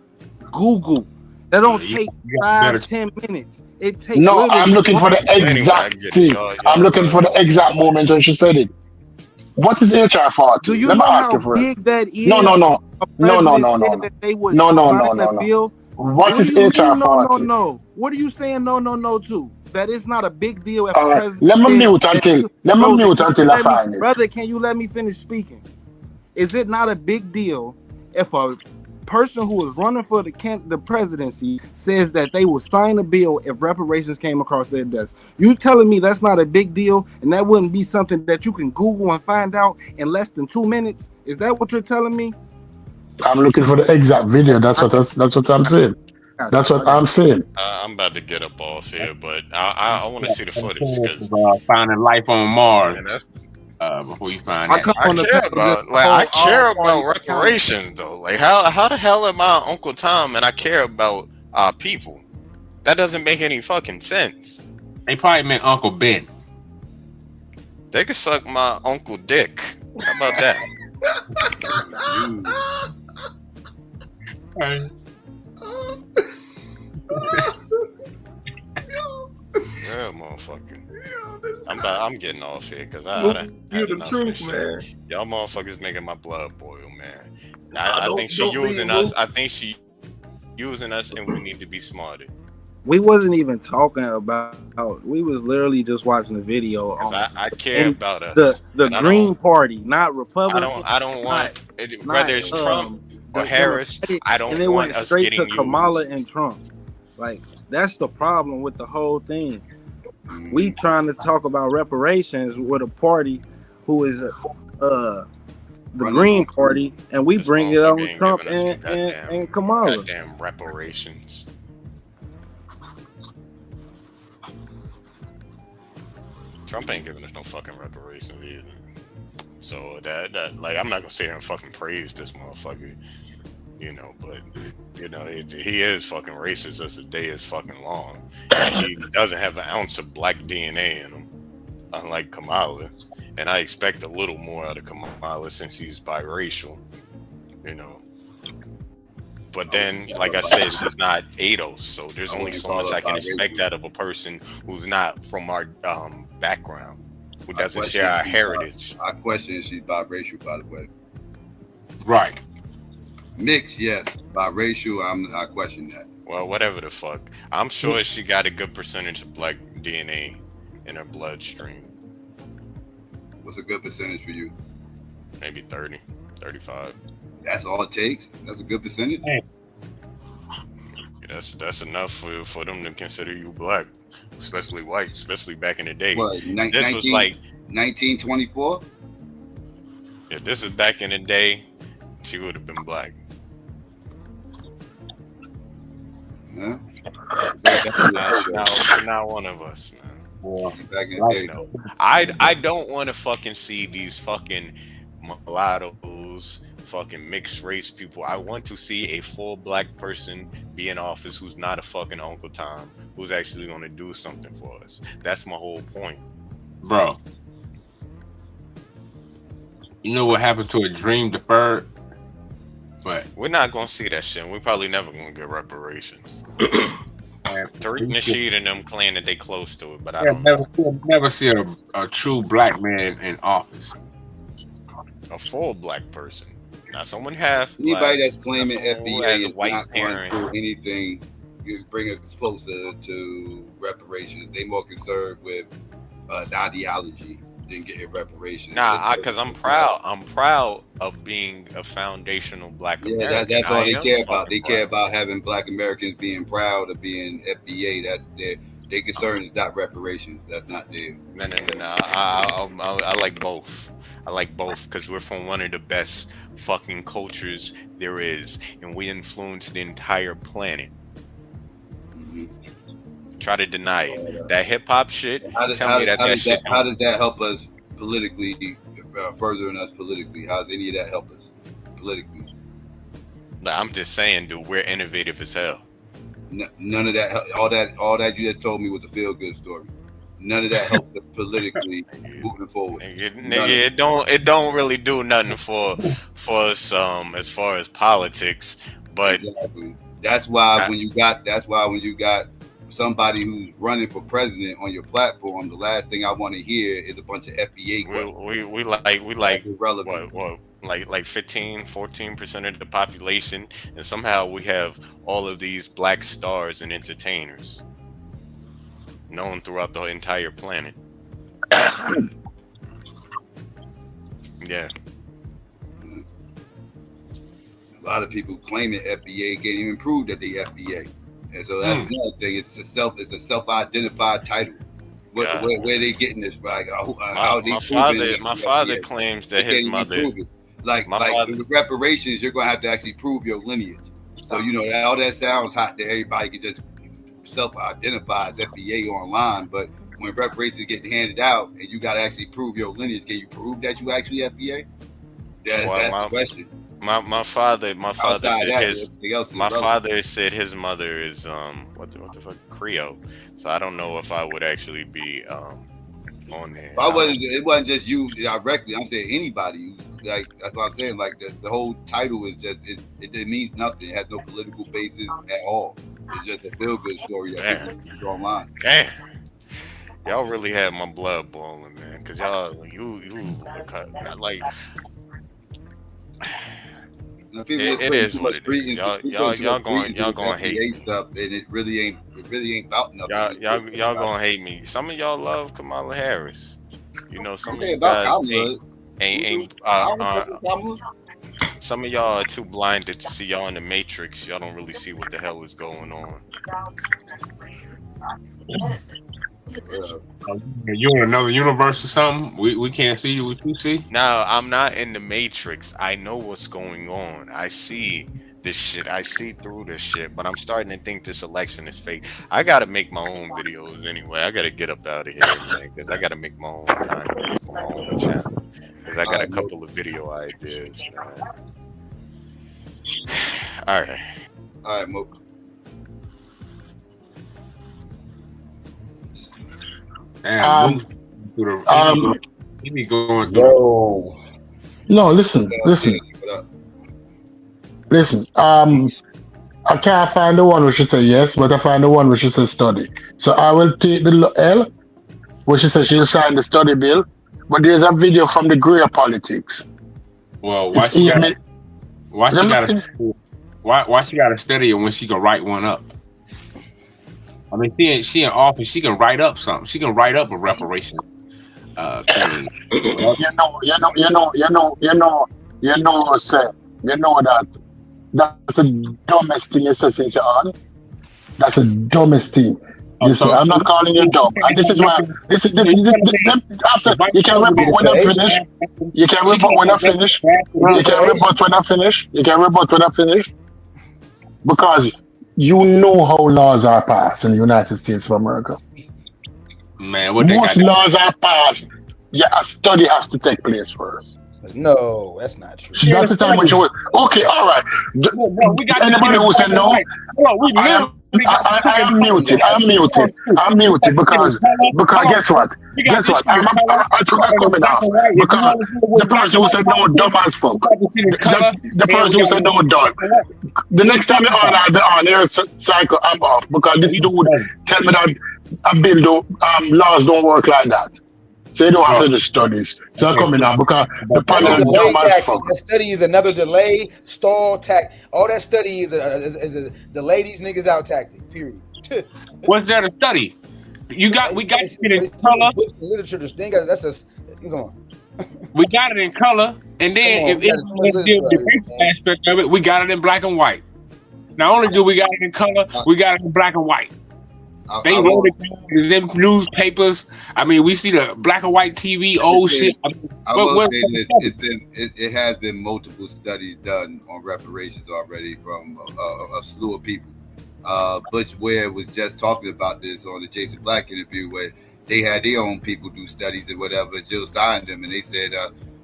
Google. That don't take 5-10 minutes. It takes. No, I'm looking for the exact thing. I'm looking for the exact moment when she said it. What is HR party? Do you know how big that is? No. What is HR party? No. What are you saying? No to? That is not a big deal. If Let me mute until I find it. Brother, can you let me finish speaking? Is it not a big deal if a person who is running for the presidency says that they will sign a bill if reparations came across their desk? You telling me that's not a big deal and that wouldn't be something that you can Google and find out in less than 2 minutes? Is that what you're telling me? I'm looking for the exact video. That's what I'm saying. That's what I'm saying. I'm about to get up off here, but I want to see the footage because finding life on Mars. Before you find that, I care about reparations though. Like how the hell am I Uncle Tom and I care about people? That doesn't make any fucking sense. They probably meant Uncle Ben. They could suck my Uncle Dick. How about that? Yeah, motherfucker. I'm getting off here because you're the truth, man. Y'all motherfuckers making my blood boil, man. I think she's using us. I think she using us, and we need to be smarter. We wasn't even talking about. We was literally just watching the video. I care about us. The Green Party, not Republican. I don't want whether it's Trump or Harris. I don't and it want went us straight getting to Kamala and Trump. Like that's the problem with the whole thing. We trying to talk about reparations with a party who is the Green Party, and we bring it on Trump and Kamala. Goddamn reparations. Trump ain't giving us no fucking reparations either. So that like I'm not gonna sit here and fucking praise this motherfucker. you know, but you know, he is fucking racist as the day is fucking long. He doesn't have an ounce of black DNA in him, unlike Kamala. And I expect a little more out of Kamala since he's biracial, you know. But then, like I said, she's not ADOS, so there's only so much I can expect out of a person who's not from our background, who doesn't share our heritage. I question if she's biracial, by the way. Right. Mixed, yes. Biracial, I question that. Well, whatever the fuck. I'm sure she got a good percentage of black DNA in her bloodstream. What's a good percentage for you? Maybe 30, 35. That's all it takes? That's a good percentage? That's enough for them to consider you black, especially white, especially back in the day. What, This was like 1924? If this is back in the day, she would have been black. Huh? She's not one of us, man. Back in the day. No. I don't want to fucking see these fucking mulattoes, fucking mixed race people. I want to see a full black person be in office who's not a fucking Uncle Tom, who's actually going to do something for us. That's my whole point. Bro, you know what happened to a dream deferred? But we're not going to see that shit. We're probably never going to get reparations. Tariq Nasheed and them claim that they close to it, but I don't know. Never see a true black man in office. A full black person. Now, someone half Anybody black, that's claiming FBA is white not parent. going through anything. You bring it closer to reparations. They more concerned with the ideology than getting reparations. Nah, because I'm proud. I'm proud of being a foundational black American. That's all they care about. They care about having black Americans being proud of being FBA. That's their concern is not reparations. That's not their. No. I like both. I like both because we're from one of the best fucking cultures there is, and we influence the entire planet. Try to deny it. That hip hop shit. How does that help us politically, furthering us politically? How does any of that help us politically? No, I'm just saying, dude, we're innovative as hell. None of that. All that you just told me was a feel good story. None of that helps us politically moving forward. Nigga, it don't really do nothing for us as far as politics. But exactly. That's why when you got somebody who's running for president on your platform, the last thing I want to hear is a bunch of FBA questions. We like what like 14% of the population, and somehow we have all of these black stars and entertainers known throughout the entire planet. Yeah. A lot of people claiming FBA can't even prove that they FBA. And so that's another thing. It's a self-identified title. Where they getting this? Like, my father claims that his mother. Like the reparations, you're gonna have to actually prove your lineage. So you know all that sounds hot that everybody can just self-identify as FBA online, but when reparations get handed out and you gotta actually prove your lineage, can you prove that you actually FBA? That's the question. My father said his mother is what the fuck, Creole. So I don't know if I would actually be on there. It wasn't just you directly. I'm saying anybody. Like that's what I'm saying. Like the whole title is just it means nothing. It has no political basis at all. It's just a feel good story that you online. Damn. Y'all really had my blood boiling, man. Cause y'all you like. It is what it is. Y'all going hate stuff, and it really ain't about nothing. Y'all gonna hate me. Some of y'all love Kamala Harris. You know, some of you guys ain't some of y'all are too blinded to see y'all in the Matrix. Y'all don't really see what the hell is going on. You're in another universe or something? We can't see you. What you see? No, I'm not in the Matrix. I know what's going on. I see this shit. I see through this shit. But I'm starting to think this election is fake. I gotta make my own videos anyway. I gotta get up out of here, man, because I gotta make my own content for my own channel. Because I got a couple of video ideas, man. All right. All right, Mook. He be going through. No, listen. I can't find the one which should say yes, but I find the one which should say study. So I will take the L, which is she'll sign the study bill. But there's a video from the Greer politics. Well, why she got to study it when she can write one up? I mean, she in office. She can write up something. She can write up a reparation thing. That's the dumbest thing you say since you're on. That's the dumbest thing. You see, I'm not calling you dumb. And this is why after you can rebut when I finish. You can rebut when I finish. You can rebut when I finish. You can rebut when I finish. Because you know how laws are passed in the United States of America. Man, most laws are passed. Yeah, a study has to take place first. No, that's not true. That's the time when you okay, all right. Anybody who said no, I'm muted. I'm muted because guess what? I'm coming off because the person who said no dumb as fuck. The person who said no dumb. The next time you're on, I'll be on here. Psycho, I'm off because this dude tell me that a bill laws don't work like that. So you don't have to do studies. So I'm coming out because the panel is dumb as fuck. That study is another delay, stall tactic. All that study is a delay these niggas out tactic. Period. What's there to study? We got it in color. Literature, this thing. That's a come on. We got it in color, and then if the aspect of it, we got it in black and white. Not only do we got it in color, we got it in black and white. They wrote it in them newspapers. I mean, we see the black and white TV, old shit. I will say this: it has been multiple studies done on reparations already from a slew of people. Butch Ware was just talking about this on the Jason Black interview, where they had their own people do studies and whatever. Jill signed them, and they said,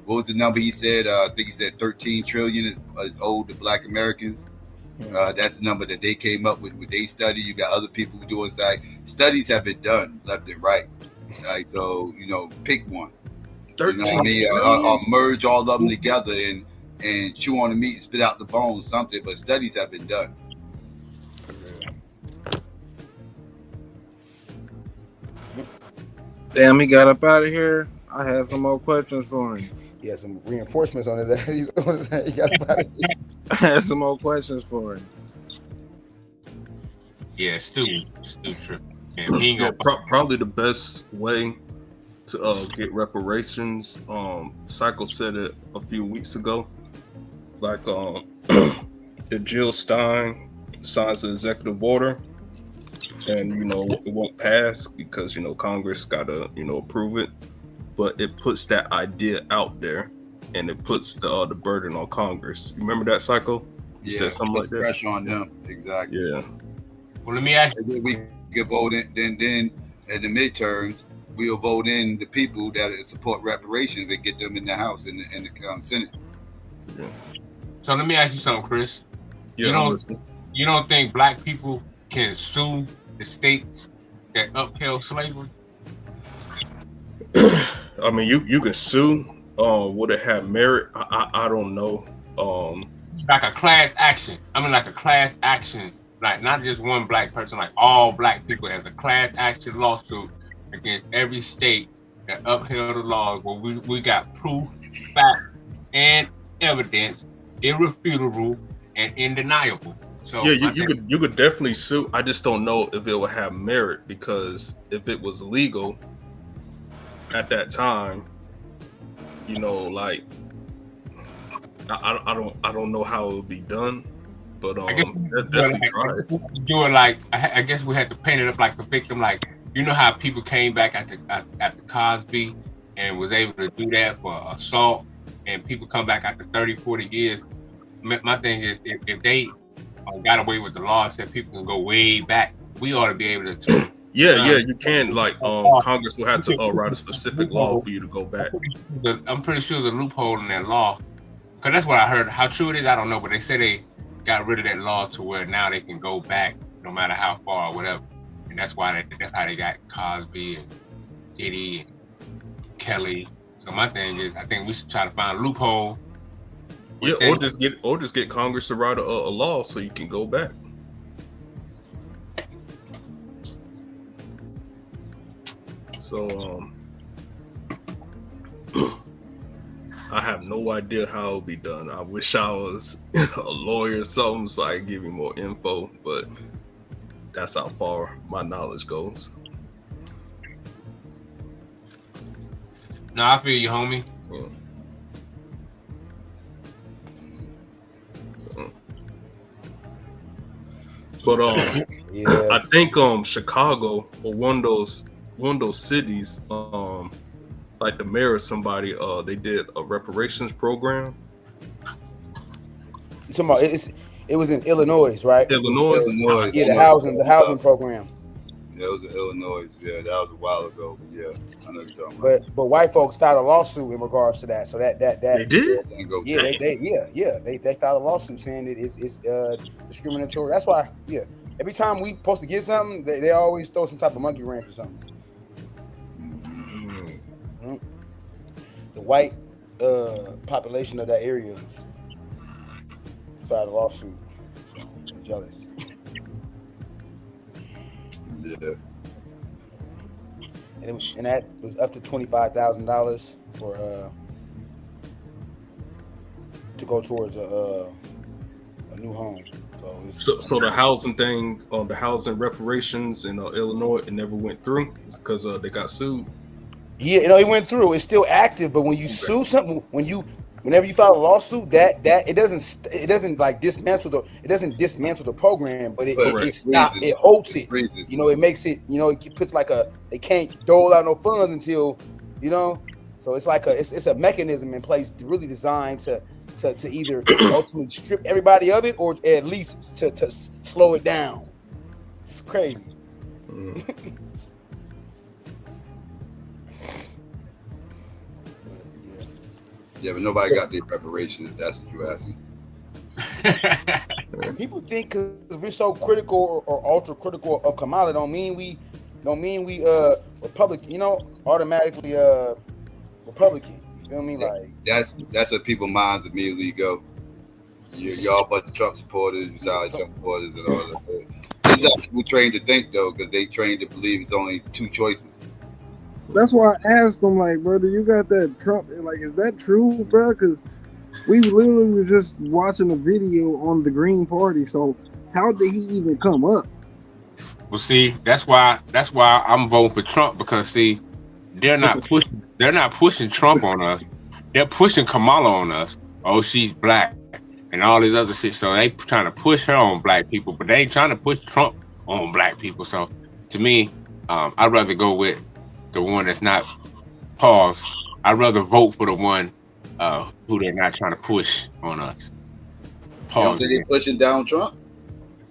"What was the number?" He said, "I think he said 13 trillion is owed to Black Americans." That's the number that they came up with they study. You got other people doing studies have been done left and right. Like, so, pick one. You know what I mean? Or merge all of them together and chew on the meat and spit out the bones, something. But studies have been done. Damn, he got up out of here. I had some more questions for him. He had some reinforcements on his ass. He got up out of here. I had some more questions for him. Yeah, Stu tripping. Probably the best way to get reparations. Psycho said it a few weeks ago. Like, if Jill Stein signs the executive order, and it won't pass because Congress gotta approve it, but it puts that idea out there, and it puts the burden on Congress. You remember that, Psycho? You said something like that. Pressure on them, exactly. Yeah. Well, let me ask you. We get voted. Then at the midterms, we'll vote in the people that support reparations and get them in the House and the Senate. Yeah. So let me ask you something, Chris. Yeah, you don't think Black people can sue the states that upheld slavery? I mean, you can sue. Would it have merit? I don't know. Like a class action. Like a class action. Like not just one Black person, like all Black people as a class action lawsuit against every state that upheld the laws where we got proof, fact, and evidence, irrefutable and undeniable. So yeah, you could definitely sue. I just don't know if it would have merit, because if it was legal at that time, like I don't know how it would be done. But I guess do it like I guess we had to paint it up like a victim, like how people came back after Cosby and was able to do that for assault, and people come back after 30-40 years. My thing is, if they got away with the law and said people can go way back, we ought to be able to. Yeah, you can. Like, Congress will have to write a specific law for you to go back. I'm pretty sure there's a loophole in that law Because that's what I heard. How true it is, I don't know. But they say they got rid of that law to where now they can go back no matter how far or whatever. And that's why that's how they got Cosby and Diddy and Kelly. So my thing is, I think we should try to find a loophole. Yeah, or just get Congress to write a law so you can go back. So I have no idea how it'll be done. I wish I was a lawyer or something so I could give you more info, but that's how far my knowledge goes. No, I feel you, homie. Yeah. But yeah. I think Chicago or one of those cities, like the mayor or somebody, they did a reparations program. You talking about it was in Illinois, right? Illinois. Yeah, the housing program. Yeah, it was in Illinois. Yeah, that was a while ago. But yeah, I know you're talking about. But white folks filed a lawsuit in regards to that. So that they did. Yeah, they filed a lawsuit saying that it's discriminatory. That's why. Yeah, every time we supposed to get something, they always throw some type of monkey wrench or something. Mm-hmm. The white population of that area filed a lawsuit. So I'm jealous. Yeah. And that was up to $25,000 for to go towards a new home. So the housing thing on the housing reparations in Illinois, it never went through because they got sued. Yeah, it went through. It's still active, but when you sue something, whenever you file a lawsuit, that it doesn't like dismantle the program, but it holds it. It makes it. It puts like they can't dole out no funds until, So it's like it's a mechanism in place really designed to either ultimately strip everybody of it or at least to slow it down. It's crazy. Yeah, but nobody got their reparations. If that's what you're asking. People think because we're so critical or ultra critical of Kamala, don't mean we Republican. Automatically Republican. You feel me? Like that's what people's minds immediately go. Y'all a bunch of Trump supporters. You sound like Trump supporters and all that. It's how people trained to think though, because they trained to believe it's only two choices. That's why I asked him, like, brother, you got that Trump? Like, is that true, bro? Because we literally were just watching a video on the Green Party. So how did he even come up? Well, see, that's why I'm voting for Trump, because see, they're not pushing Trump on us. They're pushing Kamala on us. Oh, she's black and all this other shit. So they trying to push her on black people, but they ain't trying to push Trump on black people. So to me, I'd rather go with the one that's not paused. I'd rather vote for the one who they're not trying to push on us. You don't think they're pushing down Trump?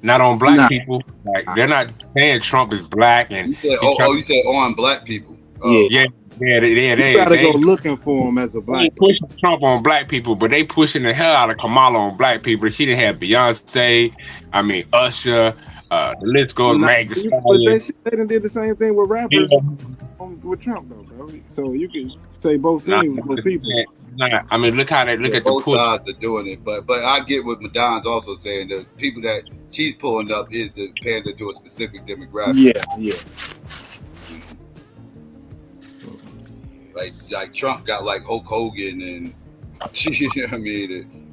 Not on black people. Like, they're not saying Trump is black. And you said, you said on black people. Yeah. You gotta go looking for him as a black. They pushing Trump on black people, but they pushing the hell out of Kamala on black people. She didn't have Beyonce. I mean Usher. The list goes. But they done did the same thing with rappers with Trump, though, bro. So you can say both things, both people. I mean, look at both sides are doing it, but I get what Madon's also saying. The people that she's pulling up is to pander to a specific demographic. Yeah. Like Trump got like Hulk Hogan and you know what I mean,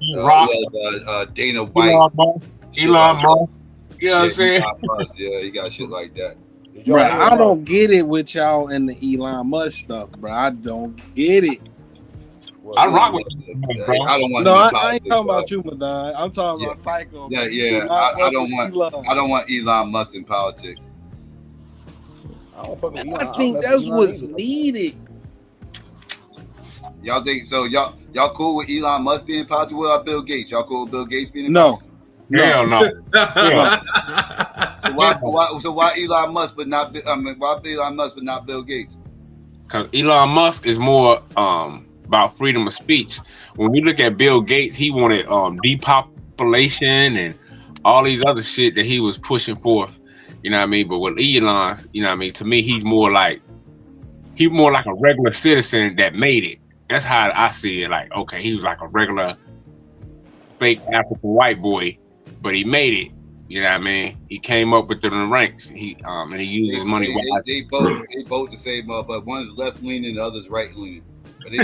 Dana White, Elon Musk. You know what I'm saying? Yeah, he got shit like that. Bro, I don't get it with y'all and the Elon Musk stuff, bro. I don't get it. Well, I rock with you, bro. I don't want. No, I ain't talking about you, Madon. I'm talking about Psycho. Yeah. I don't want Elon Musk in politics. I don't fuck with Elon. I think that's what's needed. Y'all think so? Y'all cool with Elon Musk being in politics? What about Bill Gates? Y'all cool with Bill Gates being in politics? Hell no. So why Elon Musk but not? Why Elon Musk but not Bill Gates? Because Elon Musk is more about freedom of speech. When we look at Bill Gates, he wanted depopulation and all these other shit that he was pushing forth. You know what I mean? But with Elon, you know what I mean? To me, he's more like a regular citizen that made it. That's how I see it. Like, okay, he was like a regular fake African white boy, but he made it. You know what I mean? He came up with the ranks. And he used his money wisely. They both the same, but one's left leaning, the other's right leaning.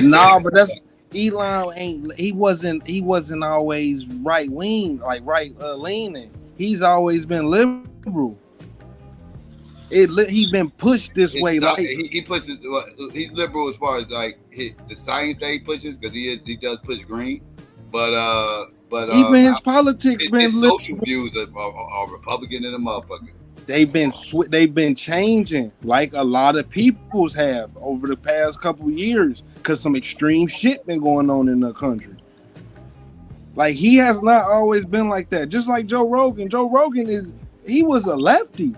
No, but that's Elon he wasn't always right wing, like leaning. He's always been liberal. He's been pushed this way. Like he pushes. He's liberal as far as like the science that he pushes, because he does push green. But even his politics his social views are Republican in the motherfucker. They've been changing like a lot of people's have over the past couple of years because some extreme shit been going on in the country. Like he has not always been like that. Just like Joe Rogan. Joe Rogan he was a lefty.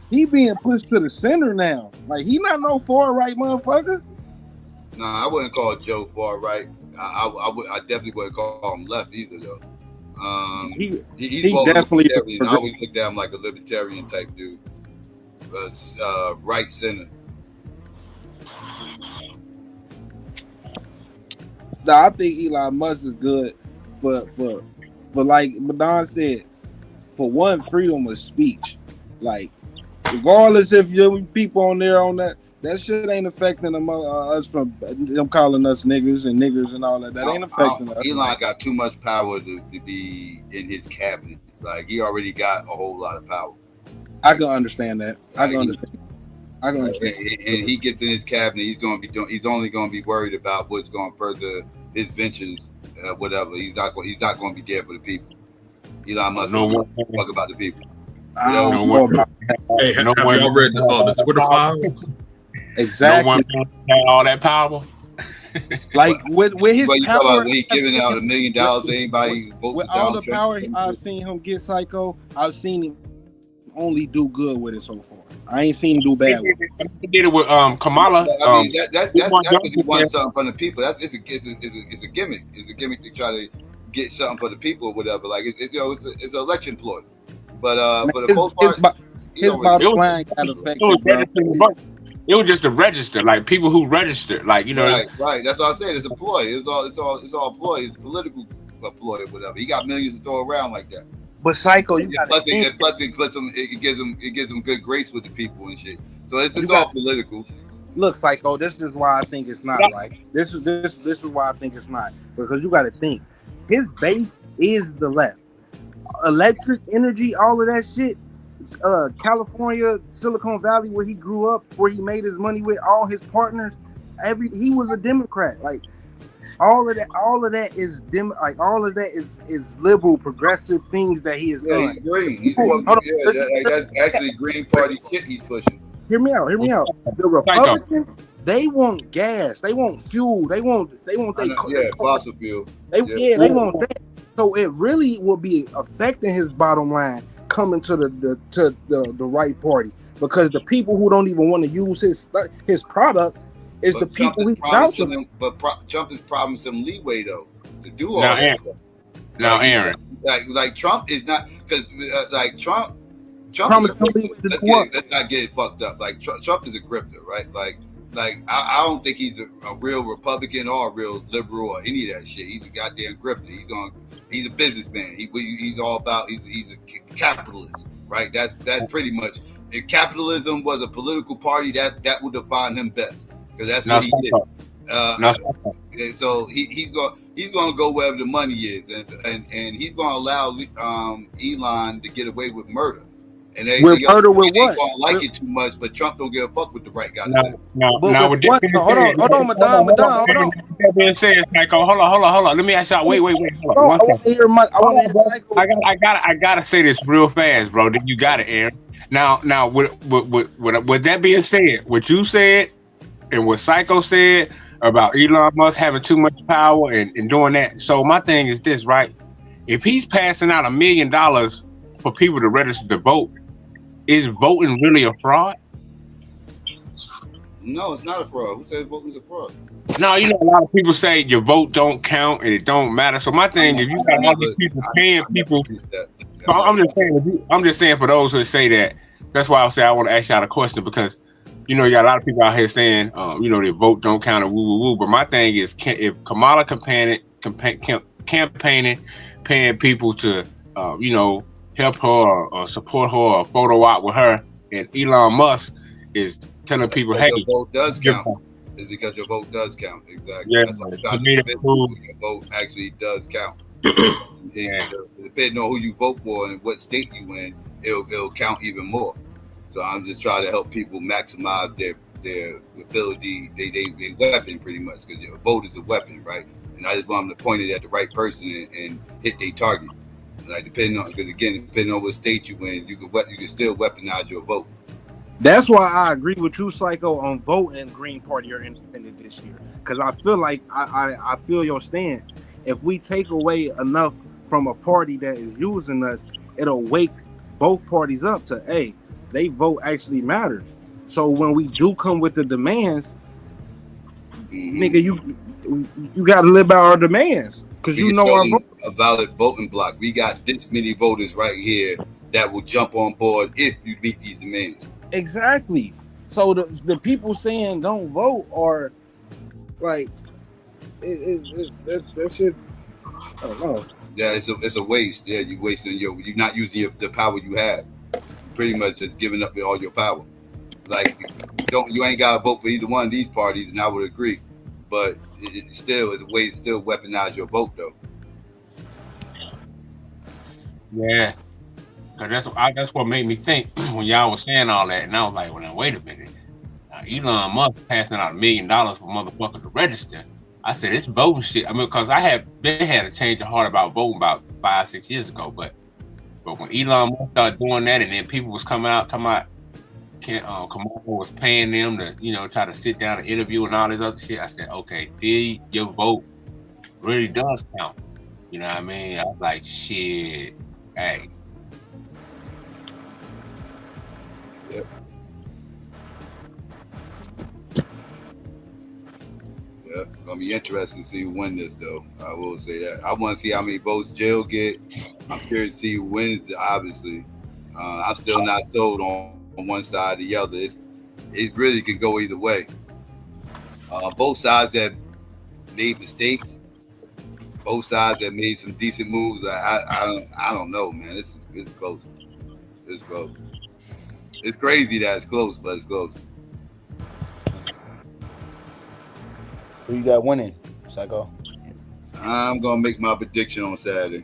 He being pushed to the center now. Like he not no far right motherfucker. Nah, I wouldn't call Joe far right. I definitely wouldn't call him left either though. He's definitely. I always looked at him like a libertarian type dude, right center. Nah, I think Elon Musk is good for like Madon said, for one, freedom of speech. Like, regardless if you people on there on that shit ain't affecting them us from them calling us niggers and all that. That ain't affecting us. Elon got too much power to be in his cabinet. Like he already got a whole lot of power. I can understand that. I can understand. And he gets in his cabinet. He's only going to be worried about what's going to further his ventures, whatever. He's not going to be there for the people. Elon Musk don't talk about the people. Hey, have y'all read the Twitter files? Exactly. No one had all that power. Like with his power, when he's giving out $1 million to anybody. With all the power I've seen him get, Psycho, I've seen him only do good with it so far. I ain't seen him do bad with it. He did it with Kamala. I mean, that's because he wants something from the people. It's a gimmick. It's a gimmick to try to get something for the people or whatever. Like it's an election ploy. But for the most part, his bottom line got affected. It was just a register, like people who registered, like Right. That's what I said. It's a ploy. It's all ploy. It's political ploy or whatever. He got millions to throw around like that. But Psycho, you got plus it gives them good grace with the people and shit. So it's all political. Look, Psycho, this is why I think it's not right. This is why I think it's not, because you got to think his base is the left. Electric energy, all of that shit. California, Silicon Valley, where he grew up, where he made his money with all his partners. He was a Democrat. Like all of that is is liberal, progressive things that he has done. He's green. That's actually Green Party shit he's pushing. Hear me out. The Republicans, they want gas, they want fuel, they want fossil fuel. They want that. So it really will be affecting his bottom line coming to the right party, because the people who don't even want to use his product is the people who vouching him. But Trump is promising him leeway though to do all that. Now, Aaron, like Trump is not, because like Trump. Let's not get it fucked up. Like Trump is a grifter, right? Like I don't think he's a real Republican or a real liberal or any of that shit. He's a goddamn grifter. He's a businessman. He's all about. He's a capitalist, right? That's pretty much. If capitalism was a political party, that would define him best, because that's what he did. So he's going to go wherever the money is, and he's going to allow Elon to get away with murder. And they with murder with what? They don't like it too much, but Trump don't give a fuck with the right guy. Hold on, Madonna. That being said, Psycho, hold on. Let me ask y'all. Wait. Hold on. I gotta say this real fast, bro. You got it, Aaron. Now, with that being said, what you said and what Psycho said about Elon Musk having too much power and doing that. So my thing is this, right? If he's passing out $1 million for people to register to vote, is voting really a fraud? No, it's not a fraud. Who said voting's a fraud? No, you know, a lot of people say your vote don't count and it don't matter. So my thing, if you got all these people paying people, so I'm just saying for those who say that. That's why I say I want to ask y'all a question because, you know, you got a lot of people out here saying, you know, their vote don't count and woo woo woo. But my thing is, if Kamala campaigning, paying people to, you know, help her or support her or photo op with her, and Elon Musk is telling people, hey, your vote does count. It's because your vote does count. Exactly. Yeah, that's why I'm trying to convince people your vote actually does count. Depending on who you vote for and what state you in, it'll count even more. So I'm just trying to help people maximize their ability, their weapon pretty much, because your vote is a weapon, right? And I just want them to point it at the right person and hit their target. Like depending on what state you in, you can still weaponize your vote. That's why I agree with you, Psycho, on voting Green Party or Independent this year. Because I feel like I feel your stance. If we take away enough from a party that is using us, it'll wake both parties up to, hey, they vote actually matters. So when we do come with the demands, nigga, you got to live by our demands because you know our vote. A valid voting block. We got this many voters right here that will jump on board if you meet these demands. Exactly. So the people saying don't vote are like that shit. I don't know. Yeah, it's a waste. Yeah, you're wasting you're not using the power you have. Pretty much just giving up all your power. Like you ain't gotta vote for either one of these parties, and I would agree. But it still is a way to still weaponize your vote, though. Yeah, because that's what made me think when y'all was saying all that, and I was like, well, now wait a minute. Elon Musk passing out $1 million for motherfuckers to register. I said it's voting shit. I mean, because I had a change of heart about voting about 5-6 years ago, but when Elon Musk started doing that, and then people was coming out talking about Kamala was paying them to, you know, try to sit down and interview and all this other shit, I said, okay, your vote really does count. You know what I mean? I was like, shit, hey. Yep. Yeah, gonna be interesting to see who wins this, though. I will say that. I want to see how many votes Jill get. I'm curious to see who wins. Obviously, I'm still not sold on one side or the other. It really could go either way. Both sides have made mistakes. Both sides have made some decent moves. I don't know, man. It's close. It's close. It's crazy that it's close, but it's close. Who you got winning, Psycho? I'm gonna make my prediction on Saturday.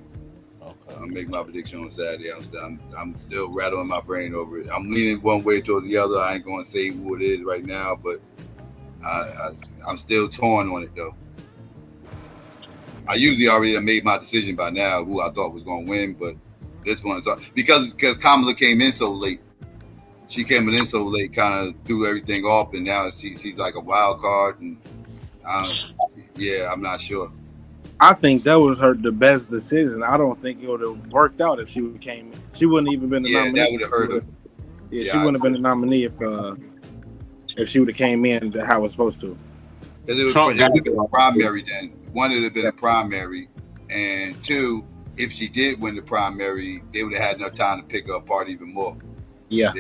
I'll make my prediction on Saturday. I'm still rattling my brain over it. I'm leaning one way or the other. I ain't gonna say who it is right now, but I'm still torn on it though. I usually already made my decision by now who I thought was gonna win, but this one's because Kamala came in so late. She came in so late, kind of threw everything off, and now she's like a wild card, and I'm not sure. I think that was the best decision. I don't think it would have worked out if she came in. She wouldn't even been the nominee. That would have hurt her. Yeah, she wouldn't have been the nominee if she would have came in how it's supposed to. Because it would have been a primary then. One, it would have been a primary, and two, if she did win the primary, they would have had enough time to pick her apart even more. Yeah.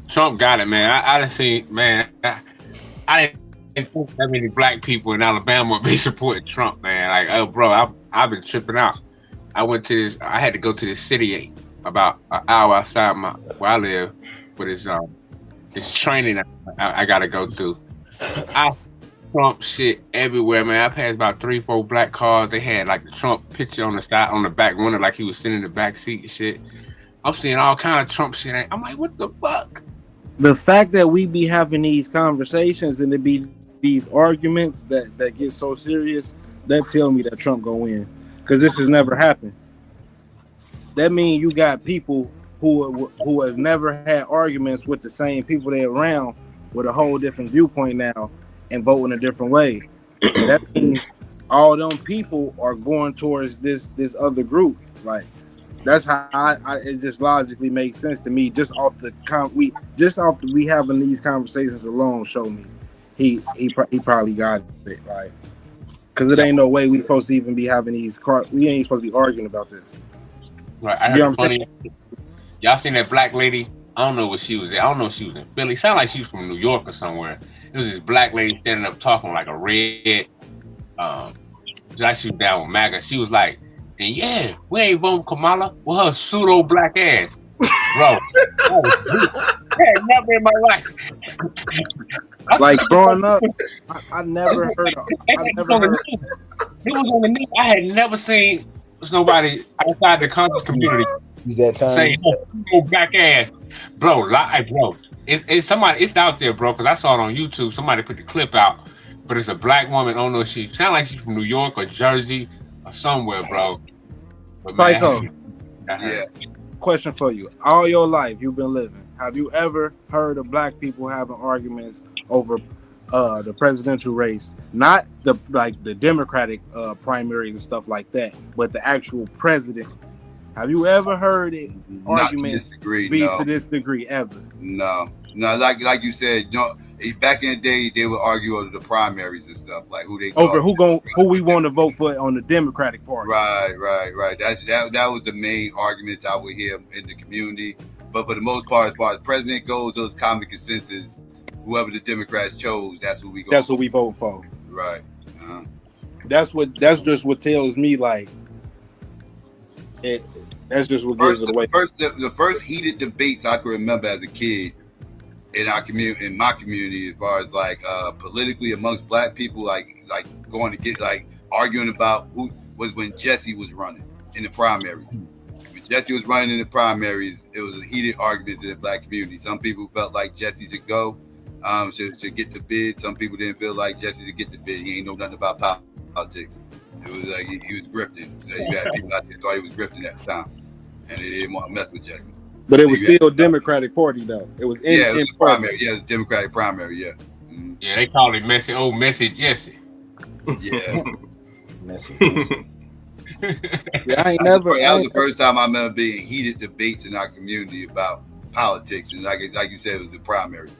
Trump got it, man. I didn't see, man. I didn't think that many black people in Alabama would be supporting Trump, man. Like, oh, bro, I've been tripping out. I had to go to this city about an hour outside where I live for this training I got to go through. Trump shit everywhere, man. I passed about 3-4 black cars. They had like the Trump picture on the side, on the back window, like he was sitting in the back seat and shit. I'm seeing all kind of Trump shit. I'm like, what the fuck? The fact that we be having these conversations and it be these arguments that get so serious, that tell me that Trump gonna win, because this has never happened. That means you got people who has never had arguments with the same people they're around with a whole different viewpoint now and voting a different way. That means all them people are going towards this other group. Like, That's how it just logically makes sense to me. Just off the we having these conversations alone show me he probably got it, like, because it ain't no way we supposed to even be having these we ain't supposed to be arguing about this. Right. I heard funny. Y'all seen that black lady? I don't know what she was at. I don't know if she was in Philly. Sounded like she was from New York or somewhere. It was this black lady standing up talking like a red. She was down with MAGA. She was like, and yeah, we ain't voting Kamala with her pseudo black ass, bro. I had never in my life. Like growing up, I never heard. It was on the news. I had never seen nobody outside the conscious community saying pseudo black ass, bro. Bro, it's somebody. It's out there, bro. Because I saw it on YouTube. Somebody put the clip out, but it's a black woman. I don't know if she sound like she's from New York or Jersey or somewhere, bro. But Psycho. Yeah. Question for you: all your life you've been living, have you ever heard of black people having arguments over the presidential race? Not the Democratic primaries and stuff like that, but the actual president. Have you ever heard it arguments to this degree ever? No. Like you said, back in the day, they would argue over the primaries and stuff, like who we want to vote for on the Democratic Party. Right. That was the main arguments I would hear in the community. But for the most part, as far as president goes, those common consensus, whoever the Democrats chose, that's what we go. That's what we vote for. Right. That's just what tells me, like, that's just what gives it away. The first heated debates I can remember as a kid in our community, in my community, as far as like politically amongst black people, like going to get like arguing about who was when Jesse was running in the primaries. When Jesse was running in the primaries, it was a heated arguments in the black community. Some people felt like Jesse should go, should get the bid. Some people didn't feel like Jesse should get the bid. He ain't know nothing about politics. It was like he was grifting. So you had people out there thought he was grifting at the time, and they didn't want to mess with Jesse. But it was still Democratic Party though. It was in it was primary. Yeah, it was Democratic primary. Yeah. Mm-hmm. Yeah, they call it messy Jesse. Yeah. Messy Jesse. Yeah, that was the first time I remember being heated debates in our community about politics, and like you said, it was the primary.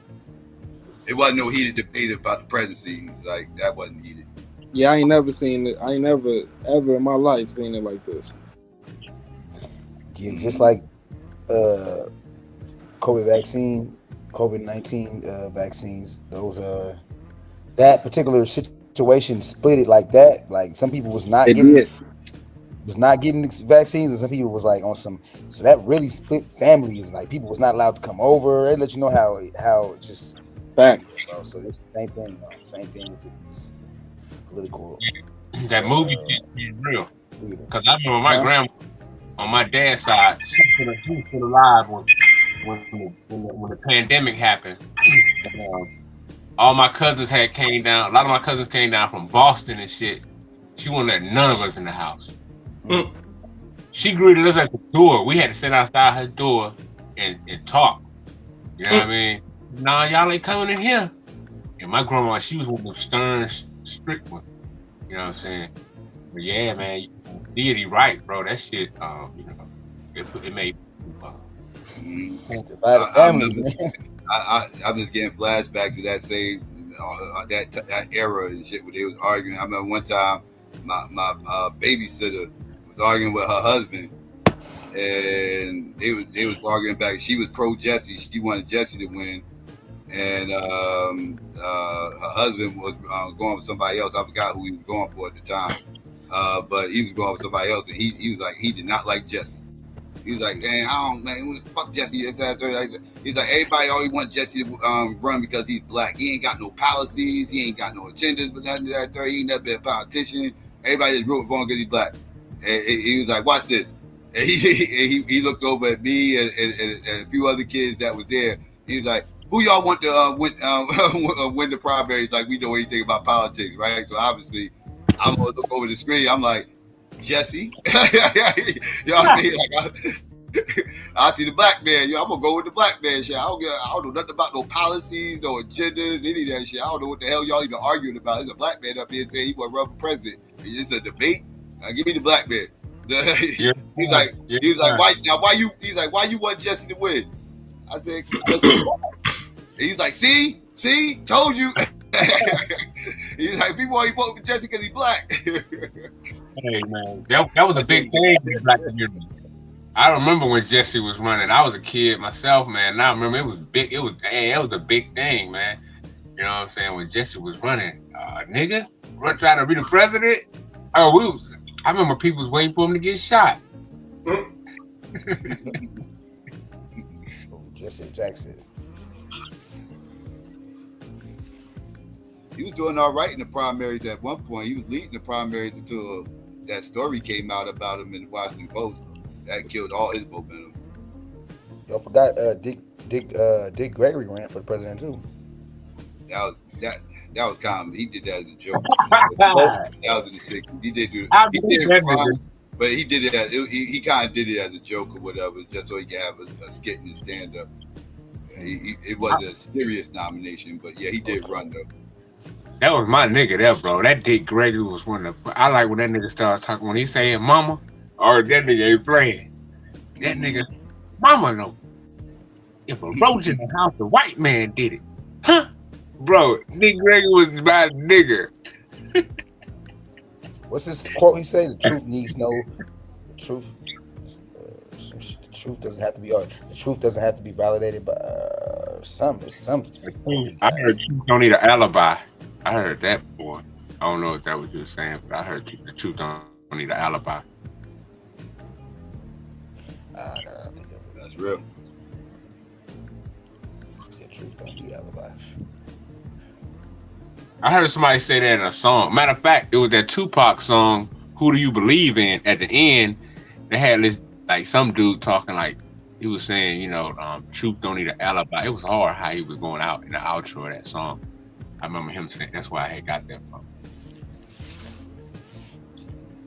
It wasn't no heated debate about the presidency. Like that wasn't heated. Yeah, I ain't never seen it. I ain't never ever in my life seen it like this. Yeah, just like COVID-19 vaccines, those that particular situation split it like that. Like some people was not getting the vaccines, and some people was like on some. So that really split families. Like people was not allowed to come over. They let you know how just facts. So it's the same thing. Same thing with the political. That movie is real. Because I remember my grandma on my dad's side, she was still alive when the pandemic happened. All my cousins came down. A lot of my cousins came down from Boston and shit. She wouldn't let none of us in the house. Mm. She greeted us at the door. We had to sit outside her door and talk. You know what I mean? Nah, y'all ain't coming in here. And my grandma, she was one of them stern, strict ones. You know what I'm saying? But yeah, man, deity right, bro. That shit, it made I'm just getting flashbacks to that same that era and shit where they was arguing. I remember one time my babysitter was arguing with her husband, and they was arguing back. She was pro Jesse. She wanted Jesse to win, and her husband was going with somebody else. I forgot who he was going for at the time, but he was going with somebody else, and he was like, he did not like Jesse. He was like, man, fuck Jesse. He's like, everybody always wants Jesse to run because he's black. He ain't got no policies. He ain't got no agendas, but nothing that. He ain't never been a politician. Everybody just rooting for him because he's black. And he was like, watch this. And he looked over at me and a few other kids that were there. He was like, who y'all want to win the primaries? Like, we know anything about politics, right? So obviously, I'm going to look over the screen. I'm like, Jesse, you know what I mean? Like, I see the black man. I'm gonna go with the black man shit. I don't know nothing about no policies, no agendas, any of that shit. I don't know what the hell y'all even arguing about. There's a black man up here saying he want to run for president. It's a debate. Give me the black man. He's like, why you? He's like, why you want Jesse to win? I said, he's like, see, told you. He's like, people only vote for Jesse because he's black. Hey man, that was a big thing in the black community. I remember when Jesse was running. I was a kid myself, man. And I remember it was big. It was a big thing, man. You know what I'm saying? When Jesse was running, nigga, trying to be the president. Oh, I remember people was waiting for him to get shot. Jesse Jackson. He was doing all right in the primaries at one point. He was leading the primaries until that story came out about him in the Washington Post. That killed all his momentum. Y'all forgot Dick Gregory ran for the president too. That was common. He did that as a joke. That was in the 60s. He did run, but he did it. He kind of did it as a joke or whatever, just so he could have a skit and stand up. It was a serious nomination, but yeah, he did run though. That was my nigga there, bro. That Dick Gregory was one of the. I like when that nigga started talking when he saying "mama," or that nigga ain't playing. That nigga, mama no. If a roach in the house, the white man did it, huh? Bro, Dick Gregory was my nigga. What's this quote he say? The truth needs no truth. The truth doesn't have to be. The truth doesn't have to be validated by something. I heard truth don't need an alibi. I heard that before. I don't know if that was you were saying, but I heard the truth don't need an alibi. That's real. The truth don't need an alibi. I heard somebody say that in a song. Matter of fact, it was that Tupac song, "Who Do You Believe In?" At the end, they had this like some dude talking like he was saying, you know, truth don't need an alibi. It was hard how he was going out in the outro of that song. I remember him saying that's where I had got that from.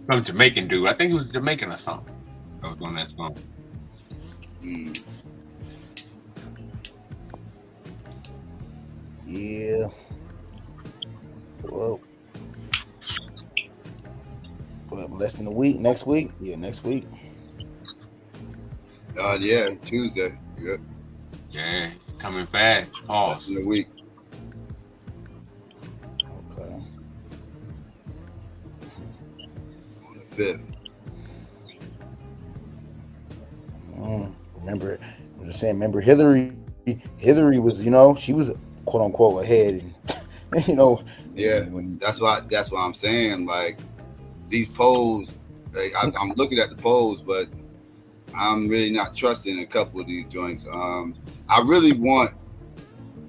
Some Jamaican dude. I think he was Jamaican or something. That was on that song. Yeah. Well, less than a week. Next week? Yeah, next week. Yeah, Tuesday. Yeah. Yeah, coming fast. Pause. In a week. Okay. On the 5th. Remember, I was just saying. Remember, Hillary was, you know, she was quote unquote ahead, and you know. Yeah, that's why I'm saying, like, these polls. Like, I'm looking at the polls, but I'm really not trusting a couple of these joints. I really want.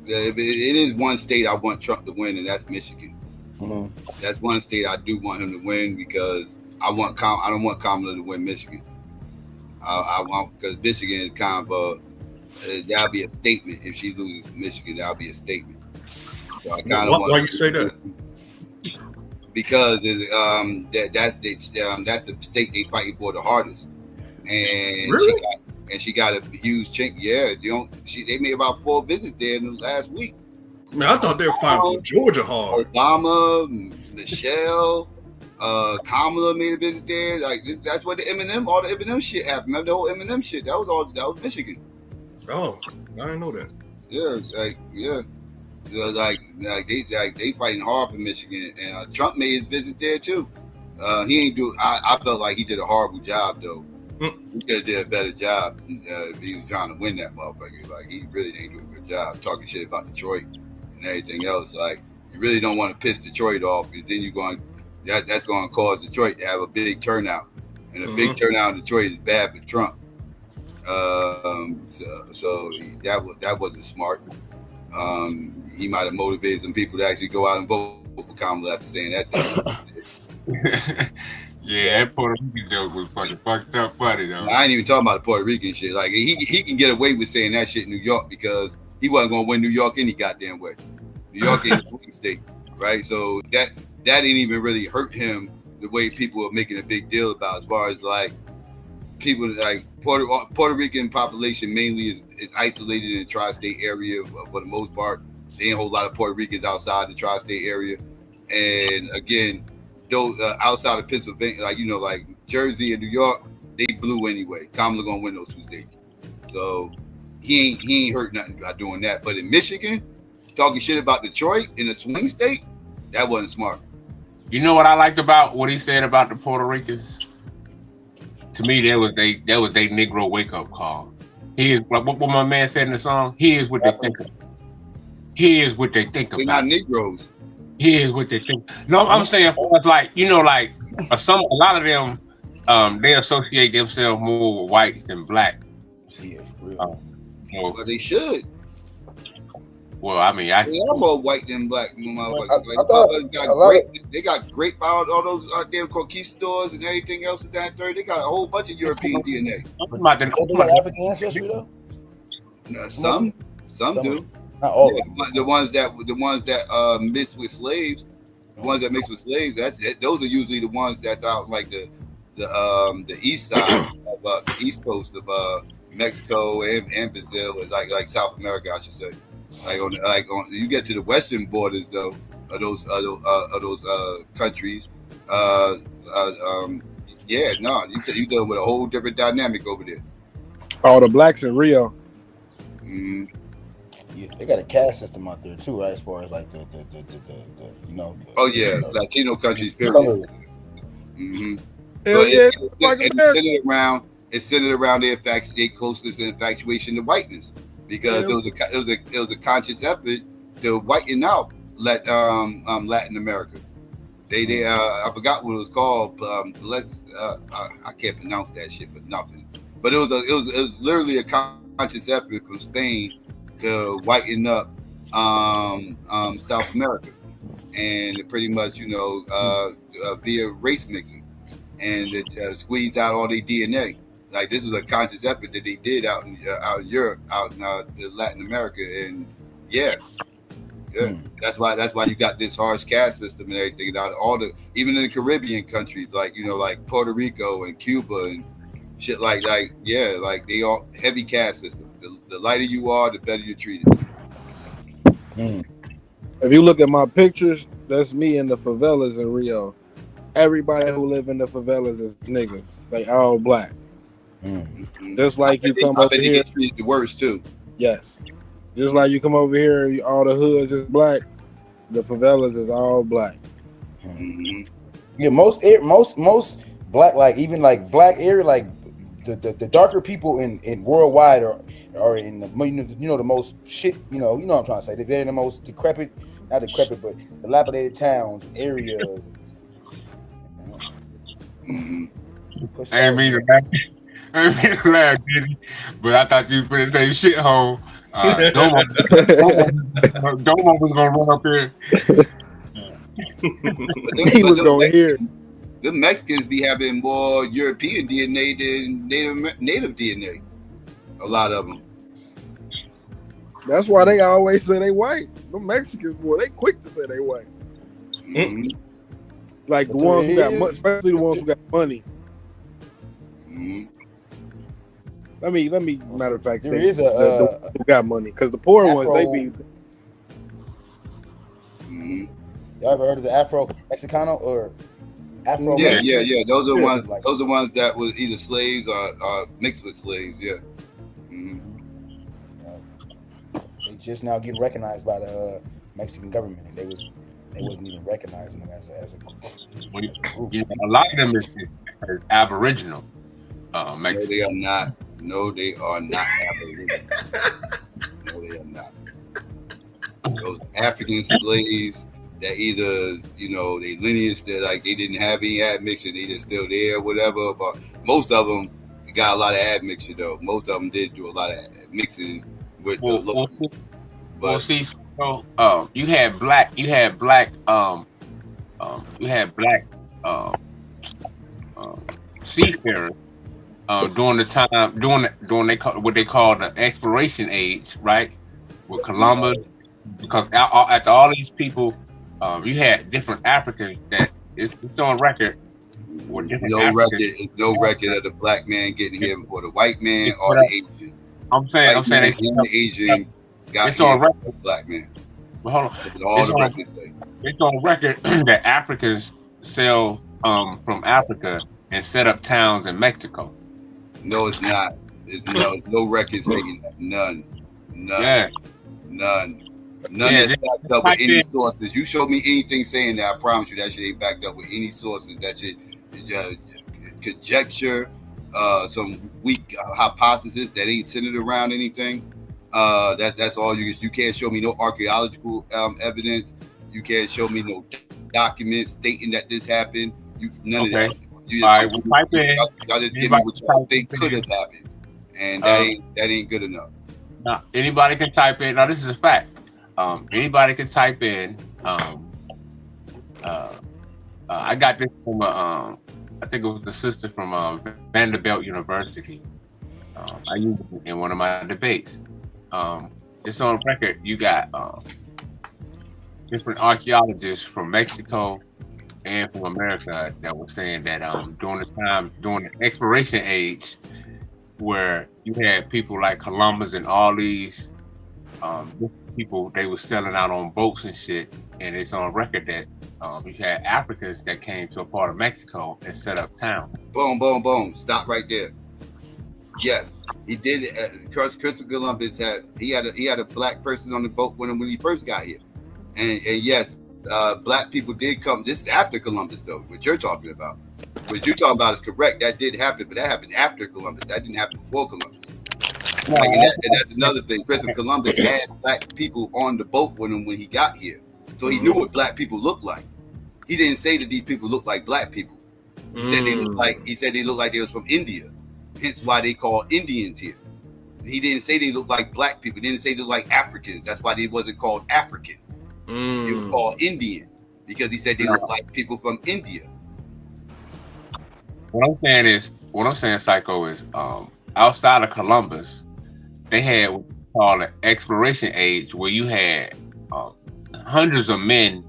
It is one state I want Trump to win, and that's Michigan. Mm-hmm. That's one state I do want him to win because I don't want Kamala to win Michigan. I want, because Michigan is kind of that'll be a statement if she loses Michigan. That'll be a statement. So I kind of want. Why you say that? Because that's the state they fighting for the hardest, and really? she got a huge chink. Yeah, they made about 4 visits there in the last week. Man, I thought they were fighting for Georgia hard. Obama, Michelle, Kamala made a visit there. Like that's where all the Eminem shit happened. Remember the whole Eminem shit? That was Michigan. Oh, I didn't know that. Yeah. Like they fighting hard for Michigan, and Trump made his visits there too. He ain't do. I felt like he did a horrible job though. He could have did a better job if he was trying to win that motherfucker. Like he really didn't do a good job talking shit about Detroit and everything else. Like you really don't want to piss Detroit off, because then that's going to cause Detroit to have a big turnout, and a big turnout in Detroit is bad for Trump. So that wasn't smart. He might have motivated some people to actually go out and vote for Kamala after saying that. Yeah, that Puerto Rican joke was fucking fucked up funny though. I ain't even talking about the Puerto Rican shit. Like he can get away with saying that shit in New York because he wasn't gonna win New York any goddamn way. New York ain't a swing state, right? So that didn't even really hurt him the way people are making a big deal about, as far as like people like Puerto Rican population mainly is isolated in the tri-state area for the most part. There ain't a whole lot of Puerto Ricans outside the tri-state area, and again, those outside of Pennsylvania, like Jersey and New York, they blue anyway. Kamala gonna win those 2 states. So he ain't hurt nothing by doing that. But in Michigan, talking shit about Detroit in a swing state, that wasn't smart. You know what I liked about what he said about the Puerto Ricans? To me, that was they Negro wake up call. He is what my man said in the song. He is what they think about. He is what they think They're about. not Negroes. He is what they think. No, I'm saying it's like a lot of them, they associate themselves more with whites than black. Yeah, But they should. Well, I mean, they are more white than black. They got great power. All those damn conquistadors and everything else in that third. They got a whole bunch of European DNA. They got African ancestry though. Some do. Not all. Yeah, the ones that mix with slaves. The ones that mix with slaves. Those are usually the ones that's out like the east side of the east coast of Mexico and Brazil, like South America, I should say. You get to the western borders though of those countries. You dealing with a whole different dynamic over there. All the blacks in Rio. Mm-hmm. Yeah, they got a caste system out there too, right? As far as like the Latino countries. Period. Mm-hmm. It's centered around their closeness and infatuation to whiteness, because it was a conscious effort to whiten out Latin America. They I forgot what it was called. I can't pronounce that shit for nothing. But it was literally a conscious effort from Spain to whiten up South America, and pretty much via race mixing, and it squeezed out all their DNA. Like, this was a conscious effort that they did out in Europe, out in Latin America, and that's why you got this harsh caste system and everything. Even in the Caribbean countries, like Puerto Rico and Cuba and shit like they all heavy caste system. The lighter you are, the better you're treated. If you look at my pictures, that's me in the favelas in Rio. Everybody who live in the favelas is niggas. They all black. Just like you come over here, get treated the worst too. Yes. Just like you come over here, all the hoods is black. The favelas is all black. Yeah, most black, like even like black area, like the darker people in worldwide are in the the most shit. You know what I'm trying to say. They're in the most not decrepit, but dilapidated towns, areas. I ain't mean to laugh, Diddy, but I thought you put that shithole. Domo was gonna run up there. He was going here. The Mexicans be having more European DNA than native DNA. A lot of them. That's why they always say they white. The Mexicans, boy, they quick to say they white. Mm-hmm. Like the ones who got money, especially the ones who got money. Mm-hmm. Let me matter of fact, there say is the ones who got money, because the poor ones, they be. Mm-hmm. Y'all ever heard of the Afro Mexicano or Afro? Yeah. Those are ones. Those are ones that was either slaves or mixed with slaves. Yeah. Mm-hmm. They just now getting recognized by the Mexican government, and they wasn't even recognizing them as a group. A lot of them is Aboriginal. No, they are not. No, they are not Aboriginal. No, they are not. Those African slaves that either, they lineage that like they didn't have any admixture, they just still there, or whatever. But most of them got a lot of admixture though. Most of them did do a lot of mixing with the locals. You had black seafarers during the time during what they call the exploration age, right? With Columbus, because after all these people, you had different Africans that it's on record. With different no record of the black man getting here before the white man or the Asian. I'm saying the Asian got here before the black man. But hold on. It's on record that Africans sell from Africa and set up towns in Mexico. No, it's not. There's no record saying that. None. Yeah. None Yeah, that's backed up with any sources. You show me anything saying that, I promise you that shit ain't backed up with any sources. That shit conjecture, some weak hypothesis that ain't centered around anything. That's all you can't show me no archaeological evidence. You can't show me no documents stating that this happened. None of that. Y'all just give me what y'all think could have happened, and that ain't good enough. Now, anybody can type in. Now, this is a fact. Anybody can type in. I got this from I think it was the sister from Vanderbilt University. I used it in one of my debates. It's on record. You got different archaeologists from Mexico and from America that were saying that during the exploration age, where you had people like Columbus and all these people, they were selling out on boats and shit, and it's on record that you had Africans that came to a part of Mexico and set up town. Boom, boom, boom. Stop right there. Yes, he did it. Christopher Columbus had a black person on the boat when he first got here, and yes, black people did come. This is after Columbus, though. What you're talking about is correct. That did happen, but that happened after Columbus. That didn't happen before Columbus. And that's another thing. Christopher Columbus had black people on the boat when he got here, so he knew what black people looked like. He didn't say that these people looked like black people. He said they looked like they was from India. Hence why they call Indians here. He didn't say they looked like black people. He didn't say they looked like Africans. That's why they wasn't called African. It was called Indian because he said they looked like people from India. What I'm saying, Psycho, is outside of Columbus, they had what we call an exploration age where you had hundreds of men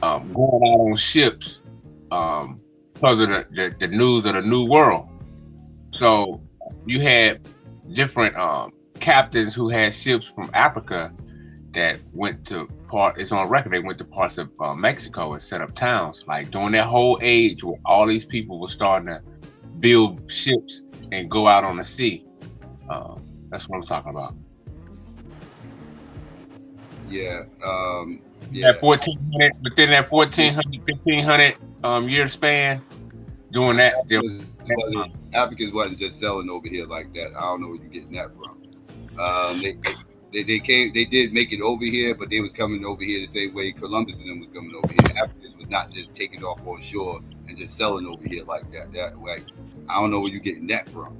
going out on ships because of the news of the New World. So you had different captains who had ships from Africa that went to it's on record, they went to parts of Mexico and set up towns. Like during that whole age where all these people were starting to build ships and go out on the sea. That's what I'm talking about. Yeah. That 1400, within that 1400, 1500 year span, doing that. Africans wasn't just selling over here like that. I don't know where you're getting that from. They came, they did make it over here, but they was coming over here the same way Columbus and them was coming over here. Africans was not just taking off on shore and just selling over here like that. I don't know where you're getting that from.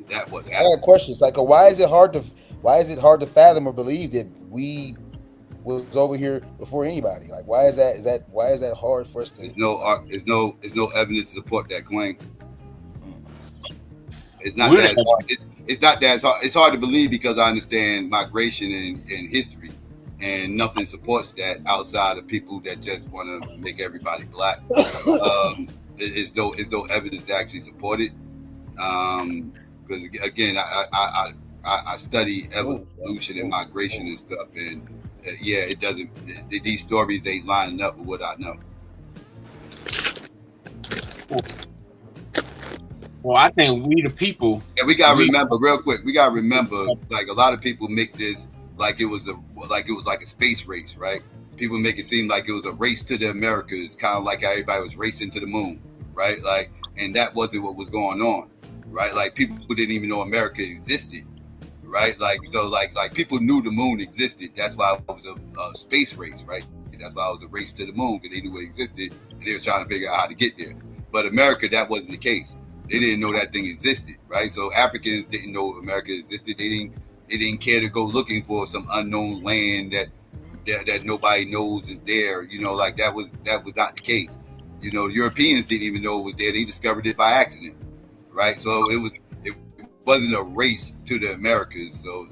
That was. I got a question. Psycho. Why is it hard to fathom or believe that we was over here before anybody? Like, why is that hard for us to? There's no evidence to support that claim. It's not that hard. It's not that hard. It's hard to believe because I understand migration and history, and nothing supports that outside of people that just want to make everybody black. It's no evidence to actually support it. Because again, I study evolution and migration and stuff, and it doesn't. These stories ain't lining up with what I know. Well, I think we the people. And we gotta remember real quick. We gotta remember, like a lot of people make this like it was like a space race, right? People make it seem like it was a race to the Americas, kind of like everybody was racing to the moon, right? Like, and that wasn't what was going on, right? Like people didn't even know America existed, right? Like so, like people knew the moon existed. That's why it was a space race, right? That's why it was a race to the moon because they knew it existed and they were trying to figure out how to get there. But America, that wasn't the case. They didn't know that thing existed, right? So Africans didn't know America existed. They didn't care to go looking for some unknown land that nobody knows is there. You know, like that was not the case. You know, Europeans didn't even know it was there. They discovered it by accident, right? So it wasn't a race to the Americas. So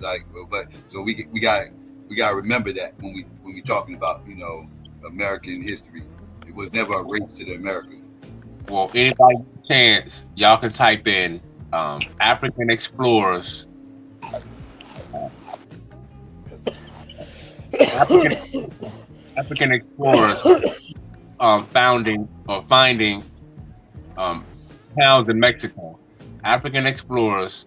we gotta remember that when we talking about, you know, American history. It was never a race to the Americas. Well, anybody chance, y'all can type in African explorers. African explorers finding towns in Mexico. African explorers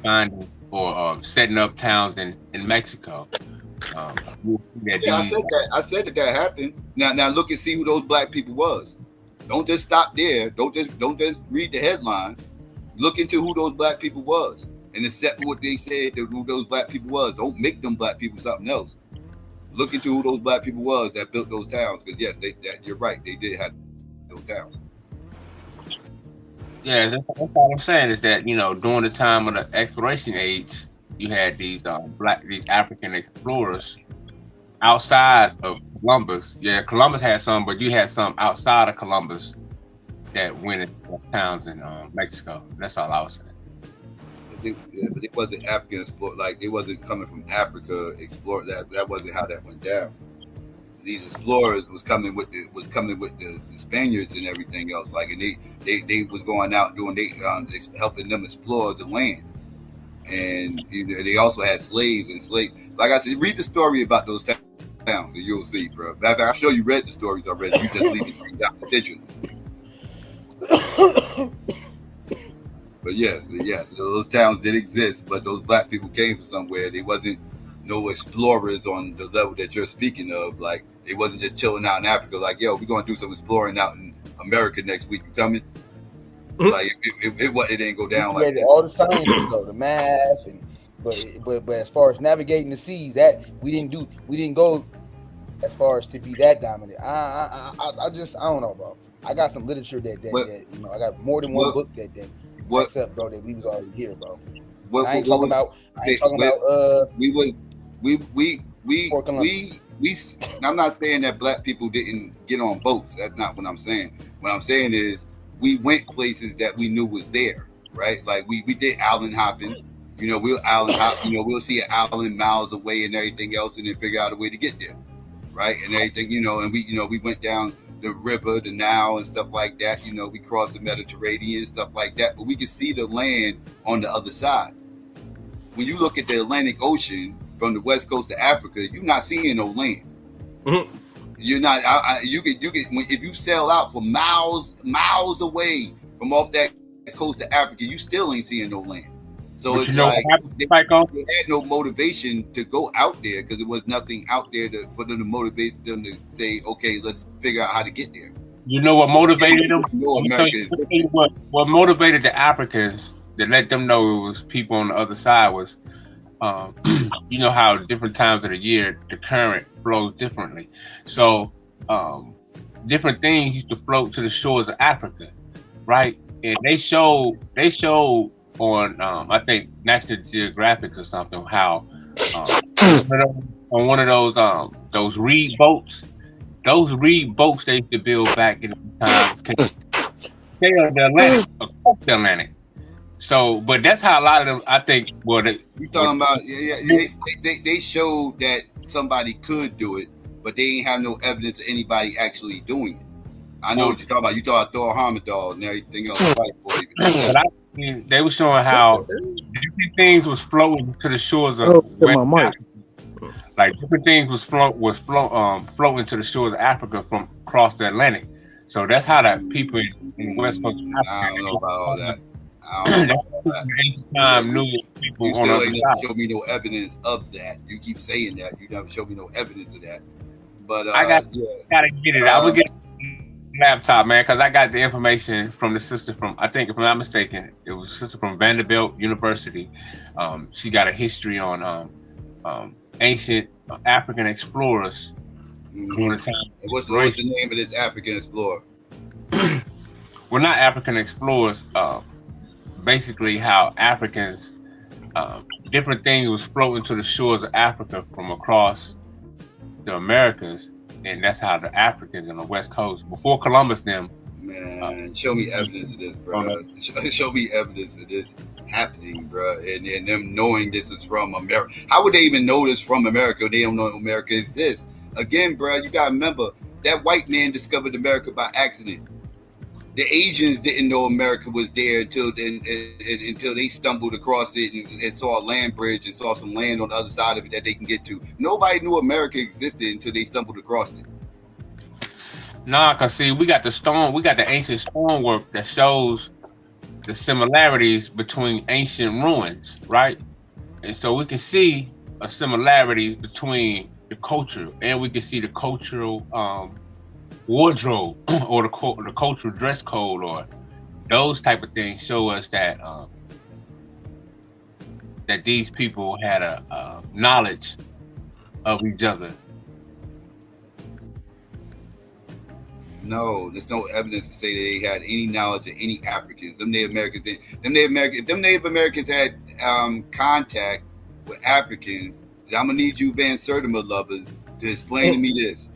finding or setting up towns in Mexico. Yeah, I said that happened. Now look and see who those black people was. Don't just stop there. Don't just read the headline. Look into who those black people was and accept what they said who those black people was. Don't make them black people something else. Look into who those black people was that built those towns. Because yes, you're right. They did have those towns. Yeah, that's all I'm saying is that during the time of the exploration age, you had these African explorers outside of Columbus. Yeah, Columbus had some, but you had some outside of Columbus that went into towns in Mexico. That's all I was saying. But it wasn't African explore. Like they wasn't coming from Africa explore. That wasn't how that went down. These explorers was coming with the Spaniards and everything else. Like, and they was going out doing helping them explore the land. And they also had slaves and Like I said, read the story about those towns and you'll see, bro. I'm sure you read the stories already. You just leave it down the attention. But yes, those towns did exist, but those black people came from somewhere. They wasn't no explorers on the level that you're speaking of. Like, they wasn't just chilling out in Africa. Like, yo, we're gonna do some exploring out in America next week. You coming? Like, it didn't go down like that. All the sciences though, the math, but as far as navigating the seas, that we didn't go as far as to be that dominant. I don't know, bro. I got some literature that I got more than one book that backs up, bro, that we was already here, bro. I ain't talking about. I'm not saying that black people didn't get on boats. That's not what I'm saying. What I'm saying is we went places that we knew was there, right? Like we did island hopping. We'll island hop. We'll see an island miles away and everything else, and then figure out a way to get there, right? And everything, and we went down the river, the Nile, and stuff like that. We crossed the Mediterranean and stuff like that. But we could see the land on the other side. When you look at the Atlantic Ocean from the west coast of Africa, you're not seeing no land. Mm-hmm. You're not. You get if you sail out for miles away from off that coast of Africa, you still ain't seeing no land. So it's like they had no motivation to go out there because there was nothing out there for them to motivate them to say, okay, let's figure out how to get there. You know what motivated them? What motivated the Africans to let them know it was people on the other side was, you know how different times of the year the current flows differently. So different things used to float to the shores of Africa, right? And they showed on I think National Geographic or something how on one of those reed boats they used to build back in the time sail the Atlantic. So, but that's how a lot of them, I think. Well, you talking about? They showed that somebody could do it, but they ain't have no evidence of anybody actually doing it. I know what you're talking about. You talking Thor Hamidal and everything else. But they were showing how different things was floating to the shores of West Africa. Like different things was floating to the shores of Africa from across the Atlantic. So that's how the people in the West Coast of Africa. I don't know about all that. You still ain't never show me no evidence of that. You keep saying that. You never show me no evidence of that. But I gotta get it. I would get a laptop, man, because I got the information from the sister from, I think if I'm not mistaken, it was a sister from Vanderbilt University. She got a history on ancient African explorers during the time. What's the name of this African explorer? Well, not African explorers. Basically how Africans, different things was floating to the shores of Africa from across the Americas, and that's how the Africans on the West Coast, before Columbus them. Man, show me evidence of this, bro. Show me evidence of this happening, bro, and them knowing this is from America. How would they even know this from America if they don't know America exists? Again, bro, you gotta remember, that white man discovered America by accident. The Asians didn't know America was there until they stumbled across it and saw a land bridge and saw some land on the other side of it that they can get to. Nobody knew America existed until they stumbled across it. Nah, cause see, we got the ancient stonework that shows the similarities between ancient ruins, right? And so we can see a similarity between the culture, and we can see the cultural wardrobe or the cultural dress code, or those type of things show us that that these people had a knowledge of each other. No, there's no evidence to say that they had any knowledge of any Africans. Them Native Americans had contact with Africans. I'm gonna need you Van Sertima lovers to explain to me this.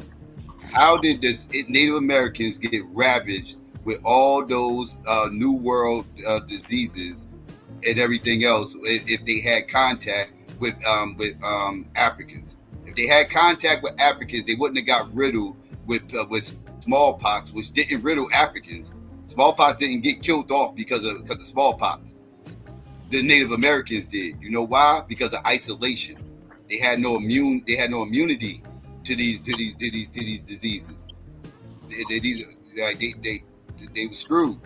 How did Native Americans get ravaged with all those New World diseases and everything else if they had contact with Africans? If they had contact with Africans, they wouldn't have got riddled with smallpox, which didn't riddle Africans. Smallpox didn't get killed off because of smallpox. The Native Americans did. You know why? Because of isolation. They had no immunity to these diseases. They were screwed.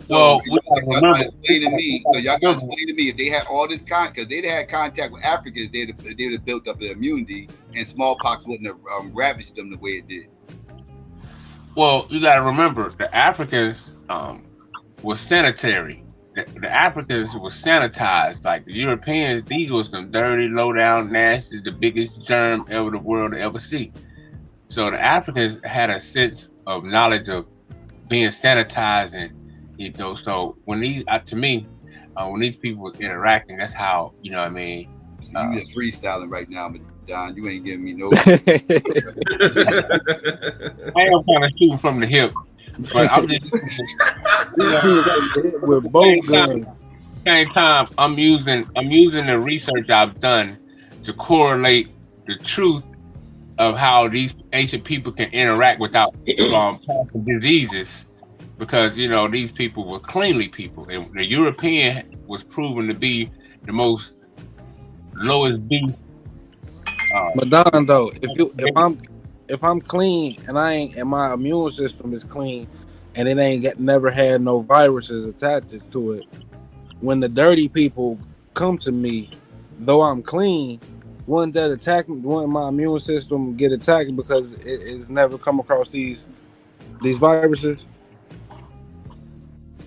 Well, y'all gotta explain to me. So y'all gotta explain to me if they had all this because they'd had contact with Africans, they'd have built up their immunity, and smallpox wouldn't have ravaged them the way it did. Well, you got to remember, the Africans were sanitary. The Africans were sanitized. Like the Europeans, these was some dirty, low down, nasty, the biggest germ ever the world to ever see. So the Africans had a sense of knowledge of being sanitized, and so when these, to me, when these people was interacting, that's how, you know what I mean. You just freestyling right now, but Don, you ain't giving me no. I am kind of shooting from the hip, but I'm just with both guns. Same time, I'm using the research I've done to correlate the truth of how these ancient people can interact without passing diseases, because these people were cleanly people, and the European was proven to be the most lowest beast. But Don, though, if I'm clean and my immune system is clean and it ain't never had no viruses attached to it, when the dirty people come to me, though I'm clean, wouldn't my immune system get attacked because it's never come across these viruses?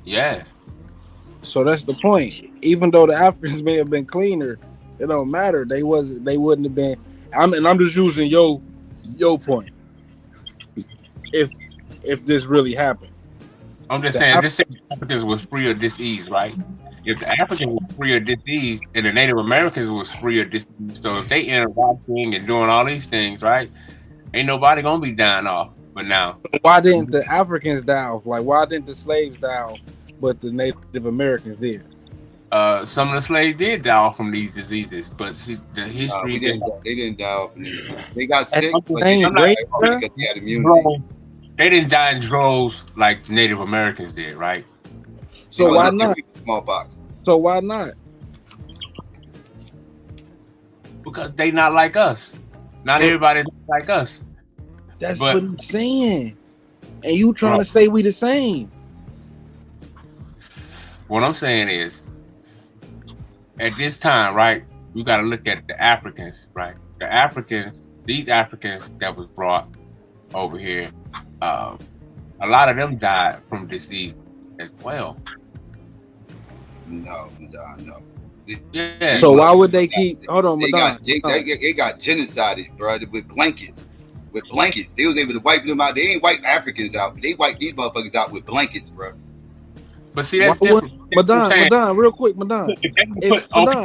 Yeah. So that's the point. Even though the Africans may have been cleaner, it don't matter. They wouldn't have been. I'm just using your point. If this really happened, I'm just saying the Africans was free of disease, right? If the Africans were free of disease and the Native Americans was free of disease, so if they interacting and doing all these things, right, ain't nobody gonna be dying off. But now, why didn't the Africans die off? Like, why didn't the slaves die off, but the Native Americans did? Some of the slaves did die off from these diseases, but see, the history they didn't die off. They got sick, but they didn't die off because they had immunity. They didn't die in droves like Native Americans did, right? So why not? Smallpox. So why not? Because they not like us. Not everybody's like us. That's what I'm saying. And you trying to say we the same? What I'm saying is, at this time, right, you got to look at the Africans, right? The Africans, these Africans that was brought over here, a lot of them died from disease as well. No. Yeah. So why would they keep? Hold on, they got genocided, bro, with blankets. With blankets, they was able to wipe them out. They ain't wipe Africans out, but they wiped these motherfuckers out with blankets, bro. But see, that's different. Madon, real quick, Madon.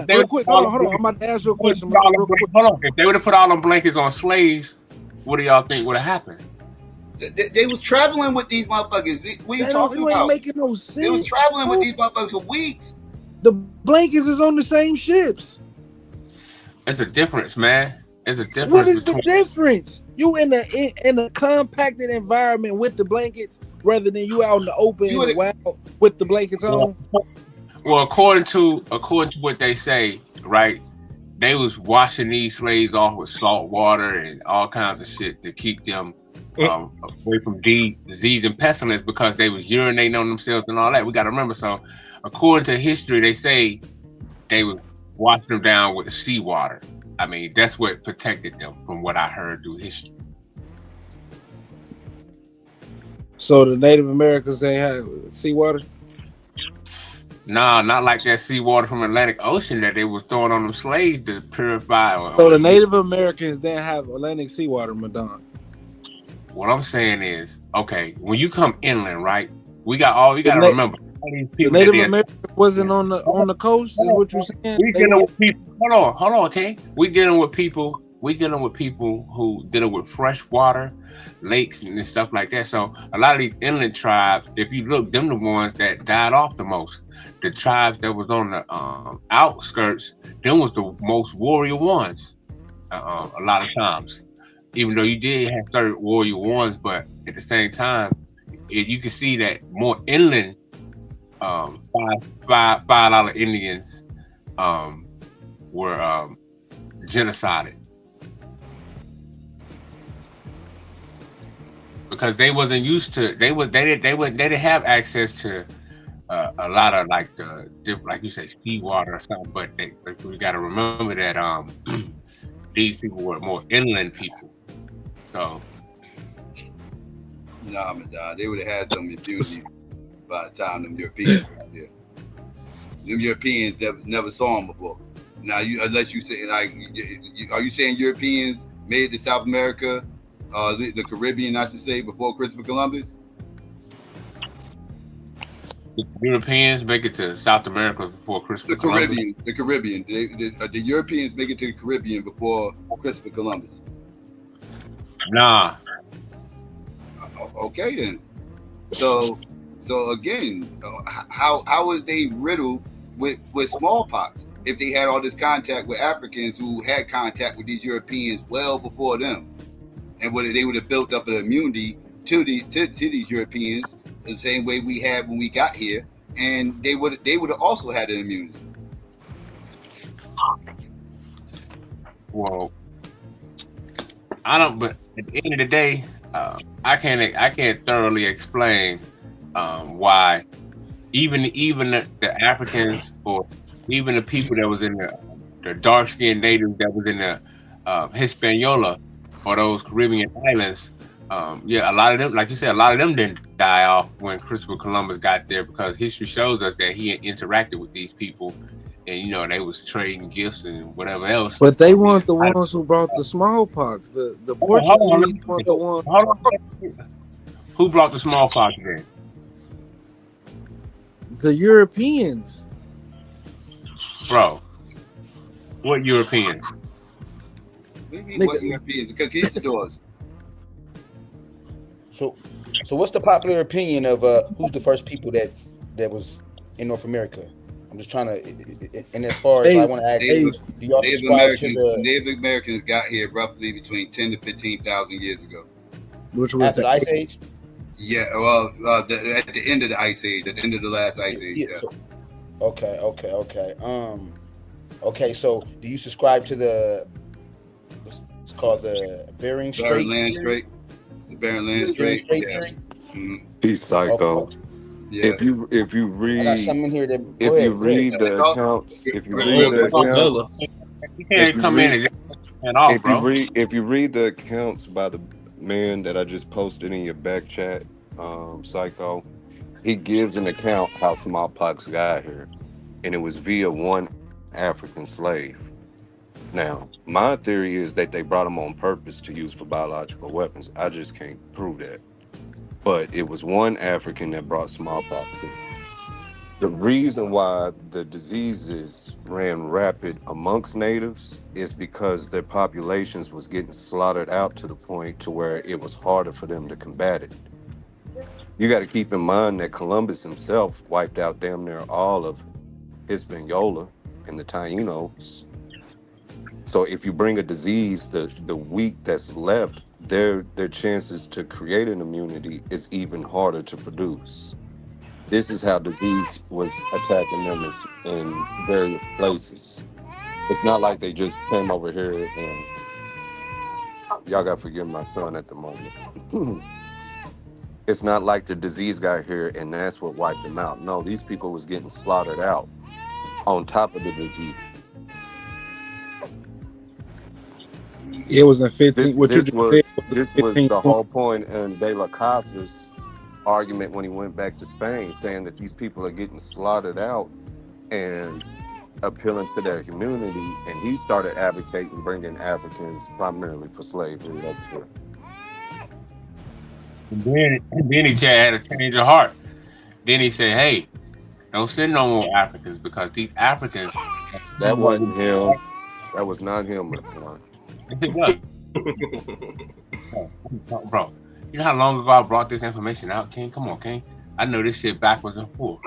Real quick, hold on. I'm about to ask you a question. Real quick. Hold on. If they would have put all them blankets on slaves, what do y'all think would have happened? They was traveling with these motherfuckers. What are you talking about? You ain't making no sense. They was traveling with these motherfuckers for weeks. The blankets is on the same ships. It's a difference, man. It's a difference. What is the difference? You in a compacted environment with the blankets rather than you out in the open and wild with the blankets on? Well, according to what they say, right, they was washing these slaves off with salt water and all kinds of shit to keep them away from disease and pestilence because they was urinating on themselves and all that. We got to remember. So, according to history, they say they was washing them down with seawater. I mean, that's what protected them from what I heard through history. So the Native Americans, they had seawater? Nah, not like that seawater from Atlantic Ocean that they was throwing on them slaves to purify. So the Native Americans didn't have Atlantic seawater, Madonna. What I'm saying is, okay, when you come inland, right? You got to remember. The Native Americans wasn't on the coast, is what you're saying? We dealing with people. Hold on, okay. We dealing with people who dealing with fresh water, lakes and stuff like that. So a lot of these inland tribes, if you look, them the ones that died off the most. The tribes that was on the outskirts, them was the most warrior ones. A lot of times, even though you did have 30 warrior ones, but at the same time, you can see that more inland $5 Indians were genocided because they wasn't used to. They didn't have access to a lot of like like you say seawater or something. But we got to remember that these people were more inland people. So nah, they would have had some impunity by the time them Europeans got there. Them Europeans never saw them before. Now, unless you say like, are you saying Europeans made it to South America, the Caribbean, I should say, before Christopher Columbus? The Europeans make it to South America before Christopher Columbus. The Caribbean. The Europeans make it to the Caribbean before Christopher Columbus. Nah. Okay then. So again, how was they riddled with smallpox if they had all this contact with Africans who had contact with these Europeans well before them, and they would have built up an immunity to these Europeans the same way we had when we got here, and they would have also had an immunity. Well, I don't. But at the end of the day, I can't thoroughly explain why even the Africans or even the people that was in the dark skinned natives that was in the Hispaniola or those Caribbean islands, a lot of them, like you said, a lot of them didn't die off when Christopher Columbus got there because history shows us that he interacted with these people, and they was trading gifts and whatever else. But they weren't the ones who brought the smallpox. The Portuguese weren't the ones. Who brought the smallpox then? The Europeans. Bro, what Europeans? What Europeans? The conquistadors. So what's the popular opinion of who's the first people that was in North America? I'm just trying to, and as far as I want to ask you, do y'all subscribe to the Native Americans got here roughly between 10 to 15,000 years ago. Which was after the Ice Age? Yeah, well, at the end of the Ice Age, at the end of the last Ice Age. Yeah. So, okay. Okay, so do you subscribe to the what's called the Bering Strait? The Bering Land Strait. Yes. Mm-hmm. He's psycho. Okay. Yeah. If you read, I got something here that, if you read the accounts, if you read the accounts, you can't come in and off, bro. If you read the accounts by the man that I just posted in your back chat, Psycho, he gives an account how smallpox got here, and it was via one African slave. Now, my theory is that they brought them on purpose to use for biological weapons. I just can't prove that. But it was one African that brought smallpox in. The reason why the diseases ran rapid amongst natives is because their populations was getting slaughtered out to the point to where it was harder for them to combat it. You got to keep in mind that Columbus himself wiped out damn near all of Hispaniola and the Tainos. So if you bring a disease, the weak that's left, their chances to create an immunity is even harder to produce. This is how disease was attacking them in various places. It's not like they just came over here and y'all got to forgive my son at the moment. It's not like the disease got here and that's what wiped them out. No, these people was getting slaughtered out on top of the disease. It was in 15. This was the whole point in D.A.B.A.T.E's argument when he went back to Spain, saying that these people are getting slaughtered out and appealing to their community, and he started advocating bringing Africans primarily for slavery. That's true. Then he had a change of heart. Then he said, "Hey, don't send no more Africans because these Africans." That wasn't him. That was not him. It was. Bro, you know how long ago I brought this information out, King? Come on, King. I know this shit backwards and forth.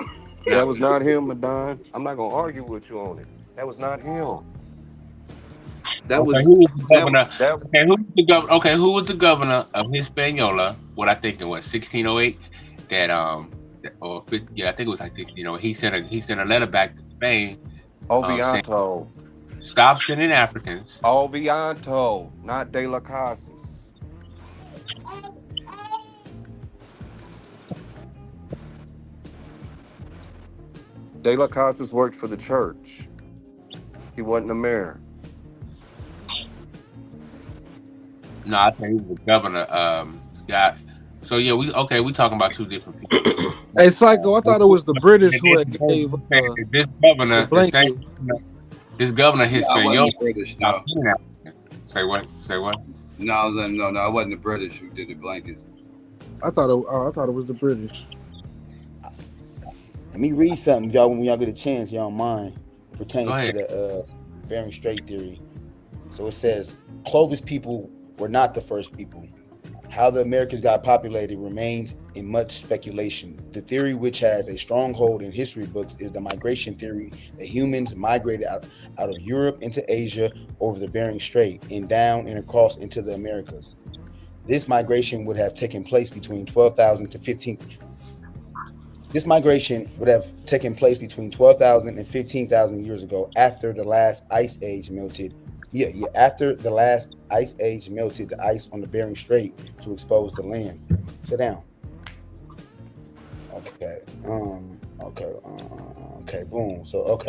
That was not him, Madon. I'm not gonna argue with you on it. That was not him. That was who was the governor? Who was the governor of Hispaniola? What I think it was 1608. I think it was like 1608. He sent a letter back to Spain. Ovianto. Stop sending Africans. Ovianto, not D.A.B.A.T.E. D.A.B.A.T.E worked for the church. He wasn't a mayor. No, I think he was the governor. So yeah, we talking about two different people. Hey, Psycho, I thought it was the British who had gave this governor. This governor, Hispaniola. No. Say what? No, it wasn't the British who did the blankets. I thought it was the British. Let me read something, y'all. When y'all get a chance, y'all don't mind. It pertains to the Bering Strait theory. So it says Clovis people were not the first people. How the Americas got populated remains in much speculation. The theory, which has a stronghold in history books, is the migration theory that humans migrated out of Europe into Asia over the Bering Strait and down and across into the Americas. This migration would have taken place between 12,000 to 15. This migration would have taken place between 12,000 and 15,000 years ago, after the last ice age melted. After the last ice age melted the ice on the Bering Strait to expose the land. Sit down. Okay. Okay. Boom. So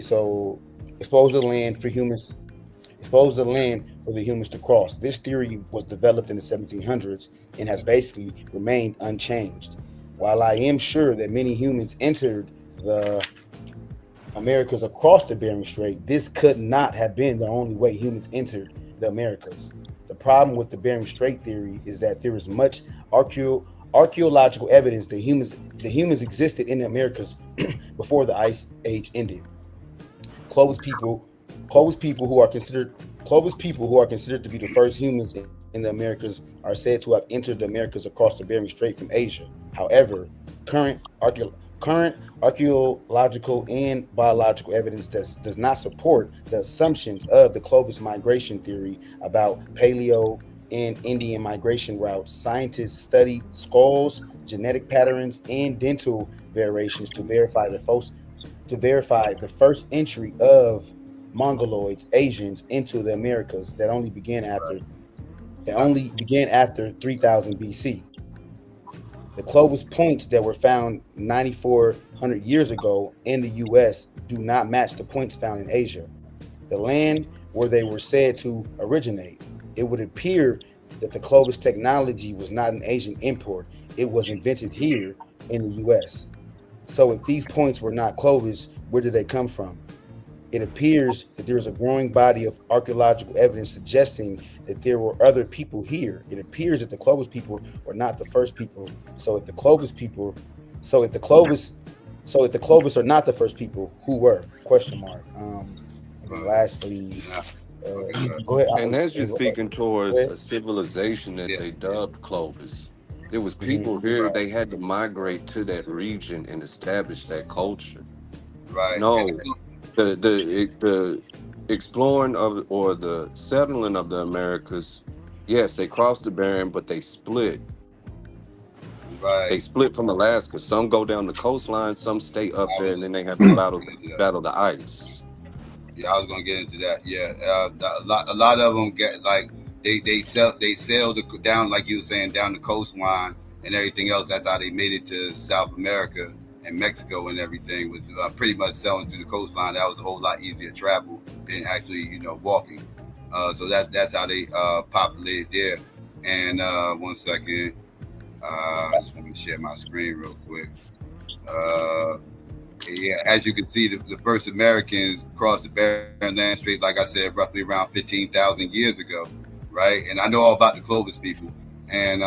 So expose the land for humans. Expose the land for the humans to cross. This theory was developed in the 1700s and has basically remained unchanged. While I am sure that many humans entered the Americas across the Bering Strait, this could not have been the only way humans entered the Americas. The problem with the Bering Strait theory is that there is much archaeological evidence that humans existed in the Americas before the Ice Age ended. Clovis people who are considered to be the first humans in the Americas are said to have entered the Americas across the Bering Strait from Asia. However, current archaeological and biological evidence does not support the assumptions of the Clovis migration theory about Paleo and Indian migration routes. Scientists study skulls, genetic patterns, and dental variations to verify the first entry of Mongoloids, Asians, into the Americas that only began after 3000 BC. The Clovis points that were found 9,400 years ago in the U.S. do not match the points found in Asia, the land where they were said to originate. It would appear that the Clovis technology was not an Asian import. It was invented here in the U.S. So if these points were not Clovis, where did they come from? It appears that there is a growing body of archaeological evidence suggesting that there were other people here. It appears that the Clovis people were not the first people. So if the Clovis are not the first people, who were? Question mark. And lastly, go ahead. And that's just speaking towards a civilization that they dubbed Clovis. There was people here, they had to migrate to that region and establish that culture. Right. No, the exploring of or the settling of the Americas, yes, they crossed the Bering, but they split. Right. They split from Alaska. Some go down the coastline, some stay up there, and then they have to battle the ice. Yeah, I was gonna get into that. Yeah, a lot of them they sailed down, like you were saying, down the coastline and everything else. That's how they made it to South America and Mexico and everything, was pretty much sailing through the coastline. That was a whole lot easier to travel than actually, walking. So that's how they populated there. And 1 second, I just want to share my screen real quick. Yeah, as you can see, the first Americans crossed the Bering Land Strait, like I said, roughly around 15,000 years ago, right? And I know all about the Clovis people. And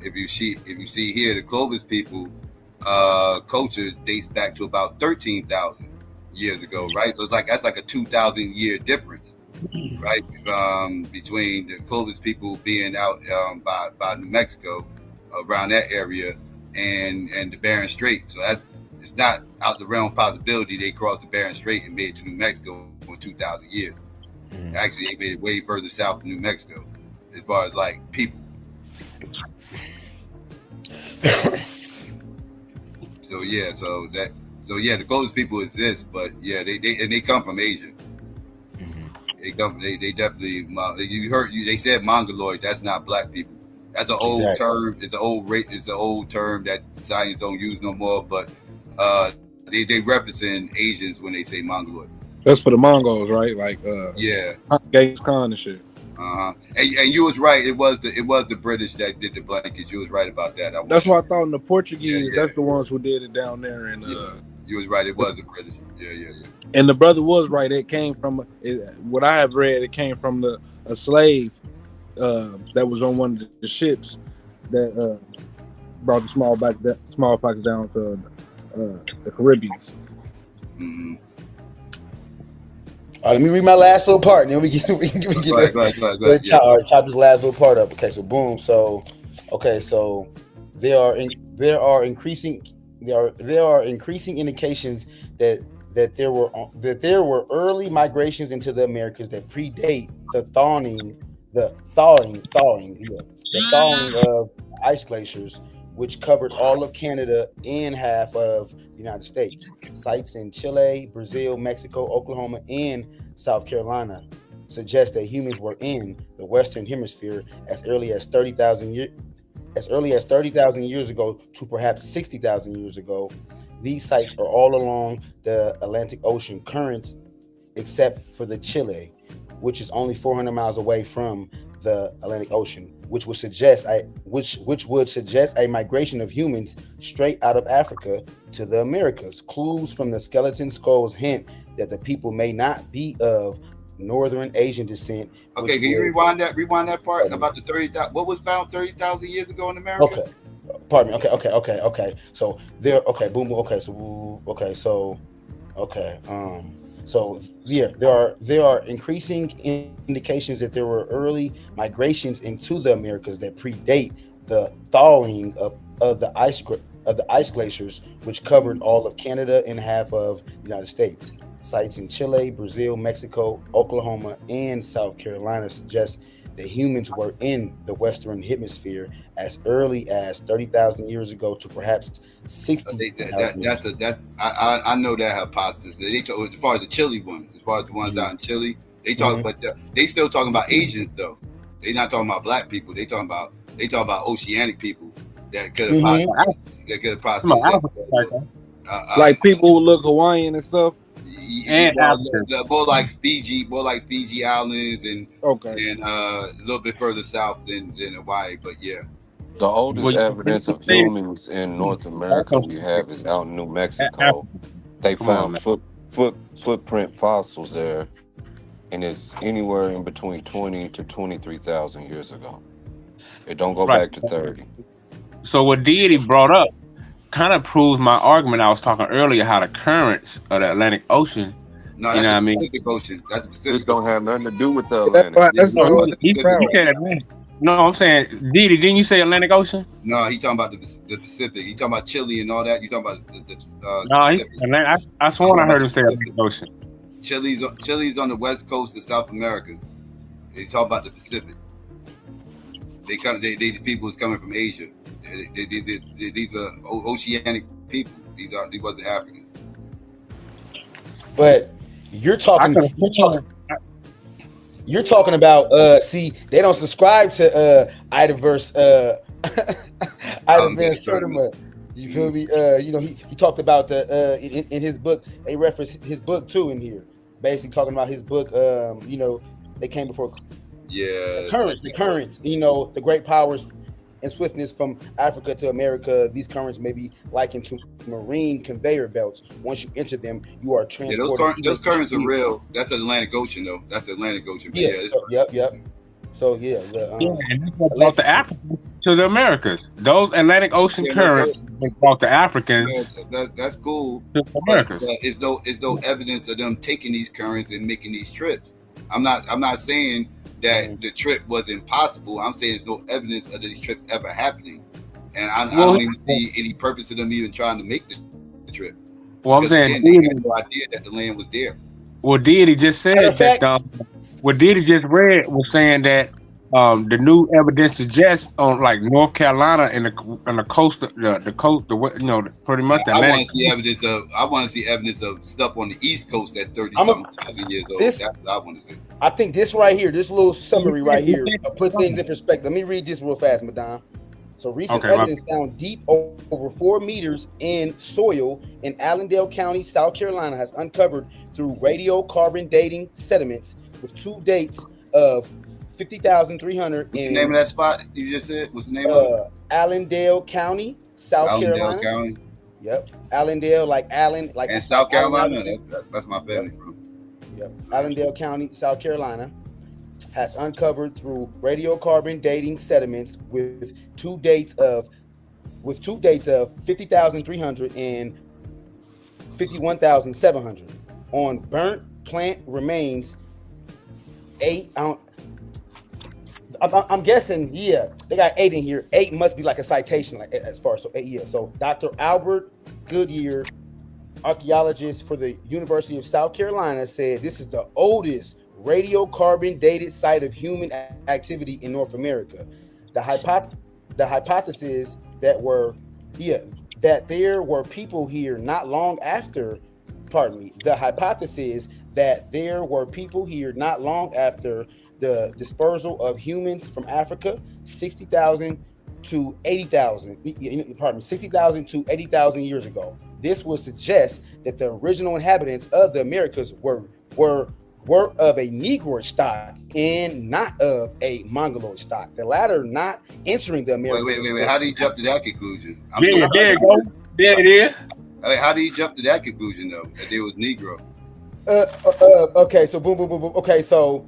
if you see here, the Clovis people culture dates back to about 13,000 years ago, right? So that's like a 2,000 year difference, right? Between the Clovis people being out by New Mexico, around that area, and the Bering Strait. So it's not out the realm of possibility they crossed the Bering Strait and made it to New Mexico for 2,000 years. Actually, they made it way further south than New Mexico, as far as like people. So the Clovis people exist, but yeah, they come from Asia. They definitely, they said Mongoloid. That's not black people. That's an old term. It's an old rate. It's an old term that science don't use no more. But they referencing Asians when they say Mongoloid. That's for the Mongols, right? Like yeah, Genghis Khan and shit. And you was right. It was the British that did the blankets. You was right about that. That's what I thought. In the Portuguese, that's the ones who did it down there. And you was right. It was the British. Yeah. And the brother was right. It came from what I have read. It came from a slave that was on one of the ships that brought the smallpox down to the Caribbean. All right, let me read my last little part, and then we get chop this last little part up. Okay, so boom. So, okay, so there are increasing indications that there were early migrations into the Americas that predate the thawing of ice glaciers, which covered all of Canada and half of the United States. Sites in Chile, Brazil, Mexico, Oklahoma, and South Carolina suggest that humans were in the Western Hemisphere as early as 30,000 years ago to perhaps 60,000 years ago. These sites are all along the Atlantic Ocean currents, except for the Chile, which is only 400 miles away from the Atlantic Ocean, which would suggest a migration of humans straight out of Africa to the Americas. Clues from the skeleton skulls hint that the people may not be of Northern Asian descent. Okay, can you rewind that part about the 30,000? What was found 30,000 years ago in America? Okay, pardon me. Okay. So there. Okay, boom. Okay, so So yeah, there are increasing indications that there were early migrations into the Americas that predate the thawing of the ice glaciers, which covered all of Canada and half of the United States. Sites in Chile, Brazil, Mexico, Oklahoma, and South Carolina suggest that humans were in the Western Hemisphere as early as 30,000 years ago to perhaps 60,000 years ago. I know that hypothesis. They talk, as far as the Chile ones, as far as the ones out in Chile, they talk, but they still talking about Asians though. They not talking about black people. They talking about oceanic people that could have possibly like people who look Hawaiian and stuff. More like Fiji Islands and a little bit further south than Hawaii, but yeah. The oldest evidence of humans in North America we have is out in New Mexico. They found footprint fossils there, and it's anywhere in between 20 to 23,000 years ago. It don't go back to 30. So what Deity brought up kind of proves my argument I was talking earlier, how the currents of the Atlantic Ocean, no, you know what I mean? Pacific Ocean. That's the Pacific. This don't have nothing to do with the Atlantic. He said Atlantic. No, I'm saying, Deity, didn't you say Atlantic Ocean? No, he talking about the Pacific. He talking about Chile and all that. You talking about the no, I sworn I heard him say Atlantic Ocean. Chile's on the west coast of South America. They talk about the Pacific. They people is coming from Asia. These are oceanic people. These wasn't Africans. But you're talking. You're talking about see, they don't subscribe to Idaverse Idaverse Tournament. You feel me? You know, he talked about the in his book, they referenced his book too in here. Basically talking about his book, you know, they came before the currents, you know, the great powers and swiftness from Africa to America. These currents may be likened to marine conveyor belts. Once you enter them, you are transported. Those currents are real. That's Atlantic Ocean, though. That's the Atlantic Ocean. Yeah. Yep. So yeah, and that's what brought the Africans to the Americas. Those Atlantic Ocean currents brought the Africans. That's cool. To the Americas. It's no evidence of them taking these currents and making these trips. I'm not saying that the trip was impossible. I'm saying there's no evidence of these trips ever happening, and I don't even see any purpose of them even trying to make the trip. Well, I'm saying again, they had no idea that the land was there. Well, D.A.B.A.T.E just said that. What D.A.B.A.T.E just read was saying that the new evidence suggests on like North Carolina and the coast, the coast, you know, pretty much. I want to see evidence of stuff on the East Coast that's 30-something years old. That's what I want to see. I think this right here, this little summary right here, put things in perspective. Let me read this real fast, Madame. So recent evidence found deep over 4 meters in soil in Allendale County, South Carolina, has uncovered through radiocarbon dating sediments with 2 dates of 50,300. What's the name of that spot you just said? What's the name of it? Allendale County, South Carolina. County. Yep. Allendale, like Allen, like and South Carolina. That's my family from. Yep. Allendale County, South Carolina, has uncovered through radiocarbon dating sediments with 2 dates of 50,300 and 51,700 on burnt plant remains. 8 ounce. I'm guessing, yeah, they got 8 in here. 8 must be like a citation, like as far as so 8 years. So Dr. Albert Goodyear, archaeologist for the University of South Carolina, said this is the oldest radiocarbon dated site of human activity in North America. The hypothesis that there were people here not long after. The hypothesis that there were people here not long after the dispersal of humans from Africa, 60,000 to 80,000. 60,000 to 80,000 years ago. This would suggest that the original inhabitants of the Americas were of a Negroid stock and not of a Mongoloid stock. The latter not entering the Americas. Wait. How do you jump to that conclusion? There you go. There it is. How do you jump to that conclusion though? That they was Negro. Okay, so boom. Okay, so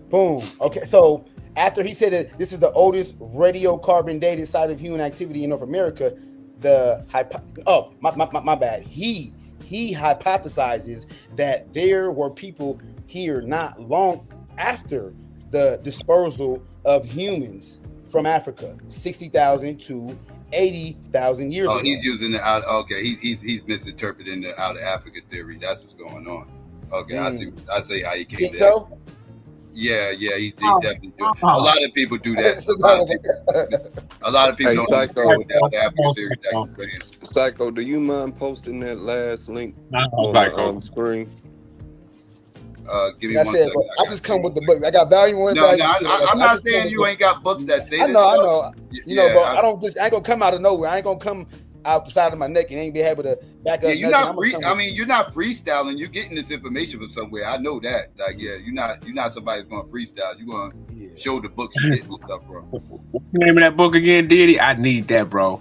boom. Okay, so after he said that this is the oldest radiocarbon dated site of human activity in North America, my bad. He hypothesizes that there were people here not long after the dispersal of humans from Africa, 60,000 to 80,000 years ago. He's using the out. Okay, he's misinterpreting the out of Africa theory. That's what's going on. Okay, I see how he came there. So? Yeah, he definitely do. A lot of people do that. A lot of people don't understand what the out of Africa theory is saying. Psycho, do you mind posting that last link on the screen? Give me 1 second. I just come with the book. I got value one. No, I'm not saying you ain't got books that say this. I know. You know, but I ain't gonna come out of nowhere. I ain't gonna come out the side of my neck and ain't be able to back up. You're not you're not freestyling. You're getting this information from somewhere. I know that. Like, you're not somebody who's going to freestyle. You're going to show the books you're getting stuff from. What's the name of that book again, D.A.B.A.T.E? I need that, bro.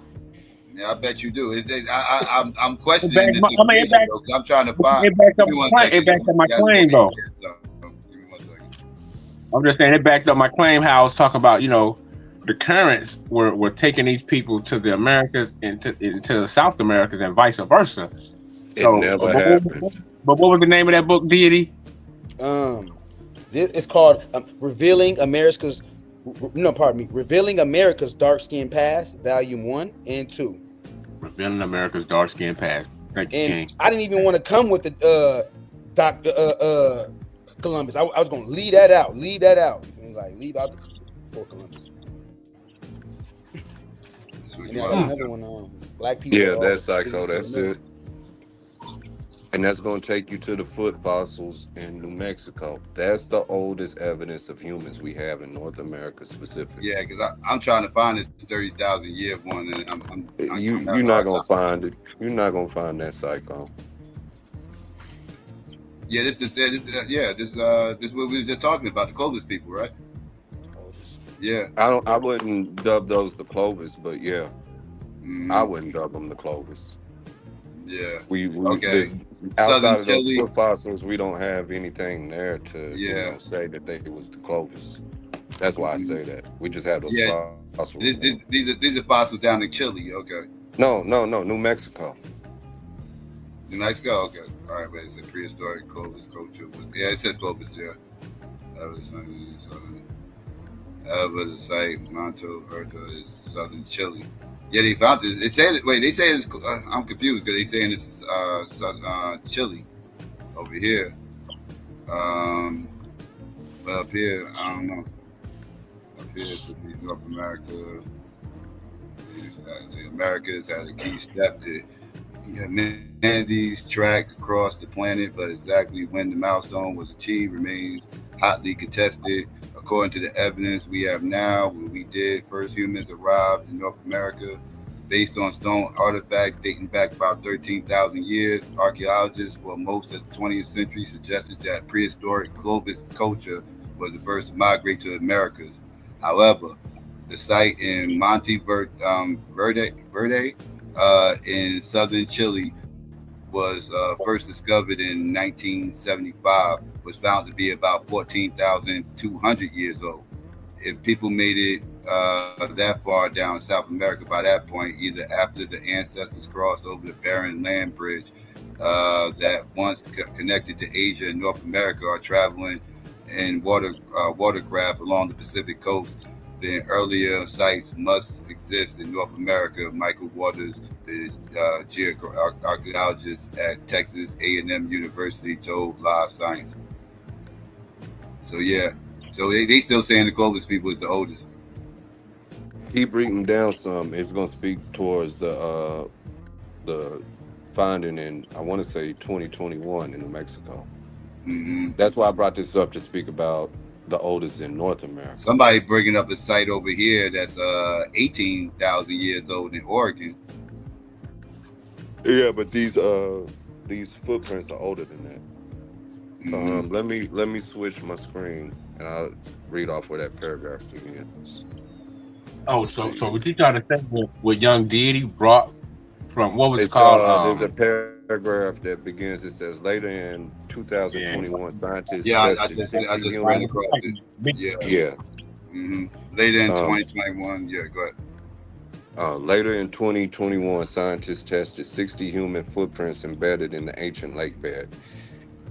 Yeah, I bet you do. I'm questioning this information, I'm trying to find. It backed up my claim, though. I'm just saying it backed up my claim. How I was talking about, the currents were taking these people to the Americas and into South Americas and vice versa. So, never happened. But what was the name of that book, D.A.B.A.T.E? It's called Revealing America's Dark Skin Past, Volume 1 and 2. Revealing America's Dark Skin Past. Thank you, King. I didn't even want to come with the Dr. Columbus. I was going to leave that out. Leave out for Columbus. And then another one, Black people. Yeah, that's Psycho. That's it. And that's going to take you to the foot fossils in New Mexico. That's the oldest evidence of humans we have in North America specifically. Yeah, because I'm trying to find this 30,000 year one, and You're not going to find it. You're not going to find that Psycho. Yeah, this is what we were just talking about, the Clovis people, right? Yeah. I wouldn't dub those the Clovis, but yeah. I wouldn't dub them the Clovis. Yeah. We okay. Outside of those foot fossils, we don't have anything there to say that they was the Clovis. That's why I say that. We just have those fossils. These are fossils down in Chile. Okay. No, New Mexico. New Mexico. Okay. All right, but it's a prehistoric Clovis culture. Yeah, it says Clovis. Yeah. However, the site Monte Verdo is southern Chile. Yeah, they found it. They said it. Wait, they say it's. I'm confused because they saying it's Chile over here. But up here, I don't know. Up here, it's North America. The Americas had a key step to humanity's track across the planet, but exactly when the milestone was achieved remains hotly contested. According to the evidence we have now, when we did, first humans arrived in North America based on stone artifacts dating back about 13,000 years. Archaeologists for most of the 20th century suggested that prehistoric Clovis culture was the first to migrate to the Americas. However, the site in Monte Verde in southern Chile was first discovered in 1975, was found to be about 14,200 years old. If people made it that far down South America by that point, either after the ancestors crossed over the barren land bridge that once connected to Asia and North America, or traveling in watercraft along the Pacific coast, then earlier sites must exist in North America. Michael Waters, the archaeologist at Texas A&M University, told Live Science. So yeah, so they still saying the Clovis people is the oldest. Keep reading down some. It's going to speak towards the finding in, I want to say 2021 in New Mexico. Mm-hmm. That's why I brought this up, to speak about the oldest in North America. Somebody bringing up a site over here that's 18,000 years old in Oregon. Yeah, but these footprints are older than that. Mm-hmm. Let me switch my screen and I'll read off where that paragraph begins. Oh, so what you trying to say with young D.A.B.A.T.E brought from, what was it called? There's a paragraph that begins. It says later in 2021, scientists. Yeah, I just ran across it. Yeah. Mm-hmm. Later in 2021. Yeah, go ahead. Later in 2021, scientists tested 60 human footprints embedded in the ancient lake bed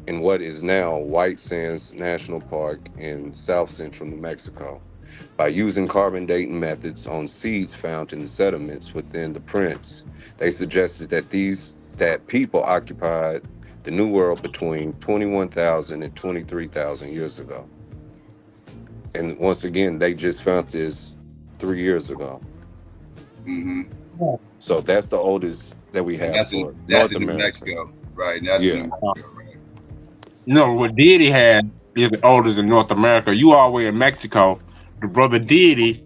in what is now White Sands National Park in south central New Mexico. By using carbon dating methods on seeds found in the sediments within the prints, they suggested that people occupied the New World between 21,000 and 23,000 years ago. And once again, they just found this 3 years ago. Mm-hmm. So that's the oldest that we have. That's in New Mexico, right? That's in New Mexico, right? No, what D.A.B.A.T.E had is the oldest in North America. You all the way in Mexico. The brother D.A.B.A.T.E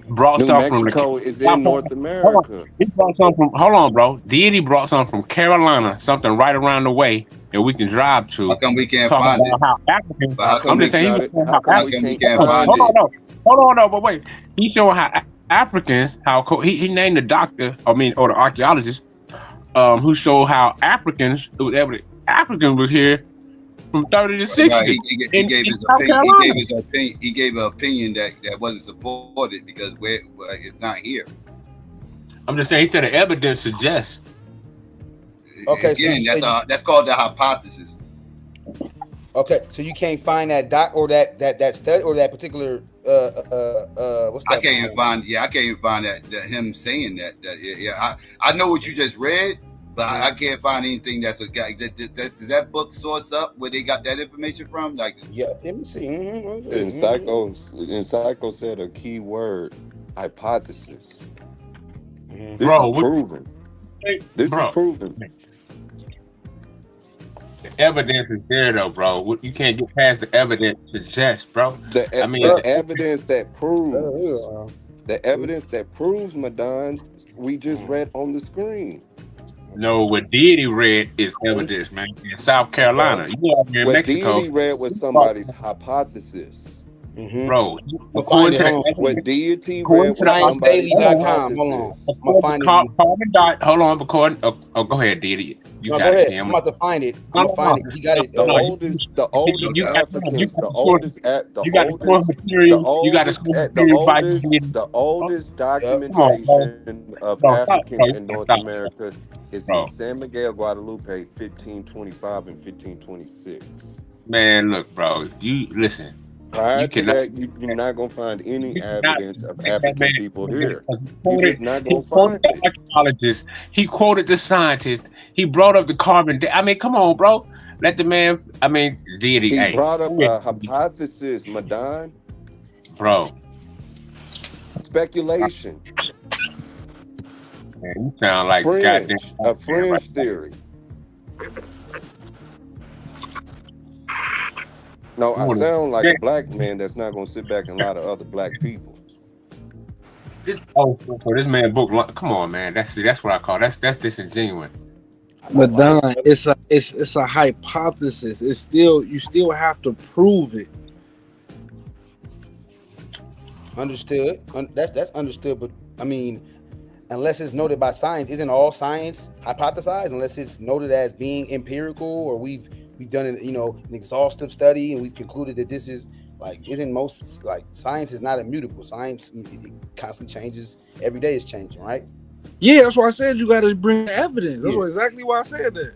brought something from Mexico is in North America. He brought something from, hold on, bro. D.A.B.A.T.E brought something from Carolina, something right around the way that we can drive to. How come we can't find it? I'm just saying, how come we can't find it? Hold on, but wait. He showed how Africans, he named the doctor, or the archaeologist, who showed how Africans was here from 30 to 60. Right. He gave his opinion. He gave an opinion that wasn't supported because it's not here. I'm just saying, he said the evidence suggests. Okay, again, that's called the hypothesis. Okay, so you can't find that doc or that study or that particular what's that? I can't even find that him saying that. Yeah, I know what you just read. But I can't find anything that's a guy. Does that book source up where they got that information from? Like, yeah, let me see. And Psycho said a key word: hypothesis. This is proven. This is proven. The evidence is there, though, bro. You can't get past the evidence suggests, bro. The evidence that proves. The evidence that proves, Madon, we just read on the screen. No, what D.A.B.A.T.E read is evidence, man. In South Carolina, you out here in What Mexico. D.A.B.A.T.E read was somebody's hypothesis. Bro, What D.A.B.A.T.E read was somebody's hypothesis. Hold on, according. Oh, go ahead, D.A.B.A.T.E. You got go ahead. it, I'm about to find it. I'm gonna find it. He got it. The oldest documentation of Africans in North America is in San Miguel, Guadalupe, 1525 and 1526. Man, look, bro. You listen. Prior to that, you're not gonna find any evidence of African people here. You're just not gonna find it. Archaeologists. He quoted the scientist. He brought up the carbon. I mean, come on, bro. Let the man. I mean, D.A.B.A.T.E. He brought up a hypothesis, Madon. Bro. Speculation. Man, you sound like a fringe theory. No, I sound like a black man that's not gonna sit back and lie to other black people. So this man book. Come on, man. That's what I call that's disingenuous. Madon, it's a hypothesis. It's still you still have to prove it. Understood. That's understood. But I mean, unless it's noted by science, isn't all science hypothesized? Unless it's noted as being empirical, or we've done an exhaustive study and we've concluded that this is isn't most science is not immutable. Science it constantly changes. Every day is changing, right? Yeah, that's why I said you got to bring evidence. That's exactly why I said that.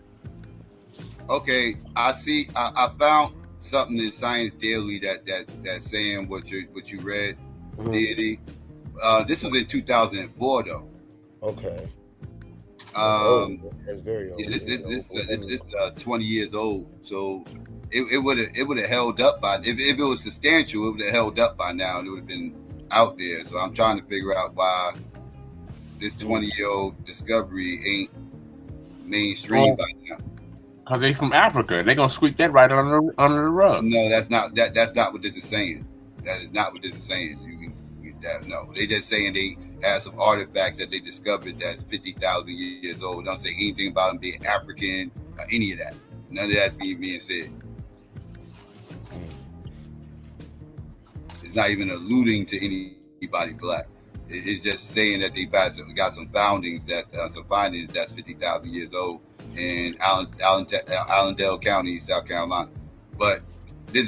Okay, I see. I found something in Science Daily that's saying what you read, D.A.B.A.T.E. This was in 2004 though. Okay. That's very old. Yeah, this is 20 years old. So it would have held up by if it was substantial, it would have held up by now and it would have been out there. So I'm trying to figure out why this 20-year-old discovery ain't mainstream by now. Cause they from Africa. They're gonna sweep that right under the rug. No, that's not what this is saying. That is not what this is saying. No, they just saying they have some artifacts that they discovered that's 50,000 years old. Don't say anything about them being African or any of that. None of that's being said. It's not even alluding to anybody black. It's just saying that they got some findings that's 50,000 years old in Allendale County, South Carolina. But they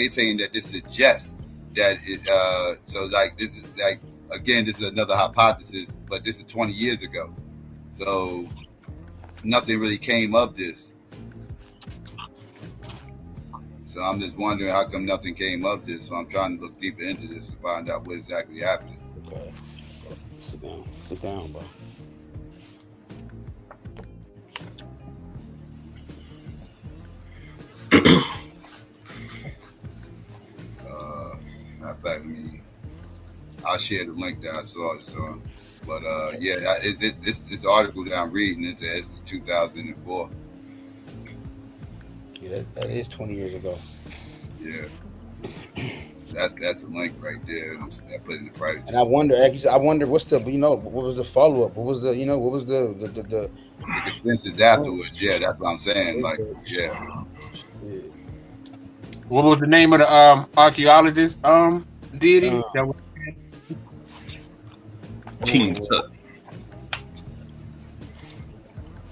saying that this suggests that this is again, this is another hypothesis, but this is 20 years ago. So nothing really came of this. So I'm just wondering how come nothing came of this. So I'm trying to look deeper into this to find out what exactly happened. Okay. Sit down, bro. Matter of fact, I'll share the link that I saw this on. But this article that I'm reading it's 2004. Yeah, that is 20 years ago. Yeah, that's the link right there. I put in the private. And I wonder what's the what was the follow up? What was the consensus afterwards? Yeah, that's what I'm saying. What was the name of the archaeologist? D.A.B.A.T.E.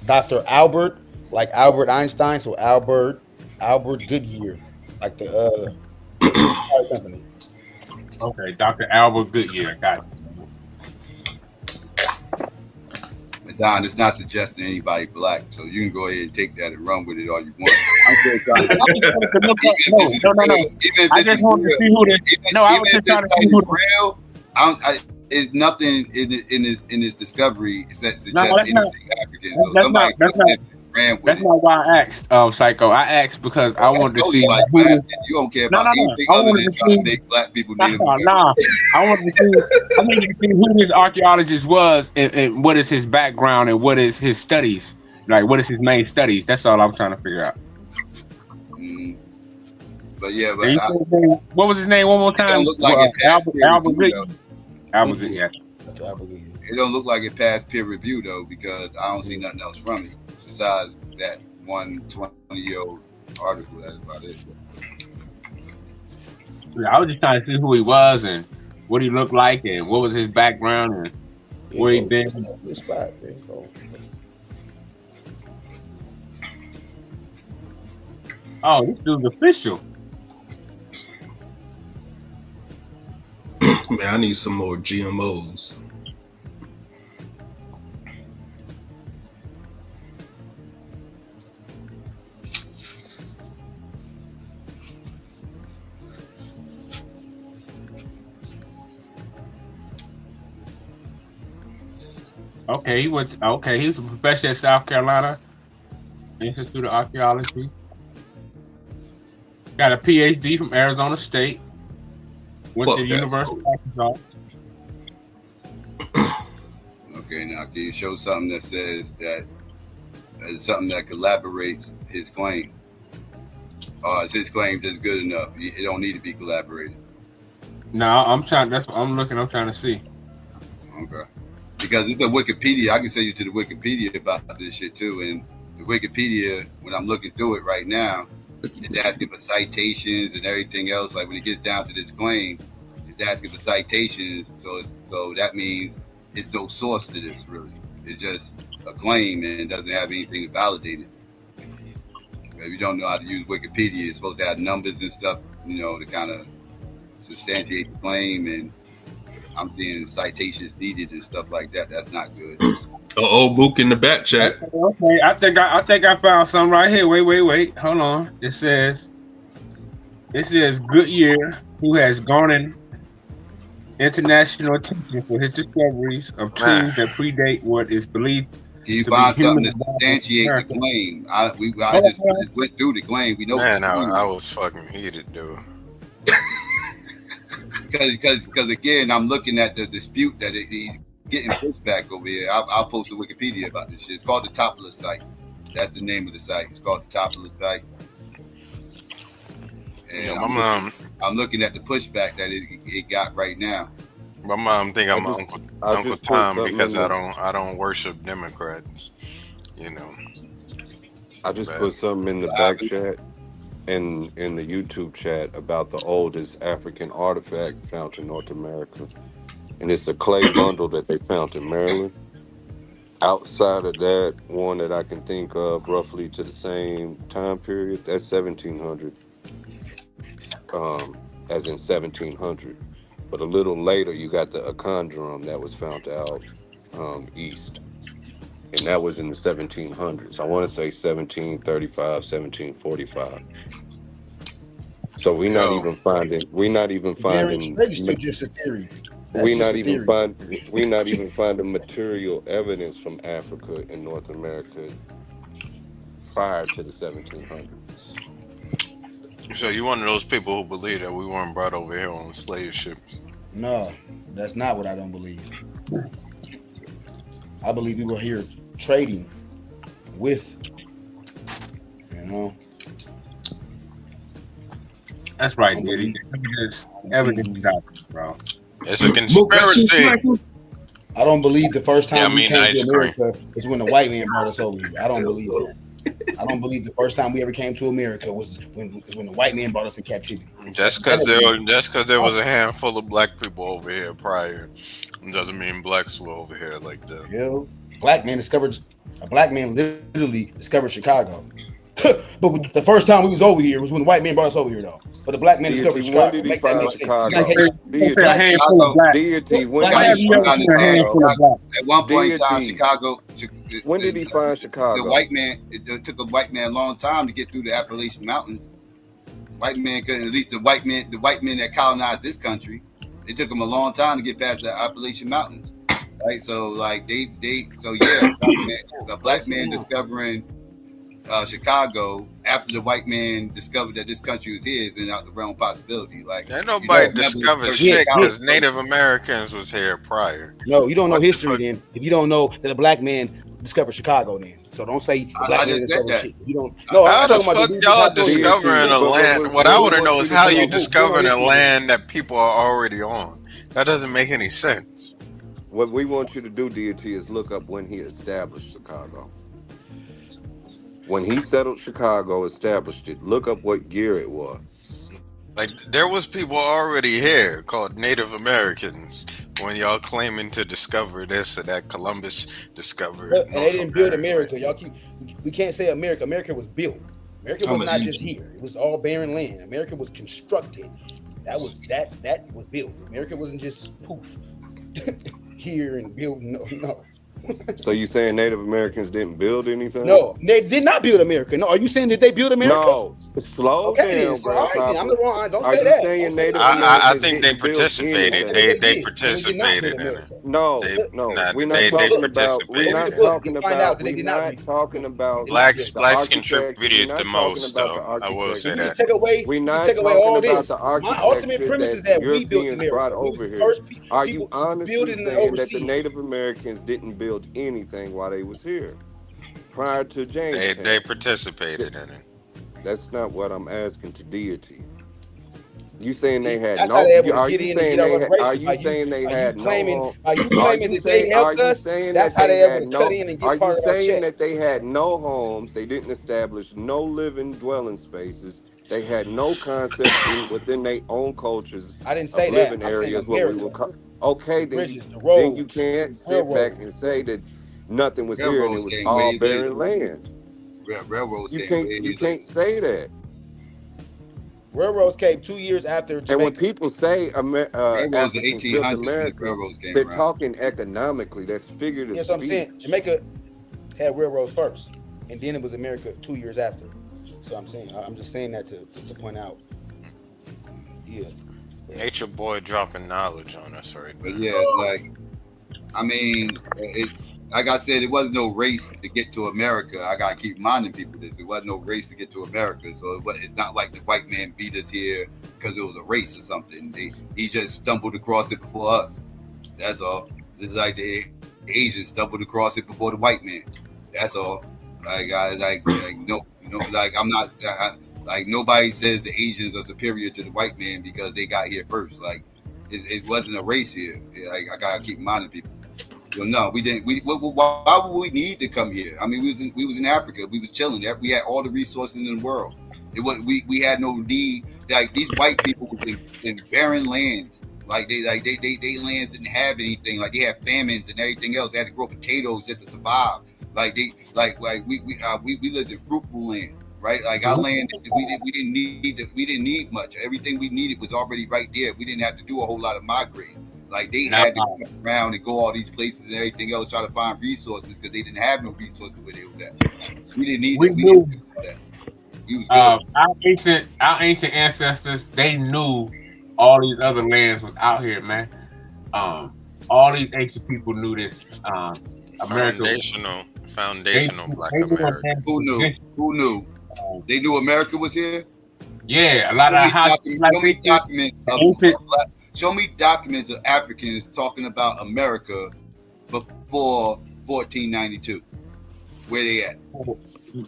Dr. Albert, like Albert Einstein, so Albert Goodyear, like the company. Okay, Dr. Albert Goodyear, got it. Don, it's not suggesting anybody black, so you can go ahead and take that and run with it all you want. I just want to see who this. No, I was just trying to see who real. It's nothing in this discovery that suggests anything African. So that's not why I asked, Psycho. I asked because I wanted to see. You don't care about anything other than trying to make black people native. I wanted to see who this archaeologist was and what is his background and what is his studies. Like, what is his main studies? That's all I'm trying to figure out. But yeah, but what was his name one more time? It don't look like it passed peer review, though. Albert, yeah. It don't look like it passed peer review though, because I don't see nothing else from it besides that one 20-year-old article. That's about it. I was just trying to see who he was and what he looked like and what was his background and where he been. Oh, this dude's official. Man, I need some more GMOs. Okay, he's a professor at South Carolina Institute of Archaeology. Got a PhD from Arizona State. Went to the University of Arkansas. Okay, now can you show something that says that something that collaborates his claim? Is his claim just good enough? It don't need to be collaborated. No, I'm trying. That's what I'm looking. I'm trying to see. Okay, because it's a Wikipedia. I can send you to the Wikipedia about this shit too. And the Wikipedia, when I'm looking through it right now, it's asking for citations and everything else. Like when it gets down to this claim, it's asking for citations. So that means it's no source to this really. It's just a claim and it doesn't have anything to validate it. If you don't know how to use Wikipedia, it's supposed to have numbers and stuff, to kind of substantiate the claim. And I'm seeing citations needed and stuff like that. That's not good. Book in the back chat. Okay, I think I found something right here. Wait. Hold on. It says Goodyear, who has garnered international attention for his discoveries of tools that predate what is believed. Can you find something to substantiate the claim? I just went through the claim. We know. Man, I was fucking heated, dude. Because again, I'm looking at the dispute that he's getting pushback over here. I'll post a Wikipedia about this shit. It's called the Toppler site. That's the name of the site. It's called the Toppler site. And I'm looking at the pushback that it got right now. My mom think I'm Uncle Tom because I don't worship Democrats. I just put something in the back chat and in the YouTube chat about the oldest African artifact found in North America. And it's a clay bundle that they found in Maryland. Outside of that, one that I can think of roughly to the same time period, that's 1700, as in 1700. But a little later, you got the Akan drum that was found out east. And that was in the 1700s. I want to say 1735, 1745. So we're not even finding. It's just a theory. We're not even finding material evidence from Africa and North America prior to the 1700s. So you one of those people who believe that we weren't brought over here on slave ships? No, that's not what I don't believe. I believe we were here trading with, That's right, Diddy. Evidence out, bro. It's a conspiracy. I don't believe the first time we came to America is when the white man brought us over here. I don't believe that. I don't believe the first time we ever came to America was when the white man brought us in captivity. That's because there was a handful of black people over here prior. It doesn't mean blacks were over here like that. Yeah, a black man literally discovered Chicago. But the first time we was over here was when the white man brought us over here, though. But the black man discovered Chicago. When did he find Chicago? At one point in time, Chicago. When did he find Chicago? The white man. It took a white man a long time to get through the Appalachian Mountains. White man couldn't. At least the white men that colonized this country. It took them a long time to get past the Appalachian Mountains. Right. So like the black man discovering Chicago after the white man discovered that this country was his and out the realm of possibility. Like ain't nobody discovered shit because Native Americans was here prior. No, you don't know history then. If you don't know that a black man discovered Chicago then. So don't say the black I man just said discovered that. shit. You don't. No, How I'm the talking about fuck y'all discovering a land? What I want to know is how you discovering a land that people are already on. That doesn't make any sense. What we want you to do, D.A.T., is look up when he established Chicago. When he settled Chicago, established it, look up what year it was. Like, there was people already here called Native Americans when y'all claiming to discover this or that Columbus discovered. And they didn't build America. Y'all we can't say America. America was built. America was not just here. It was all barren land. America was constructed. That was built. America wasn't just poof here and built. No. So you saying Native Americans didn't build anything? No, they did not build America. No, are you saying that they built America? No, slow down, so, all right, I'm the wrong. Don't are say you that. Saying Native I Americans think they didn't build participated. anything? They participated in it. No, we're not talking about. We're not talking about. We're not talking about. Blacks contributed the most, though. I will say that. We're not talking about the architecture. My ultimate premise is that we built America. Brought over here. Are you honestly saying that the Native Americans didn't build anything while they was here prior to James? They participated in it. That's not what I'm asking to D.A.T. You saying they had That's no? How they Are you saying they had no? Are you claiming that they helped us? That's how they able to cut in and get part of our check. Are you saying that they had no homes? They didn't establish no living dwelling spaces. They had no concept within their own cultures. I didn't say that. Living areas, what we would call. Okay, then you can't sit back and say that nothing was here and it was all barren land. Railroads you can't say that. Railroads came 2 years after Jamaica. And when people say railroads in 1800s, America, railroads came they're around. talking economically. That's figurative. Yes, I'm saying Jamaica had railroads first, and then it was America 2 years after. So I'm just saying that to point out. Yeah. Nature boy dropping knowledge on us right now. But yeah, like, I mean, like I said, it wasn't no race to get to America. I gotta keep reminding people this. It wasn't no race to get to America. So it's not like the white man beat us here because it was a race or something. He just stumbled across it before us. That's all. It's like the Asians stumbled across it before the white man. That's all. Like nobody says the Asians are superior to the white man because they got here first. Like it wasn't a race here. Like I gotta keep reminding people. No, we didn't. Why would we need to come here? I mean, we was in Africa. We was chilling. We had all the resources in the world. It was we had no need. Like these white people was in barren lands. Like they lands didn't have anything. Like they had famines and everything else. They had to grow potatoes just to survive. Like we lived in fruitful land. Right, like our land, we didn't need much. Everything we needed was already right there. We didn't have to do a whole lot of migrating. Like they had to come around and go all these places and everything else, try to find resources because they didn't have no resources where they was at. We didn't need that. We didn't do that. Our ancient ancestors, they knew all these other lands was out here, man. All these ancient people knew this. America, foundational Black America. Who knew? They knew America was here. Yeah, a lot of show me documents of Africans talking about America before 1492. Where they at?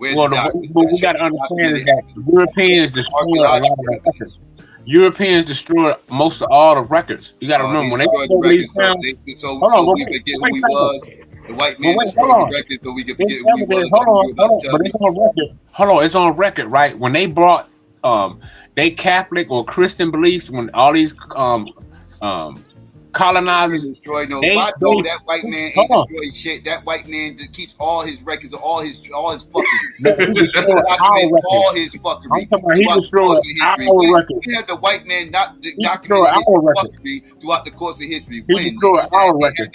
We got to understand is that Europeans destroyed a lot of records. Europeans destroyed most of all the records. You got to remember when they destroyed these towns. So we forget who he was. The white man destroyed the record so we could forget who he was. But it's on record. Hold on, it's on record, right? When they brought they Catholic or Christian beliefs, when all these colonizers destroyed that white man ain't destroyed shit. That white man that keeps all his records of all his fuckery. All his fuckery. He destroyed our records. We have the white man not documenting his fuckery throughout the course of history. He destroyed our records.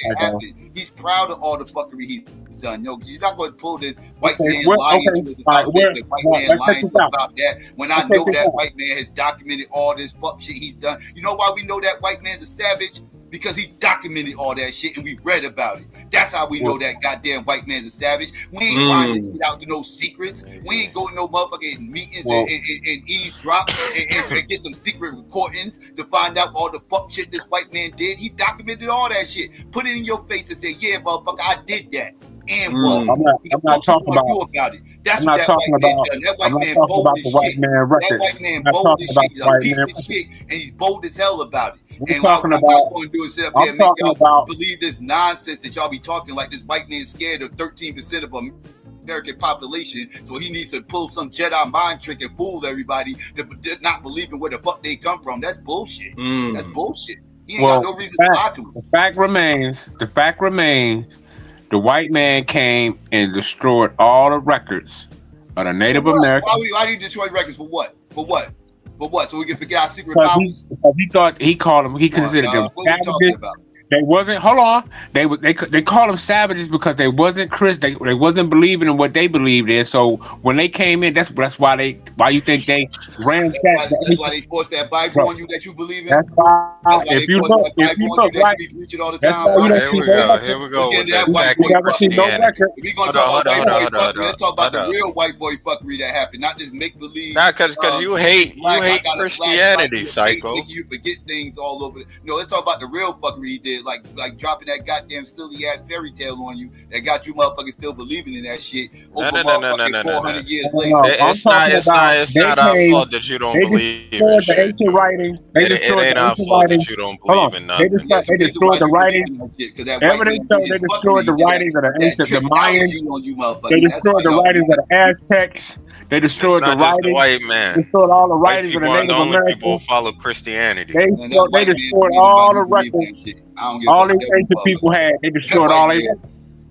He's proud of all the fuckery he's done. No, you're not going to pull this white man lying to us about this, white man lying to us about that. When I know that white man has documented all this fuck shit he's done. You know why we know that white man's a savage? Because he documented all that shit and we read about it. That's how we know that goddamn white man's a savage. We ain't finding this shit out to no secrets. We ain't going to no motherfucking meetings and eavesdrop and get some secret recordings to find out all the fuck shit this white man did. He documented all that shit. Put it in your face and say, yeah, motherfucker, I did that. and what? I'm not talking about. It? That's I'm what not that talking white man about. done. That I'm white not man talking about bold the as white shit. man That records. white man I'm not bold talking as about shit. He's the a white piece man of records. shit, and he's bold as hell about it. We're And what talking I'm about. not going to do is sit up here I'm and make talking y'all about. believe this nonsense that y'all be talking like this white man scared of 13% of American population, so he needs to pull some Jedi mind trick and fool everybody to not believing where the fuck they come from. That's bullshit. That's bullshit. He ain't got no reason to lie to him. The fact remains, the white man came and destroyed all the records of the Native Americans. Why did he destroy records? For what? For what? For what? So we can forget our secret powers? Because he thought he considered them what are we talking savages. about? They wasn't. Hold on. They called them savages because they wasn't They wasn't believing in what they believed in. So when they came in, that's why you think they ran that. That's why they forced that Bible on you that you believe in. That's why. If you look right, that's why you don't see no record. Here we go with You that never see no record. If we gonna talk about white boy fuckery, let's talk about the real white boy fuckery that happened, not this make believe. Nah, because you hate Christianity, Psycho. Making you forget things all over. No, let's talk about the real fuckery he did, like dropping that goddamn silly ass fairy tale on you that got you motherfuckers still believing in that shit. No. 400 years later. It's not our fault that you don't believe in shit. It ain't our fault that you don't believe in nothing. They destroyed the writings. Evidence shows they destroyed the writings of the ancient Mayans. They destroyed the writings of the Aztecs. They destroyed the writings. The white man. Destroyed all the writings of the Native Americans. Americans. People who follow Christianity. They destroyed all the records. All these ancient people had. They destroyed all these.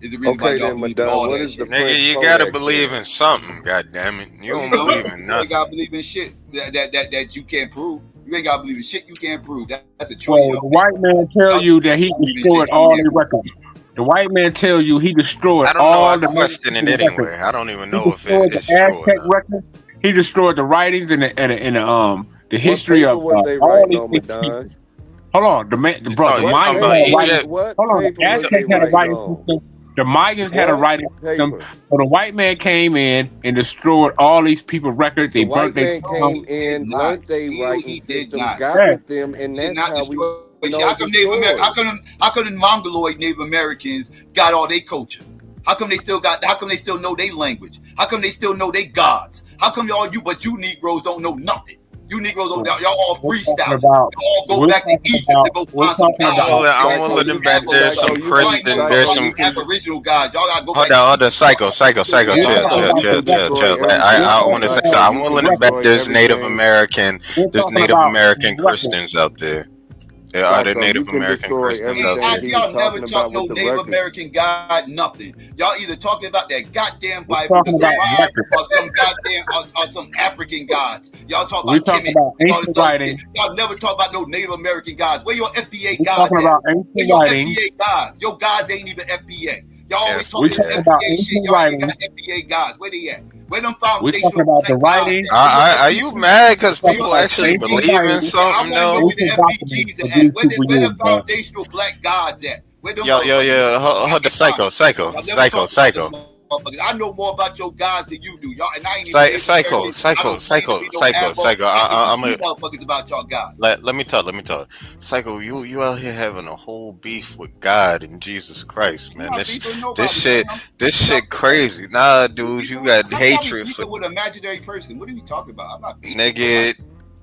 Okay, then, Madonna, what is the nigga? You gotta believe in something. God damn it! You don't believe in nothing. You gotta believe in shit that you can't prove. You ain't gotta believe in shit you can't prove. That's a choice. So the white man tell you that he destroyed all the records. The white man tell you he destroyed all the. I question it anyway. I don't even know if it's the true. Aztec records. He destroyed the writings and the history of all these people. Hold on, the Mayans had a writing. Hold on, the Aztecs had a writing system. The Mayans had a writing system. So the white man came in and destroyed all these people's records. They burnt their came in, learned their writing system, got with them, and that's how we. How come the Mongoloid Native Americans got all their culture? How come they still know their language? How come they still know their gods? How come you Negroes don't know nothing? You Negroes, y'all all freestyle. Y'all all go back to Egypt to go find some gods. I'm gonna let them back. There's some Christian. There's some Aboriginal gods. Y'all gotta go back. Hold on, Psycho. Chill. I want to say so. I'm gonna let them back. There's Native American Christians out there. There are the Native American Christians out there. Y'all never talk no Native American God, nothing. Y'all either talking about that goddamn Bible, the Quran, or some goddamn or some African gods. Y'all talk about Kemet. Y'all never talk about no Native American gods. Where your FBA gods at? Where your FBA gods? Your gods ain't even FBA. Y'all always talking about FBA shit. Y'all ain't got FBA gods. Where they at? Where them foundational? We talking about the writing. Are you mad because people actually believe in something? No. Where the foundational black gods at? Yo, hold the Psycho. I know more about your guys than you do, y'all. And I ain't even Psycho. I'm motherfuckers about y'all guys. Let me talk. Psycho, you out here having a whole beef with God and Jesus Christ, man. This shit crazy. Nah, dude, you got hatred for with an imaginary person. What are you talking about? I'm not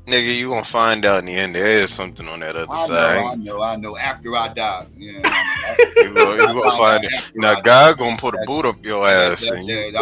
Nigga, you gonna find out in the end there is something on that other side. I know. After I die, you gonna find it. Now God gonna put a boot up your ass. I'm scared.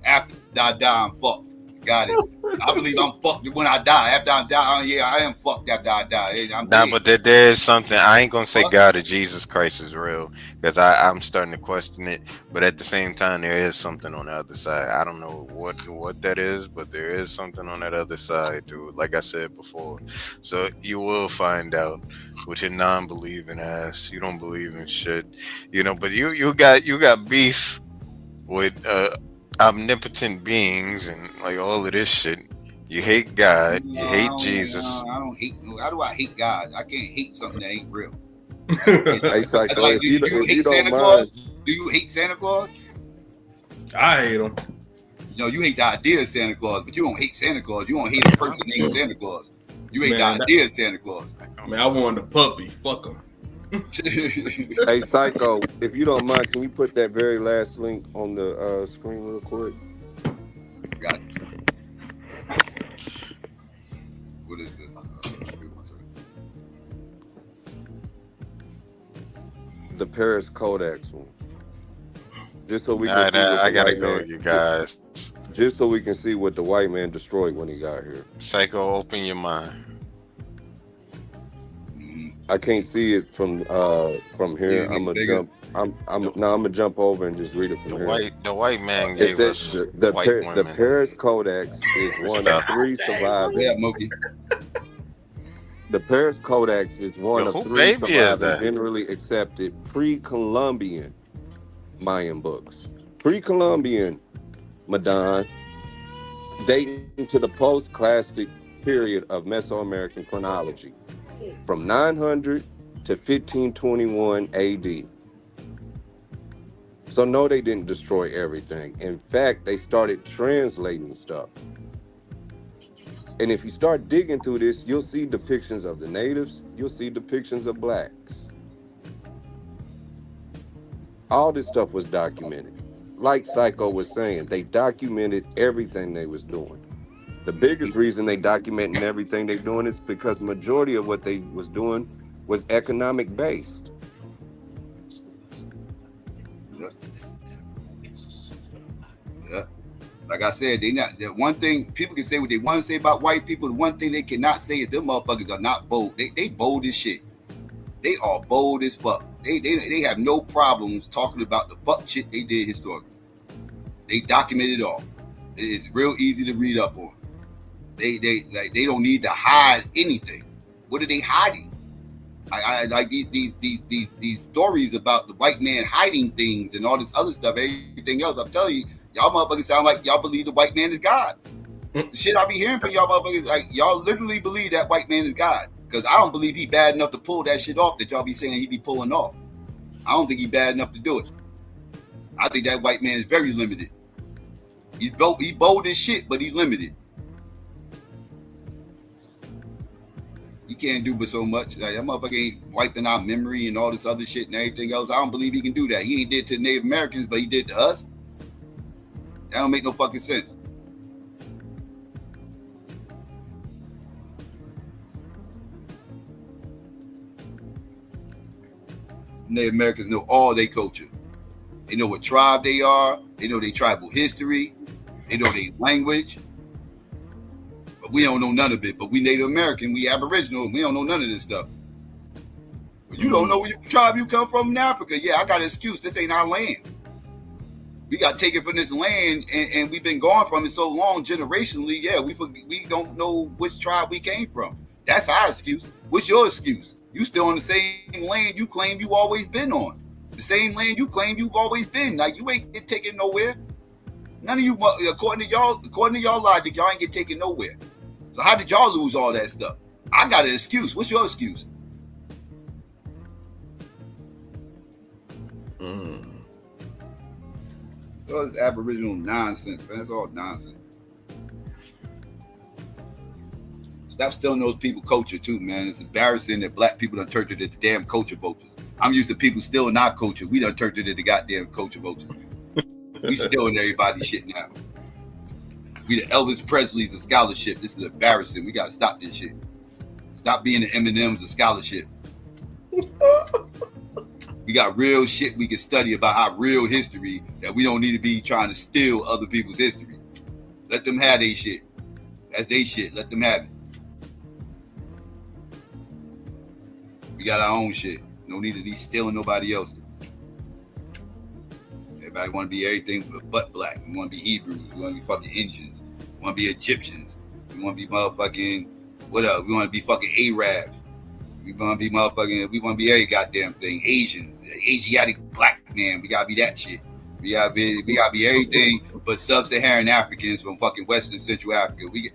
After I die, I'm fucked. Got it. I believe I'm fucked when I die. After I die, I am fucked after I die. But there is something. I ain't gonna say God or Jesus Christ is real because I'm starting to question it. But at the same time, there is something on the other side. I don't know what that is, but there is something on that other side, dude. Like I said before, so you will find out with your non-believing ass. You don't believe in shit, But you got beef with omnipotent beings and like all of this shit. You hate God. You hate Jesus. I don't hate. How do I hate God? I can't hate something that ain't real. Hey, Psycho, like, do you hate Santa Claus? Do you hate Santa Claus? I hate him. You hate the idea of Santa Claus, but you don't hate Santa Claus. You don't hate a person named Santa Claus. You hate the idea of Santa Claus. Man, I wanted a puppy. Fuck him. Hey, Psycho, if you don't mind, can you put that very last link on the screen real quick? Got it. What is this? The Paris Codex one. Just so we can Alright, see what I the gotta white go, man, you guys. just so we can see what the white man destroyed when he got here. Psycho, open your mind. I can't see it from here. I'm gonna jump over and just read it from here. The white man It gave says us white the women. Paris Codex is one of three surviving. Yeah, Mookie. The Paris Codex is one Yo, of who three baby is surviving, that? generally accepted pre-Columbian Mayan books. Pre-Columbian, Madon, dating to the post-classic period of Mesoamerican chronology, from 900 to 1521 AD. So no, they didn't destroy everything. In fact, they started translating stuff. And if you start digging through this, you'll see depictions of the natives, you'll see depictions of blacks. All this stuff was documented. Like Psycho was saying, they documented everything they was doing. The biggest reason they documenting everything they're doing is because majority of what they was doing was economic based. Yeah. Like I said, they not the one thing people can say what they want to say about white people. The one thing they cannot say is them motherfuckers are not bold. They bold as shit. They are bold as fuck. They have no problems talking about the fuck shit they did historically. They document it all. It's real easy to read up on. They don't need to hide anything. What are they hiding? I like these stories about the white man hiding things and all this other stuff, everything else. I'm telling you, y'all motherfuckers sound like y'all believe the white man is God. The shit I be hearing from y'all motherfuckers, like y'all literally believe that white man is God. Because I don't believe he bad enough to pull that shit off that y'all be saying he be pulling off. I don't think he bad enough to do it. I think that white man is very limited. He bold as shit, but he limited. He can't do but so much. Like, that motherfucker ain't wiping out memory and all this other shit and everything else. I don't believe he can do that. He ain't did to Native Americans, but he did to us. That don't make no fucking sense. Native Americans know all their culture. They know what tribe they are. They know their tribal history. They know their language. But we don't know none of it. But we Native American, we Aboriginal, we don't know none of this stuff. But you don't know what tribe you come from in Africa. Yeah, I got an excuse. This ain't our land. We got taken from this land, and we've been gone from it so long, generationally. Yeah, we don't know which tribe we came from. That's our excuse. What's your excuse? You still on the same land you claim you always been on. The same land you claim you've always been. Like, you ain't get taken nowhere. None of you, according to y'all logic, y'all ain't get taken nowhere. So how did y'all lose all that stuff? I got an excuse. What's your excuse? So it's Aboriginal nonsense, man. It's all nonsense. Stop stealing those people culture too, man. It's embarrassing that black people done turned into the damn culture vultures. I'm used to people stealing our culture. We done turned into the goddamn culture vultures. We stealing everybody's shit now. We the Elvis Presley's of scholarship. This is embarrassing. We gotta stop this shit. Stop being the M&Ms of scholarship. We got real shit we can study about our real history that we don't need to be trying to steal other people's history. Let them have their shit. That's their shit. Let them have it. We got our own shit. No need to be stealing nobody else's. Everybody want to be everything but black. We want to be Hebrews. We want to be fucking Indians. We want to be Egyptians. We want to be motherfucking, what else? We want to be fucking Arabs. We want to be motherfucking, we want to be every goddamn thing. Asians, Asiatic black man. We gotta be that shit. We gotta be everything but sub-Saharan Africans from fucking Western Central Africa. We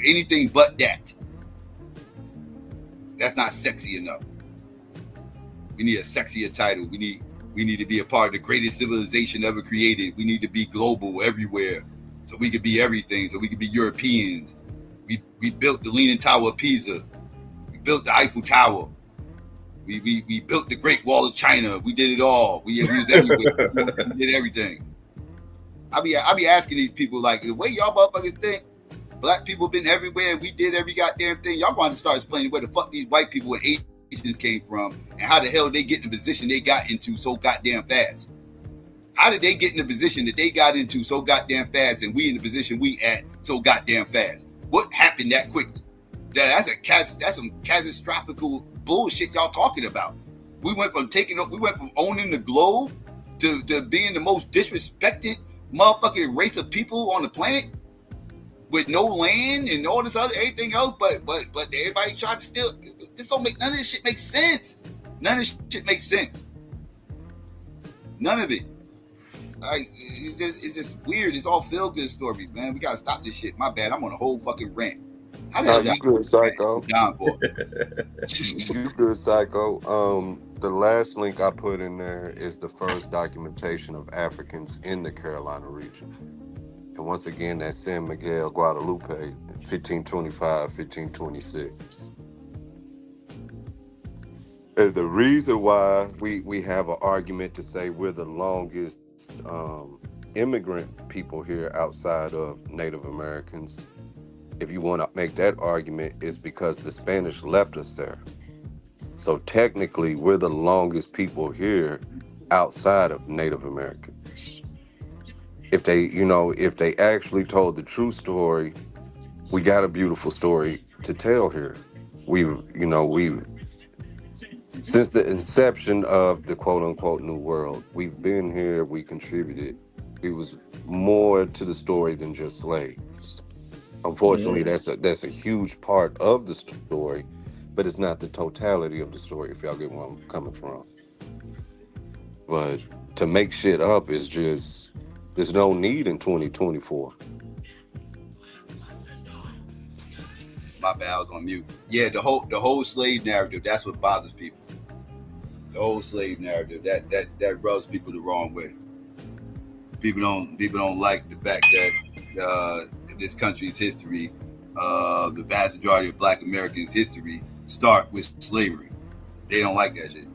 anything but that. That's not sexy enough. We need a sexier title. We need to be a part of the greatest civilization ever created. We need to be global everywhere, so we could be everything. So we could be Europeans. We built the Leaning Tower of Pisa. We built the Eiffel Tower. We built the Great Wall of China. We did it all. We was everywhere. We did everything. I be asking these people, like, the way y'all motherfuckers think black people been everywhere and we did every goddamn thing. Y'all going to start explaining where the fuck these white people and Asians came from and how the hell they get in the position they got into so goddamn fast. How did they get in the position that they got into so goddamn fast and we in the position we at so goddamn fast? What happened that quickly? That's some catastrophic bullshit y'all talking about. We went from owning the globe to being the most disrespected motherfucking race of people on the planet with no land and all this other everything else, but everybody tried to steal. This don't make none of this shit make sense. None of this shit makes sense. None of it. Like, it's just weird. It's all feel good stories, man. We gotta stop this shit. My bad. I'm on a whole fucking rant. How the hell you good, Psycho? Down for? You good, Psycho? The last link I put in there is the first documentation of Africans in the Carolina region. And once again, that's San Miguel, Guadalupe, 1525, 1526. And the reason why we have an argument to say we're the longest immigrant people here outside of Native Americans, if you want to make that argument, is because the Spanish left us there. So technically, we're the longest people here outside of Native Americans. If they actually told the true story, we got a beautiful story to tell here. We since the inception of the quote unquote New World, we've been here, we contributed. It was more to the story than just slaves. Unfortunately, that's a huge part of the story, but it's not the totality of the story, if y'all get where I'm coming from. But to make shit up is just, there's no need in 2024. My bad, I was on mute. Yeah, the whole slave narrative, that's what bothers people. The whole slave narrative, that rubs people the wrong way. People don't like the fact that this country's history, the vast majority of Black Americans' history, start with slavery. They don't like that shit.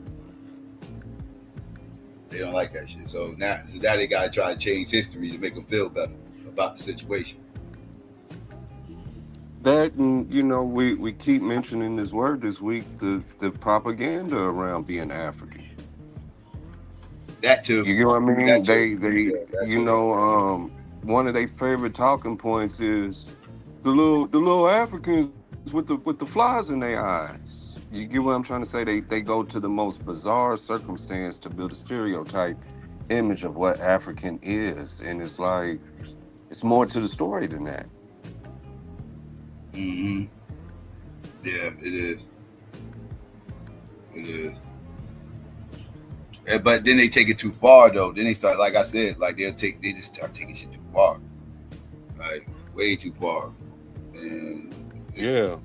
They don't like that shit. So now they gotta try to change history to make them feel better about the situation. That, and we keep mentioning this word this week, the propaganda around being African. That too. You get what I mean? Yeah, one of their favorite talking points is the little Africans with the flies in their eyes. You get what I'm trying to say? They go to the most bizarre circumstance to build a stereotype image of what African is, and it's like it's more to the story than that. Mm-hmm. Yeah, it is. It is. But then they take it too far, though. Then they start, like I said, like they just start taking shit too far, right? Way too far. And yeah,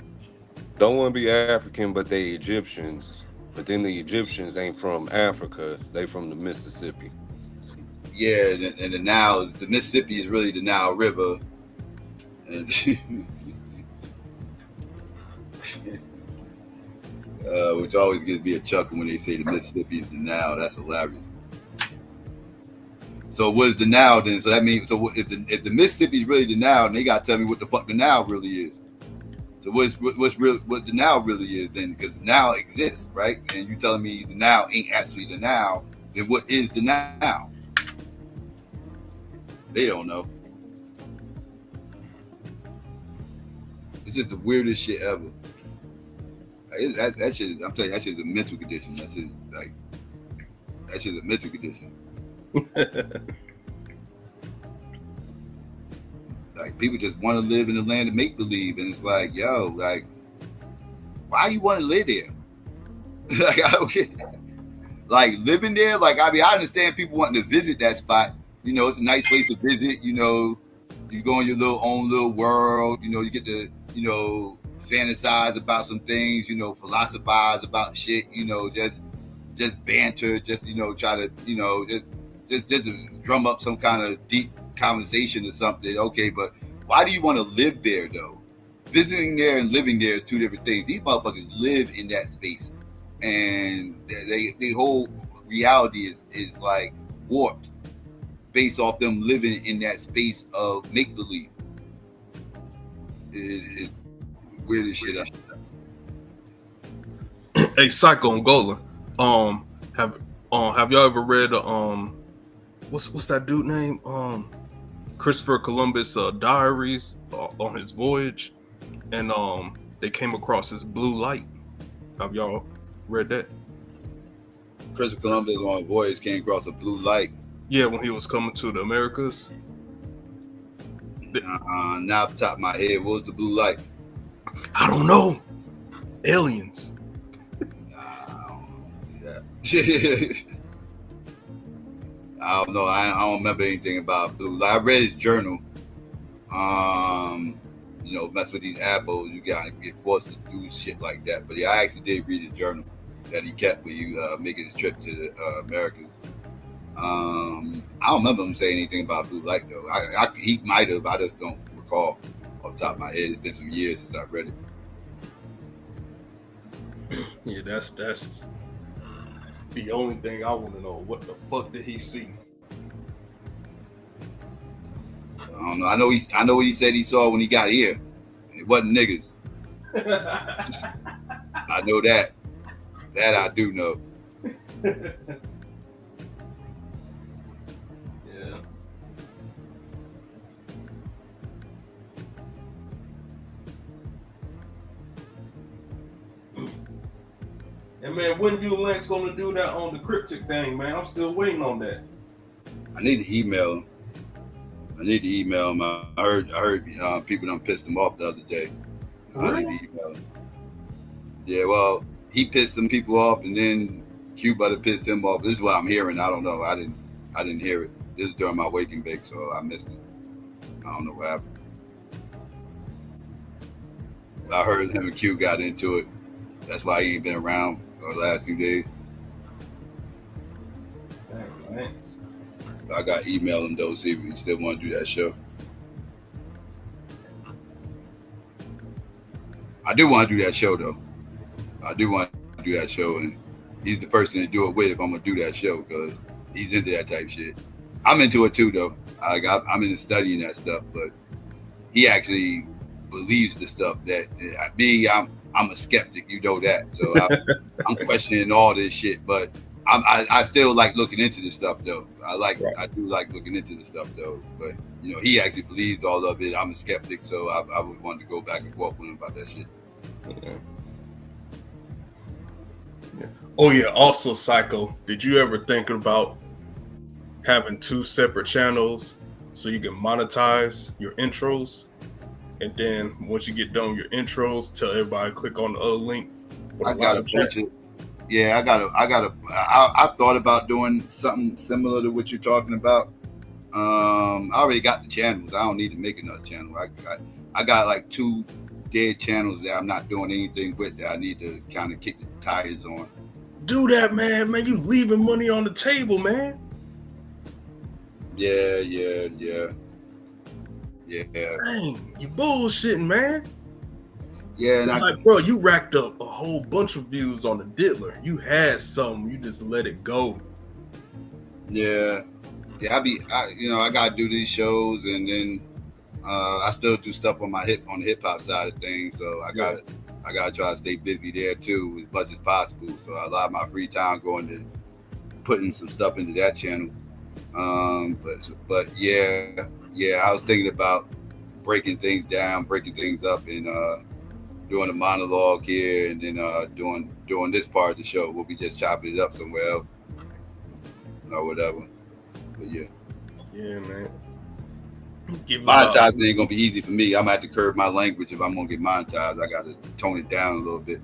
don't want to be African, but they Egyptians. But then the Egyptians ain't from Africa; they from the Mississippi. Yeah, and the Mississippi is really the Nile River, and which always gives me a chuckle when they say the Mississippi is the Nile. That's hilarious. So what is the Nile then? So that means, if the Mississippi is really the Nile, then they gotta tell me what the fuck the Nile really is. So what the Nile really is then? Because the Nile exists, right? And you telling me the Nile ain't actually the Nile, then what is the Nile? They don't know. It's just the weirdest shit ever. That shit, I'm telling you, that shit is a mental condition. That shit is a mental condition. Like, people just want to live in the land of make believe, and it's like, yo, like, why you want to live there? Like, I don't get that. Like, living there, like, I mean, I understand people wanting to visit that spot. It's a nice place to visit. You go in your own little world. You get to, fantasize about some things. Philosophize about shit. Just banter. Just try to just to drum up some kind of deep conversation or something. Okay, but why do you want to live there though? Visiting there and living there is two different things. These motherfuckers live in that space. and the whole reality is like warped based off them living in that space of make believe. Is weird as shit up. Hey, Psycho and Gola, have y'all ever read what's that dude name? Christopher Columbus diaries on his voyage, and they came across this blue light. Have y'all read that? Christopher Columbus on a voyage came across a blue light. Yeah, when he was coming to the Americas. Now off the top of my head, what was the blue light? I don't know. Aliens. I don't know. I don't remember anything about blue light. I read his journal. You know, mess with these apples, you gotta get forced to do shit like that. But yeah, I actually did read his journal that he kept when he making his trip to the Americas. I don't remember him saying anything about blue light though. He might have. I just don't recall off the top of my head. It's been some years since I read it. Yeah, that's the only thing I want to know. What the fuck did he see? I don't know. I know what he said he saw when he got here. It wasn't niggas. I know that. That I do know. Yeah. And man, when you and Lance gonna do that on the cryptic thing, man? I'm still waiting on that. I need to email him. I heard people done pissed him off the other day. Really? I need to email him. Yeah, well, he pissed some people off, and then Cuba pissed him off. This is what I'm hearing. I don't know. I didn't hear it. This is during my waking bake, so I missed it. I don't know what happened. I heard him and Q got into it. That's why he ain't been around for the last few days. Thanks. I got to email him though, see if he still want to do that show. I do want to do that show though. I do want to do that show, and he's the person to do it with if I'm gonna do that show because he's into that type of shit. I'm into it too though. I'm into studying that stuff, but he actually believes the stuff that me. I'm a skeptic, you know that. So I'm questioning all this shit, but I still like looking into this stuff though. I do like looking into this stuff though. But you know, he actually believes all of it. I'm a skeptic, so I would want to go back and forth with him about that shit. Okay. Yeah. Oh yeah. Also, Psycho, did you ever think about having 2 separate channels so you can monetize your intros? And then once you get done with your intros, tell everybody to click on the other link. I got a bunch of, yeah, I thought about doing something similar to what you're talking about. I already got the channels. I don't need to make another channel. I got like 2 dead channels that I'm not doing anything with that I need to kind of kick the tires on. Do that, man. Man, you leaving money on the table, man. Yeah. Dang, you bullshitting, man. Yeah, and it's like, bro, you racked up a whole bunch of views on the Diddler. You had something, you just let it go. Yeah, I gotta do these shows, and then I still do stuff on the hip hop side of things. So I gotta try to stay busy there too, as much as possible. So a lot of my free time going to putting some stuff into that channel. But yeah, I was thinking about breaking things up, and doing a monologue here, and then doing this part of the show. We'll be just chopping it up somewhere else or whatever. But yeah, man. Monetizing ain't gonna be easy for me. I'm gonna have to curb my language if I'm gonna get monetized. I gotta tone it down a little bit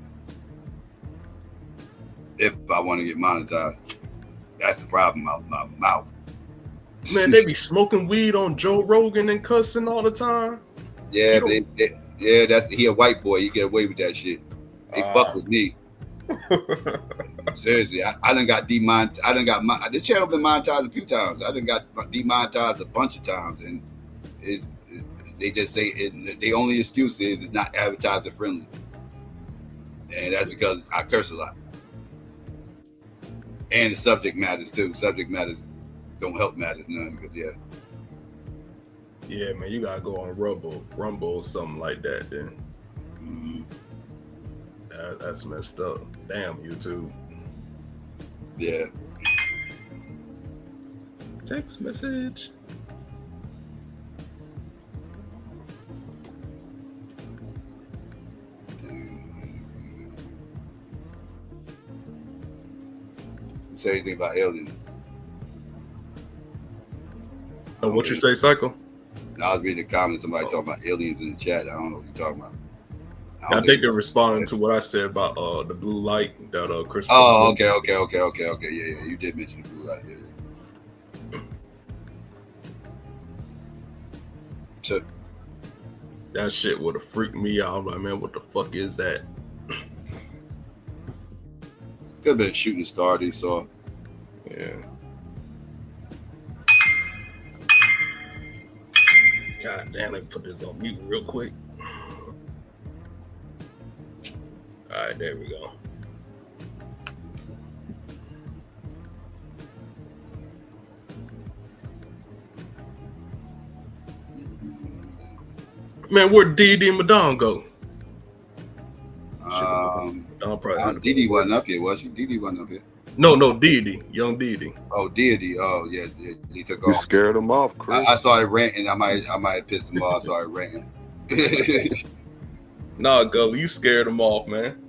if I want to get monetized. That's the problem. My mouth. Man, they be smoking weed on Joe Rogan and cussing all the time. Yeah, he a white boy. He get away with that shit. They fuck with me. Seriously, I done got demonetized. This channel been monetized a few times. I done got demonetized a bunch of times, and they just say the only excuse is it's not advertiser friendly, and that's because I curse a lot. And the subject matters too. Subject matters don't help matters none because Yeah, man, you gotta go on Rumble or something like that. Then that's messed up. Damn, YouTube. Yeah. Text message. Say anything about aliens? What you say, Psycho? I was reading the comments. Somebody talking about aliens in the chat. I don't know what you're talking about. I think they're responding to what I said about the blue light that Chris. Oh, okay. Yeah. You did mention the blue light. Yeah. So that shit would have freaked me out. I'm like, man, what the fuck is that? Could have been a shooting star they saw. Yeah. God damn, let me put this on mute real quick. All right, there we go. Man, where'd D.A.B.A.T.E and Madonna go? D.D wasn't up here, was she? D.D wasn't up here. No, D.A.B.A.T.E, young D.A.B.A.T.E. Oh, D.A.B.A.T.E. Oh, yeah, he took You off. scared him off, Chris. I started ranting. I might have pissed him off. Started ranting. Nah, Go, you scared him off, man.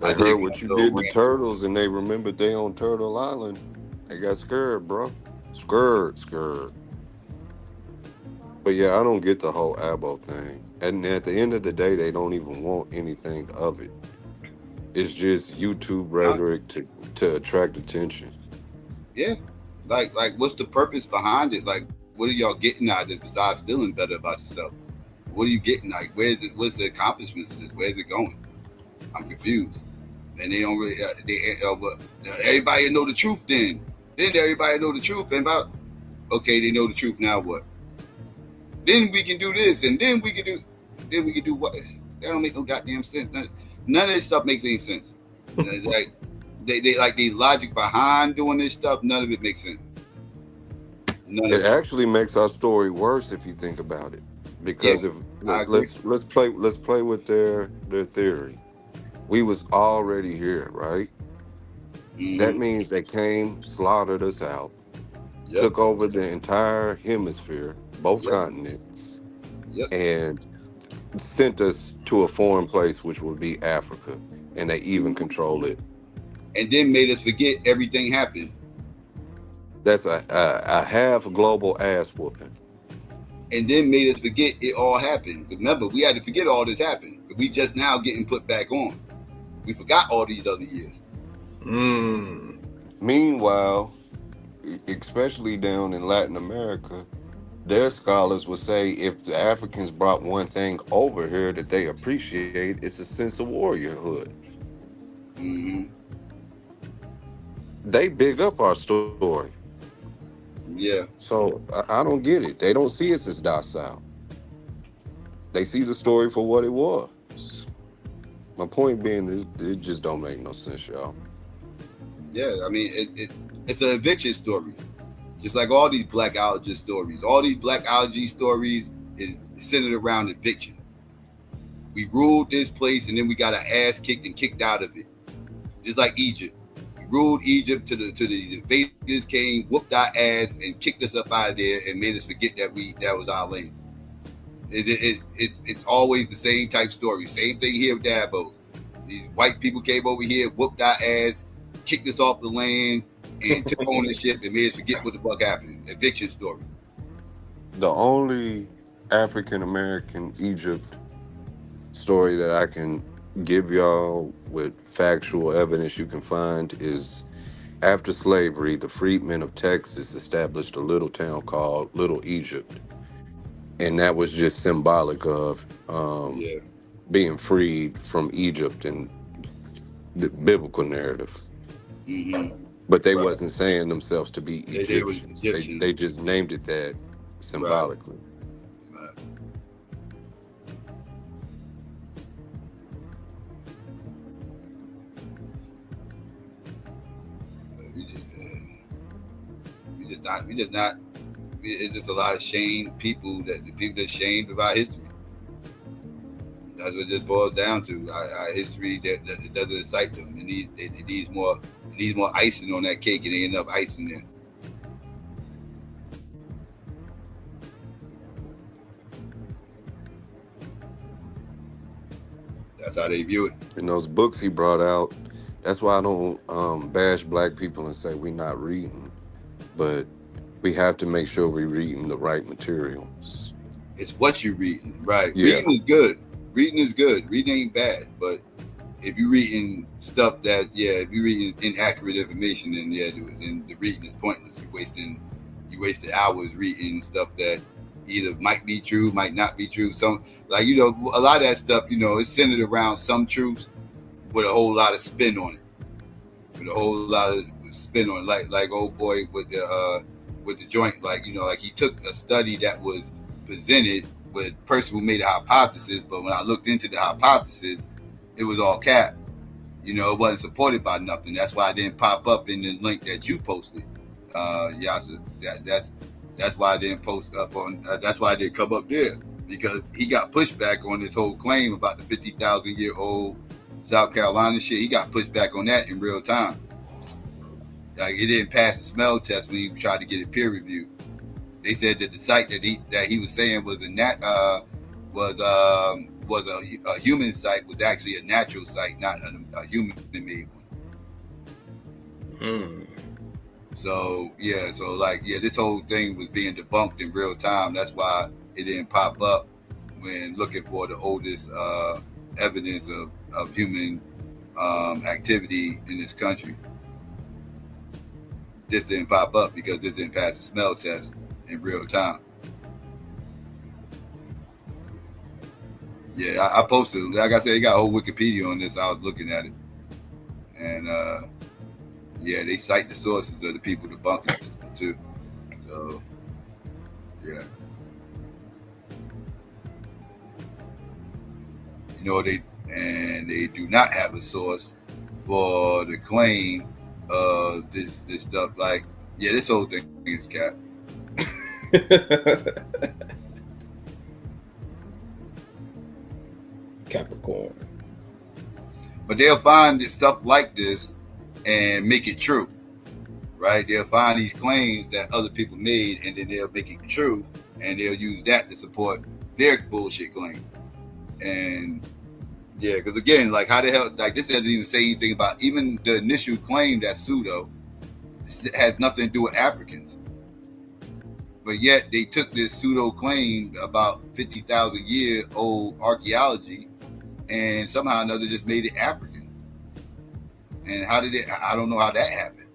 I heard what you did to turtles, and they remembered they on Turtle Island. They got scared, bro. Scared. But yeah, I don't get the whole ABBA thing. And at the end of the day, they don't even want anything of it. It's just YouTube rhetoric to attract attention. Yeah, like what's the purpose behind it? Like, what are y'all getting out of this besides feeling better about yourself? What are you getting? Like, where's it? What's the accomplishments of this? Where's it going? I'm confused. And they don't really. Everybody know the truth. Then everybody know the truth. And about they know the truth. Now what? Then we can do this, and then we can do what? That don't make no goddamn sense. None of this stuff makes any sense. Like the logic behind doing this stuff. None of it makes sense. It actually makes our story worse if you think about it, because let's play with their theory. We was already here, right? That means they came, slaughtered us out, took over the entire hemisphere, both continents, and sent us to a foreign place, which would be Africa, and they even control it. And then made us forget everything happened. That's a half global ass whooping. And then made us forget it all happened. Remember, we had to forget all this happened. We just now getting put back on. We forgot all these other years. Meanwhile, especially down in Latin America, their scholars would say if the Africans brought one thing over here that they appreciate, it's a sense of warriorhood. They big up our story. Yeah. So I don't get it. They don't see us as docile. They see the story for what it was. My point being, it just don't make no sense, y'all. Yeah, I mean, it's an eviction story. Just like all these blackology stories. All these blackology stories is centered around eviction. We ruled this place and then we got our ass kicked and kicked out of it. Just like Egypt. We ruled Egypt to the invaders came, whooped our ass and kicked us up out of there and made us forget that was our land. It's always the same type story. Same thing here with D.A.B.A.T.E. These white people came over here, whooped our ass, kicked us off the land, and took ownership and made us forget what the fuck happened. Eviction story. The only African American Egypt story that I can give y'all with factual evidence you can find is after slavery, the freedmen of Texas established a little town called Little Egypt. And that was just symbolic of being freed from Egypt in the biblical narrative. But they wasn't saying themselves to be Egyptians. They just named it that symbolically. Right. It's just a lot of shame people that the people that's shamed about history. That's what this boils down to. Our history that doesn't excite them. It needs more icing on that cake, and ain't enough icing there. That's how they view it. In those books he brought out, that's why I don't bash black people and say we're not reading, but we have to make sure we're reading the right materials. It's what you're reading, right? Yeah. Reading is good. Reading is good. Reading ain't bad, but if you're reading stuff if you're reading inaccurate information, then then the reading is pointless. You wasted hours reading stuff that either might be true, might not be true. Some a lot of that stuff, it's centered around some truths with a whole lot of spin on it. Like old boy with the joint, he took a study that was presented with a person who made a hypothesis, but when I looked into the hypothesis, it was all cap. It wasn't supported by nothing. That's why it didn't pop up in the link that you posted. Yasa. That's why I didn't post up on. That's why I didn't come up there, because he got pushback on this whole claim about the 50,000-year-old South Carolina shit. He got pushed back on that in real time. Like, it didn't pass the smell test when he tried to get it peer reviewed. They said that the site that he was saying was a human site was actually a natural site, not a human made one. So this whole thing was being debunked in real time. That's why it didn't pop up when looking for the oldest evidence of human activity in this country. This didn't pop up because this didn't pass the smell test in real time. Yeah, I posted. Like I said, he got a whole Wikipedia on this. I was looking at it, and they cite the sources of the people debunking it too. So, yeah. They do not have a source for the claim of this stuff. Like, this whole thing is cap. Capricorn. But they'll find stuff like this and make it true, right? They'll find these claims that other people made, and then they'll make it true, and they'll use that to support their bullshit claim. And because again, like, how the hell, like, this doesn't even say anything about even the initial claim that pseudo has nothing to do with Africans. But yet they took this pseudo claim about 50,000-year-old archaeology, and somehow or another just made it African. And how did it? I don't know how that happened,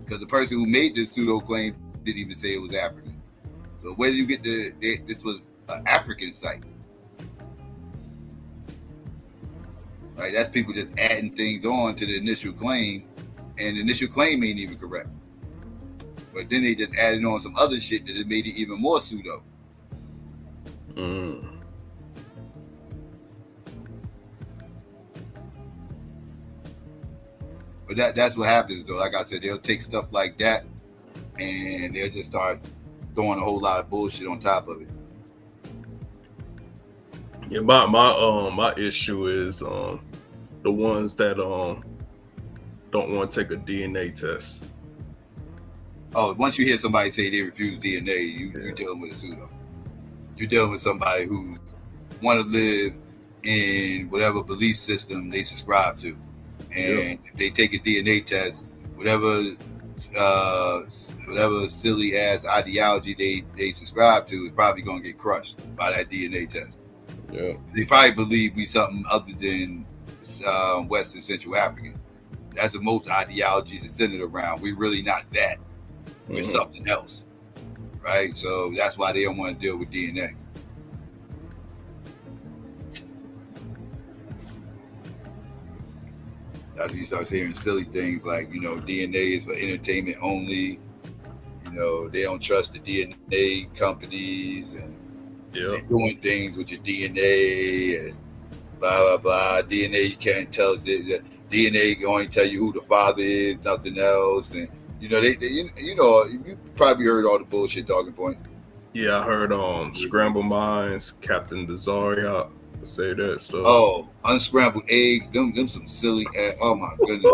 because the person who made this pseudo claim didn't even say it was African. So where did you get this was an African site? Like, that's people just adding things on to the initial claim, and the initial claim ain't even correct. But then they just added on some other shit that made it even more pseudo. But that's what happens, though. Like I said, they'll take stuff like that, and they'll just start throwing a whole lot of bullshit on top of it. Yeah, my issue is the ones that don't want to take a DNA test. Oh, once you hear somebody say they refuse DNA, you're dealing with a pseudo. You're dealing with somebody who want to live in whatever belief system they subscribe to, and if they take a DNA test, whatever silly ass ideology they subscribe to is probably gonna get crushed by that DNA test. Yeah, they probably believe we something other than West and Central African. That's what most ideologies are centered around. We're really not that. We're something else, right? So that's why they don't want to deal with DNA. That's when you start hearing silly things like, DNA is for entertainment only. They don't trust the DNA companies, and they're doing things with your DNA and blah, blah, blah. DNA, you can't tell. DNA can only tell you who the father is, nothing else. And You know, you probably heard all the bullshit talking points. Yeah, I heard Scrambled Minds, Captain Desire say that stuff. Oh, unscrambled eggs, them some silly ass. Oh my goodness,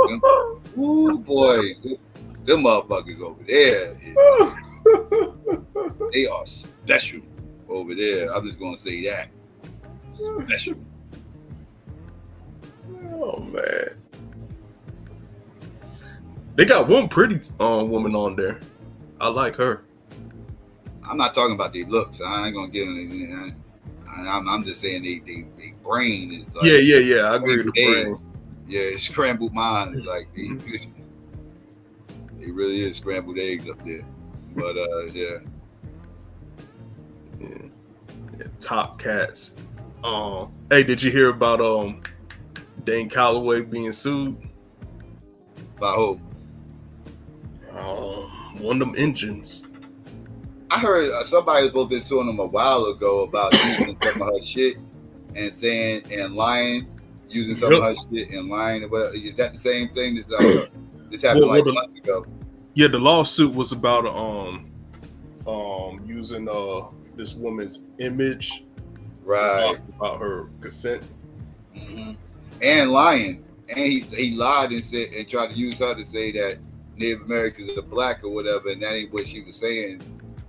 ooh boy, them motherfuckers over there they are special over there. I'm just gonna say that. Special. Oh man. They got one pretty woman on there. I like her. I'm not talking about their looks. I ain't gonna give them. I'm just saying they brain is like Yeah. I agree with the brain. Yeah, scrambled minds. Like they really is scrambled eggs up there. But yeah. Top cats. Hey, did you hear about Dane Calloway being sued? By who? One of them engines. I heard somebody was supposed to be suing him a while ago about using some of her shit and saying and lying, using some of her shit and lying. Is that the same thing? This happened months ago. Yeah, the lawsuit was about using this woman's image, right? About her consent, and lying, and he lied and said and tried to use her to say that Native Americans are black or whatever, and that ain't what she was saying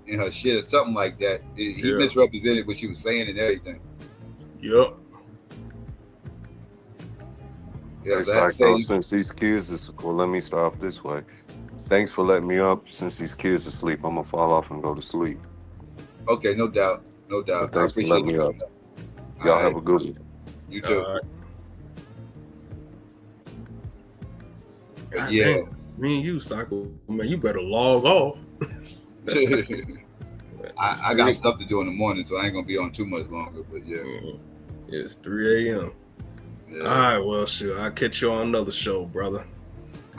in her shit or something like that. He misrepresented what she was saying and everything. Yep. Yeah, since these kids is let me start off this way. Thanks for letting me up. Since these kids are asleep, I'm gonna fall off and go to sleep. Okay, no doubt. But thanks for letting me up. Y'all have a good one. You too. Yeah. Dang, me and you, Psycho, man, you better log off. I got stuff to do in the morning, so I ain't gonna be on too much longer. But yeah, it's 3 a.m. Yeah. All right, well, shit, I'll catch you on another show, brother.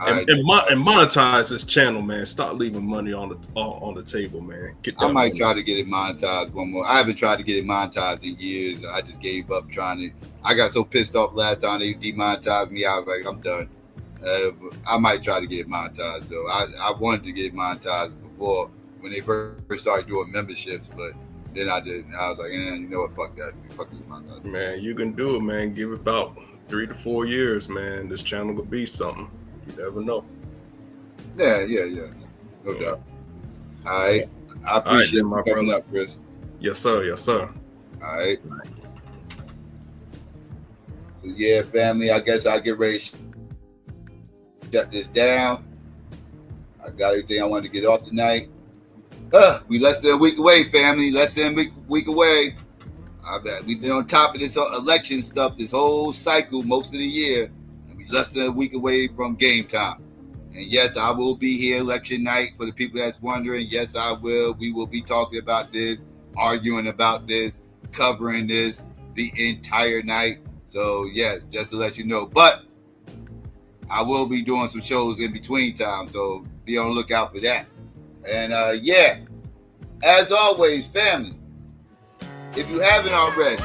And monetize this channel, man. Stop leaving money on the table, man. I might try to get it monetized one more. I haven't tried to get it monetized in years. I just gave up trying to. I got so pissed off last time they demonetized me. I was like, I'm done. I might try to get it monetized though. I wanted to get it monetized before when they first started doing memberships, but then I didn't. I was like, you know what? Fuck that. Fuck this monetized. Man, you can do it, man. Give it about 3 to 4 years, man. This channel will be something. You never know. Yeah. No doubt. All right. I appreciate you coming up, Chris. Yes, sir. All right. So, yeah, family, I guess I'll get ready to shut this down. I got everything I wanted to get off tonight. We less than a week away, family. Less than a week away. I bet we've been on top of this election stuff this whole cycle most of the year. Less than a week away from game time. And yes, I will be here election night for the people that's wondering. Yes, I will. We will be talking about this, arguing about this, covering this the entire night. So yes, just to let you know. But I will be doing some shows in between time. So be on the lookout for that. And yeah, as always, family, if you haven't already,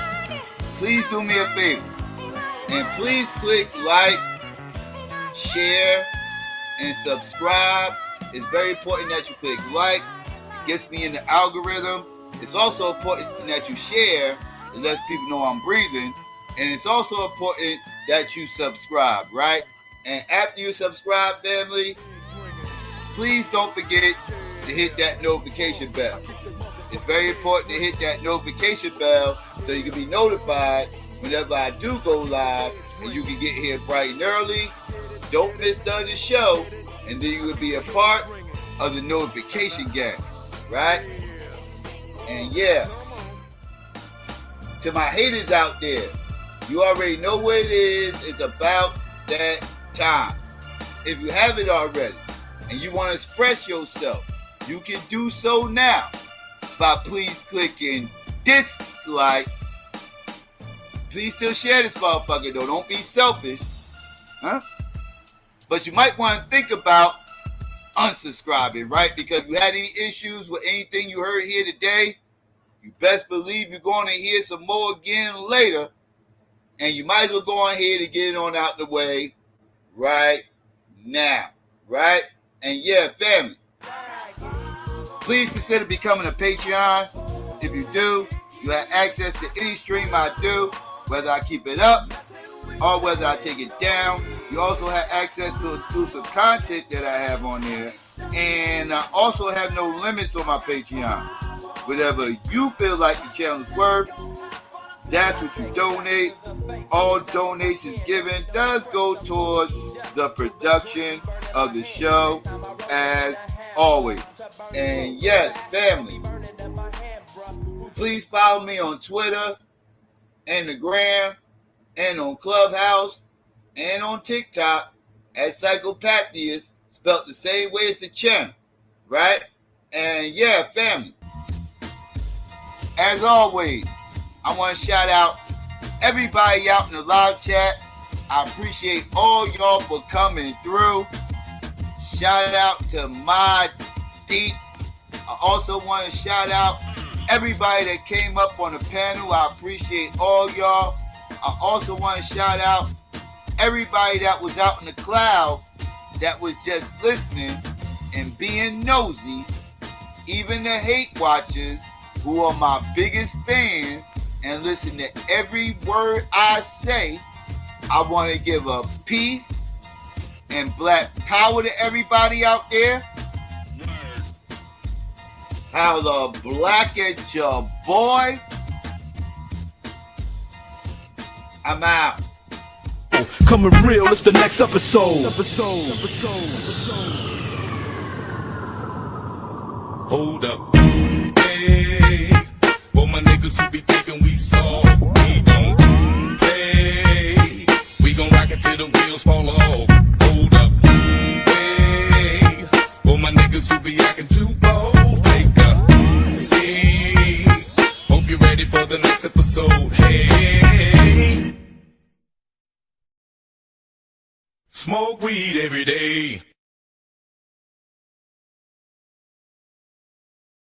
please do me a favor. And please click like, share, and subscribe. It's very important that you click like. It gets me in the algorithm. It's also important that you share. It lets people know I'm breathing. And it's also important that you subscribe, right? And after you subscribe, family, please don't forget to hit that notification bell. It's very important to hit that notification bell so you can be notified whenever I do go live, and you can get here bright and early. Don't miss none of the show, and then you will be a part of the notification gang, right? And yeah, to my haters out there, you already know what it is. It's about that time. If you haven't already, and you want to express yourself, you can do so now by please clicking dislike. Please still share this motherfucker though. Don't be selfish. Huh? But you might want to think about unsubscribing, right? Because if you had any issues with anything you heard here today, you best believe you're going to hear some more again later. And you might as well go on here to get it on out the way right now. Right? And yeah, family, please consider becoming a Patreon. If you do, you have access to any stream I do, whether I keep it up or whether I take it down. You also have access to exclusive content that I have on there. And I also have no limits on my Patreon. Whatever you feel like the channel's worth, that's what you donate. All donations given does go towards the production of the show, as always. And yes, family, please follow me on Twitter and the Gram and on Clubhouse and on TikTok at SYKOPATHeist, spelled the same way as the channel, right? And yeah, family, as always, I want to shout out everybody out in the live chat. I appreciate all y'all for coming through. Shout out to my D. I also want to shout out everybody that came up on the panel. I appreciate all y'all. I also want to shout out everybody that was out in the clouds that was just listening and being nosy. Even the hate watchers who are my biggest fans and listen to every word I say. I want to give a peace and black power to everybody out there. Holla black at your boy. I'm out. Coming real, it's the next episode. Hold up. Hey, for my niggas who be thinking we soft, we don't play. We gon' rock it till the wheels fall off. Hold up. Hey, for my niggas who be acting too bold, take a seat. Hope you're ready for the next episode. Hey, smoke weed every day.